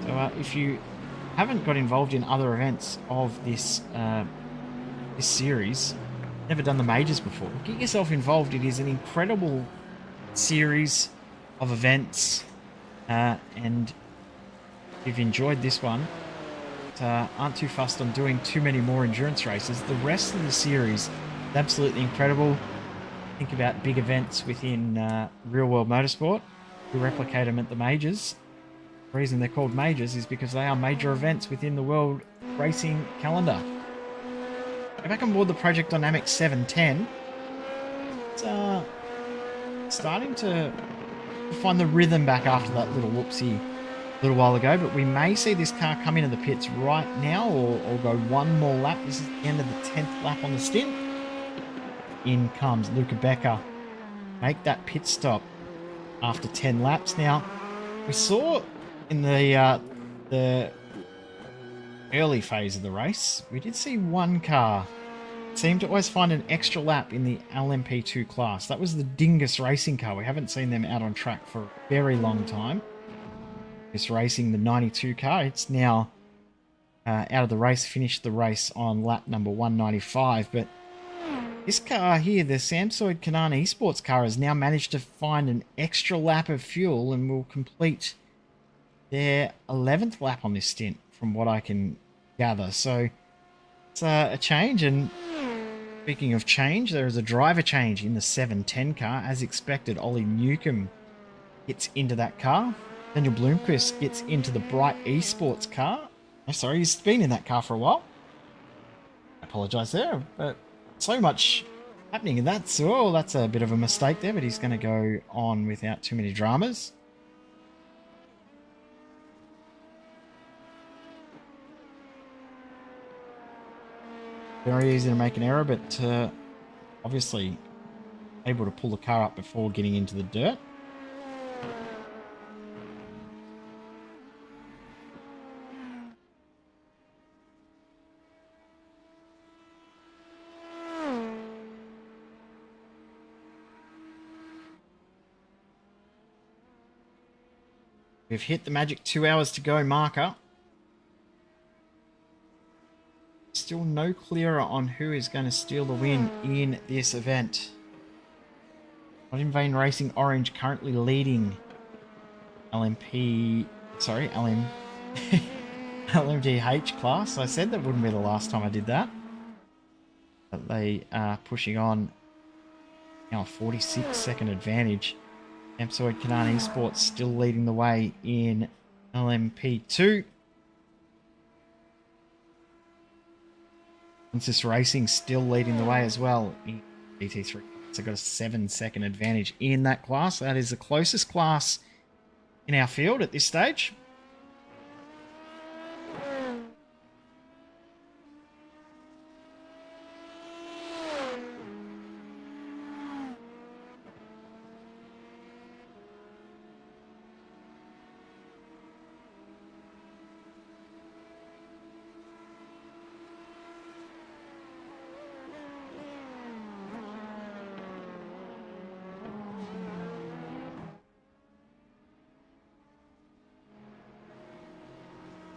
So if you haven't got involved in other events of this this series, never done the majors before, get yourself involved. It is an incredible series of events, and if you've enjoyed this one, aren't too fussed on doing too many more endurance races, the rest of the series is absolutely incredible. Think about big events within real world motorsport. We replicate them at the majors. The reason they're called majors is because they are major events within the world racing calendar. Go back on board the Project Dynamic 710. It's starting to find the rhythm back after that little whoopsie a little while ago, but we may see this car come into the pits right now or go one more lap. This is the end of the 10th lap on the stint. In comes Luca Becker. Make that pit stop after 10 laps. Now, we saw in the early phase of the race, we did see one car seem to always find an extra lap in the LMP2 class. That was the Dingus Racing car. We haven't seen them out on track for a very long time. This racing the 92 car. It's now out of the race, finished the race on lap number 195. But this car here, the Samsoid Kanan Esports car, has now managed to find an extra lap of fuel and will complete their 11th lap on this stint, from what I can gather. So it's a change. And speaking of change, there is a driver change in the 710 car. As expected, Ollie Newcomb gets into that car. Daniel Bloomquist gets into the Bright Esports car. Oh, sorry, he's been in that car for a while. I apologise there, but so much happening in that. So that's a bit of a mistake there, but he's going to go on without too many dramas. Very easy to make an error, but obviously able to pull the car up before getting into the dirt. We've hit the magic 2 hours to go marker. Still no clearer on who is going to steal the win in this event. Not in vain Racing Orange currently leading LMGH class. I said that wouldn't be the last time I did that. But they are pushing on now, a 46-second advantage. Samsoid Kanan Esports still leading the way in LMP2. Princess Racing still leading the way as well in GT3. So got a 7-second advantage in that class. That is the closest class in our field at this stage.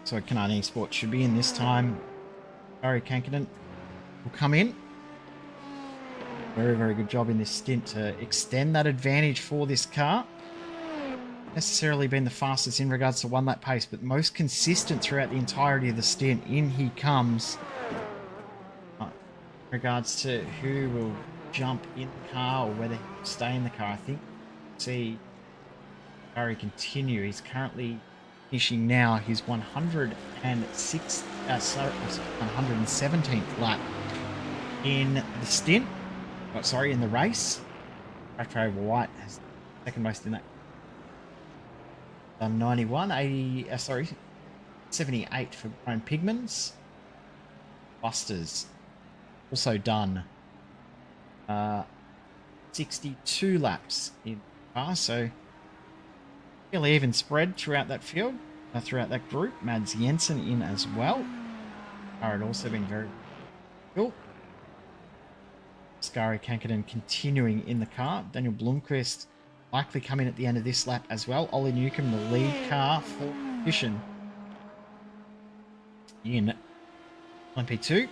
So Canadian Sports should be in this time. Barry Kankinen will come in. Very, very good job in this stint to extend that advantage for this car. Necessarily been the fastest in regards to one lap pace, but most consistent throughout the entirety of the stint. In he comes. In regards to who will jump in the car or whether he'll stay in the car, I think see Barry continue. He's currently finishing now his 117th lap in the stint. Oh, sorry, in the race. Retro White has second most in that. 91, 80, 78 for Brian Pigmans. Busters also done 62 laps in the car, so fairly even spread throughout that field, throughout that group. Mads Jensen in as well. Had also been very cool. Skari Kankinen continuing in the car. Daniel Blomqvist likely come in at the end of this lap as well. Ollie Newcomb, the lead car for position in LMP2.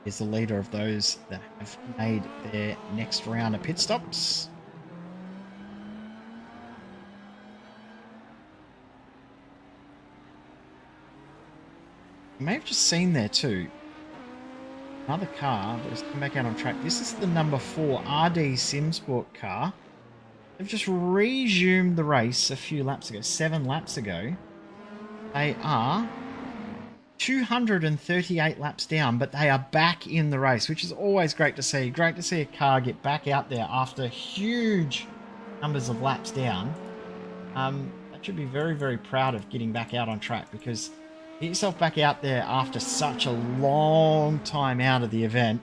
Is the leader of those that have made their next round of pit stops. You may have just seen there too another car that has come back out on track. This is the number 4 RD Simsport car. They've just resumed the race a few laps ago, 7 laps ago. They are 238 laps down, but they are back in the race, which is always great to see. Great to see a car get back out there after huge numbers of laps down. That should be very, very proud of getting back out on track, because get yourself back out there after such a long time out of the event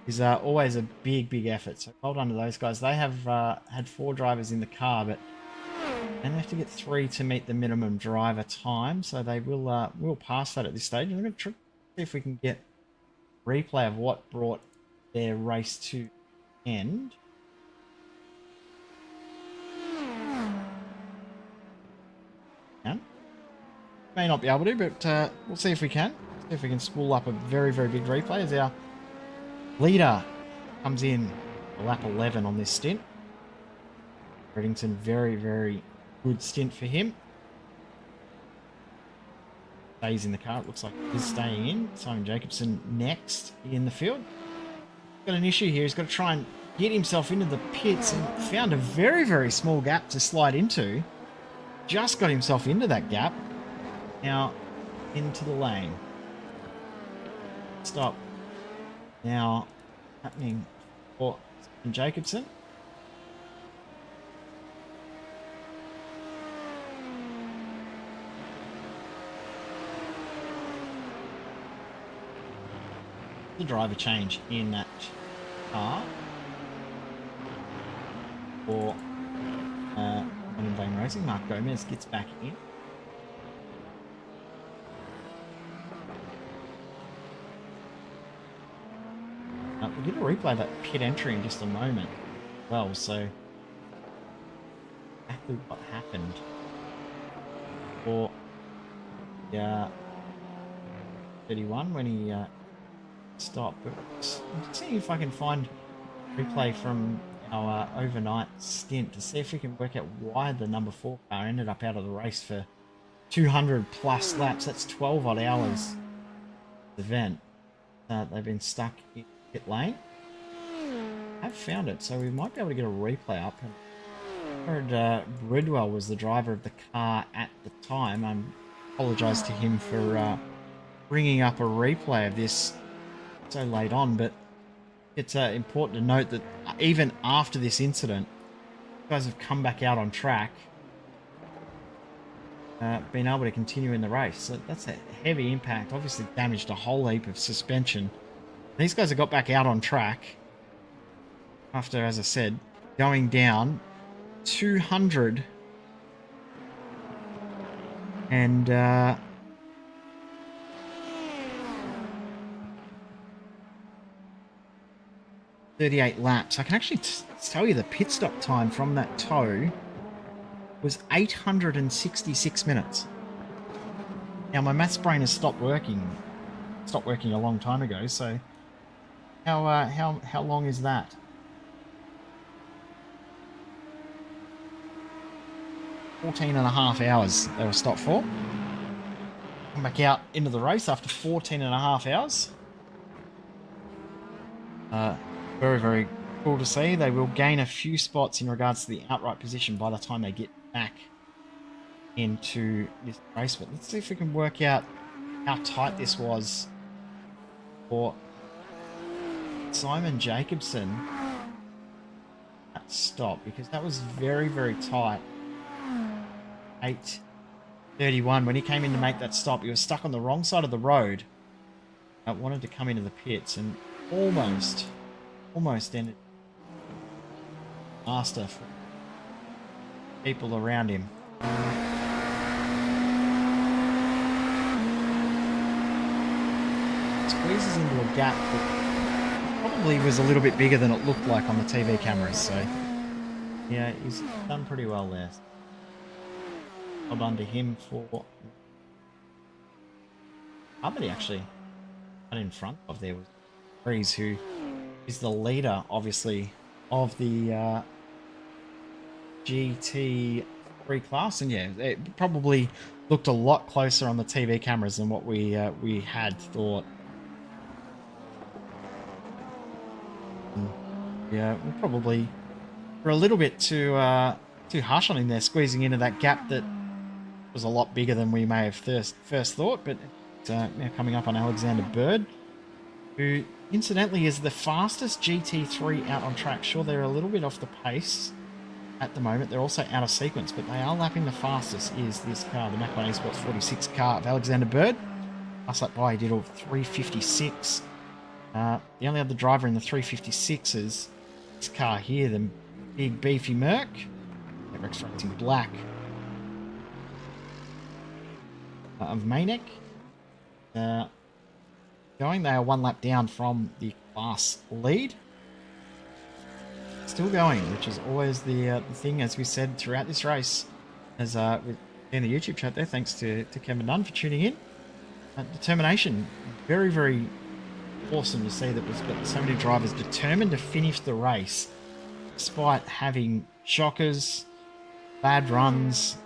is always a big, big effort. So well done to those guys. They have had 4 drivers in the car, but they have to get 3 to meet the minimum driver time. So they will pass that at this stage. I'm going to see if we can get a replay of what brought their race to end. May not be able to, but we'll see if we can. See if we can spool up a very, very big replay as our leader comes in lap 11 on this stint. Reddington, very, very good stint for him. Stays in the car. It looks like he's staying in. Simon Jacobson next in the field. Got an issue here. He's got to try and get himself into the pits and found a very, very small gap to slide into. Just got himself into that gap. Now, into the lane. Stop. Now, happening for Jacobson. The driver change in that car. For Racing. Mark Gomez gets back in. We'll get a replay of that pit entry in just a moment. Well, so exactly what happened for 31 when he stopped. But let's see if I can find a replay from our overnight stint to see if we can work out why the number 4 car ended up out of the race for 200 plus laps. That's 12 odd hours event. They've been stuck in pit lane. I've found it, so we might be able to get a replay up. I heard Bridwell was the driver of the car at the time. I'm apologise to him for bringing up a replay of this so late on, but it's important to note that even after this incident, you guys have come back out on track, been able to continue in the race. So that's a heavy impact, obviously damaged a whole heap of suspension. These guys have got back out on track after, as I said, going down 200 and 38 laps. I can actually tell you the pit stop time from that tow was 866 minutes. Now my maths brain has stopped working a long time ago. So how long is that? $14.5 hours they were stopped for. Come back out into the race after 14.5 hours. Very, very cool to see. They will gain a few spots in regards to the outright position by the time they get back into this race. But let's see if we can work out how tight this was for Simon Jacobson at stop, because that was very, very tight. 8:31 when he came in to make that stop. He was stuck on the wrong side of the road. Wanted to come into the pits and almost ended master for people around him. Squeezes into a gap that probably was a little bit bigger than it looked like on the TV cameras, so yeah, he's done pretty well there. Well done to him for somebody actually right in front of there was Breeze, who is the leader, obviously, of the GT3 class, and yeah, it probably looked a lot closer on the TV cameras than what we had thought. Yeah, we probably were a little bit too harsh on him there, squeezing into that gap that was a lot bigger than we may have first thought. But now coming up on Alexander Bird, who incidentally is the fastest GT3 out on track. Sure, they're a little bit off the pace at the moment. They're also out of sequence, but they are lapping the fastest is this car, the Macron Esports 46 car of Alexander Bird. Last lap by, he did all 356. The only other driver in the 356 is this car here, the big beefy Merc. Rex Racing Black of Manic. They are one lap down from the class lead. Still going, which is always the thing, as we said throughout this race, as in the YouTube chat there. Thanks to Kevin Dunn for tuning in. Determination, very, very awesome to see that we've got so many drivers determined to finish the race, despite having shockers, bad runs,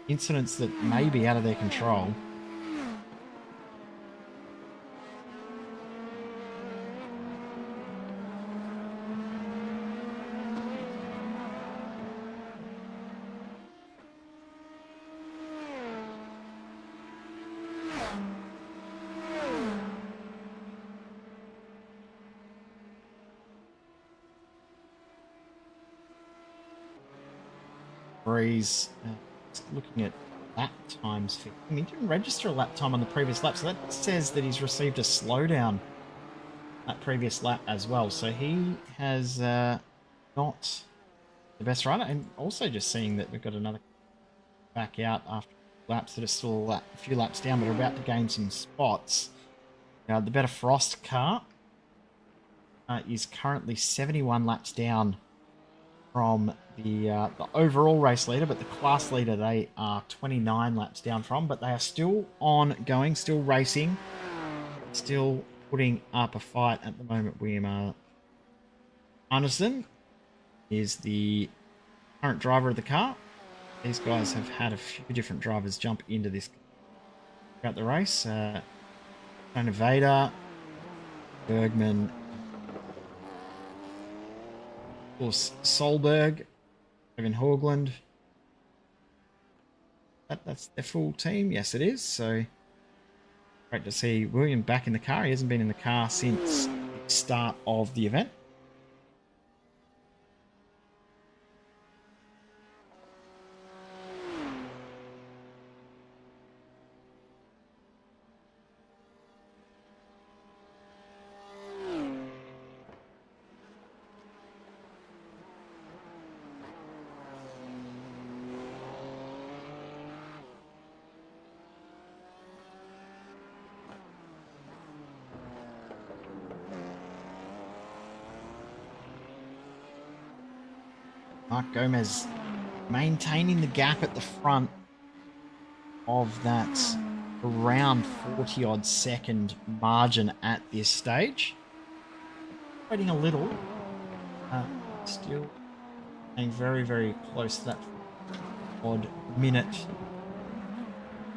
incidents that may be out of their control. Breeze, looking at lap times. I mean, he didn't register a lap time on the previous lap, so that says that he's received a slowdown that previous lap as well. So he has not the best rider, and also just seeing that we've got another back out after laps that are still a few laps down, but are about to gain some spots. The Better Frost car is currently 71 laps down from the overall race leader, but the class leader they are 29 laps down from, but they are still ongoing, still racing, still putting up a fight at the moment. William Anderson is the current driver of the car. These guys have had a few different drivers jump into this throughout the race. Vader, Bergman, of course, Solberg, Evan Hoagland, that's their full team. Yes, it is. So great to see William back in the car. He hasn't been in the car since the start of the event. Mark Gomez maintaining the gap at the front of that around 40 odd second margin at this stage. Waiting a little, still staying very, very close to that odd minute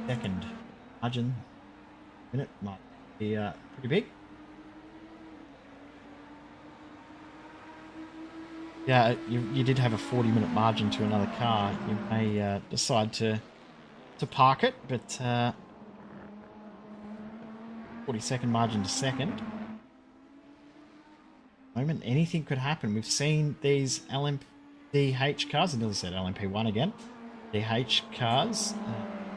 second margin. Minute might be pretty big. Yeah, you did have a 40-minute margin to another car. You may decide to park it, but 40-second margin to second. Moment, anything could happen. We've seen these DH cars, I nearly said LMP1 again, DH cars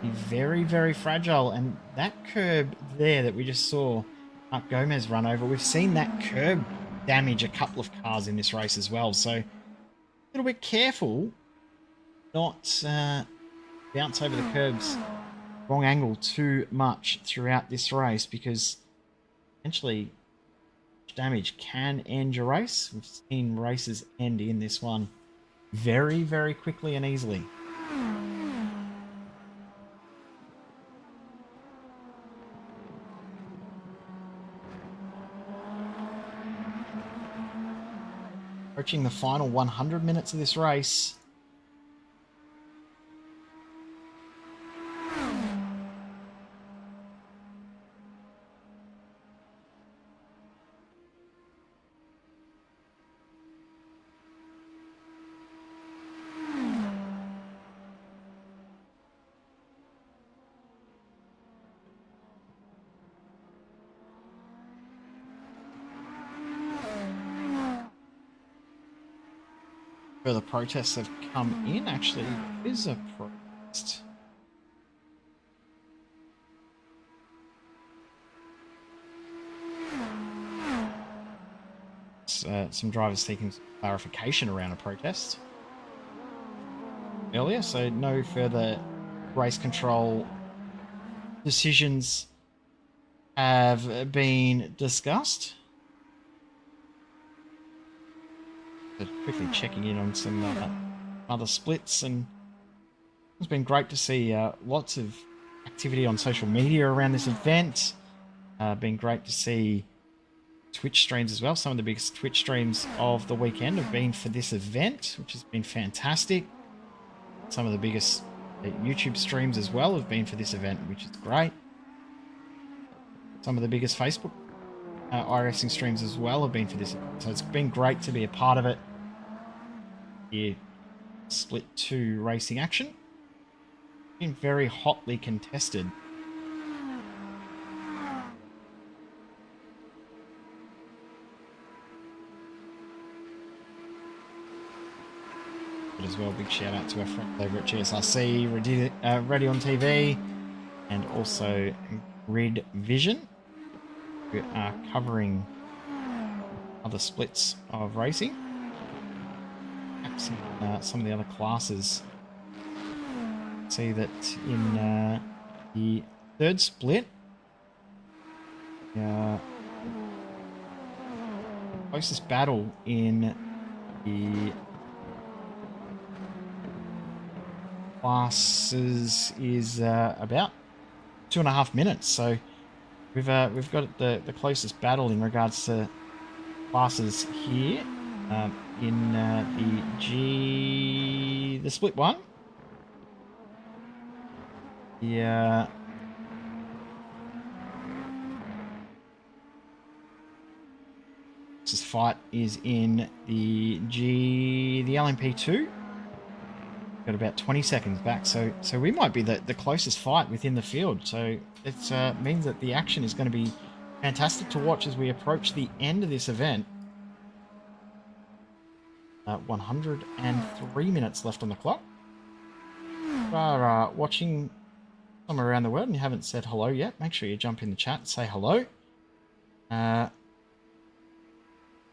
be very, very fragile, and that curb there that we just saw Mark Gomez run over, we've seen that curb damage a couple of cars in this race as well, so a little bit careful not bounce over the curbs wrong angle too much throughout this race, because potentially damage can end your race. We've seen races end in this one very, very quickly and easily. Approaching the final 100 minutes of this race. Further protests have come in. Actually, there is a protest. Some drivers seeking clarification around a protest earlier, so no further race control decisions have been discussed. Quickly checking in on some other splits, and it's been great to see lots of activity on social media around this event. Been great to see Twitch streams as well. Some of the biggest Twitch streams of the weekend have been for this event, which has been fantastic. Some of the biggest YouTube streams as well have been for this event, which is great. Some of the biggest Facebook iRacing streams as well have been for this event, so it's been great to be a part of it. Here, Split 2 racing action. Been very hotly contested. But as well, big shout out to our friends over at GSRC, Ready on TV, and also Grid Vision, who are covering other splits of racing. Perhaps in some of the other classes. See that in the third split, closest battle in the classes is about 2.5 minutes. So we've got the closest battle in regards to classes here in the split one. Yeah. This fight is in the LMP2. Got about 20 seconds back, so we might be the closest fight within the field. So it means that the action is going to be fantastic to watch as we approach the end of this event. 103 minutes left on the clock. If you are watching somewhere around the world and you haven't said hello yet, make sure you jump in the chat and say hello. So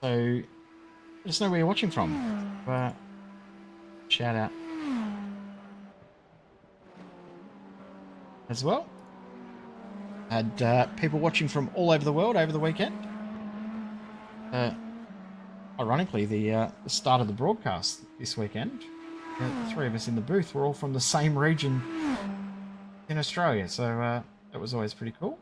let us know where you're watching from. Shout out as well. Had people watching from all over the world over the weekend. Ironically, the start of the broadcast this weekend, the three of us in the booth were all from the same region in Australia, so that was always pretty cool.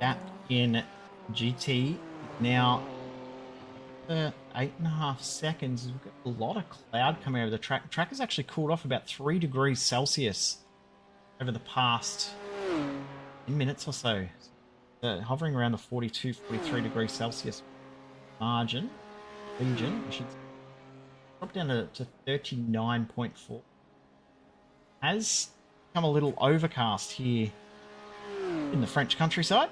That in GT now 8.5 seconds. We've got a lot of cloud coming over the track. The track has actually cooled off about 3 degrees Celsius over the past 10 minutes or so. Hovering around the 42, 43 degrees Celsius region. We should drop down to 39.4. Has become a little overcast here in the French countryside.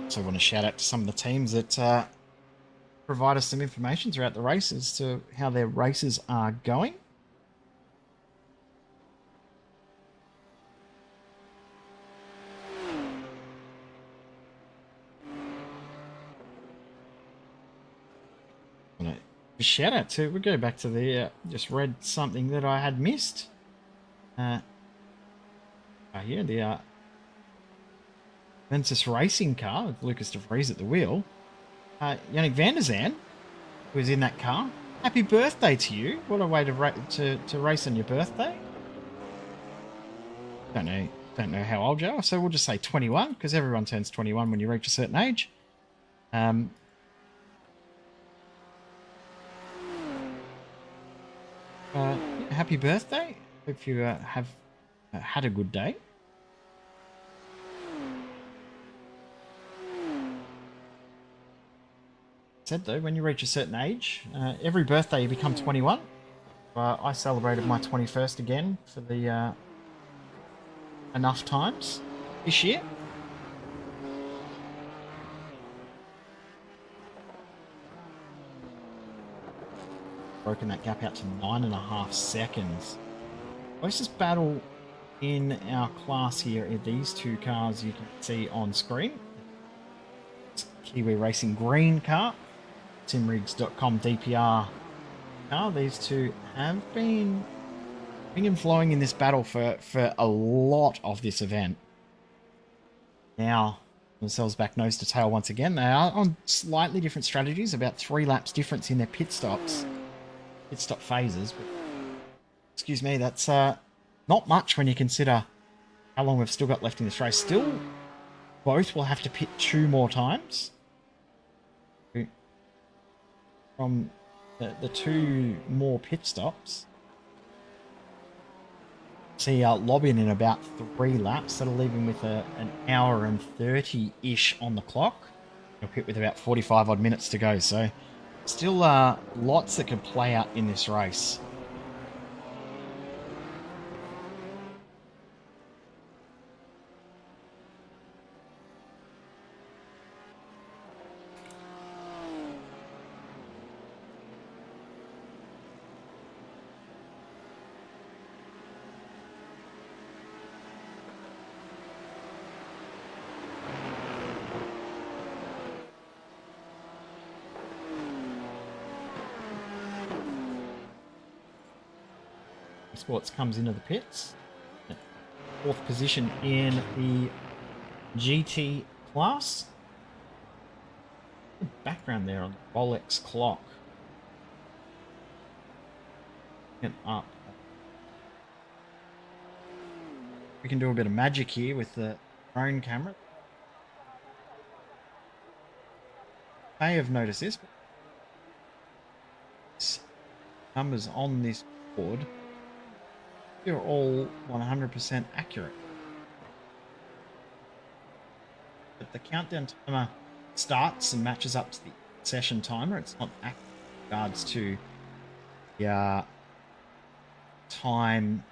So I want to shout out to some of the teams that provide us some information throughout the race as to how their races are going. A shout out to, we'll go back to the, just read something that I had missed. Here, the Ventus racing car with Lucas de Vries at the wheel. Yannick van der Zand, who was in that car. Happy birthday to you. What a way to race on your birthday. Don't know how old you are, so we'll just say 21, because everyone turns 21 when you reach a certain age. Happy birthday. Hope you have had a good day. Said though, when you reach a certain age, every birthday you become 21. I celebrated my 21st again for the enough times this year. Broken that gap out to 9.5 seconds. Closest battle in our class here are these two cars you can see on screen. It's Kiwi Racing green car, simrigs.com DPR car. These two have been and flowing in this battle for a lot of this event. Now themselves back nose to tail once again. They are on slightly different strategies, about 3 laps difference in their pit stop phases, but excuse me, that's not much when you consider how long we've still got left in this race. Still, both will have to pit 2 more times from the 2 more pit stops. See Lobin in about 3 laps. That'll leave him with an hour and 30-ish on the clock. He'll pit with about 45 odd minutes to go, so still lots that could play out in this race. Sports comes into the pits. 4th position in the GT class. Good background there on the Rolex clock. And up. We can do a bit of magic here with the drone camera. I may have noticed this. Numbers on this board, they're all 100% accurate. But the countdown timer starts and matches up to the session timer. It's not accurate in regards to the time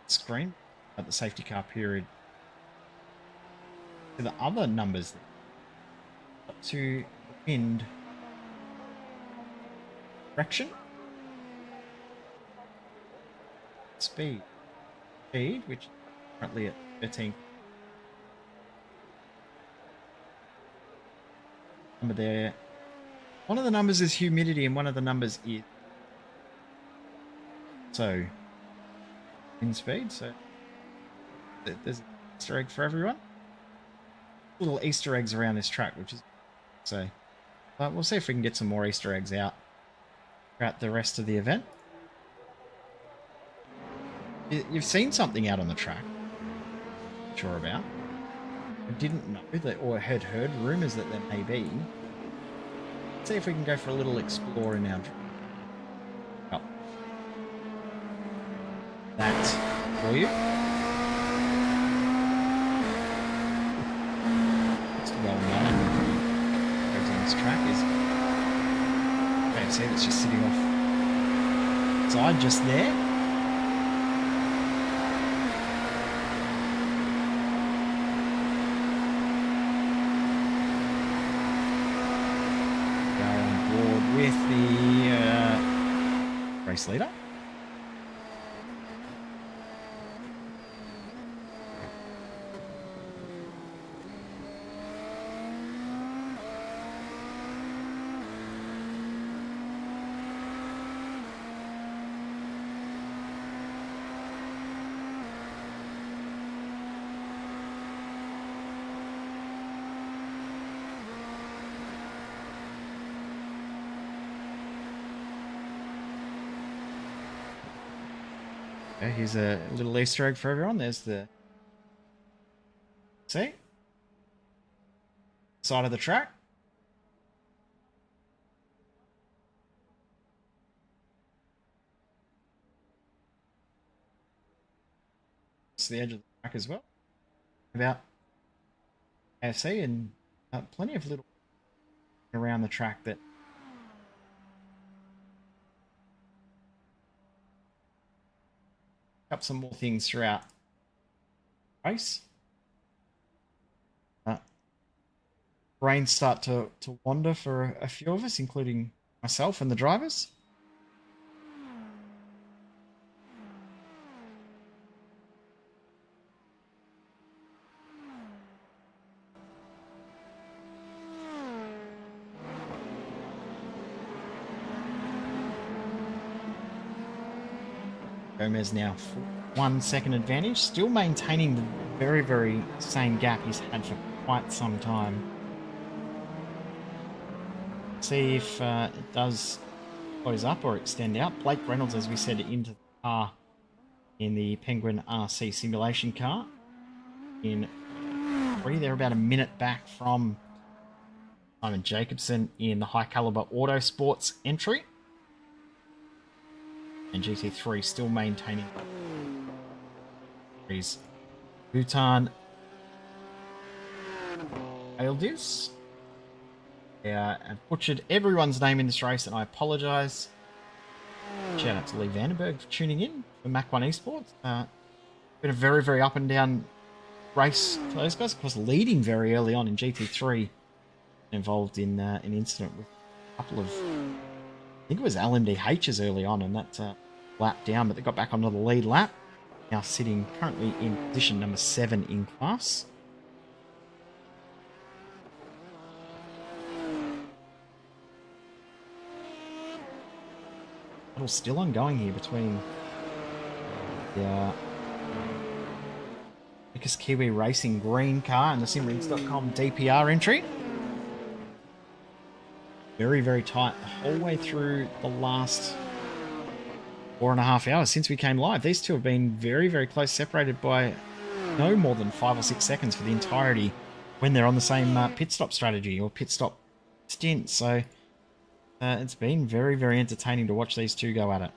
screen at the safety car period. To the other numbers, up to wind direction, speed, which is currently at 13. Number there. One of the numbers is humidity, and one of the numbers is wind speed. So there's an Easter egg for everyone. Little Easter eggs around this track, which is so. But we'll see if we can get some more Easter eggs out throughout the rest of the event. You've seen something out on the track, sure about. I didn't know that, or had heard rumours that there may be. Let's see if we can go for a little explore in our track. Oh. That for you. It's well known on this track is KFC that's just sitting off side just there. With the race leader. Here's a little Easter egg for everyone. There's the side of the track. It's the edge of the track as well. About AFC and plenty of little around the track that up some more things throughout the race. Brains start to wander for a few of us, including myself and the drivers. Gomez now 1 second advantage, still maintaining the very, very same gap he's had for quite some time. See if it does close up or extend out. Blake Reynolds, as we said, into the car in the Penguin RC simulation car. In 3, they're about a minute back from Simon Jacobson in the high caliber Autosports entry. And GT3 still maintaining these Bhutan Aildius. I've butchered everyone's name in this race, and I apologise. Shout out to Lee Vandenberg for tuning in for Mach 1 Esports. Been a very, very up and down race for those guys. Of course, leading very early on in GT3, involved in an incident with a couple of, I think it was LMDHs early on, and that lap down, but they got back onto the lead lap. Now sitting currently in position number 7 in class. Battle still ongoing here between Yeah. Because Kiwi Racing green car and the simrins.com DPR entry. Very, very tight the whole way through the last 4.5 hours since we came live. These two have been very, very close, separated by no more than 5 or 6 seconds for the entirety when they're on the same pit stop strategy or pit stop stint. So it's been very, very entertaining to watch these two go at it.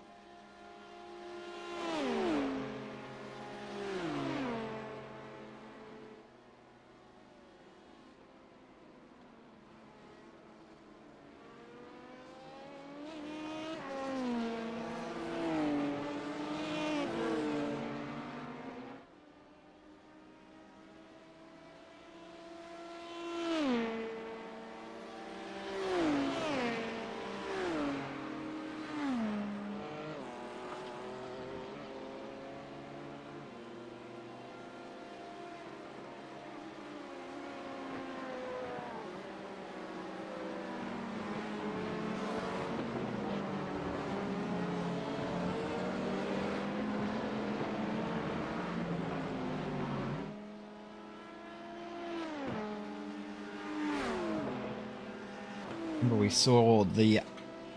Remember, we saw the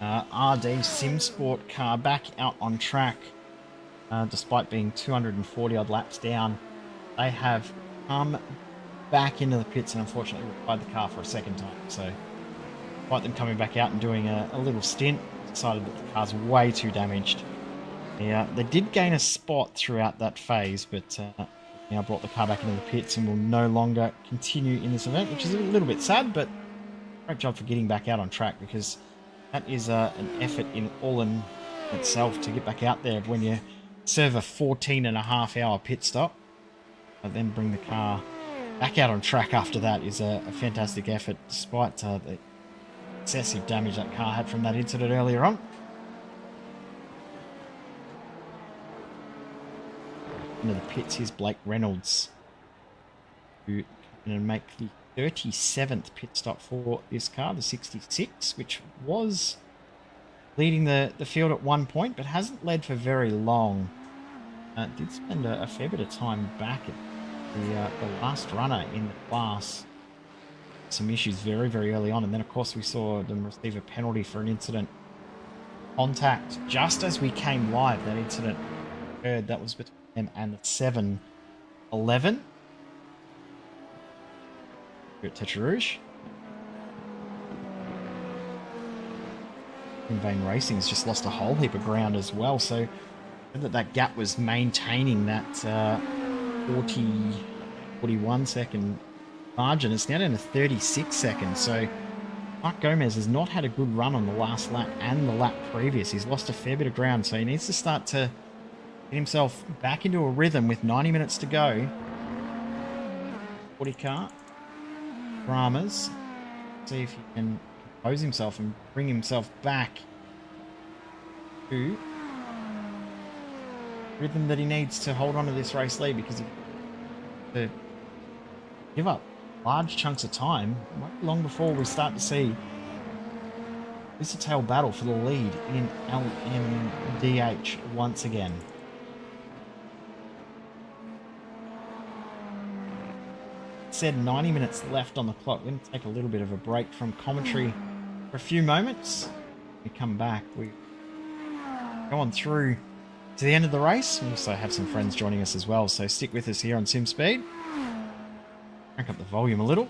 RD SimSport car back out on track, despite being 240 odd laps down. They have come back into the pits and unfortunately required the car for a second time. So, despite them coming back out and doing a little stint, decided that the car's way too damaged. They did gain a spot throughout that phase, but now brought the car back into the pits and will no longer continue in this event, which is a little bit sad, but great job for getting back out on track, because that is an effort in itself to get back out there when you serve a 14.5-hour pit stop, and then bring the car back out on track after that is a fantastic effort, despite the excessive damage that car had from that incident earlier on. Into the pits, here's Blake Reynolds, who going to make the 37th pit stop for this car, the 66, which was leading the field at one point, but hasn't led for very long. Did spend a fair bit of time back at the last runner in the class. Some issues very, very early on, and then of course we saw them receive a penalty for an incident contact just as we came live. That incident occurred. That was between them and the 7-11 at Tetra Rouge. In Vain Racing's just lost a whole heap of ground as well, so that gap was maintaining that 41 second margin. It's now down to 36 seconds, so Mark Gomez has not had a good run on the last lap and the lap previous. He's lost a fair bit of ground, so he needs to start to get himself back into a rhythm with 90 minutes to go. 40 car. Dramas. See if he can compose himself and bring himself back to rhythm that he needs to hold on to this race lead, because to give up large chunks of time, won't be long before we start to see this a tail battle for the lead in LMDH once again. Said 90 minutes left on the clock. We're going to take a little bit of a break from commentary for a few moments. When we come back, we go on through to the end of the race. We also have some friends joining us as well, so stick with us here on SimSpeed. Crank up the volume a little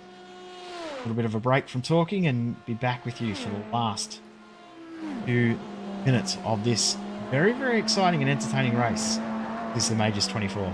bit of a break from talking, and be back with you for the last few minutes of this very, very exciting and entertaining race. This is the Majors 24.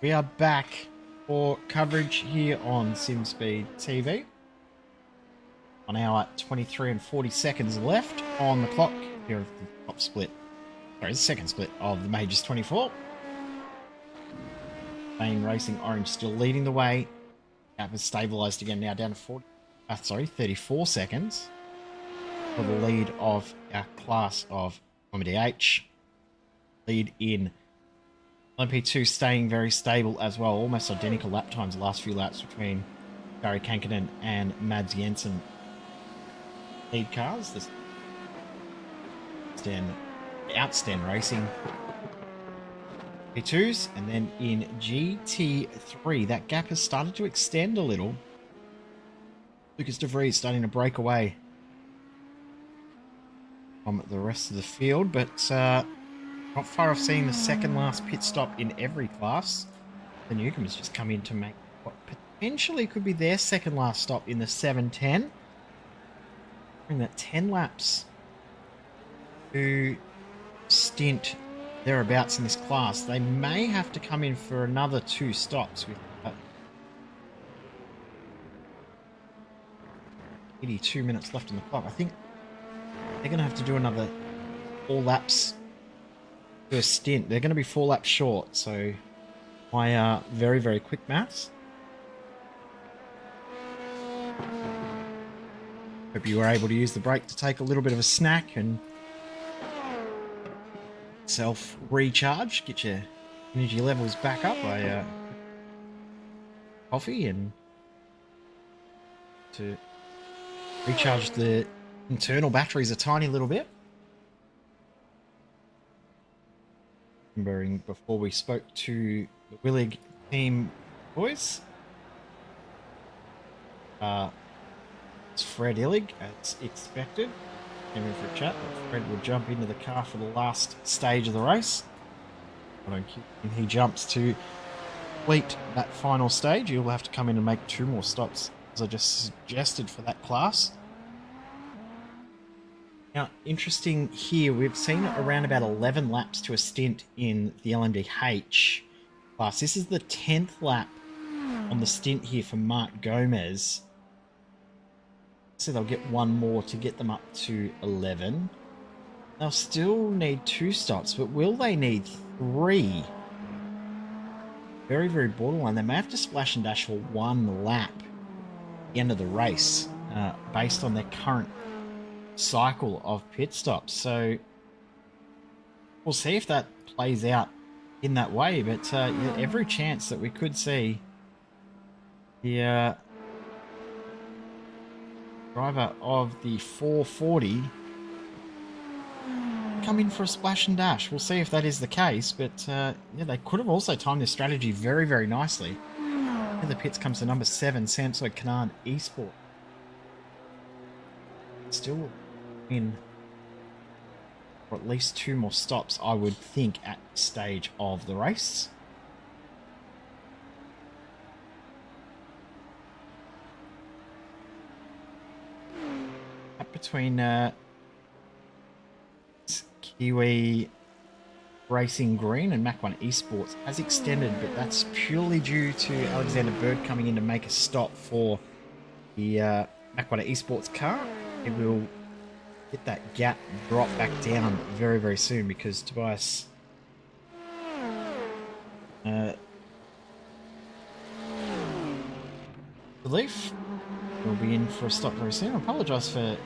We are back for coverage here on SimSpeed TV. On our 23 and 40 seconds left on the clock here of the top split. Sorry, the second split of the Majors 24. Racing Orange still leading the way. Gap has stabilised again now down to 34 seconds for the lead of our class of LMP2. Lead in LMP2 staying very stable as well. Almost identical lap times the last few laps between Gary Kankinen and Mads Jensen. Lead cars. This outstanding racing. P2s, and then in GT3, that gap has started to extend a little. Lucas De Vries starting to break away from the rest of the field, but not far off seeing the second last pit stop in every class. The Newcombs just come in to make what potentially could be their second last stop in the 710. Bring that 10 laps to stint thereabouts in this class. They may have to come in for another 2 stops with 82 minutes left on the clock. I think they're going to have to do another 4 laps per stint. They're going to be 4 laps short, so my very, very quick maths. Hope you were able to use the break to take a little bit of a snack and self-recharge, get your energy levels back up by coffee and to recharge the internal batteries a tiny little bit. Remembering before we spoke to the Willig team boys, it's Fred Illig as expected. Came in for a chat, but Fred will jump into the car for the last stage of the race. And he jumps to complete that final stage. You'll have to come in and make 2 more stops, as I just suggested for that class. Now, interesting here, we've seen around about 11 laps to a stint in the LMDH class. This is the 10th lap on the stint here for Mark Gomez. So they'll get 1 more to get them up to 11. They'll still need 2 stops, but will they need 3? Very, very borderline. They may have to splash and dash for 1 lap at the end of the race, based on their current cycle of pit stops. So we'll see if that plays out in that way, but yeah, every chance that we could see the driver of the 440 come in for a splash and dash. We'll see if that is the case, but yeah, they could have also timed this strategy very, very nicely. In the pits comes the number 7, Samsung Canaan Esport. Still in for at least 2 more stops, I would think, at this stage of the race. Between Kiwi Racing Green and Mach 1 Esports has extended, but that's purely due to Alexander Bird coming in to make a stop for the Mach 1 Esports car. It will get that gap drop back down very, very soon because Tobias Relief will be in for a stop very soon. I apologise for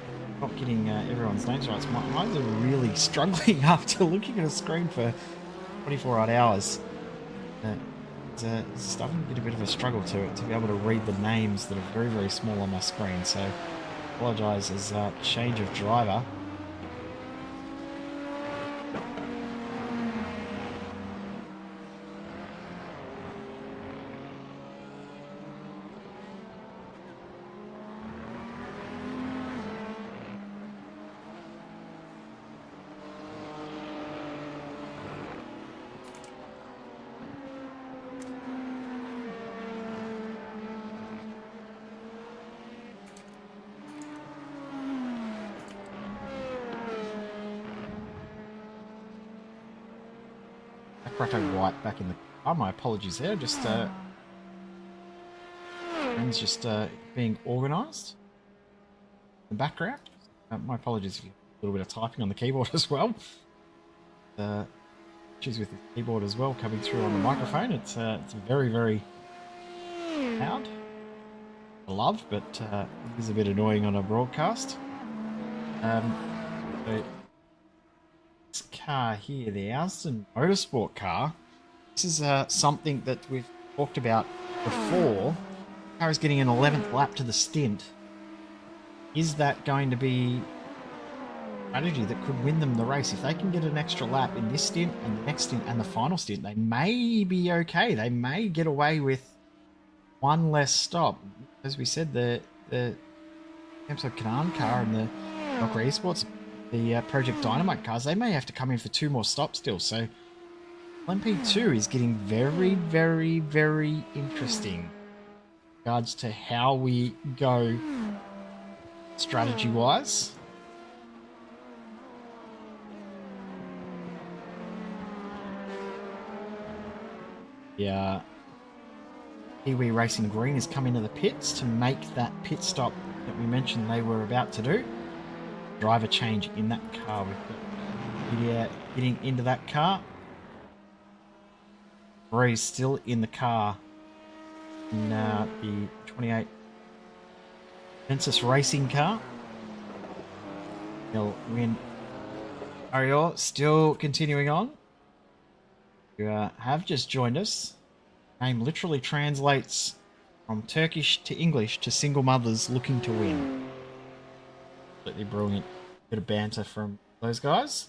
not getting everyone's names right. My eyes are really struggling after looking at a screen for 24 odd hours. It's starting to get a bit of a struggle to be able to read the names that are very, very small on my screen. So I apologise as a change of driver. White back in the My apologies there. Just things just being organised in the background. My apologies for a little bit of typing on the keyboard as well. Issues with the keyboard as well coming through on the microphone. It's very, very loud. I love, but it is a bit annoying on a broadcast. So this car here, the Aston Motorsport car, this is something that we've talked about before. The car is getting an 11th lap to the stint. Is that going to be a strategy that could win them the race? If they can get an extra lap in this stint and the next stint and the final stint, they may be okay. They may get away with one less stop. As we said, the Amso Canaan car and the Valkyrie Esports, the Project Dynamite cars, they may have to come in for 2 more stops still. So LMP2 is getting very, very, very interesting in regards to how we go strategy-wise. Yeah. iRacing Green has come into the pits to make that pit stop that we mentioned they were about to do. Driver change in that car. We've got Lydia getting into that car. Bree's still in the car in the 28 Census Racing car. He'll win. Ariel still continuing on. You have just joined us. Name literally translates from Turkish to English to single mothers looking to win. Completely brilliant bit of banter from those guys.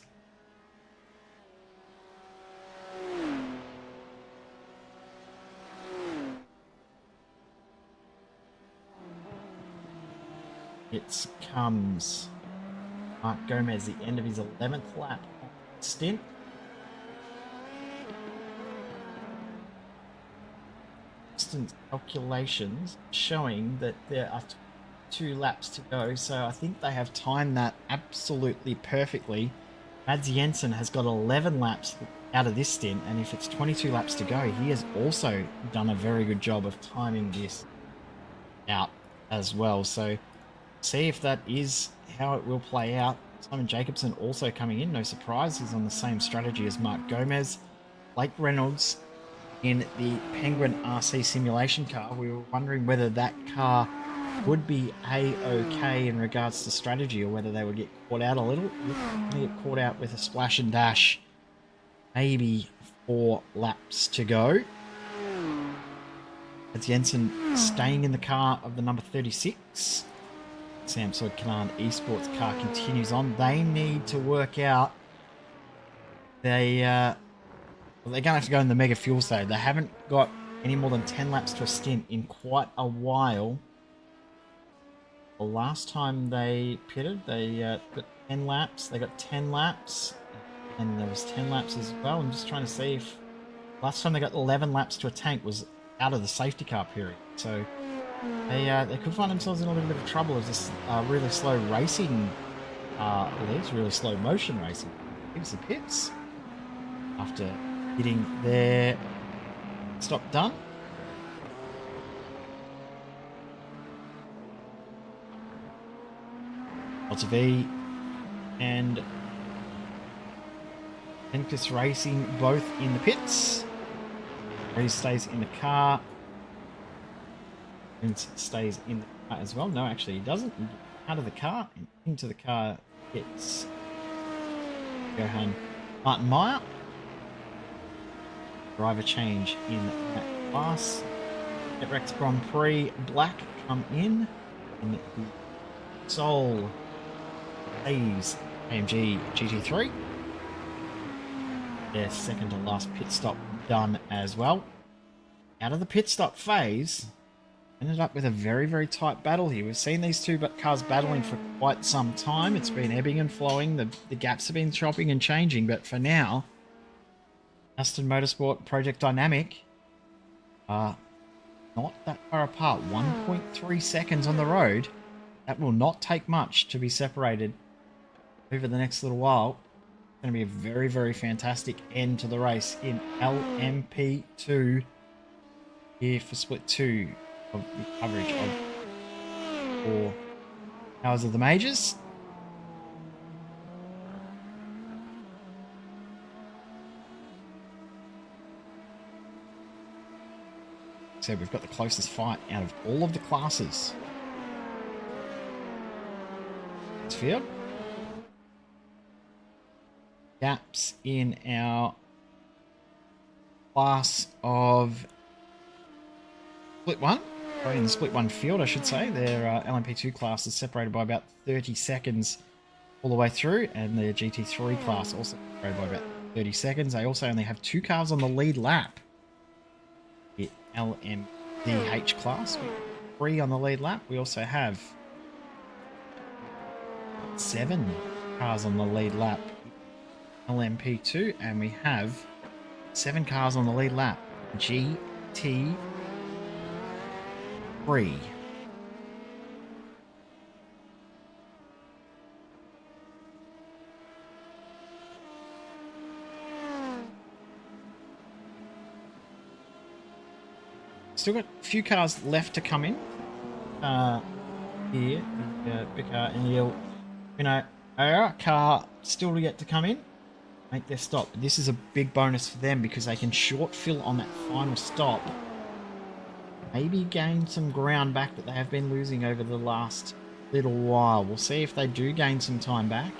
It comes Mark Gomez, the end of his 11th lap on stint. Distance calculations showing that there are 2 laps to go, so I think they have timed that absolutely perfectly. Mads Jensen has got 11 laps out of this stint, and if it's 22 laps to go, he has also done a very good job of timing this out as well. So see if that is how it will play out. Simon Jacobson also coming in, no surprise, he's on the same strategy as Mark Gomez. Blake Reynolds in the Penguin RC simulation car. We were wondering whether that car would be a-okay in regards to strategy, or whether they would get caught out a little. They get caught out with a splash and dash. Maybe 4 laps to go. It's Jensen staying in the car of the number 36. Samsung Canaan Esports car continues on. They need to work out. They're going to have to go in the mega fuel stage. They haven't got any more than 10 laps to a stint in quite a while. The last time they pitted, they got 10 laps. They got 10 laps. And there was 10 laps as well. I'm just trying to see if last time they got 11 laps to a tank was out of the safety car period. So they could find themselves in a little bit of trouble as this really slow racing leaves, really slow motion racing. Gives the pits after getting their stop done. LTV and Encus Racing both in the pits. Reese stays in the car. Vince stays in the car as well. No, actually he doesn't. He gets out of the car and into the car gets Johan Martin Meyer. Driver change in that class. Rex Grand Prix Black come in the Soul A's AMG GT3. Their second to last pit stop done as well. Out of the pit stop phase, ended up with a very, very tight battle here. We've seen these 2 cars battling for quite some time. It's been ebbing and flowing. The gaps have been chopping and changing, but for now, Aston Motorsport, Project Dynamic are not that far apart. 1.3 seconds on the road. That will not take much to be separated over the next little while. going to be a very, very fantastic end to the race in LMP2 here for split 2 of the coverage of 4 hours of the majors. So we've got the closest fight out of all of the classes. This field. Gaps in our class of split 1. In the split 1 field, I should say. Their LMP2 class is separated by about 30 seconds all the way through, and the GT3 class also separated by about 30 seconds. They also only have 2 cars on the lead lap. The LMDH class, 3 on the lead lap. We also have 7 cars on the lead lap. LMP2, and we have 7 cars on the lead lap. GT3. Still got a few cars left to come in. Here, Bicar and our car still yet to come in. Make their stop. This is a big bonus for them because they can short fill on that final stop. Maybe gain some ground back that they have been losing over the last little while. We'll see if they do gain some time back.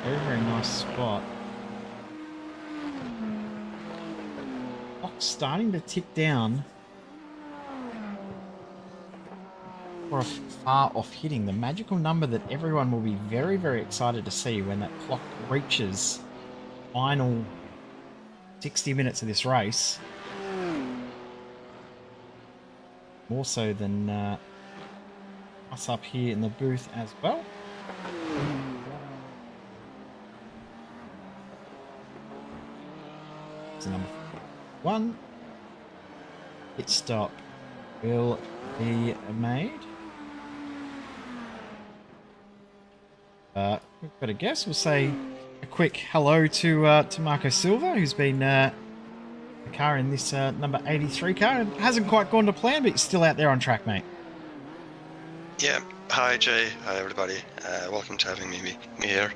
Very, very nice spot. Clock's starting to tick down. Or far off hitting the magical number that everyone will be very, very excited to see when that clock reaches final 60 minutes of this race. More so than us up here in the booth as well. So number 1. Pit stop will be made. We've got a guess. We'll say a quick hello to Marco Silva, who's been the car in this number 83 car. It hasn't quite gone to plan, but he's still out there on track, mate. Yeah. Hi, Jay. Hi, everybody. Welcome to having me here.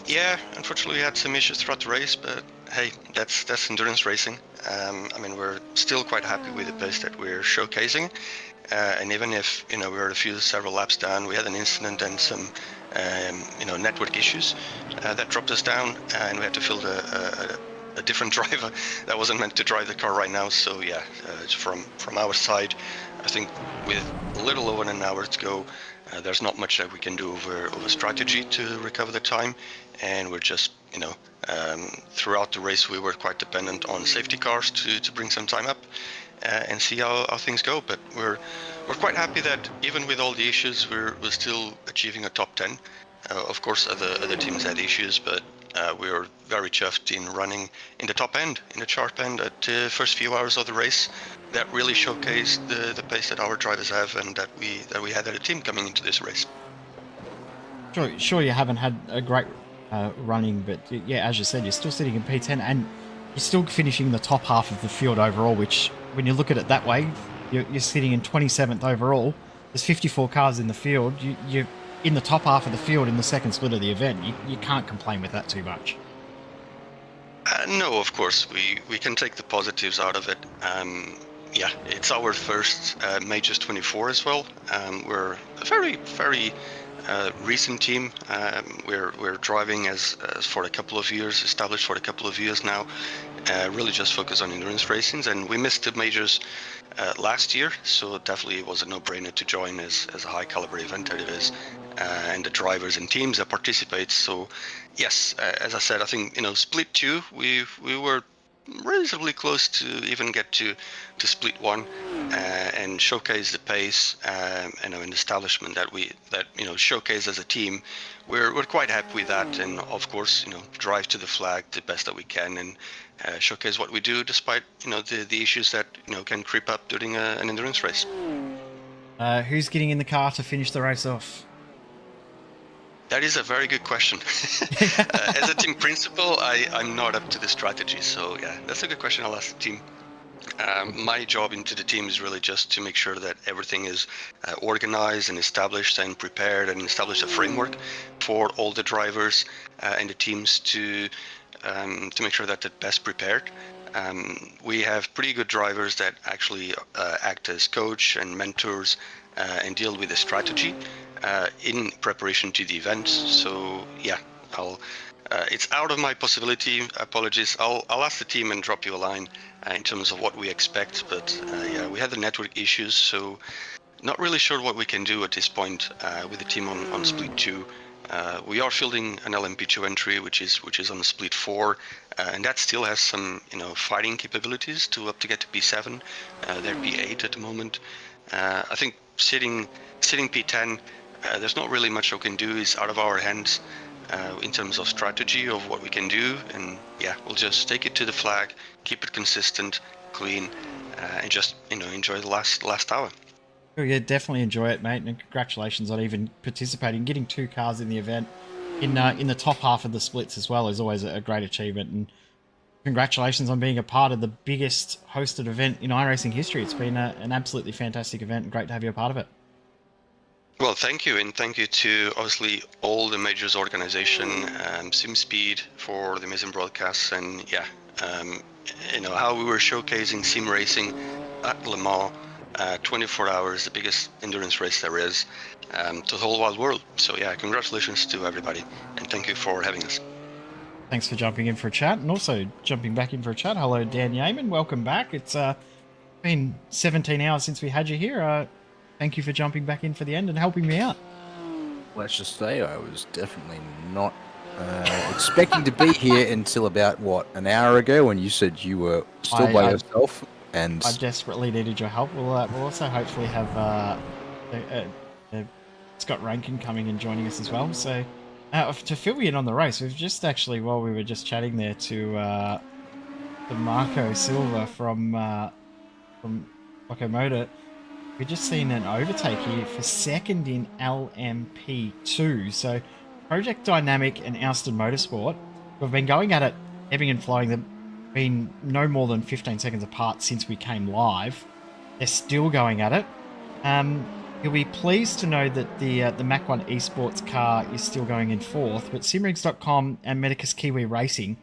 Yeah, unfortunately, we had some issues throughout the race, but hey, that's endurance racing. I mean, we're still quite happy with the pace that we're showcasing. And even if, we were several laps down, we had an incident and some, network issues that dropped us down, and we had to field a different driver that wasn't meant to drive the car right now. So yeah, from our side, I think with a little over an hour to go, there's not much that we can do over strategy to recover the time, and we're just, throughout the race we were quite dependent on safety cars to bring some time up. And see how things go, but we're quite happy that even with all the issues, we're still achieving a top 10. Of course, other teams had issues, but we were very chuffed in running in the top end, in the sharp end at the first few hours of the race. That really showcased the pace that our drivers have, and that we had as a team coming into this race. Sure, you haven't had a great running, but yeah, as you said, you're still sitting in P10 and you're still finishing in the top half of the field overall, which, when you look at it that way, you're sitting in 27th overall. There's 54 cars in the field. You're in the top half of the field in the second split of the event. You can't complain with that too much. No, of course, we can take the positives out of it. Yeah, it's our first Majors 24 as well. We're a very, very recent team. We're driving as for a couple of years, established for a couple of years now. Really just focus on endurance racing, and we missed the majors last year, so definitely it was a no-brainer to join as a high caliber event that it is, and the drivers and teams that participate. So yes, as I said, I think split 2 we were relatively close to even get to split 1 and showcase the pace and an establishment that showcase as a team. We're quite happy with that, and of course drive to the flag the best that we can and showcase what we do despite the issues that can creep up during an endurance race. Who's getting in the car to finish the race off? That is a very good question. As a team principal, I'm not up to the strategy, so yeah, that's a good question. I'll ask the team. My job into the team is really just to make sure that everything is organized and established and prepared, and establish a framework for all the drivers and the teams to make sure that they're best prepared. We have pretty good drivers that actually act as coach and mentors and deal with the strategy in preparation to the events. So yeah, it's out of my possibility. Apologies. I'll ask the team and drop you a line in terms of what we expect. But yeah, we had the network issues, so not really sure what we can do at this point with the team on split 2. We are fielding an LMP2 entry, which is on split 4, and that still has some fighting capabilities to get to P7. They're P8 at the moment. I think sitting P10, there's not really much we can do. It's out of our hands in terms of strategy of what we can do, and yeah, we'll just take it to the flag, keep it consistent, clean, and just enjoy the last hour. Oh, yeah, definitely enjoy it, mate, and congratulations on even participating. Getting 2 cars in the event in the top half of the splits as well is always a great achievement, and congratulations on being a part of the biggest hosted event in iRacing history. It's been an absolutely fantastic event, and great to have you a part of it. Well, thank you, and thank you to obviously all the majors organization, SimSpeed for the amazing broadcasts, and yeah, how we were showcasing sim racing at Le Mans, 24 hours, the biggest endurance race there is, to the whole wide world. So yeah, congratulations to everybody, and thank you for having us. Thanks for jumping in for a chat, and also jumping back in for a chat. Hello, Dan Yeaman. Welcome back. It's been 17 hours since we had you here. Thank you for jumping back in for the end and helping me out. Let's just say I was definitely not expecting to be here until about, an hour ago when you said you were still by yourself. And I desperately needed your help. We'll also hopefully have Scott Rankin coming and joining us as well. So to fill you in on the race, we've just actually, while we were just chatting there to Marco Silva from Locomotor, we've just seen an overtake here for second in LMP2. So Project Dynamic and Ousted Motorsport, we've been going at it, ebbing and flowing. They've been no more than 15 seconds apart since we came live. They're still going at it. You'll be pleased to know that the Mach 1 Esports car is still going in 4th, but Simrigs.com and Medicus Kiwi Racing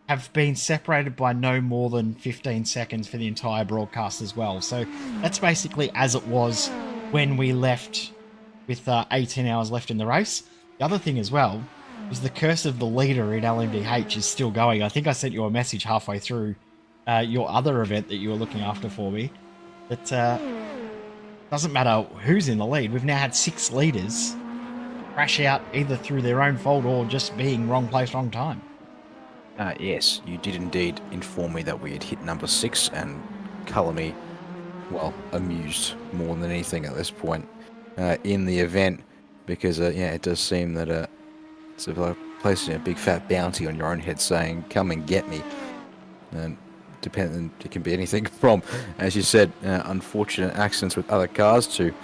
have been separated by no more than 15 seconds for the entire broadcast as well. So that's basically as it was when we left with 18 hours left in the race. The other thing as well is the curse of the leader in LMDH is still going. I think I sent you a message halfway through your other event that you were looking after for me. That doesn't matter who's in the lead. We've now had 6 leaders crash out either through their own fault or just being wrong place, wrong time. yes, you did indeed inform me that we had hit number 6 and colour me, amused more than anything at this point in the event, because it does seem that it's like placing a big fat bounty on your own head saying, come and get me. And it can be anything from, as you said, unfortunate accidents with other cars to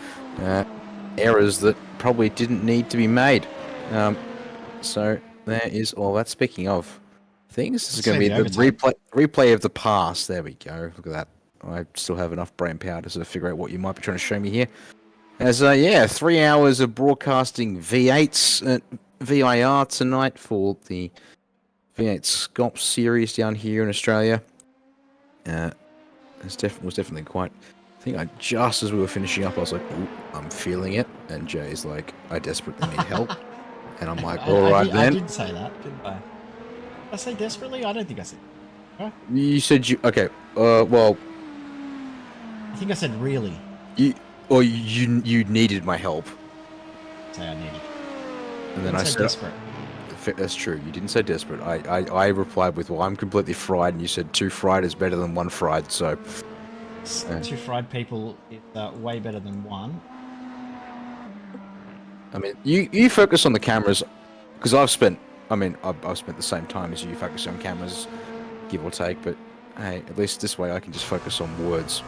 errors that probably didn't need to be made. So there is all that. Speaking of things, this is going to be the replay of the past. There we go. Look at that. I still have enough brain power to sort of figure out what you might be trying to show me here. As 3 hours of broadcasting V8s at VIR tonight for the V8 Scops series down here in Australia. It was definitely quite. I think just as we were finishing up, I was like, "Ooh, I'm feeling it," and Jay's like, "I desperately need help," and I'm like, "All right then." I didn't say that, didn't I? Did I say desperately? I don't think I said. Huh? You said you okay. Well, I think I said really. You needed my help. Say I needed. And then I said desperate. That's true. You didn't say desperate. I replied with, "Well, I'm completely fried," and you said 2 fried is better than 1 fried. So 2 fried people is way better than 1. I mean, you focus on the cameras, because I've spent the same time as you focusing on cameras, give or take. But hey, at least this way I can just focus on words,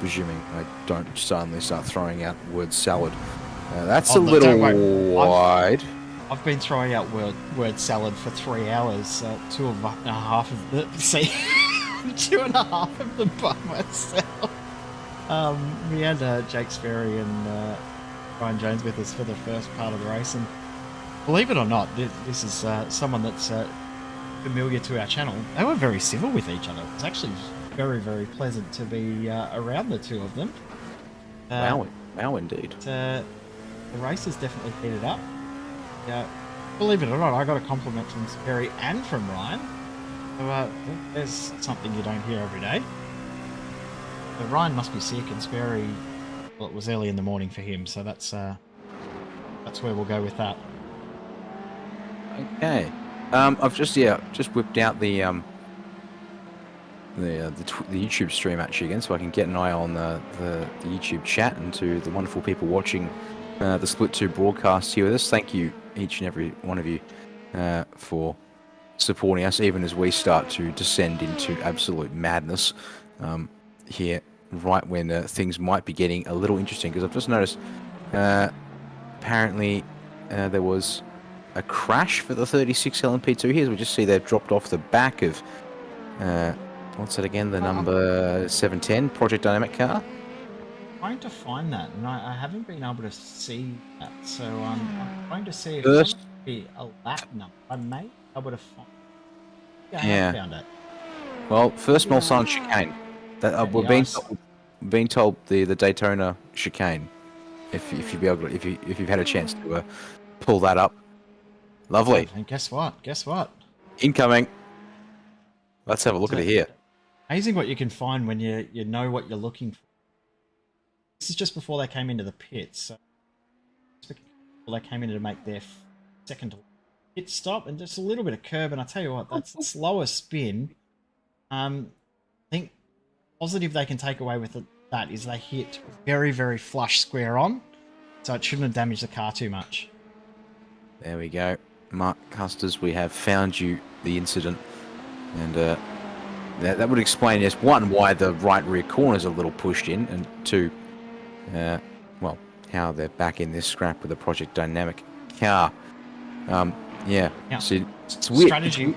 presuming I don't suddenly start throwing out word salad. That's a little wide. I've been throwing out word salad for 3 hours. 2.5 of the 2.5 of them by myself. We had Jake Sperry and Ryan Jones with us for the first part of the race, and believe it or not, this is someone that's familiar to our channel. They were very civil with each other. It was actually very, very pleasant to be around the two of them. Wow, indeed. The race has definitely heated up. Yeah, believe it or not, I got a compliment from Sperry and from Ryan. So there's something you don't hear every day. So Ryan must be sick, and Sperry, well, it was early in the morning for him, so that's where we'll go with that. Okay. I've just whipped out the YouTube stream actually again, so I can get an eye on the YouTube chat, and to the wonderful people watching the Split 2 broadcast here with us. Thank you, each and every one of you, for supporting us, even as we start to descend into absolute madness here, right when things might be getting a little interesting. Because I've just noticed, apparently, there was a crash for the 36 LMP2 here. As we just see they've dropped off the back of what's that again? The number 710 Project Dynamic car. Trying to find that, and I haven't been able to see that. So I'm trying to see if First- it might be a lap number. I may be able to find. Yeah, I Yeah. haven't found it. Well, first Mulsanne chicane. That we're being told the Daytona chicane. If you've had a chance to pull that up. Lovely. And guess what? Guess what? Incoming. Let's have a look at it here. Amazing what you can find when you know what you're looking for. This is just before they came into the pits. So just before they came in to make their second pit stop, and just a little bit of curb. And I tell you what, that's the slower spin. I think positive they can take away with that is they hit very, very flush square on, so it shouldn't have damaged the car too much. There we go. Mark Custers, we have found you the incident. And that would explain, yes, one, why the right rear corner is a little pushed in, and two, well, how they're back in this scrap with the Project Dynamic car. Yeah. So it's weird. Strategy.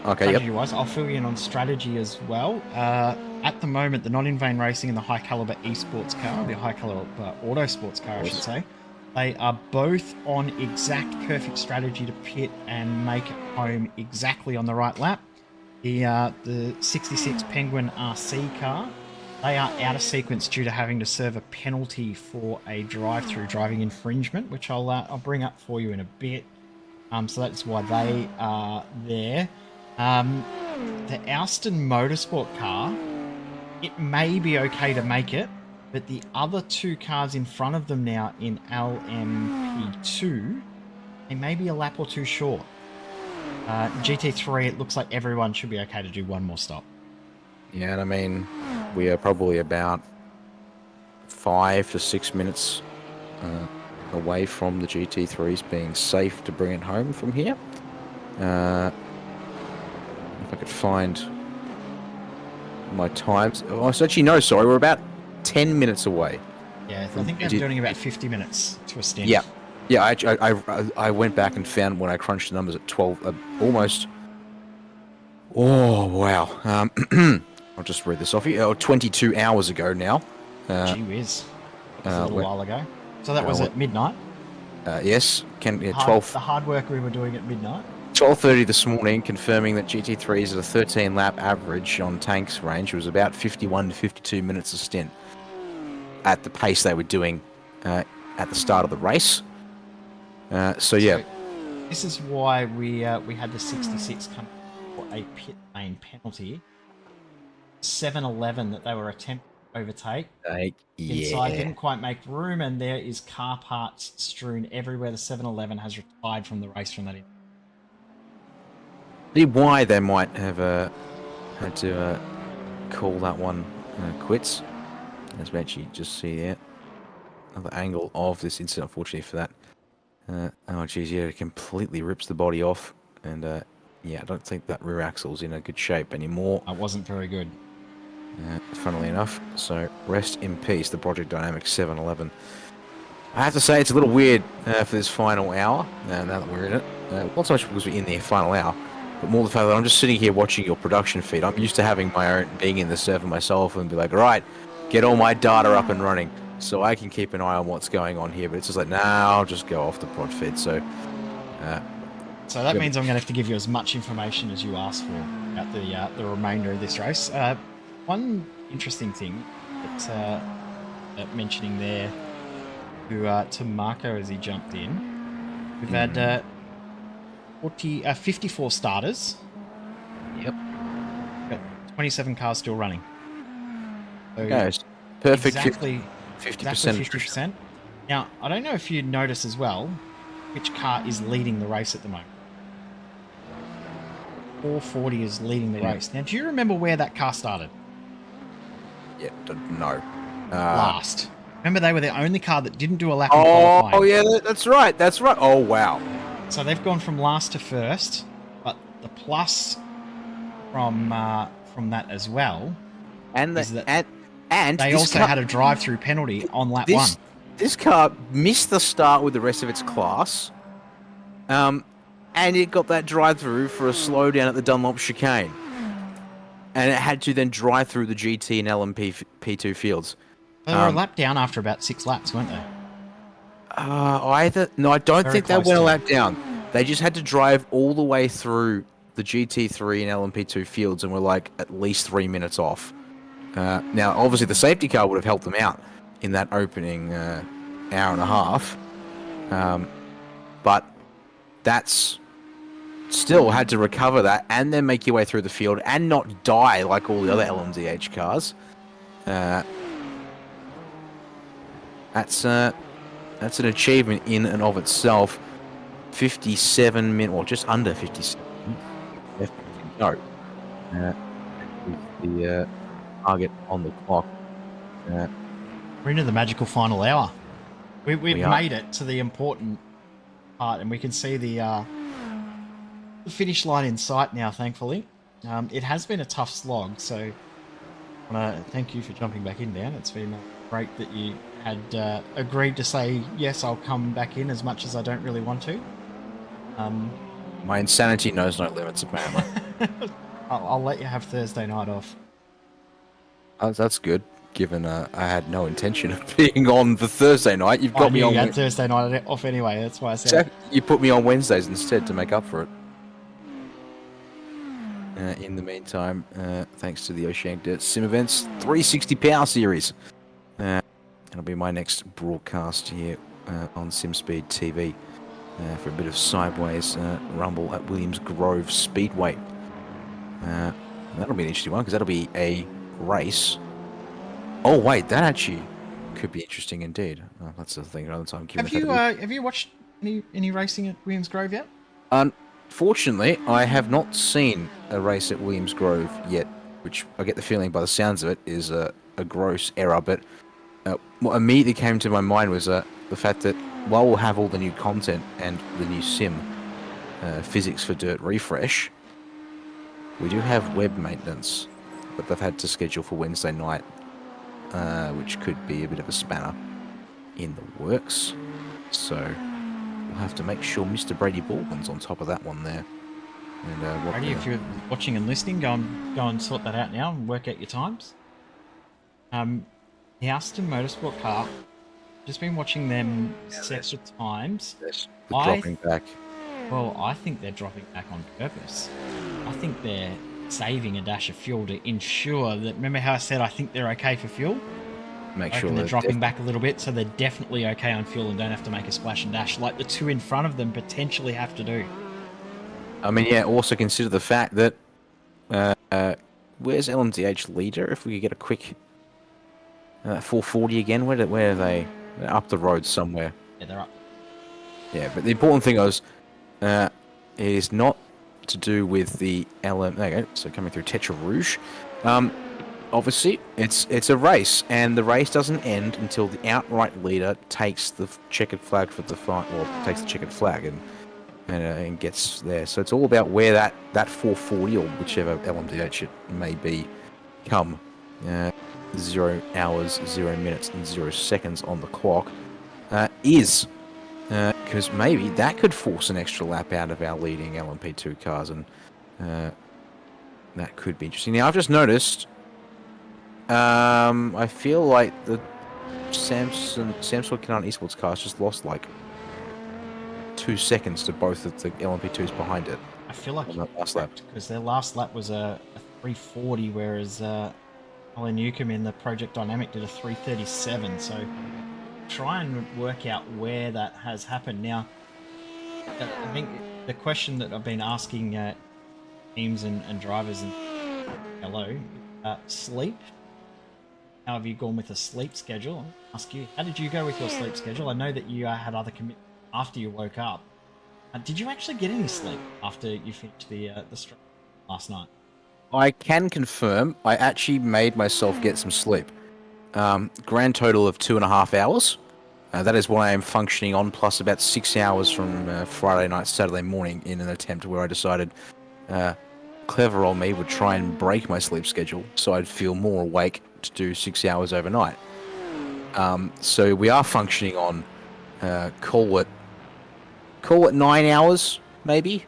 Okay, Strategy-wise, I'll fill you in on strategy as well. At the moment, the non-in-vain racing and the high-caliber esports car, the high-caliber auto sports car, I should say, they are both on exact perfect strategy to pit and make it home exactly on the right lap. The 66 Penguin RC car, they are out of sequence due to having to serve a penalty for a drive-through driving infringement, which I'll bring up for you in a bit. So that's why they are there. The Alston Motorsport car, it may be okay to make it, but the other two cars in front of them now in LMP2, they may be a lap or two short. GT3, it looks like everyone should be okay to do one more stop. Yeah, and I mean, we are probably about 5 to 6 minutes away from the GT3s being safe to bring it home from here. If I could find my times. Oh, actually, no, sorry, we're about 10 minutes away. Yeah, I think they're doing about 50 minutes to a stint. Yeah. Yeah, I went back and found when I crunched the numbers at 12, almost. Oh, wow. I'll just read this off here. 22 hours ago now. Gee whiz. That's a little while ago. So that was at midnight? Yes. 12. The hard work we were doing at midnight? 12:30 this morning, confirming that GT3 is at a 13-lap average on tanks range. It was about 51 to 52 minutes a stint at the pace they were doing at the start of the race. So yeah, this is why we had the 66 come for a pit lane penalty. 7-11 that they were attempting to overtake. Inside didn't quite make room, and there is car parts strewn everywhere. The 7-11 has retired from the race from that. See why they might have had to call that one quits. As we actually just see there, another angle of this incident, unfortunately for that. Oh geez, yeah, it completely rips the body off, and yeah, I don't think that rear axle's in a good shape anymore. It wasn't very good. Funnily enough, so rest in peace, the Project Dynamic 711. I have to say it's a little weird for this final hour, now that we're in it. Not so much because we're in the final hour, but more the fact that I'm just sitting here watching your production feed. I'm used to having my own, being in the server myself and be like, all right, get all my data up and running so I can keep an eye on what's going on here. But it's just like, nah, I'll just go off the prod feed. So that means I'm going to have to give you as much information as you asked for about the remainder of this race. One interesting thing that mentioning there to Marco as he jumped in, we've had 54 starters. Yep. Got 27 cars still running. So guys, perfect. exactly 50%. 50%. Now, I don't know if you notice as well which car is leading the race at the moment. 440 is leading the race. Now, do you remember where that car started? Yeah, no. Last. Remember, they were the only car that didn't do a lap in qualifying. Oh, yeah, that's right. That's right. Oh, wow. So they've gone from last to first, but the plus from that as well, And is that and they this also car, had a drive-through penalty on lap one. This car missed the start with the rest of its class, and it got that drive-through for a slowdown at the Dunlop chicane, and it had to then drive through the GT and LMP2 fields. They were a lap down after about 6 laps, weren't they? No, I don't Very think they close went a to lap down. They just had to drive all the way through the GT3 and LMP2 fields, and were like at least 3 minutes off. Now, obviously, the safety car would have helped them out in that opening hour and a half, but that's still had to recover that and then make your way through the field and not die like all the other LMDH cars. That's an achievement in and of itself. 57 minutes, or just under 57 minutes. No. The target on the clock. We're into the magical final hour. We've We are. made it to the important part, and we can see the finish line in sight now, thankfully. It has been a tough slog, so I want to thank you for jumping back in, Dan. It's been great that you had agreed to say, yes, I'll come back in as much as I don't really want to. My insanity knows no limits, apparently. I'll let you have Thursday night off. That's good, given I had no intention of being on the Thursday night. You've I got me knew on. you had Thursday night off anyway, that's why I said it. You put me on Wednesdays instead to make up for it. In the meantime, thanks to the Oceanic Dirt Sim Events 360 Power Series. It'll be my next broadcast here on SimSpeed TV for a bit of sideways rumble at Williams Grove Speedway. That'll be an interesting one because that'll be a race. Oh wait, that actually could be interesting indeed. Oh, that's the thing. Another time. Have you watched any racing at Williams Grove yet? Unfortunately, I have not seen a race at Williams Grove yet, which I get the feeling by the sounds of it is a gross error. But what immediately came to my mind was the fact that while we'll have all the new content and the new sim physics for Dirt Refresh, we do have web maintenance that they've had to schedule for Wednesday night, which could be a bit of a spanner in the works. So we'll have to make sure Mr. Brady Baldwin's on top of that one there. And Brady, if you're watching and listening, go and sort that out now and work out your times. The Aston Motorsport car, just been watching them set the times. Yes, the dropping back. Well, I think they're dropping back on purpose. I think they're saving a dash of fuel to ensure that. Remember how I said I think they're okay for fuel? Make I sure reckon they're dropping back a little bit, so they're definitely okay on fuel and don't have to make a splash and dash like the two in front of them potentially have to do. I mean, yeah. Also consider the fact that where's LMDH leader? If we could get a quick 440 again, where are they? They're up the road somewhere. Yeah, they're up. Yeah, but the important thing is not to do with the LM. There you go. So coming through Tetra Rouge. Obviously, it's a race, and the race doesn't end until the outright leader takes the checkered flag for the fight, or takes the checkered flag and gets there. So it's all about where that 440 or whichever LMDH it may be come 0 hours, 0 minutes, and 0 seconds on the clock. is. Because maybe that could force an extra lap out of our leading LMP2 cars, and that could be interesting. Now, I've just noticed, I feel like the Samsung Canon Esports cars just lost like 2 seconds to both of the LMP2s behind it. I feel like on that last lap, because their last lap was a 340, whereas Ollie Newcomb in the Project Dynamic did a 337. So try and work out where that has happened. Now, I think the question that I've been asking teams and drivers and hello, sleep. How have you gone with a sleep schedule? I'll ask you, how did you go with your sleep schedule? I know that you had other commitments after you woke up. Did you actually get any sleep after you finished the stream last night? I can confirm I actually made myself get some sleep. Grand total of 2.5 hours. That is what I am functioning on, plus about 6 hours from Friday night, Saturday morning, in an attempt where I decided clever old me would try and break my sleep schedule so I'd feel more awake to do 6 hours overnight. So we are functioning on call it 9 hours maybe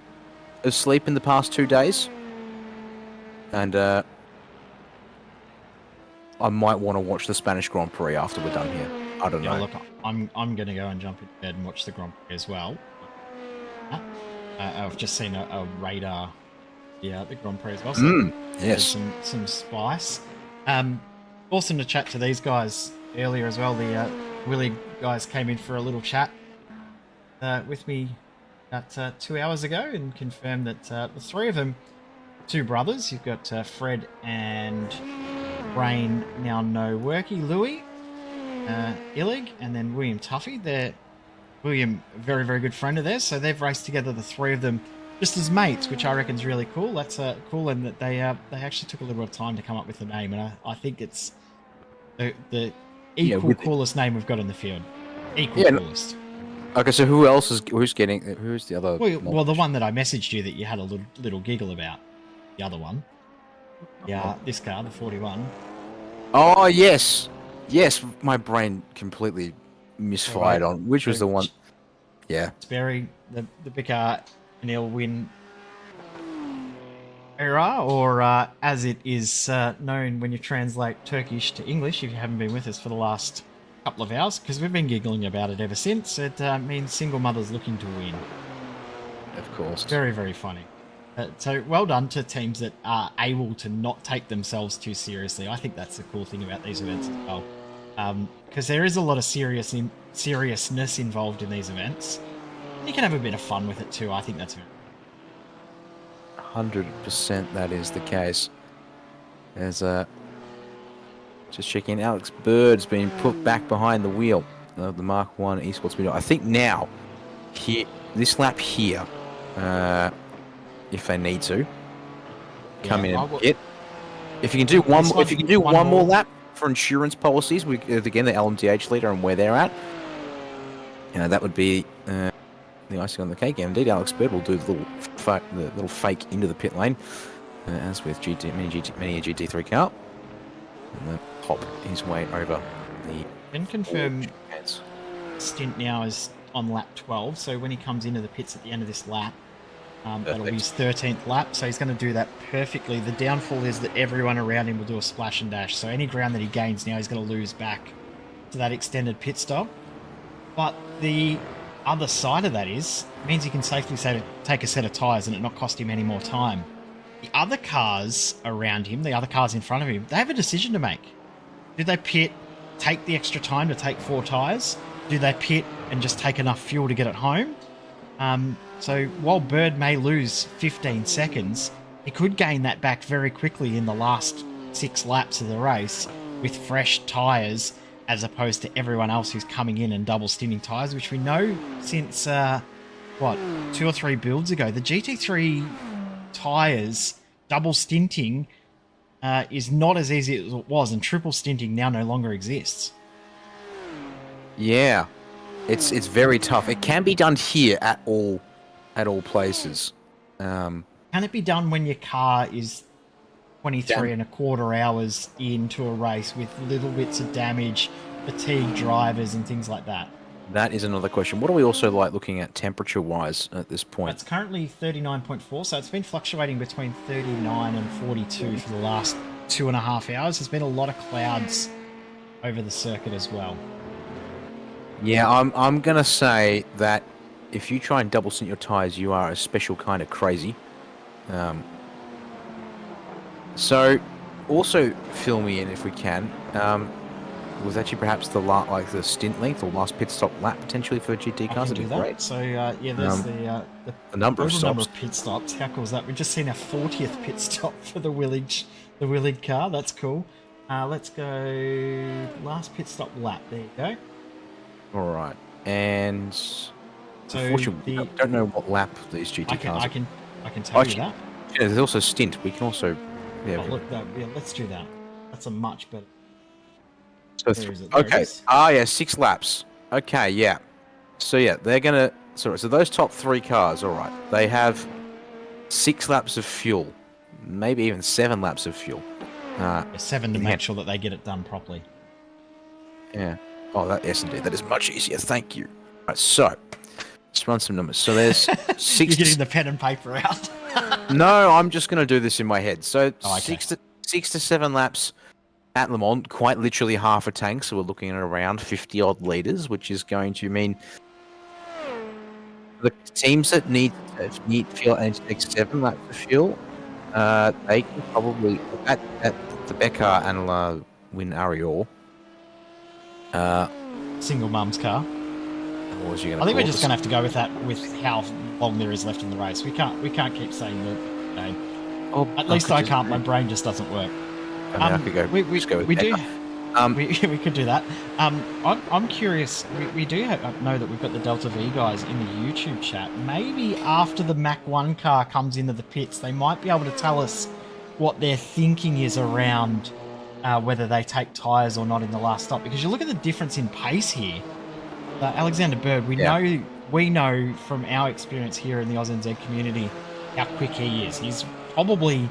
of sleep in the past 2 days, and I might want to watch the Spanish Grand Prix after we're done here. I don't know. Look, I'm going to go and jump in bed and watch the Grand Prix as well. I've just seen a radar, the Grand Prix as well. So yes, some spice. Awesome to chat to these guys earlier as well. The Willie guys came in for a little chat with me about 2 hours ago and confirmed that the three of them, two brothers, you've got Fred and Brain, now no worky, Louis, Illig, and then William Tuffy. They're William, a very, very good friend of theirs, so they've raced together, the three of them, just as mates, which I reckon is really cool. That's cool, and that they actually took a little bit of time to come up with the name, and I think it's the coolest name we've got in the field. Coolest. Okay, so who's the other? Well, the one that I messaged you that you had a little giggle about, the other one. Yeah, this car, the 41. Oh yes, my brain completely misfired on which was the one. Yeah, Sperry, the Bicar Anil win era, or as it is known when you translate Turkish to English, if you haven't been with us for the last couple of hours, because we've been giggling about it ever since. It means single mothers looking to win. Of course. Very, very funny. So well done to teams that are able to not take themselves too seriously. I think that's the cool thing about these events as well, because there is a lot of seriousness involved in these events. You can have a bit of fun with it too. I think that's very 100% that is the case. There's just checking. Alex Bird's been put back behind the wheel of the Mark 1 Esports video. I think now, this lap here, if they need to, come in and hit. If you can do one more lap for insurance policies, again the LMDH leader and where they're at, that would be the icing on the cake. And indeed, Alex Bird will do the little fake into the pit lane, as with many a GT3 car, and then pop his way over the. Can confirm stint now is on lap 12. So when he comes into the pits at the end of this lap, that'll be his 13th lap. So he's going to do that perfectly. The downfall is that everyone around him will do a splash and dash. So any ground that he gains now, he's going to lose back to that extended pit stop. But the other side of that means he can safely take a set of tyres and it not cost him any more time. The other cars around him, the other cars in front of him, they have a decision to make. Do they pit, take the extra time to take 4 tyres? Do they pit and just take enough fuel to get it home? So while Bird may lose 15 seconds, he could gain that back very quickly in the last 6 laps of the race with fresh tyres, as opposed to everyone else who's coming in and double stinting tyres, which we know since, 2 or 3 builds ago, the GT3 tyres double stinting is not as easy as it was, and triple stinting now no longer exists. Yeah, it's very tough. It can be done here at all places. Can it be done when your car is 23 and a quarter hours into a race with little bits of damage, fatigued drivers and things like that? That is another question. What are we also like looking at temperature-wise at this point? It's currently 39.4, so it's been fluctuating between 39 and 42 for the last 2.5 hours. There's been a lot of clouds over the circuit as well. Yeah, I'm gonna say that if you try and double stint your tires, you are a special kind of crazy. So, also fill me in if we can. Was actually perhaps the stint length or last pit stop lap potentially for GT cars? I can do that. Great. So yeah, there's the number of number stops. of pit stops. How cool is that? We've just seen our 40th pit stop for the Willid car. That's cool. Let's go last pit stop lap. There you go. All right, and So unfortunately, I don't know what lap these GT cars. I can tell you that. Yeah, there's also stint. We can also. Yeah. Oh, look, let's do that. That's a much better. So okay. Yeah, 6 laps. Okay, yeah. So yeah, they're gonna. So those top 3 cars, all right. They have 6 laps of fuel, maybe even 7 laps of fuel. 7 to make sure that they get it done properly. Yeah. Oh, yes, indeed. That is much easier. Thank you. Right, so let's run some numbers. So there's 6. You're getting the pen and paper out. No, I'm just gonna do this in my head. So okay. 6 to 7 laps. At Le Mans, quite literally half a tank, so we're looking at around 50 odd litres, which is going to mean the teams that need fuel and take 7 laps of fuel, they can probably at the Becker and Win Arior. Single mum's car. What was you gonna I think we're call just going to have to go with that with how long there is left in the race. We can't keep saying that. Oh, at least I can't. My brain just doesn't work. I mean, I could go. We go with we Becker. do. We could do that. I'm curious. We do know that we've got the Delta V guys in the YouTube chat. Maybe after the Mach 1 car comes into the pits, they might be able to tell us what their thinking is around whether they take tyres or not in the last stop. Because you look at the difference in pace here. Alexander Bird, we know from our experience here in the AusNZ community how quick he is. He's probably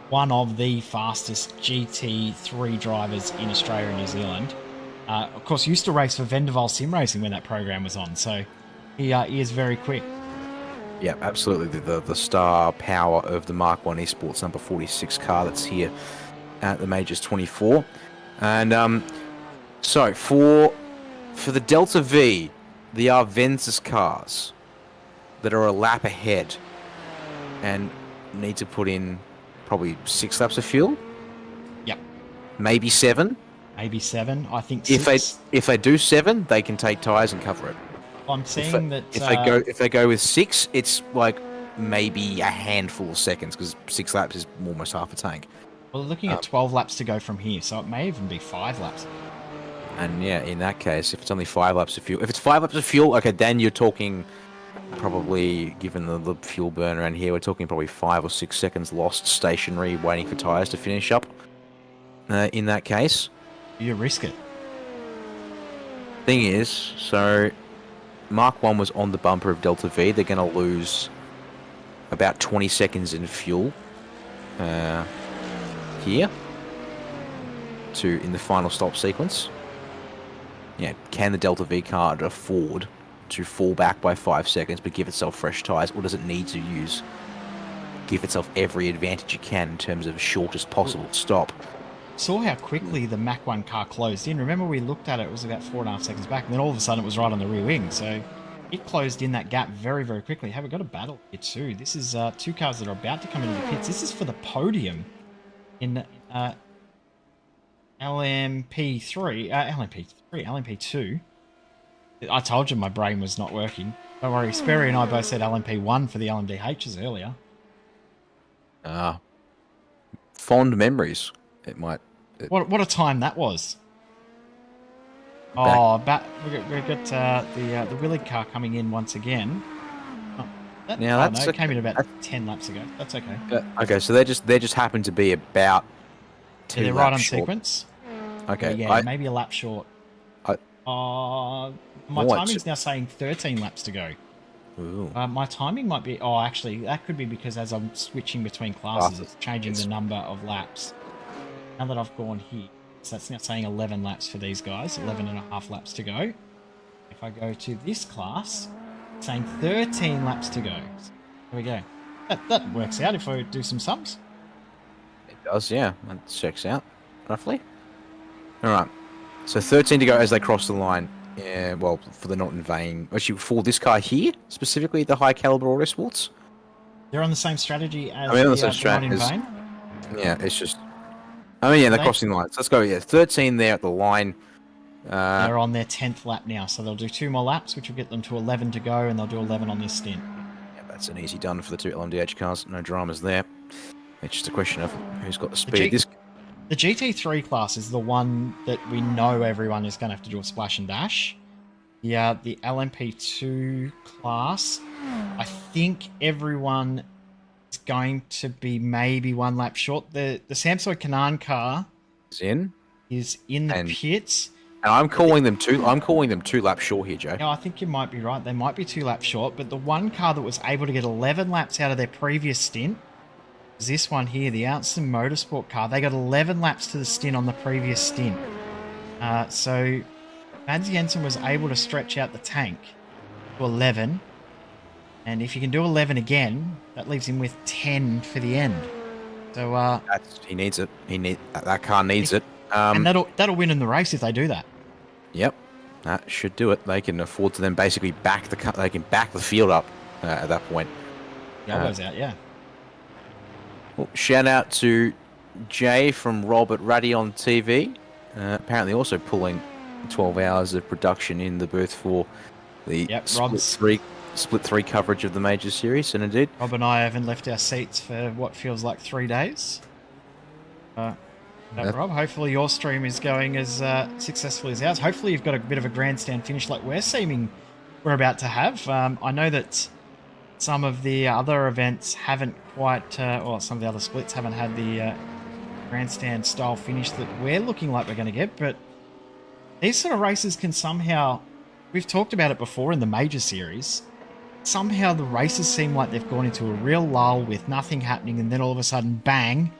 one of the fastest GT3 drivers in Australia and New Zealand. Of course, used to race for Vendeval Sim Racing when that program was on, so he is very quick. Yeah, absolutely. The star power of the Mark 1 Esports number 46 car that's here at the Majors 24. And so for the Delta V, the Arvensis cars that are a lap ahead and need to put in probably 6 laps of fuel. Yep. Maybe 7. Maybe 7. I think 6. If they do 7, they can take tyres and cover it. I'm seeing if they go with 6, it's like maybe a handful of seconds because 6 laps is almost half a tank. Well, looking at 12 laps to go from here, so it may even be 5 laps. And yeah, in that case, if it's only 5 laps of fuel, if it's 5 laps of fuel, okay, then you're talking. Probably, given the fuel burn around here, we're talking probably 5 or 6 seconds lost stationary waiting for tyres to finish up. In that case. You risk it. Thing is, so Mark 1 was on the bumper of Delta V. They're going to lose about 20 seconds in fuel here in the final stop sequence. Yeah, can the Delta V car afford to fall back by 5 seconds but give itself fresh tyres, or does it need to give itself every advantage it can in terms of shortest possible stop? Saw how quickly the Mach 1 car closed in. Remember we looked at it, it was about 4.5 seconds back, and then all of a sudden it was right on the rear wing, so it closed in that gap very, very quickly. Have we got a battle here too? This is 2 cars that are about to come into the pits. This is for the podium in LMP2. I told you my brain was not working. Don't worry, Sperry and I both said LMP1 for the LMDHs earlier. Fond memories. It might. What a time that was. We got the Willard car coming in once again. It came in about 10 laps ago. That's okay. Okay, so they just happen to be about 2 they're laps right on short. sequence. Okay. Yeah, maybe a lap short. My timing's now saying 13 laps to go. Ooh. My timing might be... Oh, actually, that could be because as I'm switching between classes, it's changing the number of laps. Now that I've gone here, so that's now saying 11 laps for these guys, 11 and a half laps to go. if I go to this class, it's saying 13 laps to go. So there we go. That works out if I do some sums. It does, yeah. That checks out, roughly. All right. So 13 to go as they cross the line. Yeah, well, for the not in vain. Actually, for this car here, specifically the high caliber Autosports. They're on the same strategy as the the same not in strat vain. Yeah, it's just. I mean, yeah, they're crossing the lines. Let's go. Yeah, 13 there at the line. They're on their 10th lap now, so they'll do 2 more laps, which will get them to 11 to go, and they'll do 11 on this stint. Yeah, that's an easy done for the 2 LMDH cars. No dramas there. It's just a question of who's got the speed. The GT3 class is the one that we know everyone is going to have to do a splash and dash. Yeah, the LMP2 class, I think everyone is going to be maybe 1 lap short. The Samsung Canaan car is in the pits. And I'm calling them 2 laps short here, Jay. No, I think you might be right. They might be 2 laps short, but the one car that was able to get 11 laps out of their previous stint was this one here, the Outson Motorsport car. They got 11 laps to the stint on the previous stint. So Mads Jensen was able to stretch out the tank to 11. And if you can do 11 again, that leaves him with 10 for the end. So he needs it. That car needs it. And that'll win in the race if they do that. Yep, that should do it. They can afford to then basically back the field up at that point. Elbows out, yeah. Well, shout out to Jay from Rob at Radion TV. Apparently also pulling 12 hours of production in the booth for the split three coverage of the major series, and indeed Rob and I haven't left our seats for what feels like 3 days. Rob, hopefully your stream is going as successfully as ours. Hopefully you've got a bit of a grandstand finish like we're about to have. I know that some of the other events haven't quite, or some of the other splits haven't had the grandstand style finish that we're looking like we're going to get, but these sort of races can somehow, we've talked about it before in the major series, somehow the races seem like they've gone into a real lull with nothing happening, and then all of a sudden, bang,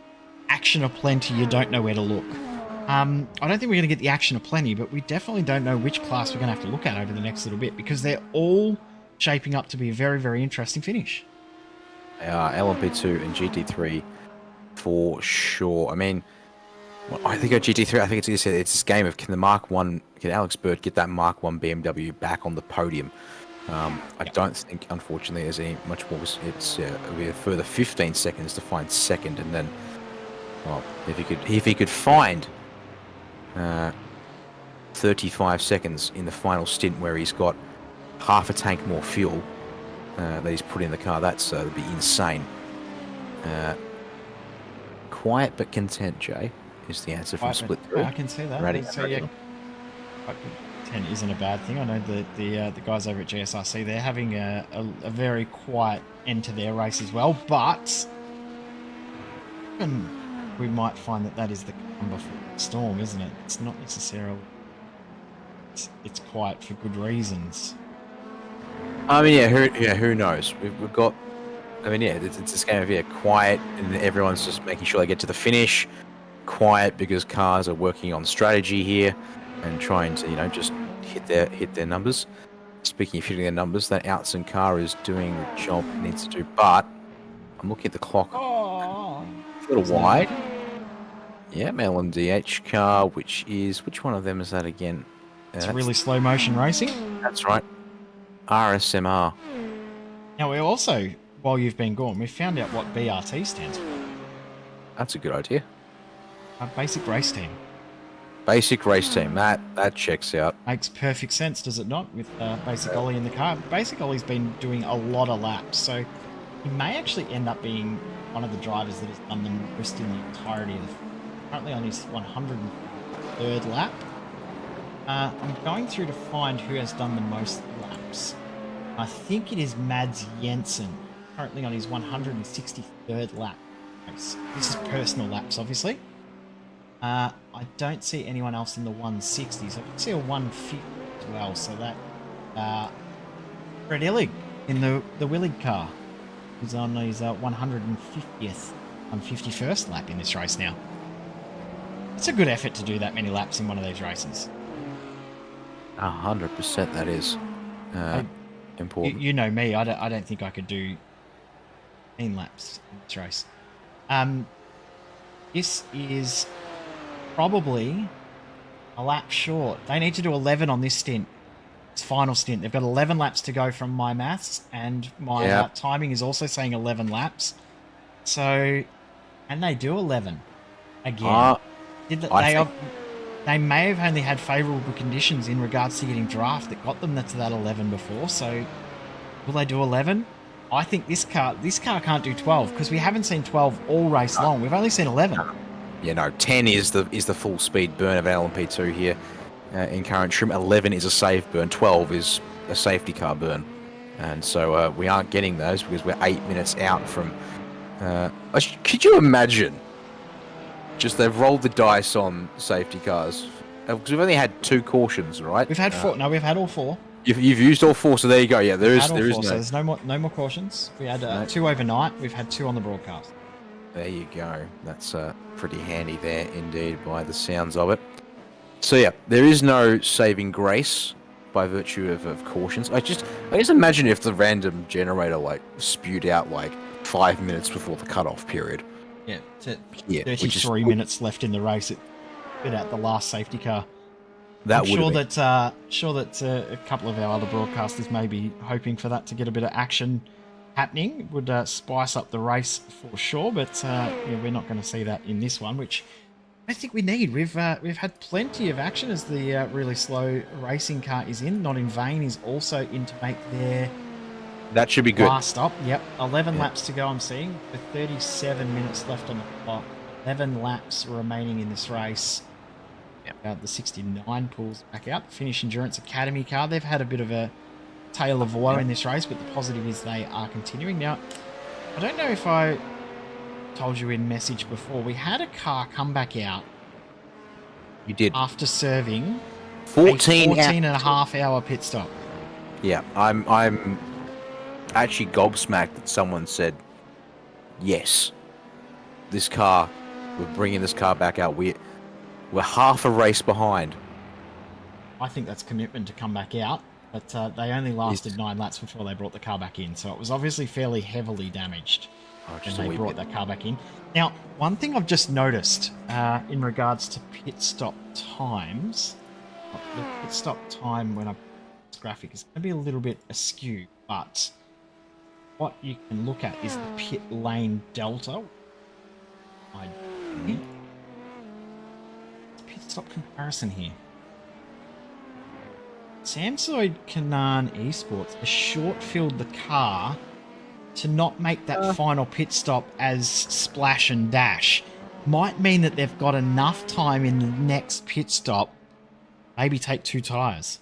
action aplenty, you don't know where to look. I don't think we're going to get the action aplenty, but we definitely don't know which class we're going to have to look at over the next little bit, because they're all shaping up to be a very, very interesting finish. They are LMP2 and GT3 for sure. I mean, I think at GT3, I think it's this game of can Alex Bird get that Mark 1 BMW back on the podium? I don't think, unfortunately, there's any much more. It'll be a further 15 seconds to find second, and then, well, if he could find 35 seconds in the final stint where he's got half a tank more fuel that he's put in the car, that'd be insane. Quiet but content, Jay, is the answer from Split 3. I can see that. So, yeah, content isn't a bad thing. I know that the guys over at GSRC, they're having a very quiet end to their race as well, but we might find that is the calm before the storm, isn't it? It's not necessarily... It's quiet for good reasons. I mean, who knows? We've got... I mean, it's this game of, quiet, and everyone's just making sure they get to the finish. Quiet because cars are working on strategy here and trying to, just hit their numbers. Speaking of hitting their numbers, that Outson car is doing the job it needs to do, but I'm looking at the clock. Oh, a little wide. Yeah, LMDH car, which one of them is that again? It's really slow motion racing. That's right. RSMR. Now, we also, while you've been gone, we found out what BRT stands for. That's a good idea. Basic Race Team. Basic Race Team. That checks out. Makes perfect sense, does it not? With Basic Ollie in the car. Basic Ollie's been doing a lot of laps, so he may actually end up being one of the drivers that has done the most in the entirety of the... Currently on his 103rd lap. I'm going through to find who has done the most laps. I think it is Mads Jensen, currently on his 163rd lap. This is personal laps, obviously. I don't see anyone else in the 160s. I can see a 150 as well, so that... Fred Illig in the Willig car, who's on his 150th, 151st lap in this race now. It's a good effort to do that many laps in one of these races. 100% that is important. You know me. I don't think I could do 10 laps in this race. This is probably a lap short. They need to do 11 on this stint. It's final stint. They've got 11 laps to go from my maths, and my timing is also saying 11 laps. So, and they do 11 again. They may have only had favourable conditions in regards to getting draft that got them to that 11 before. So, will they do 11? I think this car can't do 12 because we haven't seen 12 all race long. We've only seen 11. Yeah, no, 10 is the full speed burn of LMP2 here in current trim. 11 is a safe burn. 12 is a safety car burn, and so we aren't getting those because we're 8 minutes out from. Could you imagine? Just they've rolled the dice on safety cars because we've only had 2 cautions, right? We've had 4. No, we've had all 4. You've used all 4, so there you go. Yeah, there is no. So there's no more cautions. We had 2 overnight. We've had 2 on the broadcast. There you go. That's pretty handy there indeed by the sounds of it. So yeah, there is no saving grace by virtue of cautions. I just imagine if the random generator like spewed out like 5 minutes before the cutoff period. Yeah, 33 minutes left in the race. It bit out the last safety car. I'm sure that a couple of our other broadcasters may be hoping for that to get a bit of action happening. Would spice up the race for sure, but we're not going to see that in this one, which I think we need. We've had plenty of action as the really slow racing car is in. Not in vain is also in to make their that should be good last stop. Yep, 11 laps to go. I'm seeing with 37 minutes left on the clock. 11 laps remaining in this race. The 69 pulls back out. Finnish Endurance Academy car. They've had a bit of a tale of woe in this race, but the positive is they are continuing. Now, I don't know if I told you in message before, we had a car come back out. You did. After serving 14 and a half hour pit stop. Yeah, I'm actually gobsmacked that someone said, yes, this car, we're bringing this car back out. We're half a race behind. I think that's commitment to come back out, but they only lasted 9 laps before they brought the car back in, so it was obviously fairly heavily damaged when they brought that car back in. Now, one thing I've just noticed in regards to pit stop times, the pit stop time when I this graphic is going to be a little bit askew, but what you can look at is the pit lane delta. Pit stop comparison here. Samsoid Kanan Esports has short-filled the car to not make that final pit stop as splash and dash. Might mean that they've got enough time in the next pit stop, maybe take 2 tyres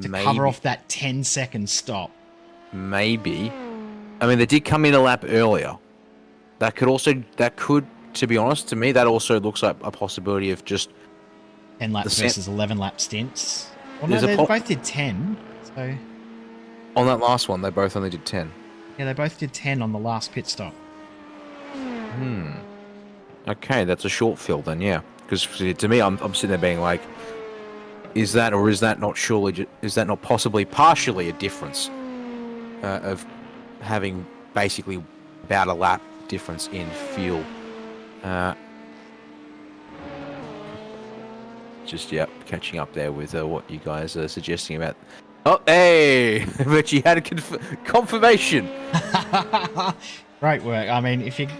to cover off that 10-second stop. Maybe. I mean, they did come in a lap earlier. That could, to be honest, to me, that also looks like a possibility of just 10 laps versus 11 lap stints. Well, no, they both did 10. So on that last one, they both only did 10. Yeah, they both did 10 on the last pit stop. Okay, that's a short fill then, yeah. Because to me, I'm sitting there being like, is that not possibly partially a difference of having basically about a lap difference in fuel? Just catching up there with what you guys are suggesting about. Oh, hey, but you had a confirmation. Great work. I mean, if you're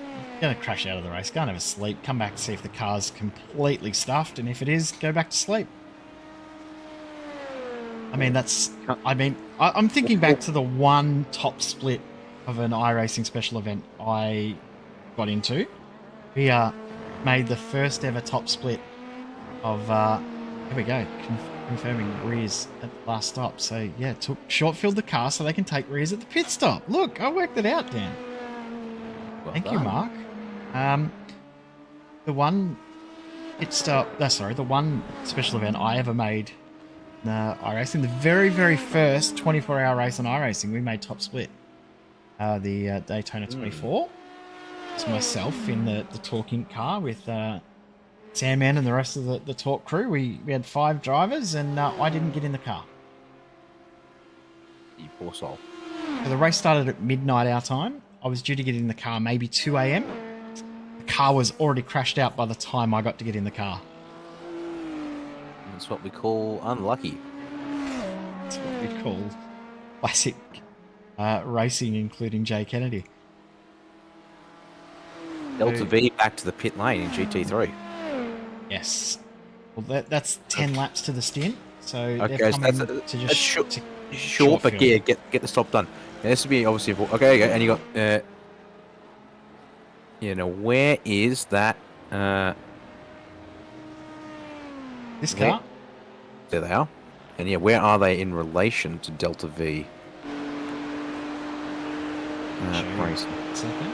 gonna crash out of the race, go and have a sleep. Come back to see if the car's completely stuffed, and if it is, go back to sleep. I mean, I'm thinking back to the one top split of an iRacing special event I got into. We made the first ever top split of here we go, confirming rears at the last stop. So yeah, short-filled the car so they can take rears at the pit stop. Look, I worked it out, Dan. Thank you, Mark. The one special event I ever made in iRacing, the very, very first 24-hour race on iRacing, we made top split. The Daytona 24. It's myself in the talking car with Sandman and the rest of the Talk crew, we had 5 drivers, and I didn't get in the car. You poor soul. So the race started at midnight our time. I was due to get in the car maybe 2 a.m. The car was already crashed out by the time I got to get in the car. That's what we call unlucky. That's what we call classic racing, including Jay Kennedy. Delta V back to the pit lane in GT3. Yes. Well, that's 10 laps to the stint. So Okay, they're so coming that's to just short, but fuel. yeah, get the stop done. Yeah, this would be obviously important. Okay, and you got where is that? This car? There they are. And yeah, where are they in relation to Delta V? Racing. Second.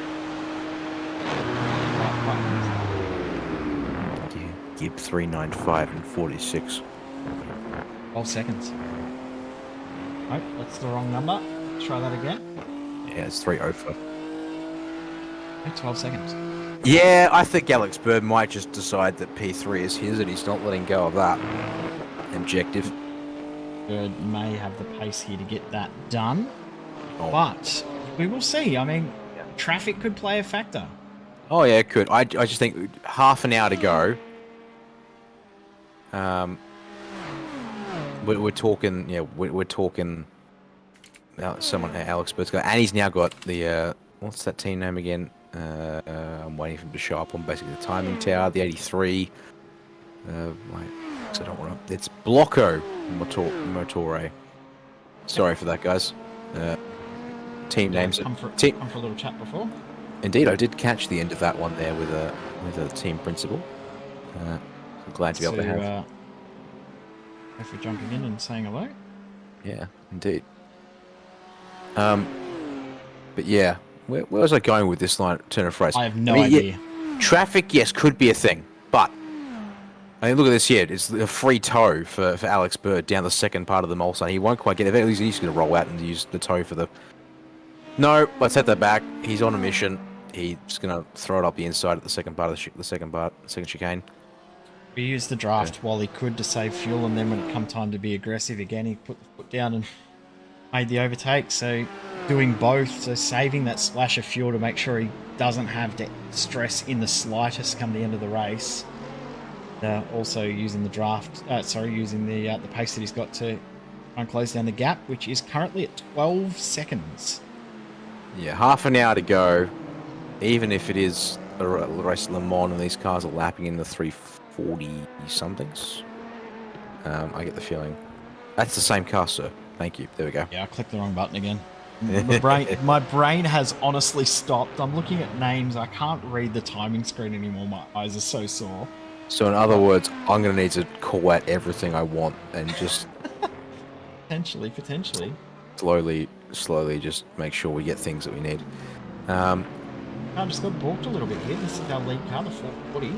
Yeah, Gib 395 and 46. 12 seconds. Nope, that's the wrong number. Try that again. Yeah, it's 305. 12 seconds. Yeah, I think Alex Bird might just decide that P3 is his and he's not letting go of that objective. Bird may have the pace here to get that done. Oh. But we will see. I mean, traffic could play a factor. Oh yeah, it could. I just think half an hour to go. We're talking. Yeah, we're talking. Someone Alex Bird's got, and he's now got the what's that team name again? I'm waiting for him to show up on basically the timing tower, the 83. I don't want to. It's Blocco Motore. Sorry for that, guys. Team names. Come for a little chat before. Indeed, I did catch the end of that one there with a team principal. I'm glad to be able to have. Thanks for jumping in and saying hello. Yeah, indeed. But yeah, where was I going with this turn of phrase? I have no idea. Yeah, traffic, yes, could be a thing, but I mean, look at this here. It's a free tow for Alex Bird down the second part of the Mulsanne. He won't quite get it. He's just going to roll out and use the tow for the. No, let's set that back. He's on a mission. He's going to throw it up the inside at the second part of the second chicane. We used the draft while he could to save fuel, and then when it come time to be aggressive again, he put the foot down and made the overtake. So doing both, so saving that splash of fuel to make sure he doesn't have to stress in the slightest come the end of the race. Also using the draft, using the pace that he's got to try and close down the gap, which is currently at 12 seconds. Yeah, half an hour to go. Even if it is a race at Le Mans and these cars are lapping in the 340 somethings, I get the feeling that's the same car, sir. Thank you. There we go. Yeah, I clicked the wrong button again. My brain has honestly stopped. I'm looking at names. I can't read the timing screen anymore. My eyes are so sore. So in other words, I'm going to need to call out everything I want and just potentially slowly just make sure we get things that we need. I just got balked a little bit here. This is our lead car, the 440.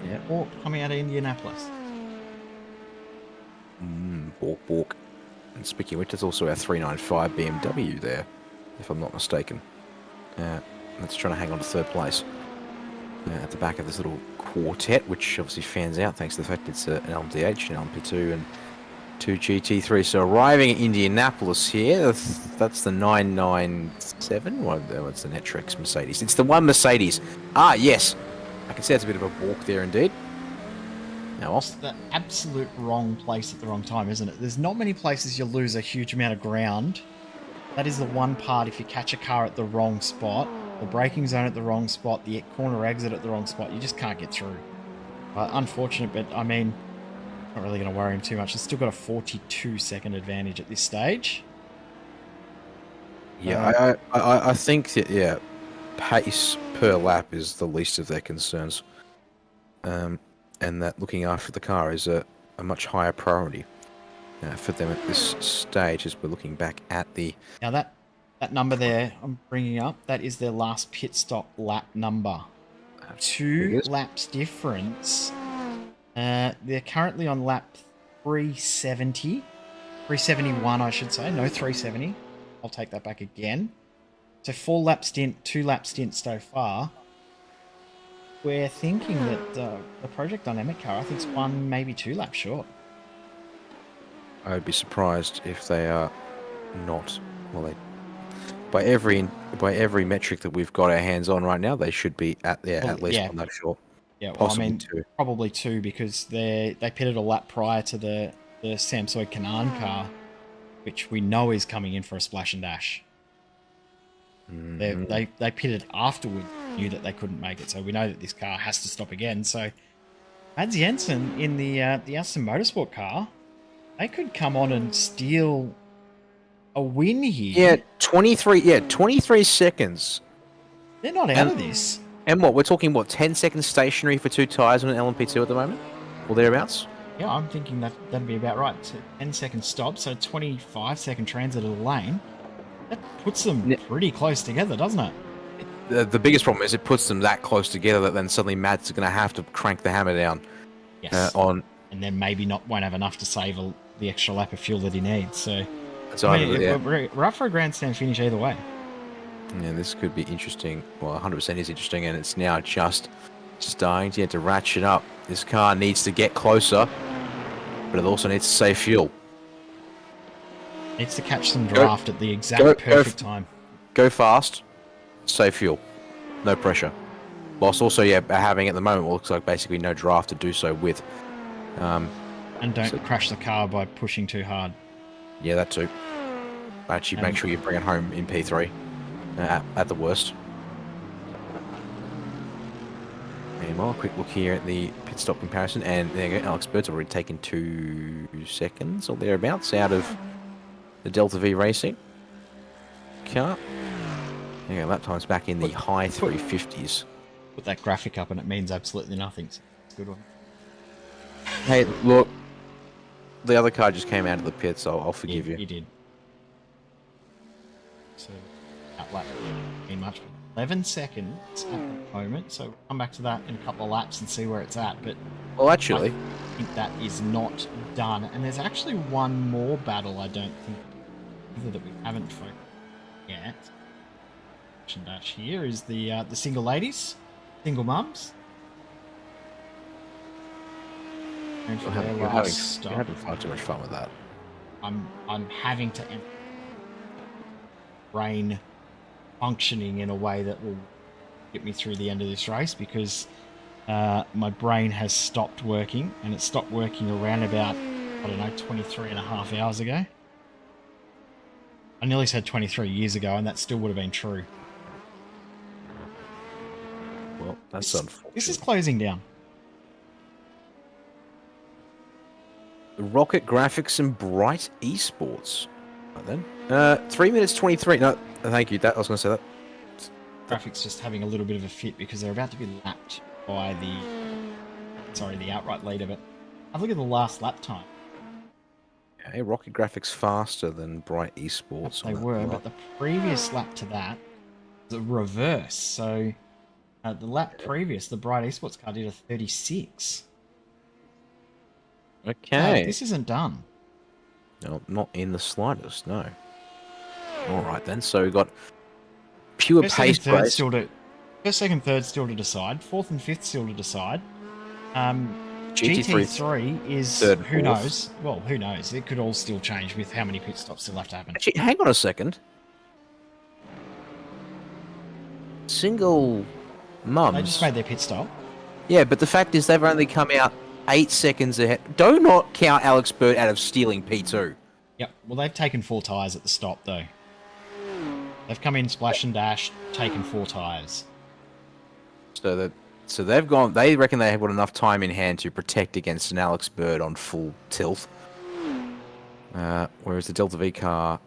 Yeah. Balked coming out of Indianapolis. Balk. And speaking of which, there's also our 395 BMW there, if I'm not mistaken. That's trying to hang on to third place. At the back of this little quartet, which obviously fans out thanks to the fact it's an LMDH, an LMP2 and 2 GT3. So arriving at Indianapolis here, that's the 997. What's the Netrex Mercedes? It's the one Mercedes. Ah, yes. I can see it's a bit of a walk there indeed. Now, it's the absolute wrong place at the wrong time, isn't it? There's not many places you lose a huge amount of ground. That is the one part if you catch a car at the wrong spot, the braking zone at the wrong spot, the corner exit at the wrong spot, you just can't get through. Unfortunate, but I mean, not really going to worry him too much. He's still got a 42-second advantage at this stage. Yeah, I think that, yeah, pace per lap is the least of their concerns. And that looking after the car is a much higher priority for them at this stage as we're looking back at the... Now that number there I'm bringing up, that is their last pit stop lap number. 2 laps difference. They're currently on lap 370. 371, I should say. No, 370. I'll take that back again. So 4 lap stint, 2 lap stint so far. we're thinking that the Project Dynamic car, I think, is 1, maybe 2 laps short. I would be surprised if they are not. Well, they by every metric that we've got our hands on right now, they should be at least 1 lap short. Yeah, well, Possibly I mean, 2. probably 2 because they pitted a lap prior to the Samsung Canaan car, which we know is coming in for a splash and dash. Mhm. They pitted afterwards, knew that they couldn't make it, so we know that this car has to stop again. So, Mads Jensen in the Aston Motorsport car, they could come on and steal a win here. Yeah, 23 seconds. They're not out of this. And what, we're talking, 10 seconds stationary for 2 tyres on an LMP2 at the moment? Or thereabouts? Yeah, I'm thinking that'd be about right. 10-second stop, so 25-second transit of the lane. That puts them pretty close together, doesn't it? The biggest problem is it puts them that close together that then suddenly Mads is going to have to crank the hammer down. Yes. On. And then maybe won't have enough to save the extra lap of fuel that he needs. So, we're up for a grandstand finish either way. Yeah, this could be interesting. Well, 100% is interesting, and it's now just starting to ratchet up. This car needs to get closer, but it also needs to save fuel. Needs to catch some draft at the exact perfect time. Go fast, save fuel, no pressure. Whilst also, having at the moment what looks like basically no draft to do so with. And don't crash the car by pushing too hard. Yeah, that too. Actually, make sure you bring it home in P3 at the worst. Meanwhile, quick look here at the pit stop comparison, and there you go. Alex Bird's already taken 2 seconds or thereabouts out of the Delta V Racing car. There you go, lap time's back in the high 350s. Put that graphic up and it means absolutely nothing. So it's a good one. Hey, look, the other car just came out of the pits, so I'll forgive you. He did. So, that lap pretty much 11 seconds at the moment, so we'll come back to that in a couple of laps and see where it's at. But well, actually, I think that is not done. And there's actually one more battle I don't think either that we haven't focused yet. Dash here is the single ladies, single mums. And for their last stop. You're having far too much fun with that. I'm having to brain functioning in a way that will get me through the end of this race because my brain has stopped working, and it stopped working around about, 23 and a half hours ago. I nearly said 23 years ago, and that still would have been true. Well, that's unfortunate. This is closing down. Rocket Graphics and Bright Esports. Right then. 3 minutes 23. No, thank you. I was going to say that. Graphics just having a little bit of a fit because they're about to be lapped by the outright leader. But have a look at the last lap time. Okay, Rocket Graphics faster than Bright Esports. They were, but the previous lap to that was a reverse. So the lap previous, the Bright Esports car did a 36. Okay. This isn't done. No, not in the slightest, no. Alright then, so we've got pure pace race. First, second, third still to decide. Fourth and fifth still to decide. GT3 is third, who fourth. knows? Well, who knows? It could all still change with how many pit stops still have to happen. Actually, hang on a second. Single mums. They just made their pit stop. Yeah, but the fact is they've only come out 8 seconds ahead. Do not count Alex Bird out of stealing P2. Yep. Well, they've taken 4 tyres at the stop, though. They've come in, splash and dash, taken 4 tyres. So they've gone. They reckon they have got enough time in hand to protect against an Alex Bird on full tilt. Whereas the Delta V car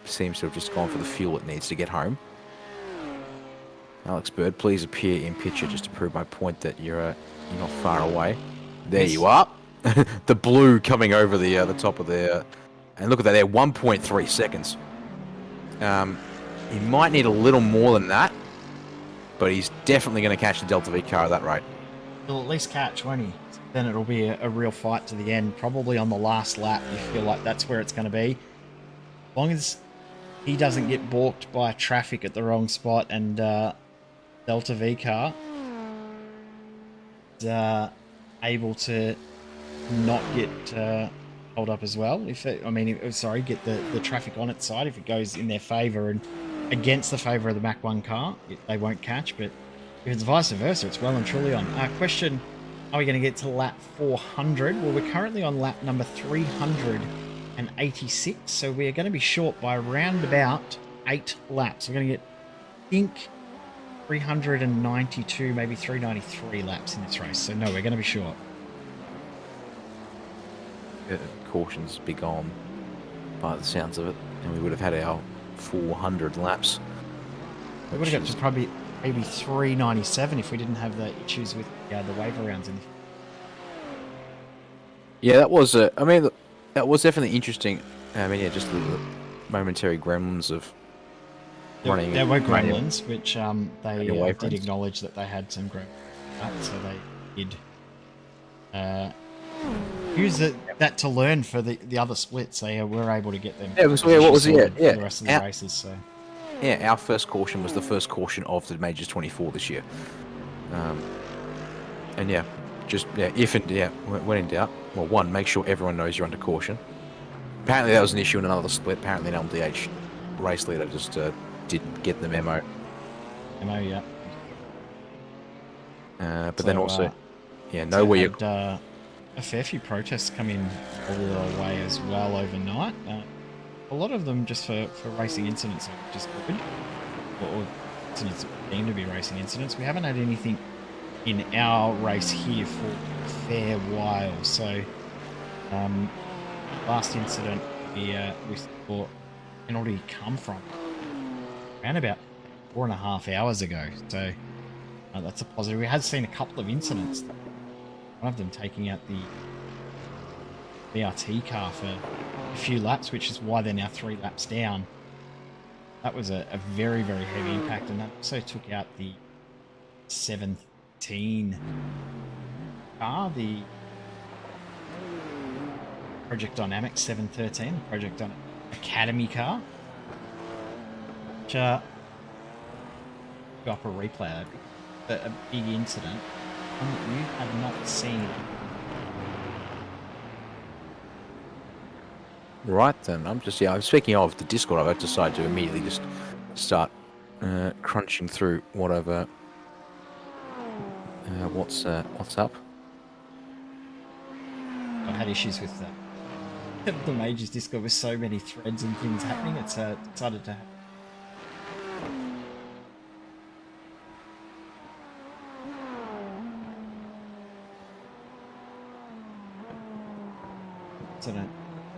seems to have just gone for the fuel it needs to get home. Alex Bird, please appear in picture just to prove my point that you're not far away. There you are. The blue coming over the top of the... and look at that there, 1.3 seconds. He might need a little more than that, but he's definitely going to catch the Delta V car at that rate. He'll at least catch, won't he? Then it'll be a real fight to the end. Probably on the last lap, you feel like that's where it's going to be. As long as he doesn't get balked by traffic at the wrong spot and Delta V car is able to not get hold up as well. If it, I mean, sorry, get the traffic on its side if it goes in their favour and against the favour of the Mach 1 car, they won't catch. But if it's vice versa, it's well and truly on. Question: are we going to get to lap 400? Well, we're currently on lap number 386, so we are going to be short by around about 8 laps. We're going to get, I think, 392, maybe 393 laps in this race. So no, we're going to be short. Cautions be gone by the sounds of it, and we would have had our 400 laps. We would have got to probably maybe 397 if we didn't have the issues with the wave rounds in the... Yeah, that was I mean, that was definitely interesting. I mean, yeah, just the momentary gremlins of running. There were gremlins, which they wave did runs. acknowledge that they had some gremlins, so they did use that to learn for the other splits. They were able to get them. Yeah, because what was it? For the rest of the races. So yeah, our first caution was the first caution of the Majors 24 this year. And yeah, just when in doubt, well, one, make sure everyone knows you're under caution. Apparently that was an issue in another split. Apparently an LMDH race leader just didn't get the memo. yeah. But So, then also, know where you're. A fair few protests come in all the way as well overnight. A lot of them just for racing incidents are just good, or incidents deemed to be racing incidents. We haven't had anything in our race here for a fair while. So, last incident we saw penalty come from around about 4.5 hours ago. So that's a positive. We had seen a couple of incidents. One of them taking out the BRT car for a few laps, which is why they're now 3 laps down. That was a very, very heavy impact, and that also took out the 713 car, the Project Dynamics 713, Project Dynamics Academy car. Which, go up a replay, a big incident. One that you have not seen. Right then, I'm speaking of the Discord, I've decided to immediately just start crunching through whatever. What's up? I've had issues with the Majors Discord with so many threads and things happening. It's decided to happen.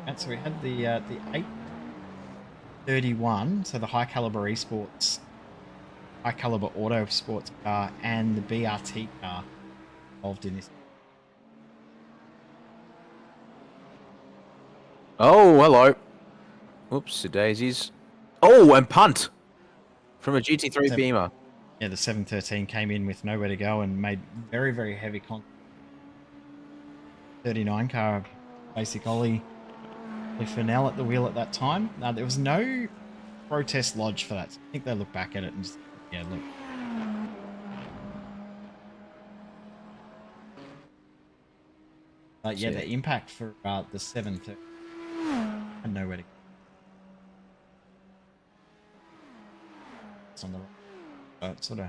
And so we had the 831, so the high caliber esports, high caliber auto sports car, and the BRT car involved in this. Oh, hello. Oops, daisies. Oh, and punt from a GT3 Beamer. Yeah, the 713 came in with nowhere to go and made very, very heavy contact. 39 car, basic ollie. Fennell at the wheel at that time. There was no protest lodged for that. So I think they look back at it and just, look. The impact for the 730 had nowhere to go. It's on the right. Sort of.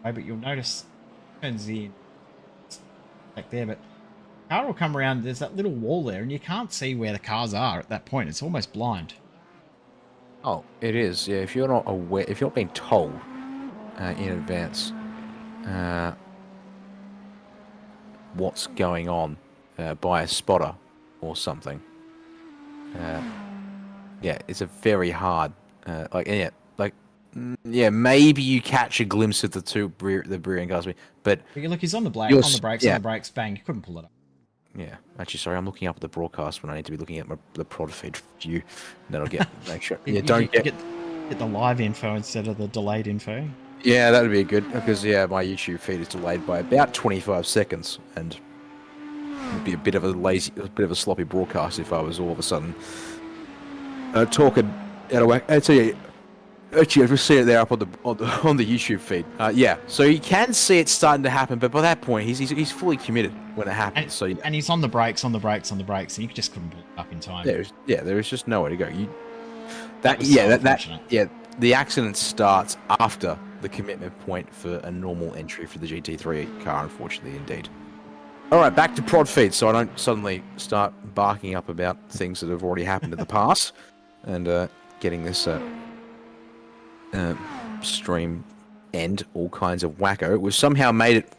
But you'll notice it turns in back there, but car will come around, there's that little wall there, and you can't see where the cars are at that point. It's almost blind. Oh, it is. Yeah, if you're not aware, if you're not being told in advance what's going on by a spotter or something, it's a very hard, maybe you catch a glimpse of the Breer and Gusby, but look, he's on the brakes, bang, you couldn't pull it up. Yeah, actually, sorry, I'm looking up at the broadcast when I need to be looking at the prod feed view. That'll make sure. Get the live info instead of the delayed info. Yeah, that would be good because my YouTube feed is delayed by about 25 seconds, and it'd be a bit of a sloppy broadcast if I was all of a sudden talking out of whack. Actually, I just see it there up on the YouTube feed. Yeah, so you can see it starting to happen, but by that point, he's fully committed when it happens. And he's on the brakes, and you just couldn't pull it up in time. There is just nowhere to go. The accident starts after the commitment point for a normal entry for the GT3 car, unfortunately, indeed. All right, back to prod feed, so I don't suddenly start barking up about things that have already happened in the past, and getting this stream end all kinds of wacko. We've somehow made it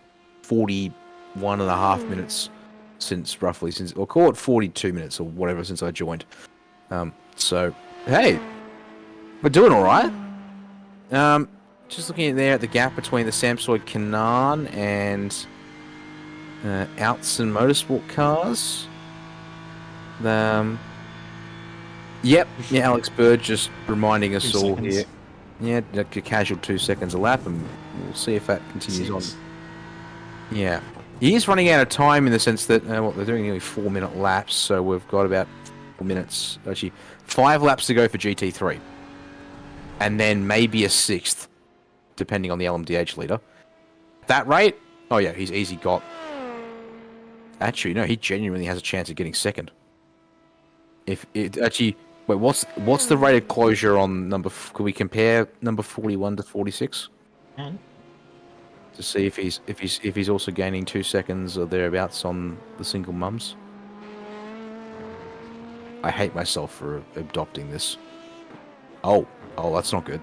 41.5 minutes since, or call it 42 minutes or whatever since I joined. So, hey, we're doing all right. Just looking there at the gap between the Samsung Canaan and Outson Motorsport cars. Yep, yeah, Alex Bird just reminding us all here. Yeah, like a casual 2 seconds a lap, and we'll see if that continues on. Yeah, he is running out of time in the sense that they're doing nearly 4-minute laps, so we've got about 4 minutes, actually 5 laps to go for GT3, and then maybe a 6th, depending on the LMDH leader. At that rate, oh yeah, he's easy got. Actually, no, he genuinely has a chance of getting second. If it actually. Wait, what's the rate of closure on number? Could we compare number 41 to 46? And to see if he's also gaining 2 seconds or thereabouts on the single mums. I hate myself for adopting this. Oh, that's not good.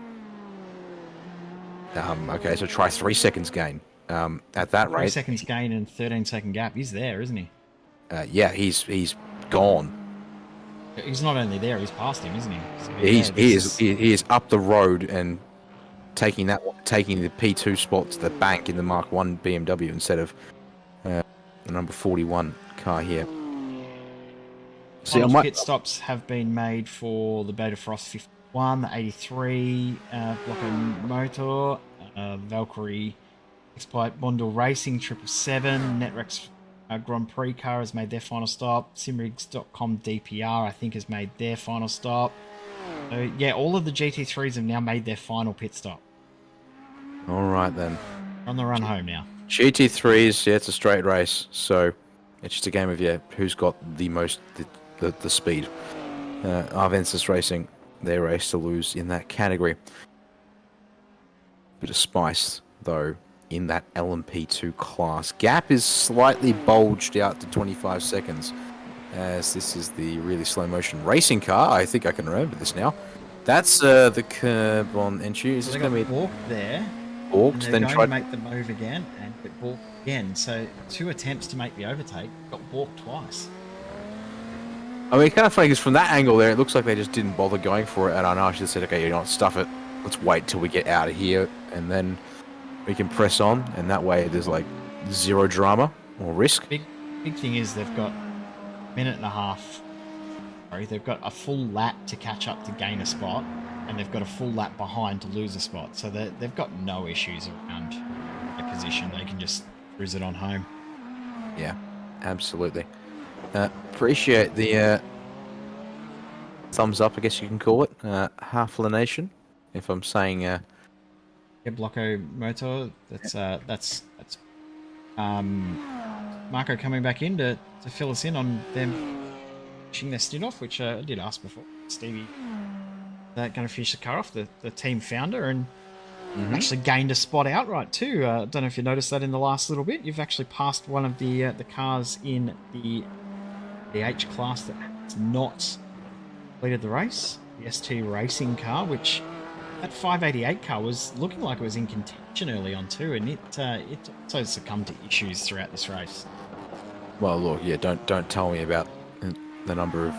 Okay, so try 3 seconds gain. At that rate, 3 seconds gain and 13-second gap. He's there, isn't he? Yeah, he's gone. He's not only there; he's past him, isn't he? So he is up the road and taking the P2 spot to the bank in the Mark 1 BMW instead of the number 41 car here. Pit stops have been made for the Beta Frost 51, the 83, Blocko Motor, Valkyrie, Exploit Bondel Racing 777, Netrex Grand Prix car has made their final stop. Simrigs.com DPR, I think, has made their final stop. So, yeah, all of the GT3s have now made their final pit stop. All right, then. On the run home now. GT3s, yeah, it's a straight race. So, it's just a game of, who's got the most, the speed. Arvensis Racing, their race to lose in that category. Bit of spice, though, in that LMP2 class. Gap is slightly bulged out to 25 seconds, as this is the really slow motion racing car. I think I can remember this now. That's the curb on entry. Is so this they going to be walked there? Walked, then tried to make the move again, and it walked again. So 2 attempts to make the overtake, got walked twice. I mean, it's kind of funny because from that angle there, it looks like they just didn't bother going for it. And I know I should have said, okay, you know what, stuff it. Let's wait till we get out of here, and then we can press on, and that way there's like 0 drama or risk. Big thing is they've got a minute and a half. Sorry, they've got a full lap to catch up to gain a spot, and they've got a full lap behind to lose a spot. So they've got no issues around their position. They can just cruise it on home. Yeah, absolutely. Appreciate the thumbs up, I guess you can call it. Half-la Nation, if I'm saying. Yeah, Blocko Motor. That's Marco coming back in to fill us in on them finishing their stint off, which I did ask before. Stevie, going to finish the car off, the team founder, and actually gained a spot outright too. I don't know if you noticed that in the last little bit. You've actually passed one of the cars in the H class that has not completed the race, the ST Racing car, which that 588 car was looking like it was in contention early on too, and it also succumbed to issues throughout this race. Well, look, yeah, don't tell me about the number of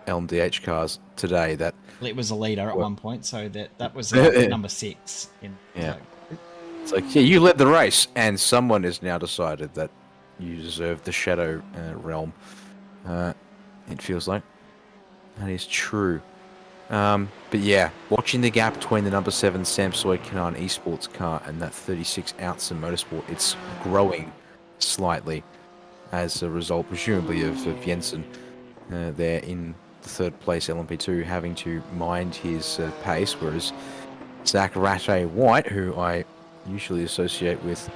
LMDH cars today that it was a leader at one point, so that was number 6. Yeah, it's like, yeah, you led the race, and someone has now decided that you deserve the Shadow realm. It feels like that is true. But yeah, watching the gap between the number 7 Samsung Canaan Esports car and that 36 Outson Motorsport, it's growing slightly as a result, presumably, of Jensen there in the 3rd place LMP2 having to mind his pace, whereas Zach Ratte White, who I usually associate with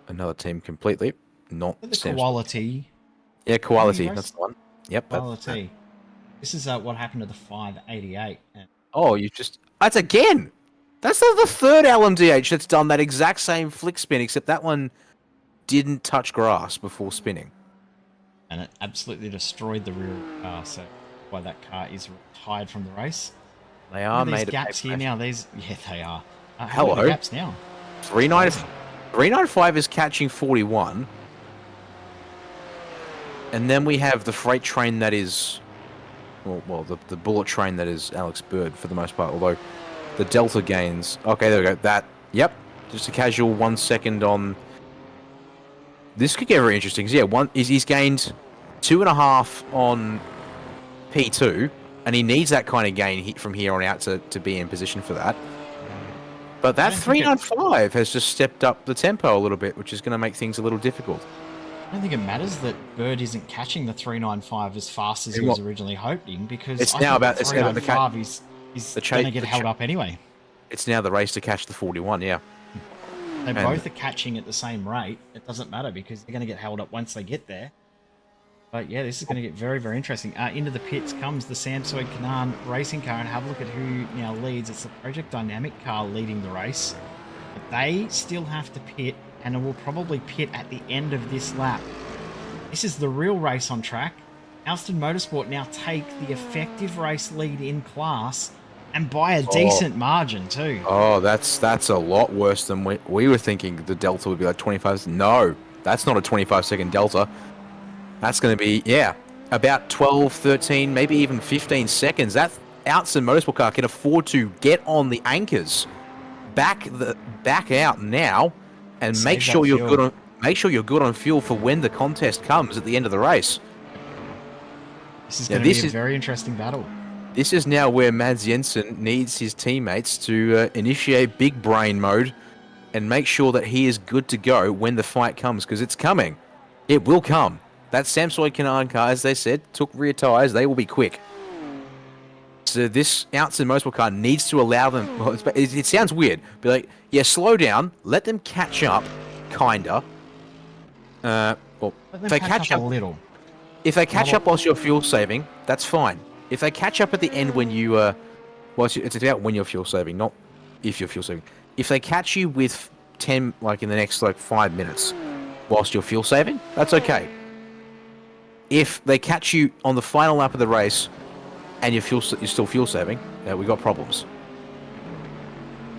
another team completely, not The Samsung. quality. Yeah, quality. Race? That's the one. Yep. Quality. This is what happened to the 588. And Oh, you just... That's again! That's the third LMDH that's done that exact same flick spin, except that one didn't touch grass before spinning. and it absolutely destroyed the rear car, so why that car is retired from the race. They are Look at made these of gaps here paper. now. These, yeah, they are. How are Hello. the gaps now? 395 is catching 41. And then we have the freight train that is... Well, the bullet train that is Alex Bird for the most part, although the delta gains... Okay, there we go. That, yep. Just a casual 1 second on... This could get very interesting. So yeah, he's gained 2.5 on P2, and he needs that kind of gain from here on out to be in position for that. But that 395 has just stepped up the tempo a little bit, which is going to make things a little difficult. I don't think it matters that Bird isn't catching the 395 as fast as he was originally hoping, because it's I now think about the 395 is going to get held up anyway. It's now the race to catch the 41, yeah. They both are catching at the same rate. It doesn't matter because they're going to get held up once they get there. But yeah, this is going to get very, very interesting. Into the pits comes the Samsung Canaan racing car, and have a look at who now leads. It's the Project Dynamic car leading the race. But they still have to pit, and it will probably pit at the end of this lap. This is the real race on track. Alston Motorsport now take the effective race lead in class, and by a decent margin too. Oh, that's a lot worse than we were thinking. The delta would be like 25. No, that's not a 25-second delta. That's going to be, yeah, about 12, 13, maybe even 15 seconds. That Alston Motorsport car can afford to get on the anchors, back out now, and make sure you're good on fuel for when the contest comes at the end of the race. This is going to be a very interesting battle. This is now where Mads Jensen needs his teammates to initiate big brain mode and make sure that he is good to go when the fight comes, because it's coming. It will come. That Samsung Canaan car, as they said, took rear tyres. They will be quick. So this Alston Motorsport car needs to allow them... Well, it sounds weird, but like, yeah, slow down. Let them catch up, kinda. Well, if they catch up a little. If they catch up whilst you're fuel saving, that's fine. If they catch up at the end when you, it's about when you're fuel saving, not if you're fuel saving. If they catch you with 10, like in the next 5 minutes, whilst you're fuel saving, that's okay. If they catch you on the final lap of the race, and you're still fuel saving, we got problems.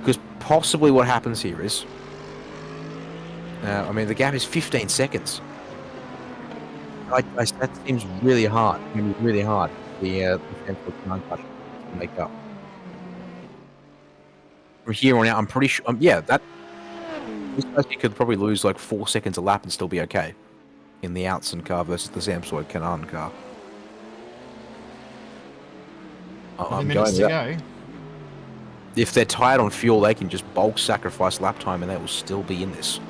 Because possibly what happens here is, I mean, the gap is 15 seconds. That seems really hard. It's going to be really hard. The to make up. From here on out, I'm pretty sure. Yeah, this person could probably lose 4 seconds a lap and still be okay in the Alston car versus the Samsung Canaan car. I'm minutes to go. If they're tired on fuel, they can just bulk sacrifice lap time, and they will still be in this.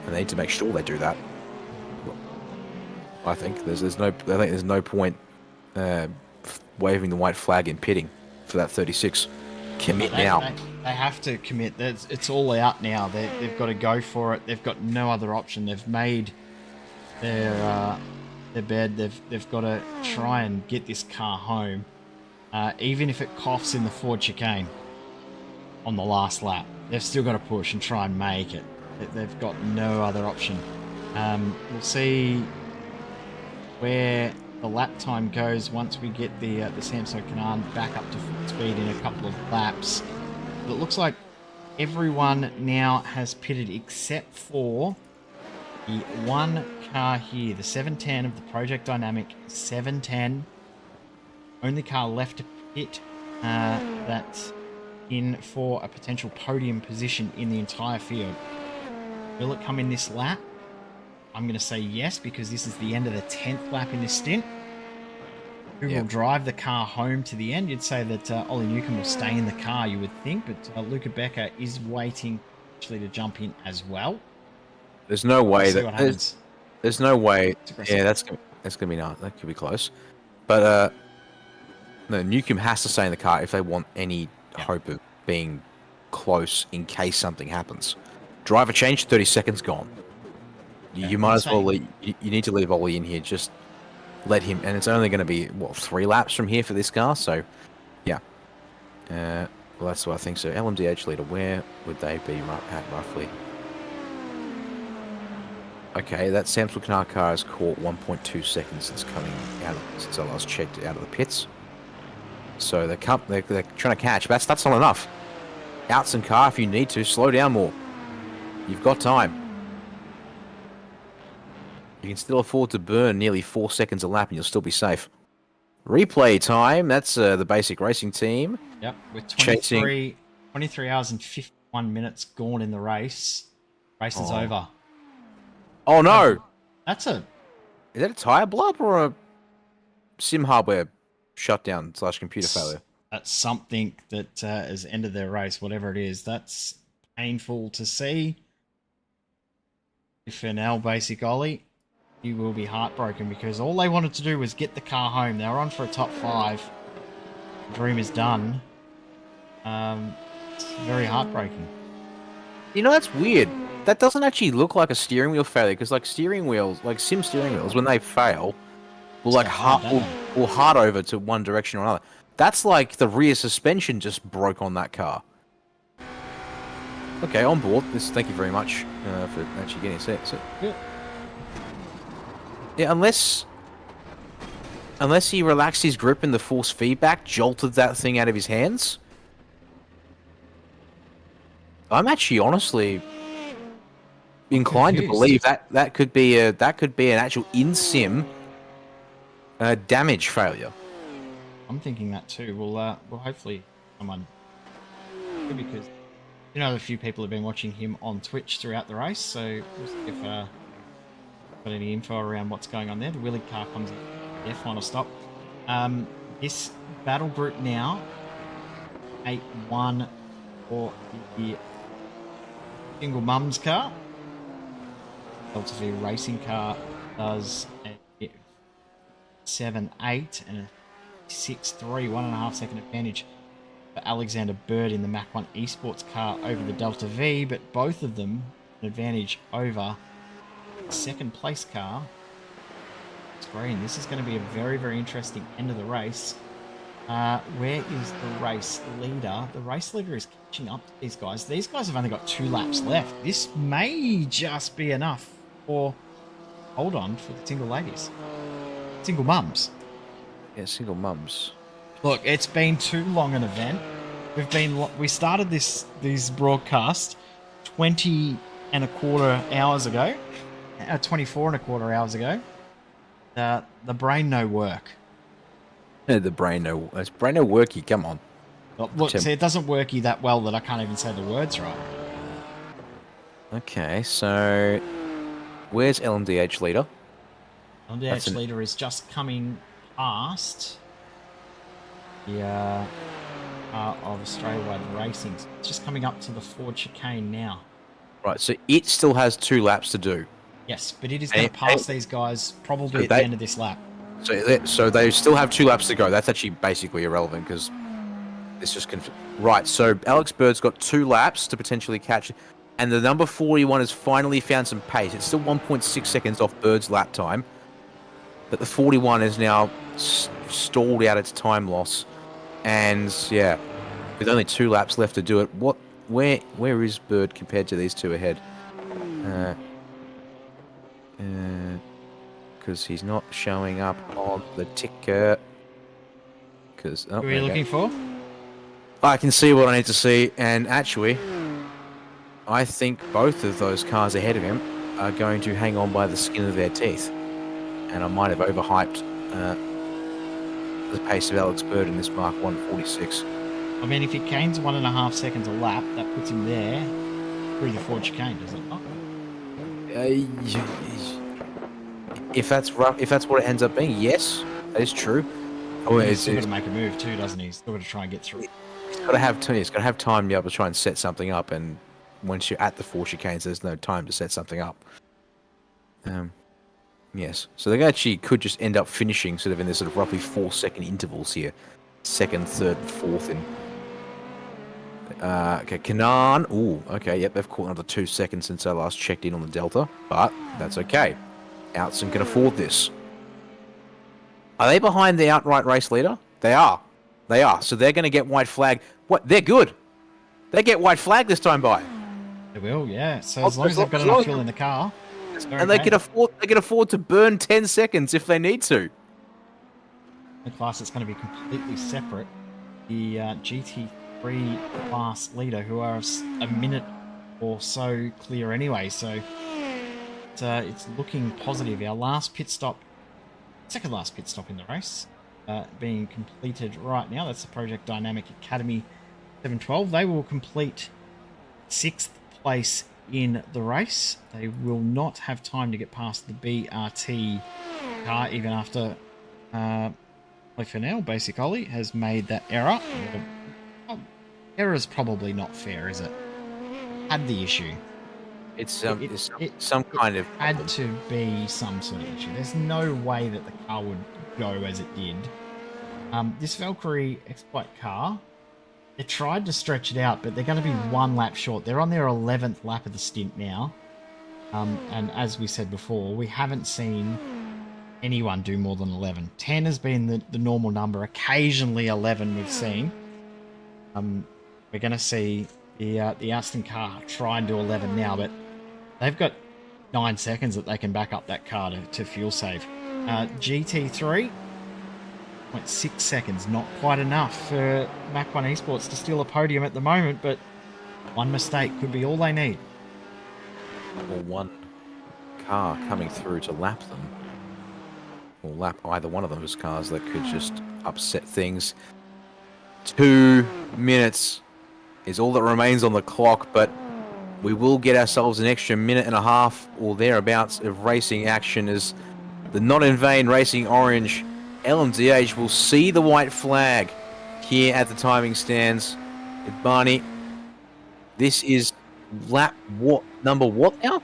And they need to make sure they do that. I think there's no point waving the white flag in pitting for that 36. Commit now. They have to commit. It's all out now. They've got to go for it. They've got no other option. They've made their bed. They've got to try and get this car home, even if it coughs in the Ford chicane on the last lap. They've still got to push and try and make it. They've got no other option. We'll see where the lap time goes once we get the Samsung Canaan back up to full speed in a couple of laps. But it looks like everyone now has pitted except for the one car here, the 710 of the Project Dynamic 710. Only car left to pit that's in for a potential podium position in the entire field. Will it come in this lap? I'm going to say yes, because this is the end of the 10th lap in this stint. Who will drive the car home to the end? You'd say that Ollie Newcomb will stay in the car, you would think, but Luca Becker is waiting actually to jump in as well. There's no way there's no way. Yeah, that's gonna be not. That could be close. But No, Newcomb has to stay in the car if they want any hope of being close in case something happens. Driver change, 30 seconds gone. You might as well. You need to leave Ollie in here. Just let him, and it's only going to be what 3 laps from here for this car. So, yeah. Well, that's what I think. So, LMDH leader, where would they be at roughly? Okay, that Samsung Canard car has caught 1.2 seconds since coming out since I last checked out of the pits. So they're trying to catch. But that's not enough. Outs and car if you need to. Slow down more. You've got time. You can still afford to burn nearly 4 seconds a lap and you'll still be safe. Replay time. That's the basic racing team. Yep, with 23 hours and 51 minutes gone in the race. Race is over. Oh no! Is that a tyre blow up or a sim hardware shutdown / computer failure? That's something that has ended their race, whatever it is. That's painful to see. For now, basic Ollie, you will be heartbroken because all they wanted to do was get the car home. They were on for a top 5. The dream is done. It's very heartbreaking. You know, that's weird. That doesn't actually look like a steering wheel failure because, like, steering wheels, like sim steering wheels, when they fail, will like will hard over to one direction or another. That's like the rear suspension just broke on that car. Okay, on board. Thank you very much for actually getting set. So, yeah, unless he relaxed his grip and the force feedback jolted that thing out of his hands. I'm actually honestly inclined to believe that could be an actual in-sim damage failure. I'm thinking that too. Well, hopefully someone, because you know a few people have been watching him on Twitch throughout the race, so we'll see if got any info around what's going on there. The wheelie car comes in, their final stop. This battle group now, 8-1 for the single mums car. LTV racing car does a 7-8 and a 6-3, 1.5 second advantage for Alexander Bird in the Mach 1 Esports car over the Delta V, but both of them an advantage over the second place car. Screen. This is going to be a very, very interesting end of the race. Where is the race leader? The race leader is catching up to these guys. These guys have only got 2 laps left. This may just be enough for hold on for the single ladies. Single mums. Yeah, single mums. Look, it's been too long an event. We started these broadcasts 20 and a quarter hours ago. 24 and a quarter hours ago. The brain no work. The brain no worky, come on. Well, look, see, it doesn't worky that well that I can't even say the words right. Okay, so where's LMDH leader? LMDH leader is just coming past the of Australia-wide racing. It's just coming up to the Ford chicane now. Right, so it still has 2 laps to do. Yes, but it is going to pass these guys probably at the end of this lap. So they still have 2 laps to go. That's actually basically irrelevant because it's just right. So Alex Bird's got 2 laps to potentially catch, and the number 41 has finally found some pace. It's still 1.6 seconds off Bird's lap time, but the 41 is now stalled out its time loss, and yeah, with only 2 laps left to do it. Where is Bird compared to these 2 ahead? Because he's not showing up on the ticker. Because who are you looking for? I can see what I need to see, and actually, I think both of those cars ahead of him are going to hang on by the skin of their teeth. And I might have overhyped the pace of Alex Bird in this Mark 146. I mean, if he gains 1.5 seconds a lap, that puts him there through the Ford chicane, does it not? If that's what it ends up being, yes, that is true. Oh, he's still got to make a move too, doesn't he? He's still got to try and get through. He's got to have time to be able to try and set something up, and once you're at the 4 chicanes, there's no time to set something up. Yes, so they actually could just end up finishing sort of in this sort of roughly 4-second intervals here. second, third, and fourth in. Okay, Kanan. Ooh, okay, yep, they've caught another 2 seconds since I last checked in on the Delta, but that's okay. Outson can afford this. Are they behind the outright race leader? They are. They are. So they're going to get white flag. What? They're good. They get white flag this time by. They will, yeah. So as long as they've got enough fuel in the car, and they can afford to burn 10 seconds if they need to. The class that's going to be completely separate. The GT3 class leader, who are a minute or so clear anyway. So it's looking positive. Our last pit stop, second last pit stop in the race, being completed right now. That's the Project Dynamic Academy 712. They will complete 6th place in the race. They will not have time to get past the BRT car even after Fennell, basically, has made that error. Error is probably not fair, is it? Had the issue. It's some kind of had to be some sort of issue. There's no way that the car would go as it did. This Valkyrie Exploit car, they tried to stretch it out, but they're going to be 1 lap short. They're on their 11th lap of the stint now. And as we said before, we haven't seen anyone do more than 11. 10 has been the normal number. Occasionally 11 we've seen. We're going to see the Aston car try and do 11 now, but they've got 9 seconds that they can back up that car to fuel save. GT3, 0.6 seconds, not quite enough for Mach 1 Esports to steal a podium at the moment, but one mistake could be all they need. Or one car coming through to lap them, or lap either one of those cars that could just upset things. 2 minutes is all that remains on the clock, but we will get ourselves an extra minute and a half or thereabouts of racing action as the Not In Vain Racing Orange LMDH will see the white flag here at the timing stands. Barney, this is lap number what now?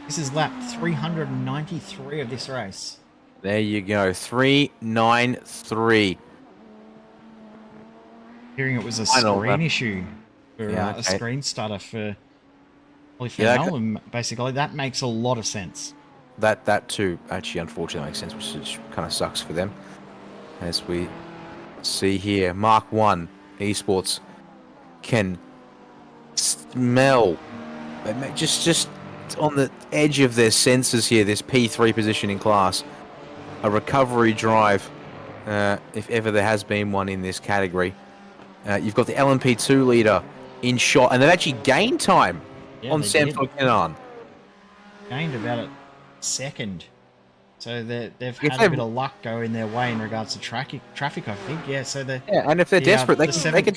This is lap 393 of this race. There you go, 393. Hearing it was a screen issue, for a screen stutter for Fennell, and basically that makes a lot of sense. That too actually unfortunately makes sense, which kind of sucks for them. As we see here, Mark 1 Esports can smell, just on the edge of their senses here, this P3 position in class, a recovery drive, if ever there has been one in this category. You've got the LMP2 leader in shot, and they've actually gained time on Samsung Kenan. Gained about a second. So they've had a bit of luck go in their way in regards to traffic, I think. Yeah, so and if they're desperate, they can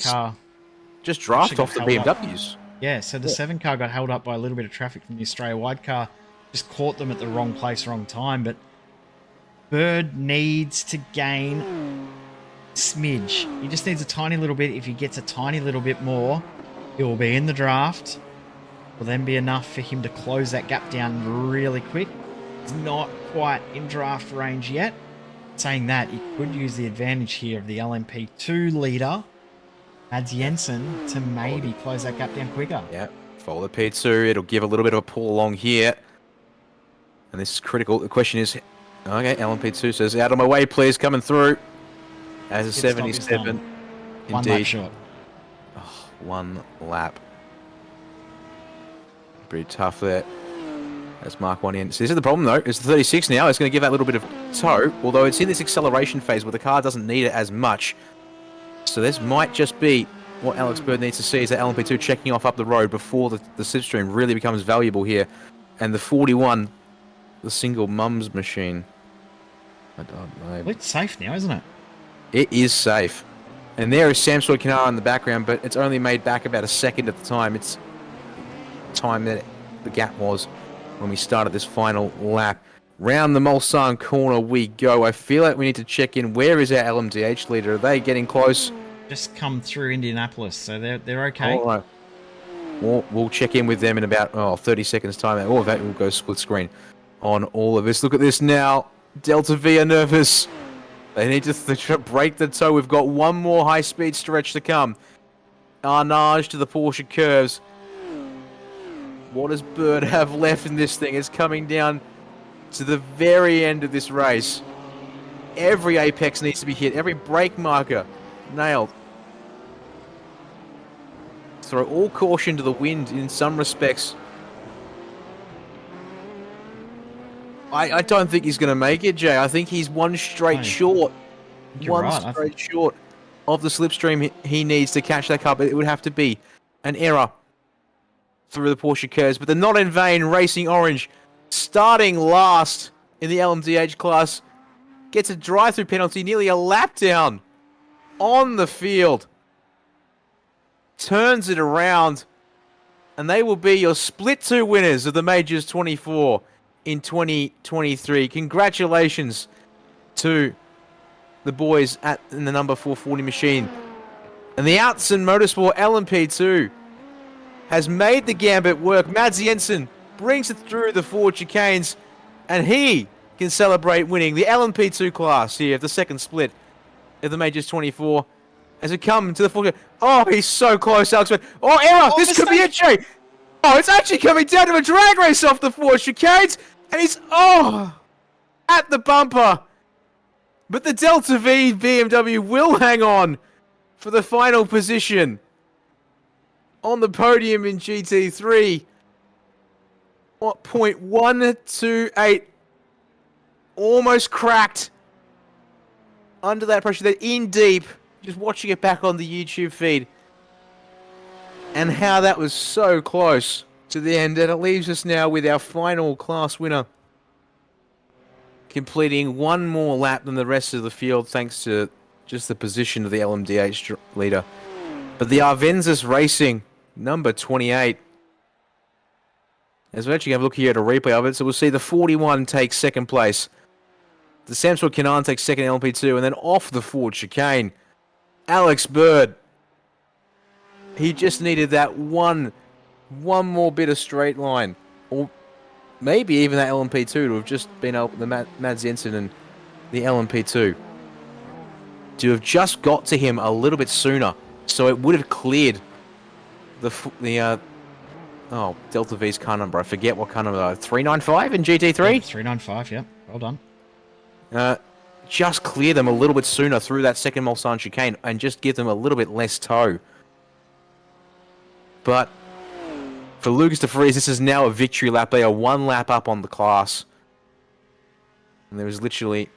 just draft off the BMWs. Up. Yeah, so the 7 car got held up by a little bit of traffic from the Australia-wide car. Just caught them at the wrong place, wrong time. But Bird needs to gain smidge. He just needs a tiny little bit. If he gets a tiny little bit more, he will be in the draft. Will then be enough for him to close that gap down really quick. He's not quite in draft range yet. Saying that, he could use the advantage here of the LMP2 leader, Mads Jensen, to maybe close that gap down quicker. Yeah, follow the P2. It'll give a little bit of a pull along here. And this is critical. The question is, okay, LMP2 says, out of my way, please, coming through. As a 77. Indeed. 1 lap short. Oh, 1 lap. Pretty tough there. That's Mark 1 in. So this is the problem, though. It's the 36 now. It's going to give that little bit of toe, although it's in this acceleration phase where the car doesn't need it as much. So this might just be what Alex Bird needs to see, is that LMP2 checking off up the road before the slipstream really becomes valuable here. And the 41, the single mums machine. I don't know. Well, it's safe now, isn't it? It is safe. And there is Samsung Kanara in the background, but it's only made back about a second at the time. It's time that the gap was when we started this final lap. Round the Mulsanne corner we go. I feel like we need to check in. Where is our LMDH leader? Are they getting close? Just come through Indianapolis, so they're okay. All right. We'll check in with them in about 30 seconds time. All of that will go split screen on all of this. Look at this now. Delta V are nervous. They need to break the toe. We've got one more high-speed stretch to come. Arnage to the Porsche curves. What does Bird have left in this thing? It's coming down to the very end of this race. Every apex needs to be hit. Every brake marker nailed. Throw all caution to the wind in some respects. I don't think he's going to make it, Jay. I think he's one straight short. One straight short of the slipstream he needs to catch that car. But it would have to be an error through the Porsche curves. But they're not in vain. Racing Orange starting last in the LMDH class. Gets a drive-through penalty, nearly a lap down on the field. Turns it around. And they will be your split 2 winners of the Majors 24 in 2023. Congratulations to the boys in the number 440 machine. And the Outson Motorsport LMP2 has made the gambit work. Mads Jensen brings it through the Ford chicanes, and he can celebrate winning the LMP2 class here of the second split of the Majors 24 as it comes to the Ford. Oh, he's so close, Alex. Oh, error! This could be it, Jay! Oh, it's actually coming down to a drag race off the Ford chicanes, and he's, at the bumper. But the Delta V BMW will hang on for the final position on the podium in GT3. What, 0.128? Almost cracked under that pressure. They're in deep. Just watching it back on the YouTube feed. And how that was so close to the end. And it leaves us now with our final class winner, completing one more lap than the rest of the field thanks to just the position of the LMDH leader. But the Arvenzis Racing, number 28. As we actually have a look here at a replay of it, so we'll see the 41 takes second place. The Samsung Canaan takes second LMP2, and then off the Ford chicane, Alex Bird. He just needed that one more bit of straight line, or maybe even that LMP2 to have just been able, the Mads Jensen and the LMP2, to have just got to him a little bit sooner, so it would have cleared the Delta V's car number. I forget what car number. 395 in GT3. Yeah, 395. Yeah, well done. Just clear them a little bit sooner through that second Mulsanne chicane and just give them a little bit less tow. But for Lucas de Vries, this is now a victory lap. They are one lap up on the class. And there was literally...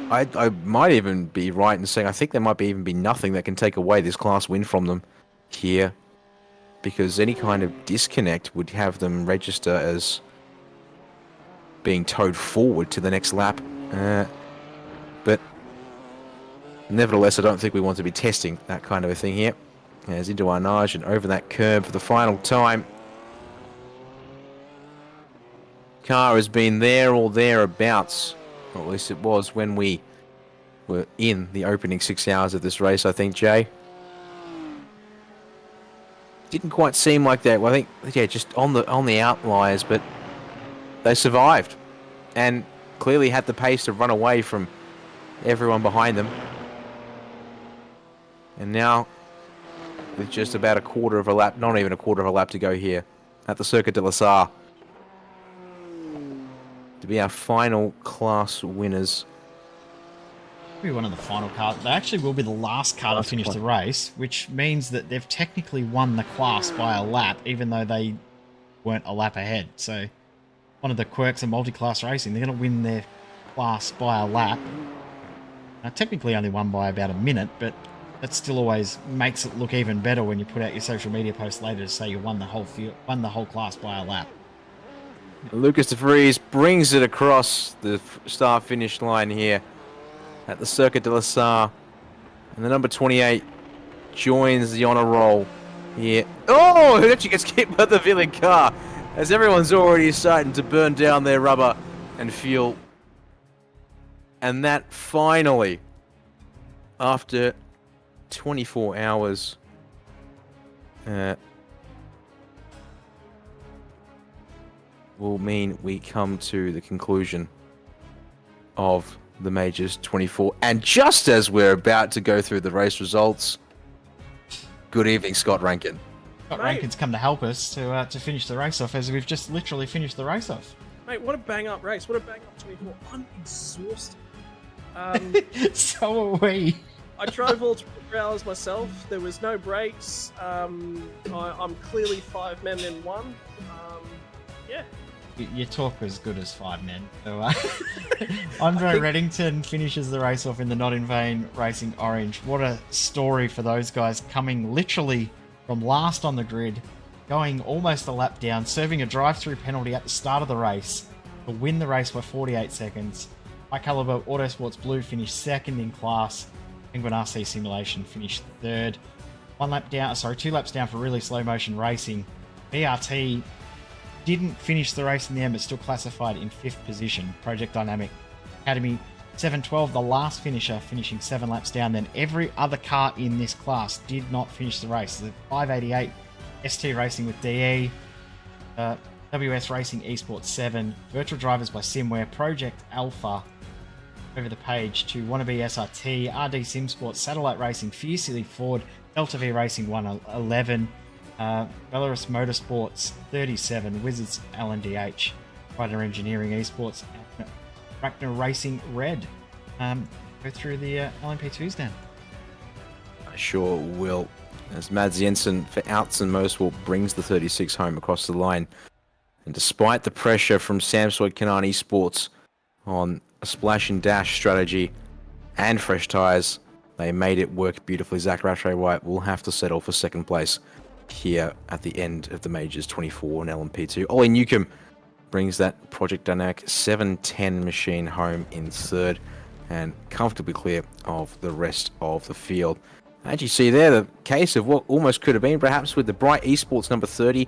I might even be right in saying I think there might even be nothing that can take away this class win from them here. Because any kind of disconnect would have them register as being towed forward to the next lap. But nevertheless, I don't think we want to be testing that kind of a thing here. As into Arnage and over that curb for the final time. Car has been there or thereabouts. Or at least it was when we were in the opening 6 hours of this race, I think, Jay. Didn't quite seem like that. Well, I think, yeah, just on the outliers, but they survived. And clearly had the pace to run away from everyone behind them. And now, with just about a quarter of a lap, not even a quarter of a lap to go here at the Circuit de la Sarre, to be our final class winners. Be one of the final cars. They actually will be the last car to finish the race, which means that they've technically won the class by a lap, even though they weren't a lap ahead. So, one of the quirks of multi-class racing, they're going to win their class by a lap. Now, technically only won by about a minute, but that still always makes it look even better when you put out your social media post later to say you won the whole class by a lap. Lucas de Vries brings it across the start-finish line here at the Circuit de la Sarre. And the number 28 joins the honour roll here. Oh, it actually gets kicked by the villain car as everyone's already starting to burn down their rubber and fuel. And that finally, after 24 hours, will mean we come to the conclusion of the Majors 24. And just as we're about to go through the race results, good evening, Scott Rankin. Scott Mate. Rankin's come to help us to finish the race off, as we've just literally finished the race off. Mate, what a bang up race. What a bang up 24. I'm exhausted. So are we. I drove all 24 hours myself. There was no breaks. I'm clearly 5 men in one. Yeah. Your talk was good as 5 men. So, Andre Reddington finishes the race off in the Not In Vain Racing Orange. What a story for those guys, coming literally from last on the grid, going almost a lap down, serving a drive-through penalty at the start of the race to win the race by 48 seconds. High Caliber Autosports Blue finished second in class. Penguin RC Simulation finished third. 2 laps down for Really Slow Motion Racing. BRT didn't finish the race in the end, but still classified in 5th position. Project Dynamic Academy 712, the last finisher, finishing 7 laps down. Then every other car in this class did not finish the race. The 588 ST Racing with DE, WS Racing Esports 7, Virtual Drivers by Simware, Project Alpha over the page to Wannabe SRT, RD Sim Sports, Satellite Racing, Fiercely Ford, Delta V Racing 111, Belarus Motorsports 37, Wizards LNDH, Rider Engineering Esports, and Ragnar Racing Red. Go through the LMP2s now. I sure will. As Mads Jensen for Outson Motorsport brings the 36 home across the line. And despite the pressure from Samsung Kanani Sports on a splash and dash strategy and fresh tyres, they made it work beautifully. Zach Rattray White will have to settle for 2nd place here at the end of the Majors 24 and LMP2. Ollie Newcomb brings that Project Dynamic 710 machine home in 3rd and comfortably clear of the rest of the field. As you see there, the case of what almost could have been, perhaps with the Bright Esports number 30.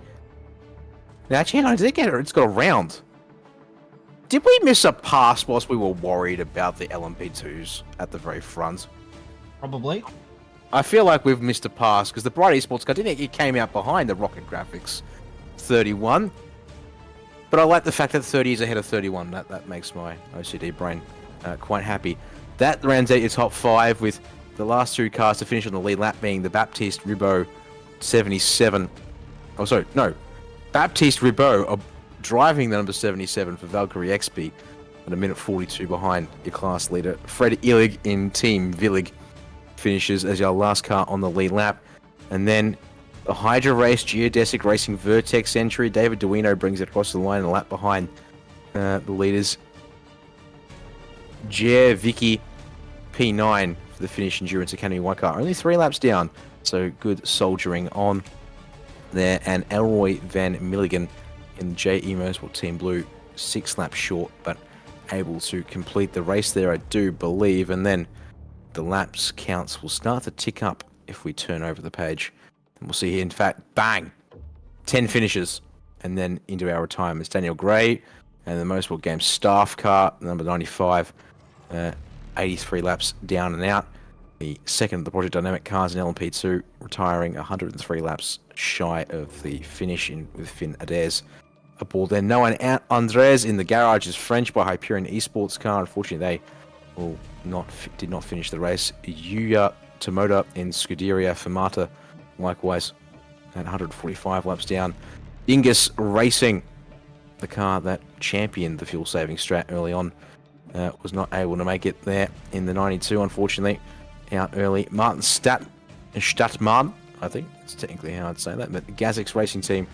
Now, actually, I did get it. It's got a round. Did we miss a pass whilst we were worried about the LMP2s at the very front? Probably. I feel like we've missed a pass because the Bright Esports car, didn't it came out behind the Rocket Graphics 31. But I like the fact that 30 is ahead of 31. That makes my OCD brain quite happy. That rounds out your top 5 with the last 2 cars to finish on the lead lap being the Baptiste Ribot 77. Oh, sorry, no. Baptiste Ribot driving the number 77 for Valkyrie XP at 1:42 behind your class leader. Fred Illig in Team Villig finishes as your last car on the lead lap. And then the Hydra Race Geodesic Racing Vertex entry. David Duino brings it across the line a lap behind the leaders. Jer Vicky P9 for the Finnish Endurance Academy white car. Only 3 laps down, so good soldiering on there. And Elroy Van Milligan in JE Motorsport Team Blue, 6 laps short, but able to complete the race there, I do believe. And then the laps counts will start to tick up if we turn over the page. And we'll see here, in fact, bang! 10 finishes, and then into our retirements. Daniel Gray and the Motorsport Games staff car, number 95, 83 laps down and out. The second of the Project Dynamic cars in LMP2, retiring 103 laps shy of the finish with Finn Adair aboard there. No one out. Andres in the garage is French by Hyperion Esports car. Unfortunately, they did not finish the race. Yuya Tomoda in Scuderia Fermata, likewise, at 145 laps down. Dingus Racing, the car that championed the fuel-saving strat early on, was not able to make it there in the 92, unfortunately. Out early. Martin Stadtmann, I think that's technically how I'd say that, but the Gazix Racing Team,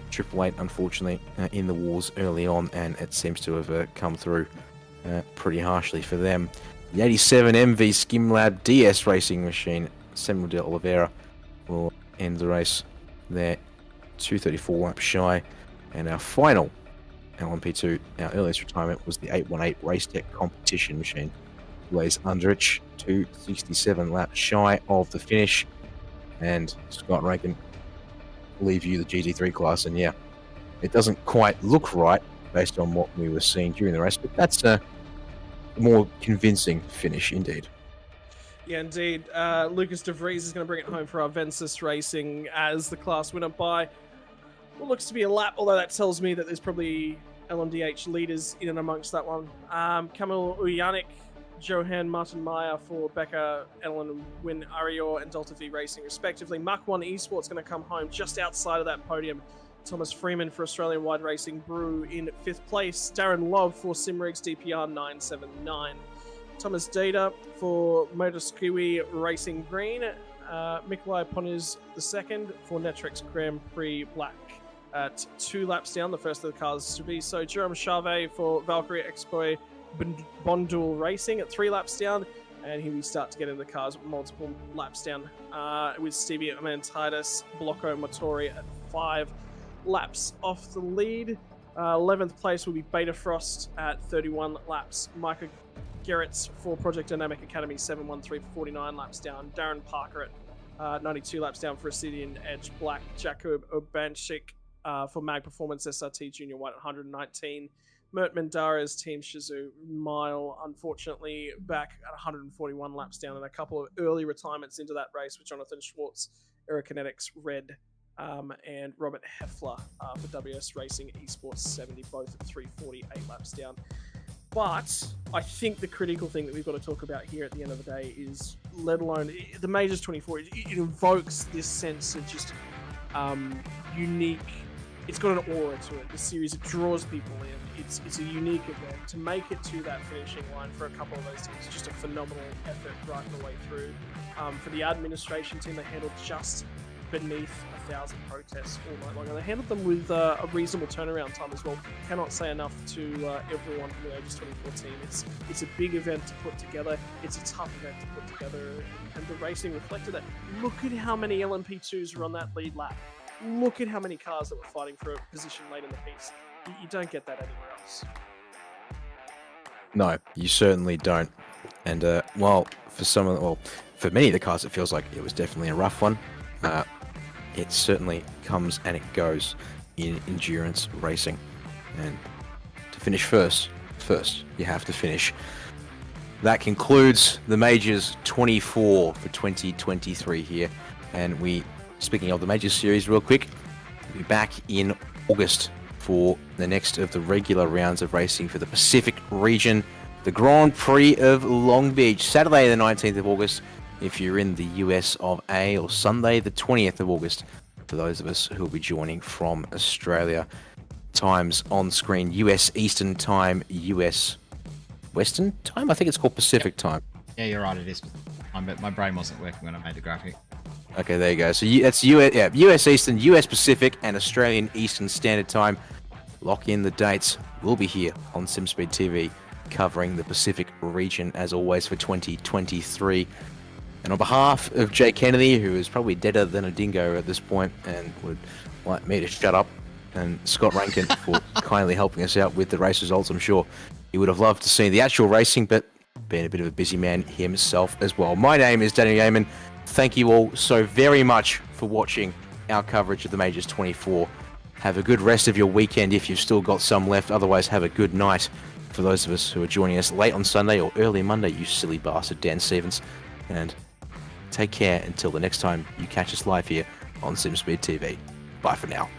888, unfortunately, in the wars early on, and it seems to have come through pretty harshly for them. The 87 MV Skimlab DS Racing Machine, Samuel de Oliveira, will end the race there, 234 laps shy. And our final LMP2, our earliest retirement, was the 818 Race Tech Competition Machine. Blaze Undrich, 267 laps shy of the finish. And Scott Rankin, leave you the GT3 class, and yeah, it doesn't quite look right based on what we were seeing during the race, but that's a more convincing finish indeed. Yeah, indeed. Lucas De Vries is going to bring it home for our Ventus Racing as the class winner by what looks to be a lap, although that tells me that there's probably LMDH leaders in and amongst that one. Kamil Ujanik Johan Martin Meyer for Becca, Ellen Win Arior, and Delta V Racing, respectively. Mach 1 Esports going to come home just outside of that podium. Thomas Freeman for Australian Wide Racing Brew in 5th place. Darren Love for Simrigs DPR 979. Thomas Data for Motorsport Racing Green. Mikolai Poniz II for Netrix Grand Prix Black at 2 laps down, the first of the cars to be so. Jerome Charvet for Valkyrie Expo Bondul Racing at 3 laps down, and here we start to get into the cars multiple laps down with Stevie Amantitis, Blocco Motori at 5 laps off the lead. 11th place will be Beta Frost at 31 laps. Micah Gerrits for Project Dynamic Academy 713 for 49 laps down. Darren Parker at 92 laps down for Obsidian Edge Black. Jakub Obanchik for Mag Performance SRT Junior White at 119. Mert Mendara's Team Shizou Mile, unfortunately, back at 141 laps down, and a couple of early retirements into that race with Jonathan Schwartz, Aerokinetics Red, and Robert Heffler for WS Racing Esports 70, both at 348 laps down. But I think the critical thing that we've got to talk about here at the end of the day is, let alone the Majors 24, it invokes this sense of just unique. It's got an aura to it. The series, it draws people in. It's a unique event. To make it to that finishing line for a couple of those teams is just a phenomenal effort right the way through. For the administration team, they handled just beneath 1,000 protests all night long, and they handled them with a reasonable turnaround time as well. Cannot say enough to everyone from the Aegis 24 team. It's a big event to put together. It's a tough event to put together, and the racing reflected that. Look at how many LMP2s were on that lead lap. Look at how many cars that were fighting for a position late in the piece. You don't get that anywhere else. No, you certainly don't. And for many of the cars, it feels like it was definitely a rough one. It certainly comes and it goes in endurance racing. And to finish first, you have to finish. That concludes the Majors 24 for 2023 here. And speaking of the Majors series real quick, we'll be back in August for the next of the regular rounds of racing for the Pacific region, the Grand Prix of Long Beach, Saturday the 19th of August if you're in the US of A, or Sunday the 20th of August for those of us who will be joining from Australia. Times on screen: US Eastern Time, US Western Time? I think it's called Pacific Time. Yeah, you're right, it is. But my brain wasn't working when I made the graphic. Okay, there you go. So that's US Eastern, US Pacific, and Australian Eastern Standard Time. Lock in the dates. We'll be here on SimSpeed TV covering the Pacific region as always for 2023. And on behalf of Jay Kennedy, who is probably deader than a dingo at this point and would like me to shut up, and Scott Rankin for kindly helping us out with the race results, I'm sure he would have loved to see the actual racing, but being a bit of a busy man himself as well. My name is Daniel Yeaman. Thank you all so very much for watching our coverage of the Majors 24. Have a good rest of your weekend if you've still got some left. Otherwise, have a good night for those of us who are joining us late on Sunday or early Monday, you silly bastard, Dan Stevens. And take care until the next time you catch us live here on SimSpeed TV. Bye for now.